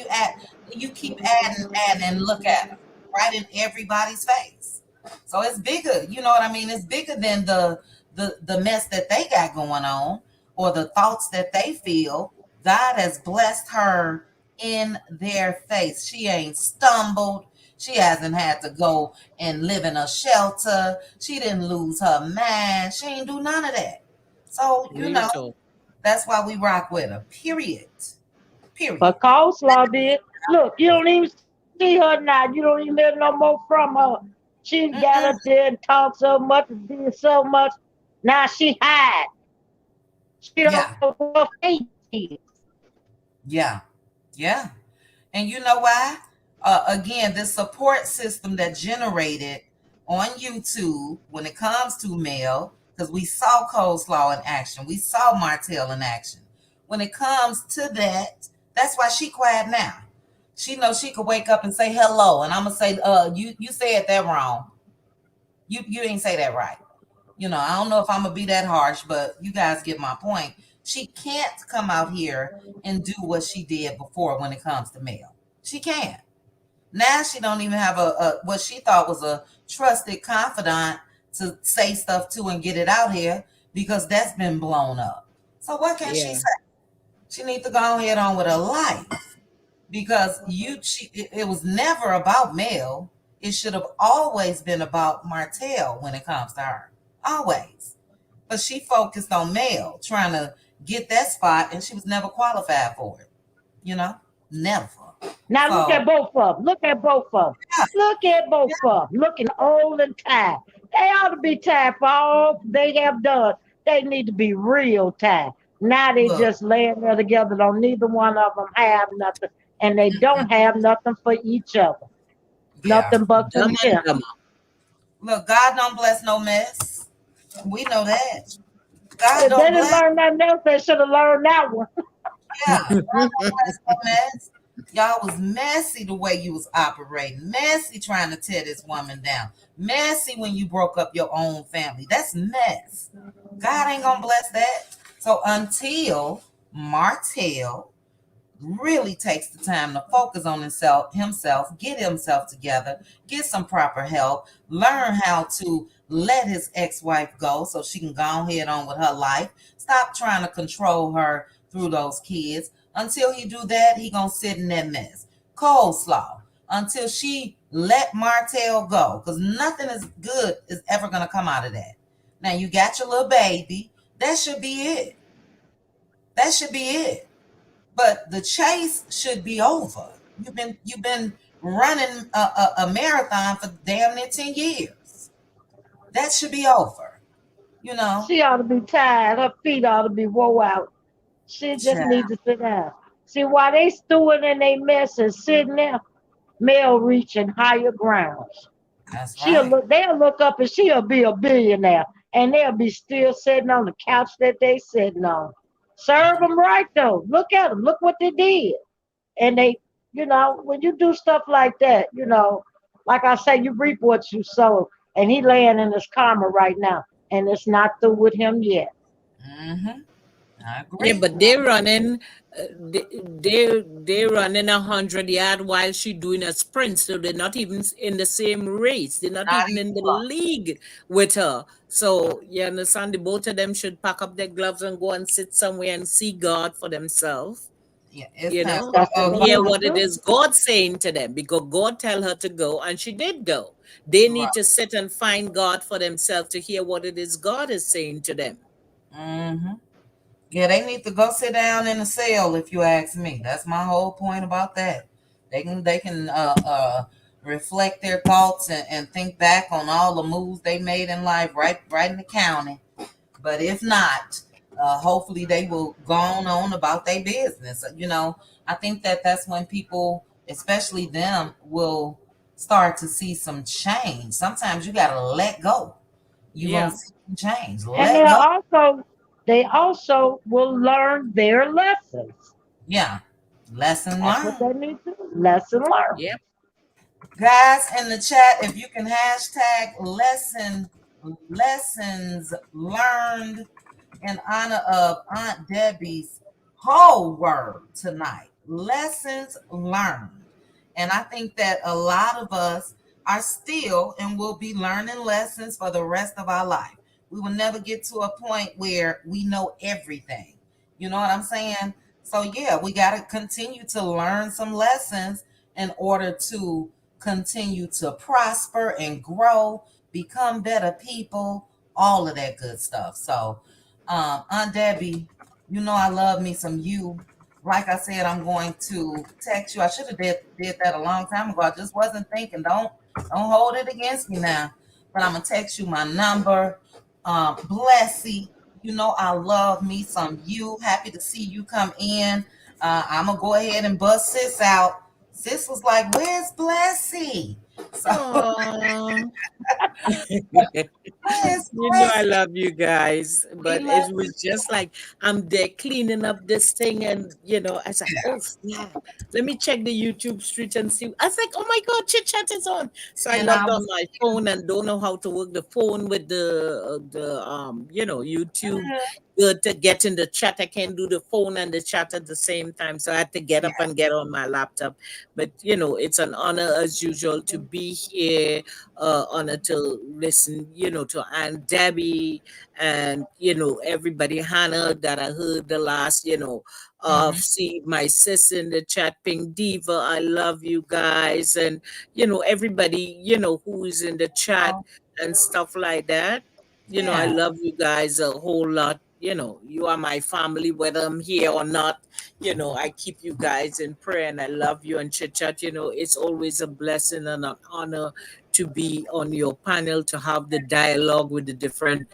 you keep adding, and look at her right in everybody's face. So it's bigger, you know what I mean? It's bigger than the mess that they got going on or the thoughts that they feel. God has blessed her in their face. She ain't stumbled. She hasn't had to go and live in a shelter. She didn't lose her mind. She ain't do none of that. So, that's why we rock with her. Period. But coleslaw did. Look, you don't even see her now. You don't even hear no more from her. She got up there and talked so much and did so much. Now she hide. She don't know who her face is. Yeah. And you know why? Again, this support system that generated on YouTube when it comes to Mel, because we saw Coleslaw in action, we saw Martell in action. When it comes to that, that's why she quiet now. She knows she could wake up and say hello, and I'm gonna say, you said that wrong. You didn't say that right. I don't know if I'm gonna be that harsh, but you guys get my point. She can't come out here and do what she did before when it comes to Mel. She can't. Now she don't even have a what she thought was a trusted confidant to say stuff to and get it out here because that's been blown up. So what can she say? She needs to go ahead on with her life because it was never about Mel. It should have always been about Martell when it comes to her. Always. But she focused on Mel, trying to get that spot, and she was never qualified for it. Never. Now look at both of them. Look at both of them. Look at both of them. Looking old and tired. They ought to be tired for all they have done. They need to be real tired. Now they just laying there together. Don't neither one of them have nothing, and they don't have nothing for each other. Nothing but contempt. Look, God don't bless no mess. We know that. God If don't they didn't learn nothing else, they should have learned that one. God don't bless no mess. Y'all was messy the way you was operating. Messy trying to tear this woman down. Messy when you broke up your own family. That's mess. God ain't gonna bless that. So until Martell really takes the time to focus on himself, get himself together, get some proper help, learn how to let his ex-wife go so she can go ahead on with her life. Stop trying to control her through those kids. Until he do that, he gonna sit in that mess. Coleslaw. Until she let Martell go, because nothing is good is ever gonna come out of that. Now you got your little baby. That should be it. That should be it. But the chase should be over. You've been running a marathon for damn near 10 years. That should be over. She ought to be tired. Her feet ought to be wore out. She just needs to sit down. See, while they stewing in their mess and sitting there, Mel reaching higher grounds. That's They'll look up and she'll be a billionaire, and they'll be still sitting on the couch that they sitting on. Serve them right though. Look at them. Look what they did. And they, when you do stuff like that, like I say, you reap what you sow. And he laying in his karma right now, and it's not through with him yet. Mm-hmm. I agree. Yeah, but they're running. They're running 100 yard while she's doing a sprint, so they're not even in the same race. They're not even in the league with her. So you understand? The both of them should pack up their gloves and go and sit somewhere and see God for themselves. Yeah, and hear what it is God saying to them, because God tell her to go and she did go. They need to sit and find God for themselves to hear what it is God is saying to them. Mm-hmm. Yeah, they need to go sit down in a cell if you ask me. That's my whole point about that. They can reflect their thoughts and think back on all the moves they made in life right in the county. But if not, hopefully they will go on about their business. I think that's when people, especially them, will start to see some change. Sometimes you gotta let go. You gonna Yeah. see some change. And Let go. they also will learn their lessons. Yeah. Lesson That's what learned. they need to do. Lesson learned. Yep. Guys in the chat, if you can hashtag lessons learned in honor of Aunt Debbie's whole word tonight. Lessons learned. And I think that a lot of us are still and will be learning lessons for the rest of our life. We will never get to a point where we know everything. You know what I'm saying? So, yeah, we got to continue to learn some lessons in order to continue to prosper and grow, become better people, all of that good stuff. So, Aunt Debbie, you know I love me some you. Like I said, I'm going to text you. I should have did that a long time ago. I just wasn't thinking. Don't hold it against me now. But I'm gonna text you my number. Blessy, you know I love me some you. Happy to see you come in. I'm gonna go ahead and bust sis out. Sis was like, "Where's Blessy?" So Aww. where's You know I Blessy? love you guys, We but love it was just like I'm there cleaning up this thing, and I was like, oh snap, let me check the YouTube street and see. I was like, oh my god, chit chat is on. So I and I logged on was my phone and don't know how to work the phone with the YouTube. Good to get in the chat. I can't do the phone and the chat at the same time, so I had to get up yeah. and get on my laptop. But it's an honor as usual to be here, honor to listen, to Aunt Debbie and everybody, Hannah, that I heard the last, Mhm. see my sis in the chat, Pink Diva. I love you guys, and everybody, who is in the chat and stuff like that. I Yeah. love you guys a whole lot. You are my family, whether I'm here or not. I keep you guys in prayer, and I love you and chit chat. It's always a blessing and an honor to be on your panel, to have the dialogue with the different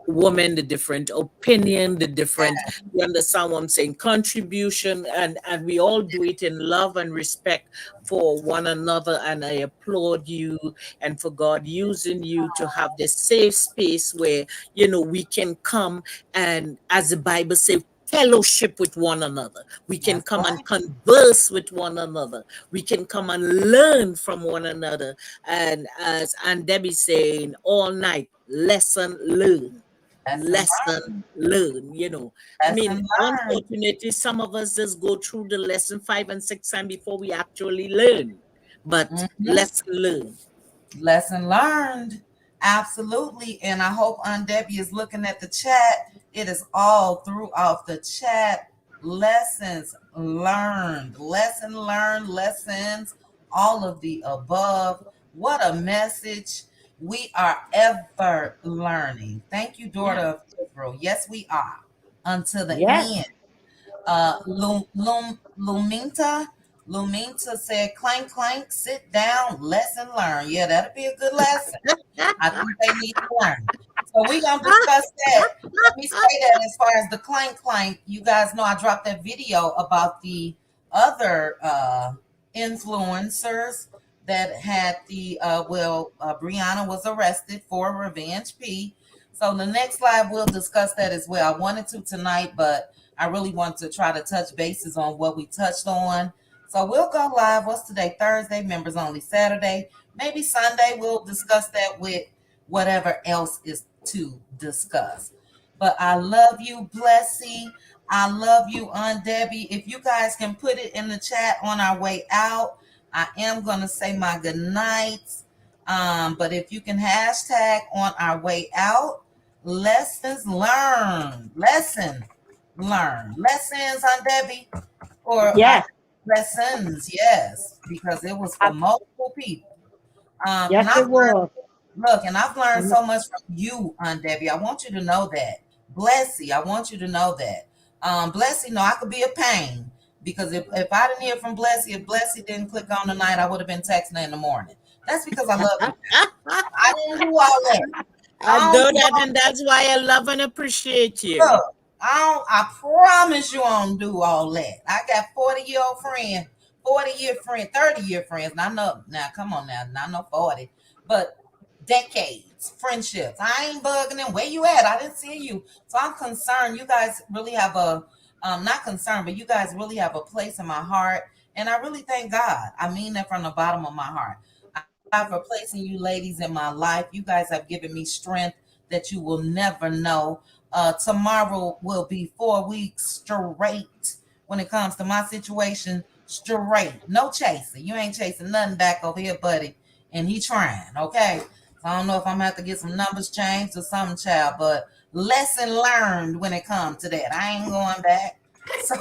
women, the different opinion, the different, you understand what I'm saying, contribution, and we all do it in love and respect for one another. And I applaud you, and for God using you to have this safe space where we can come and, as the Bible says, fellowship with one another. We can That's come and right. converse with one another. We can come and learn from one another. And as Aunt Debbie saying all night, lesson learned. Lesson Lesson learned. learned. I mean, Lesson learned. unfortunately, some of us just go through the lesson 5 and 6 times before we actually learn. But Mhm. lesson learned. Lesson learned. Absolutely. And I hope Aunt Debbie is looking at the chat. It is all throughout the chat. Lessons learned. Lesson learned. Lessons. All of the above. What a message. We are ever learning. Thank you, daughter Yeah. of Israel. Yes, we are. Until the Yes. end. Luminta. Luminta said, clank, clank, sit down, lesson learned. Yeah, that'll be a good lesson. I think they need to learn. So we're going to discuss that. Let me say that as far as the clank, clank, you guys know I dropped that video about the other influencers that had Brianna was arrested for revenge P. So the next live, we'll discuss that as well. I wanted to tonight, but I really want to try to touch bases on what we touched on. So we'll go live. What's today? Thursday, members only Saturday. Maybe Sunday we'll discuss that with whatever else is to discuss. But I love you, Blessy. I love you, Aunt Debbie. If you guys can put it in the chat on our way out, I am going to say my good nights. But if you can hashtag on our way out, lessons learned. Lesson learned. Lessons, Aunt Debbie, or Yes. lessons, yes, because it was for multiple people. And Yes, I've it learned, was. look, and I've learned so much from you, Aunt Debbie. I want you to know that. Bless you. I want you to know that. Blessy, no, I could be a pain because if I didn't hear from Blessy, if Blessy didn't click on tonight, I would have been texting her in the morning. That's because I love you. I didn't do all that. I know that, and that's why I love and appreciate you. Look, I promise you I don't do all that. I got 40-year-old friend, 40-year friend, 30-year friends. Now, come on now, not no 40, but decades, friendships. I ain't bugging them. Where you at? I didn't see you. So I'm concerned. You guys really have a, not concerned, but you guys really have a place in my heart. And I really thank God. I mean that from the bottom of my heart. God for placing you ladies in my life. You guys have given me strength that you will never know. Tomorrow will be 4 weeks straight when it comes to my situation. Straight. No chasing. You ain't chasing nothing back over here, buddy. And he trying, okay? So I don't know if I'm gonna have to get some numbers changed or something, child, but lesson learned when it comes to that. I ain't going back. So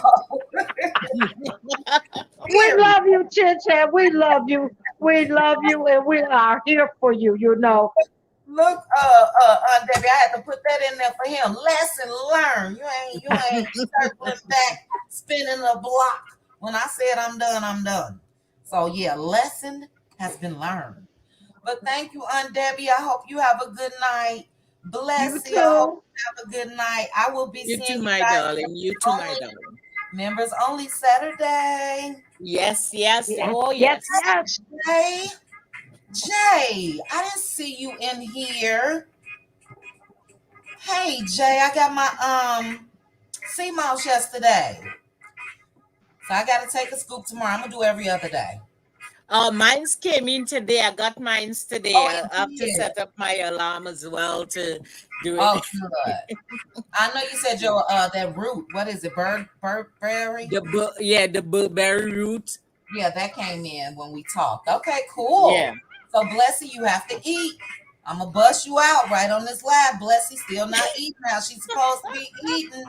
We love you, Chit Chat. We love you. We love you, and we are here for you. You know. Look, Debbie, I had to put that in there for him. Lesson learned. You ain't circling back, spinning a block. When I said I'm done, I'm done. So yeah, lesson has been learned. But thank you, Aunt Debbie. I hope you have a good night. Bless you. I hope you have a good night. I will be You seeing too, you my guys darling. You too, my darling. members only Saturday. Yes, yes. Yes, Oh, yes, yes. yes. Jay, I didn't see you in here. Hey, Jay, I got my sea mouse yesterday. So I gotta take a scoop tomorrow. I'm gonna do every other day. Mine's came in today. I got mine's today. Oh, I have to set up my alarm as well to do it. Oh, good. I know you said your that root. What is it? Berry? The blueberry root. Yeah, that came in when we talked. Okay, cool. Yeah. So Blessy, you have to eat. I'm gonna bust you out right on this live. Blessy still not eating now. She's supposed to be eating.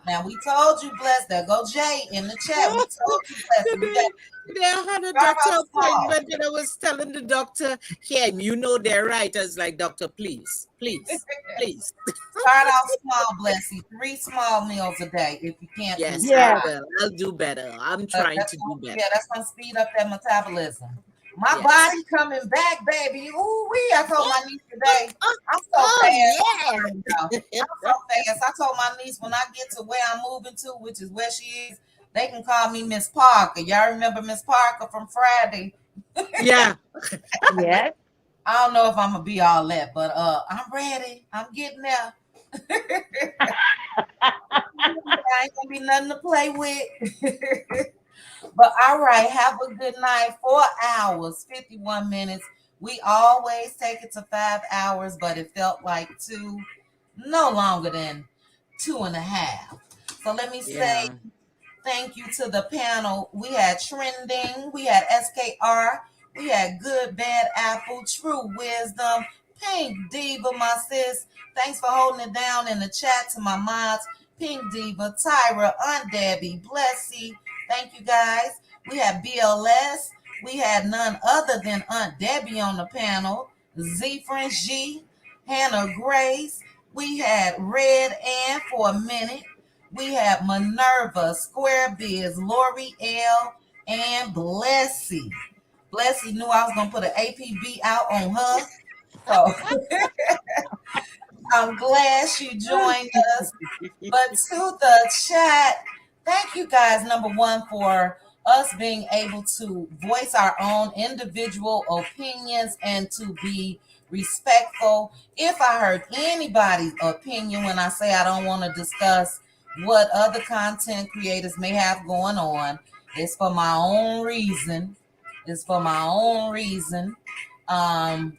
Now we told you, Bless. There go Jay in the chat. We told you, Blessy. They had a doctor appointment, and I was telling the doctor, "Yeah, you know they're right." I was like, "Doctor, please, please, please." Start off small, Blessy. 3 small meals a day if you can't. Yes, do I will. I'll do better. I'm trying to do better. Yeah, that's gonna speed up that metabolism. My body coming back, baby. Ooh wee! I told my niece today. I'm so fast. Yeah. I'm so fast. I told my niece when I get to where I'm moving to, which is where she is, they can call me Miss Parker. Y'all remember Miss Parker from Friday? Yeah. Yes. I don't know if I'm gonna be all that, but I'm ready. I'm getting there. I ain't gonna be nothing to play with. But all right, have a good night. 4 hours, 51 minutes. We always take it to 5 hours, but it felt like 2, no longer than 2.5. So let me say thank you to the panel. We had Trending, we had SKR, we had Good Bad Apple, True Wisdom, Pink Diva, my sis. Thanks for holding it down in the chat to my mods. Pink Diva, Tyra, Aunt Debbie, Blessy. Thank you guys. We had BLS. We had none other than Aunt Debbie on the panel. Z French G, Hannah Grace. We had Red Ann for a minute. We had Minerva, Square Biz, Lori L, and Blessy. Blessy knew I was going to put an APB out on her. So I'm glad she joined us. But to the chat, thank you guys, number one, for us being able to voice our own individual opinions and to be respectful. If I heard anybody's opinion when I say I don't want to discuss what other content creators may have going on, it's for my own reason. It's for my own reason.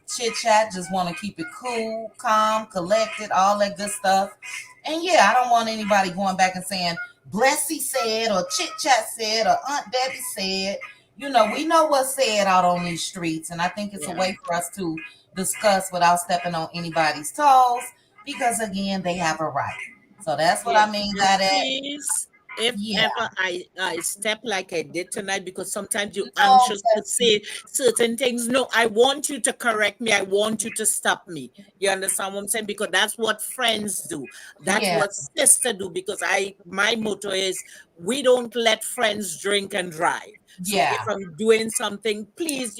Chit chat, just want to keep it cool, calm, collected, all that good stuff. And yeah, I don't want anybody going back and saying Blessy said or Chit Chat said or Aunt Debbie said. You know, we know what's said out on these streets, and I think it's a way for us to discuss without stepping on anybody's toes, because again, they have a right. So that's what I mean by that. if Yeah. ever I step like I did tonight, because sometimes you're No, anxious to say certain things. No, I want you to correct me. I want you to stop me. You understand what I'm saying? Because that's what friends do. That's Yeah. what sister do. Because my motto is, we don't let friends drink and drive. So if Yeah. I'm doing something, please,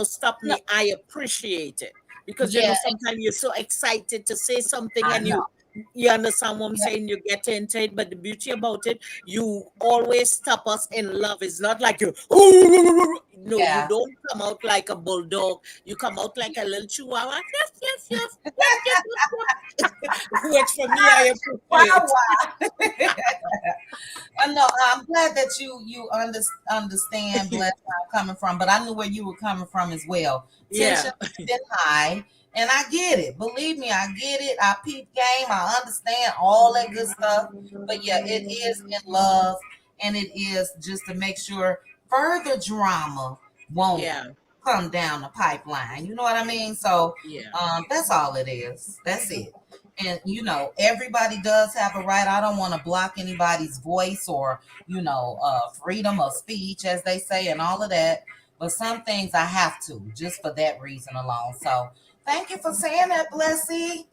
stop No. me. I appreciate it. Because Yeah. sometimes you're so excited to say something, I and know. you understand what I'm Yeah. saying? You get into it, but the beauty about it, you always stop us in love. It's not like you, no, you Yeah. don't come out like a bulldog. You come out like a little chihuahua. Yes, yes, yes, yes, yes, yes, yes. Which for me, I Wow, appreciate. wow. I know. I'm glad that you understand, bless where I'm coming from, but I knew where you were coming from as well. Yeah, Tension has been high, and I get it. Believe me, I get it. I peep game. I understand all that good stuff. But yeah, it is in love, and it is just to make sure further drama won't yeah, come down the pipeline. You know what I mean? So yeah, that's all it is. That's it. And everybody does have a right. I don't want to block anybody's voice or freedom of speech, as they say, and all of that. But some things I have to, just for that reason alone. So thank you for saying that, Blessy.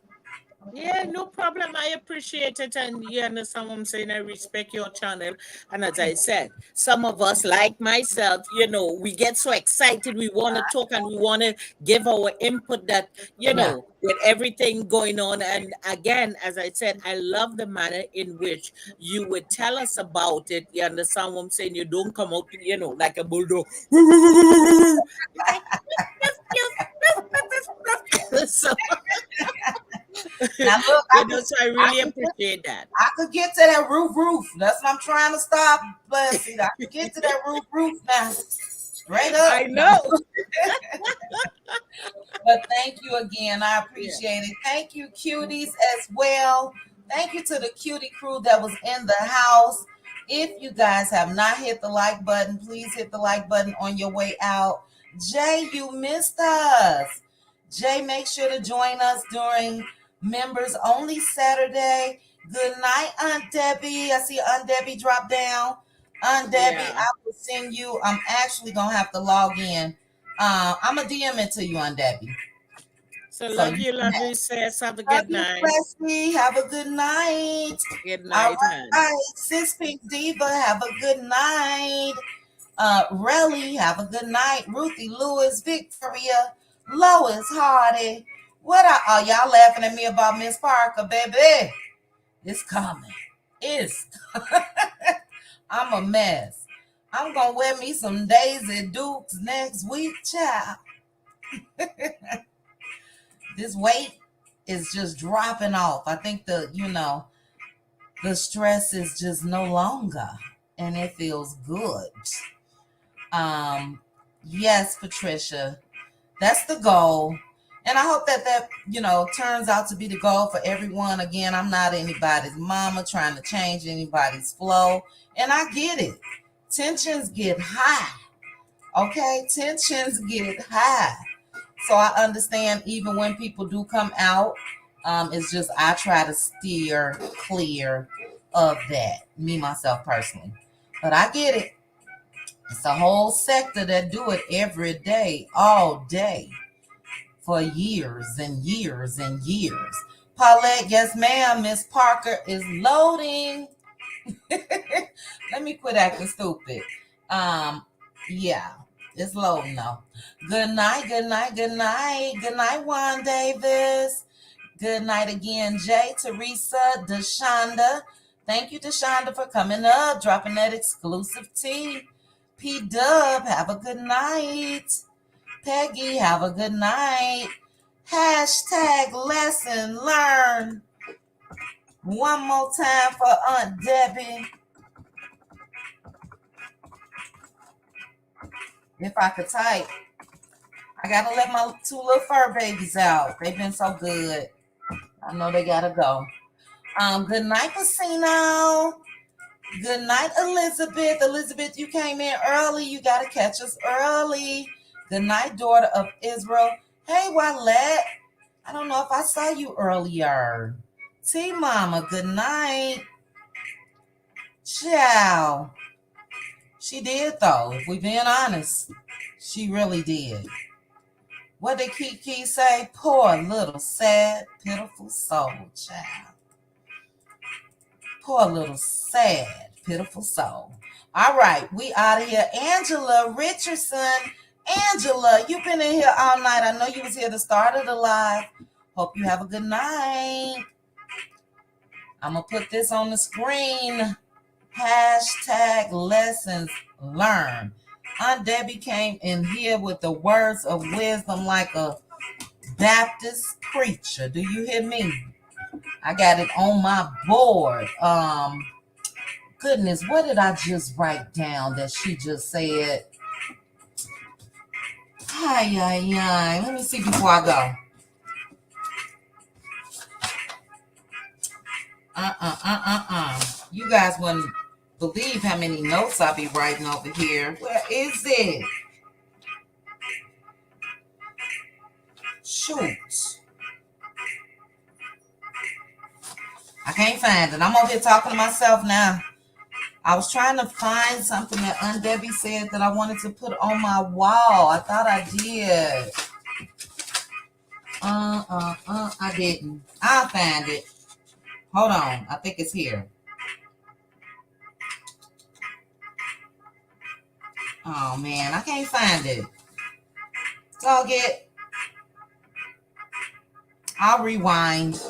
yeah. No problem. I appreciate it, and you understand what I'm saying. I respect your channel, and as I said, some of us, like myself, we get so excited. We want to talk and we want to give our input. That Yeah. with everything going on, and again, as I said, I love the manner in which you would tell us about it. You understand what I'm saying? You don't come out, like a bulldog. It's like, yes, yes, yes, yes, yes, yes. So, Now look, so I really appreciate that. I could get to that roof. That's what I'm trying to stop, Blessy. I could get to that roof now. Straight up. I know. But thank you again. I Yeah. appreciate it. Thank you, cuties, as well. Thank you to the cutie crew that was in the house. If you guys have not hit the like button, please hit the like button on your way out. Jay, you missed us. Jay, make sure to join us during members only Saturday. Good night, Aunt Debbie. I see Aunt Debbie drop down. Aunt Debbie, Yeah. I will send you. I'm actually gonna have to log in. I'm a DM it to you, Aunt Debbie. So So love you, sis. Have a love good you, night. Leslie. Have a good night. Good All night, hon. right, Sis Pink Diva. Have a good night. Relly, have a good night. Ruthie Lewis, Victoria, Lois Hardy. What are y'all laughing at me about Miss Parker, baby? It's coming. It's I'm a mess. I'm gonna wear me some Daisy Dukes next week, child. This weight is just dropping off. I think the stress is just no longer, and it feels good. Yes, Patricia, that's the goal. And I hope that turns out to be the goal for everyone. Again, I'm not anybody's mama trying to change anybody's flow. And I get it. Tensions get high. Okay? Tensions get high. So I understand even when people do come out, it's just I try to steer clear of that, me myself personally. But I get it. It's a whole sector that do it every day, all day, for years and years and years. Paulette, yes, ma'am. Miss Parker is loading. Let me quit acting stupid. Yeah, it's loading though. Good night, good night, good night. Good night, Juan Davis. Good night again, Jay, Teresa, Deshonda. Thank you, Deshonda, for coming up, dropping that exclusive tea. P Dub, have a good night. Peggy, have a good night. Hashtag lesson learned. One more time for Aunt Debbie. If I could type, I gotta let my two little fur babies out. They've been so good. I know they gotta go. Good night, Casino. Good night, Elizabeth. Elizabeth, you came in early. You gotta catch us early. Good night, daughter of Israel. Hey, Wallet. I don't know if I saw you earlier. T Mama, good night. Ciao. She did, though. If we being honest, she really did. What did Kiki say? Poor little sad, pitiful soul, child. Poor little sad, pitiful soul. All right, we out of here. Angela Richardson. Angela, you've been in here all night. I know you was here to start of the live. Hope you have a good night. I'm going to put this on the screen. Hashtag lessons learned. Aunt Debbie came in here with the words of wisdom like a Baptist preacher. Do you hear me? I got it on my board. Goodness, what did I just write down that she just said? Ay. Let me see before I go. You guys wouldn't believe how many notes I be writing over here. Where is it? Shoot. I can't find it. I'm over here talking to myself now. I was trying to find something that Aunt Debbie said that I wanted to put on my wall. I thought I did. I didn't. I'll find it. Hold on. I think it's here. Oh, man. I can't find it. Dog it. I'll rewind.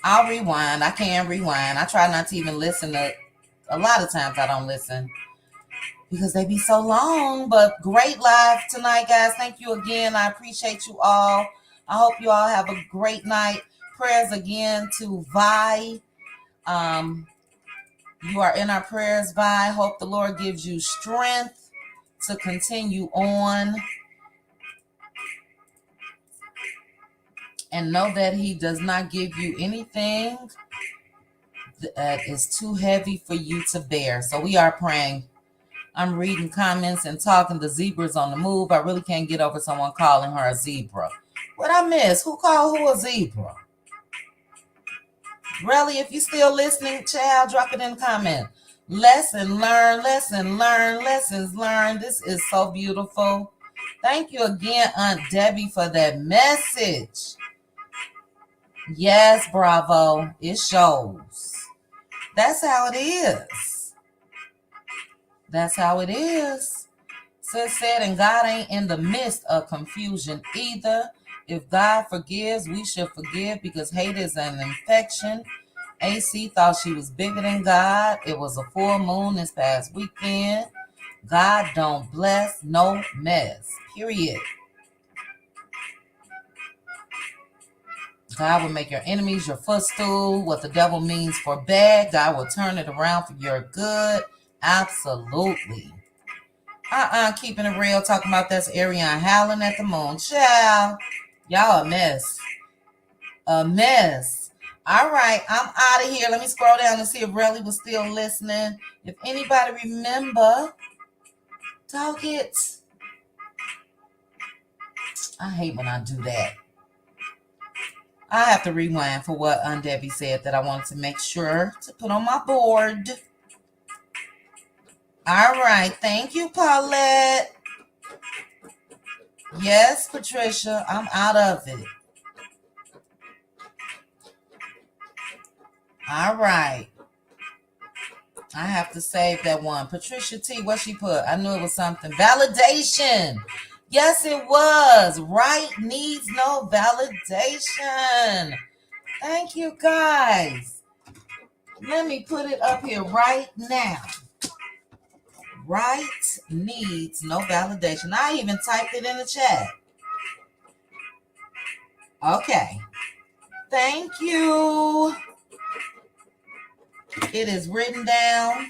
I can rewind. I try not to even listen to. A lot of times I don't listen because they be so long, but great live tonight, guys. Thank you again. I appreciate you all. I hope you all have a great night. Prayers again to Vi. You are in our prayers, Vi. Hope the Lord gives you strength to continue on. And know that he does not give you anything that is too heavy for you to bear. So we are praying. I'm reading comments and talking. The zebra's on the move. I really can't get over someone calling her a zebra. What I miss? Who called who a zebra? Really, if you still listening, child, drop it in the comment. Lesson learned, lessons learned. This is so beautiful. Thank you again, Aunt Debbie, for that message. Yes, bravo. It shows. That's how it is. That's how it is. Sis said, and God ain't in the midst of confusion either. If God forgives, we should forgive because hate is an infection. AC thought she was bigger than God. It was a full moon this past weekend. God don't bless no mess. Period. God will make your enemies your footstool. What the devil means for bad, God will turn it around for your good. Absolutely. Keeping it real. Talking about that's Ariana howling at the moon. Child. Y'all a mess. A mess. All right. I'm out of here. Let me scroll down and see if Relly was still listening. If anybody remember, dog it. I hate when I do that. I have to rewind for what Aunt Debbie said that I wanted to make sure to put on my board. All right. Thank you, Paulette. Yes, Patricia. I'm out of it. All right. I have to save that one. Patricia T, what she put? I knew it was something. Validation. Yes, it was. Right needs no validation. Thank you, guys. Let me put it up here right now. Right needs no validation. I even typed it in the chat. Okay. Thank you. It is written down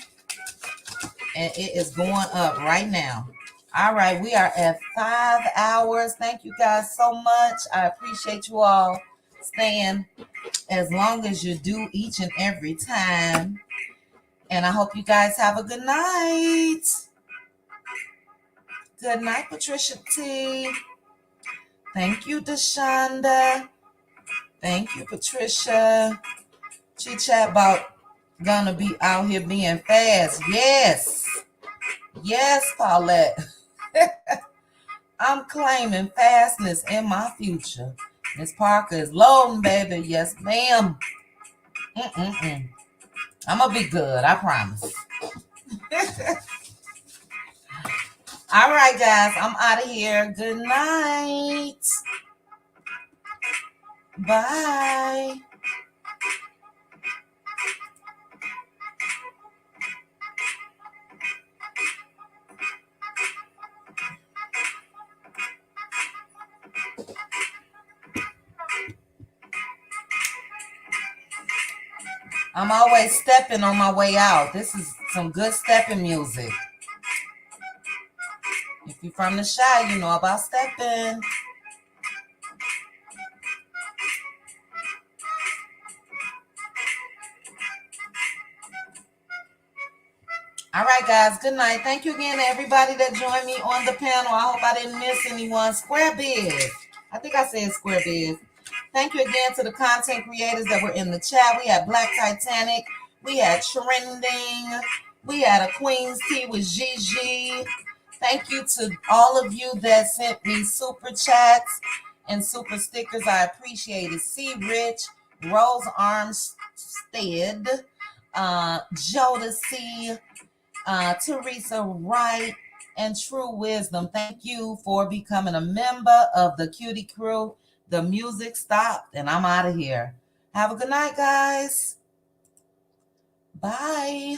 and it is going up right now. All right, we are at 5 hours. Thank you guys so much. I appreciate you all staying as long as you do each and every time. And I hope you guys have a good night. Good night, Patricia T. Thank you, Deshonda. Thank you, Patricia. She chat about Gonna be out here being fast. Yes. Yes, Paulette. I'm claiming fastness in my future. Miss Parker is loading, baby. Yes, ma'am. I'm gonna be good, I promise. All right, guys, I'm out of here. Good night. Bye. I'm always stepping on my way out. This is some good stepping music. If you're from the Chi, you know about stepping. All right, guys. Good night. Thank you again to everybody that joined me on the panel. I hope I didn't miss anyone. Square Biz. I think I said Square Biz. Thank you again to the content creators that were in the chat. We had Black Titanic. We had Trending. We had a Queen's Tea with Gigi. Thank you to all of you that sent me super chats and super stickers. I appreciate it. C. Rich, Rose Armstead, Jodeci, Teresa Wright, and True Wisdom. Thank you for becoming a member of the Cutie Crew. The music stopped, and I'm out of here. Have a good night, guys. Bye.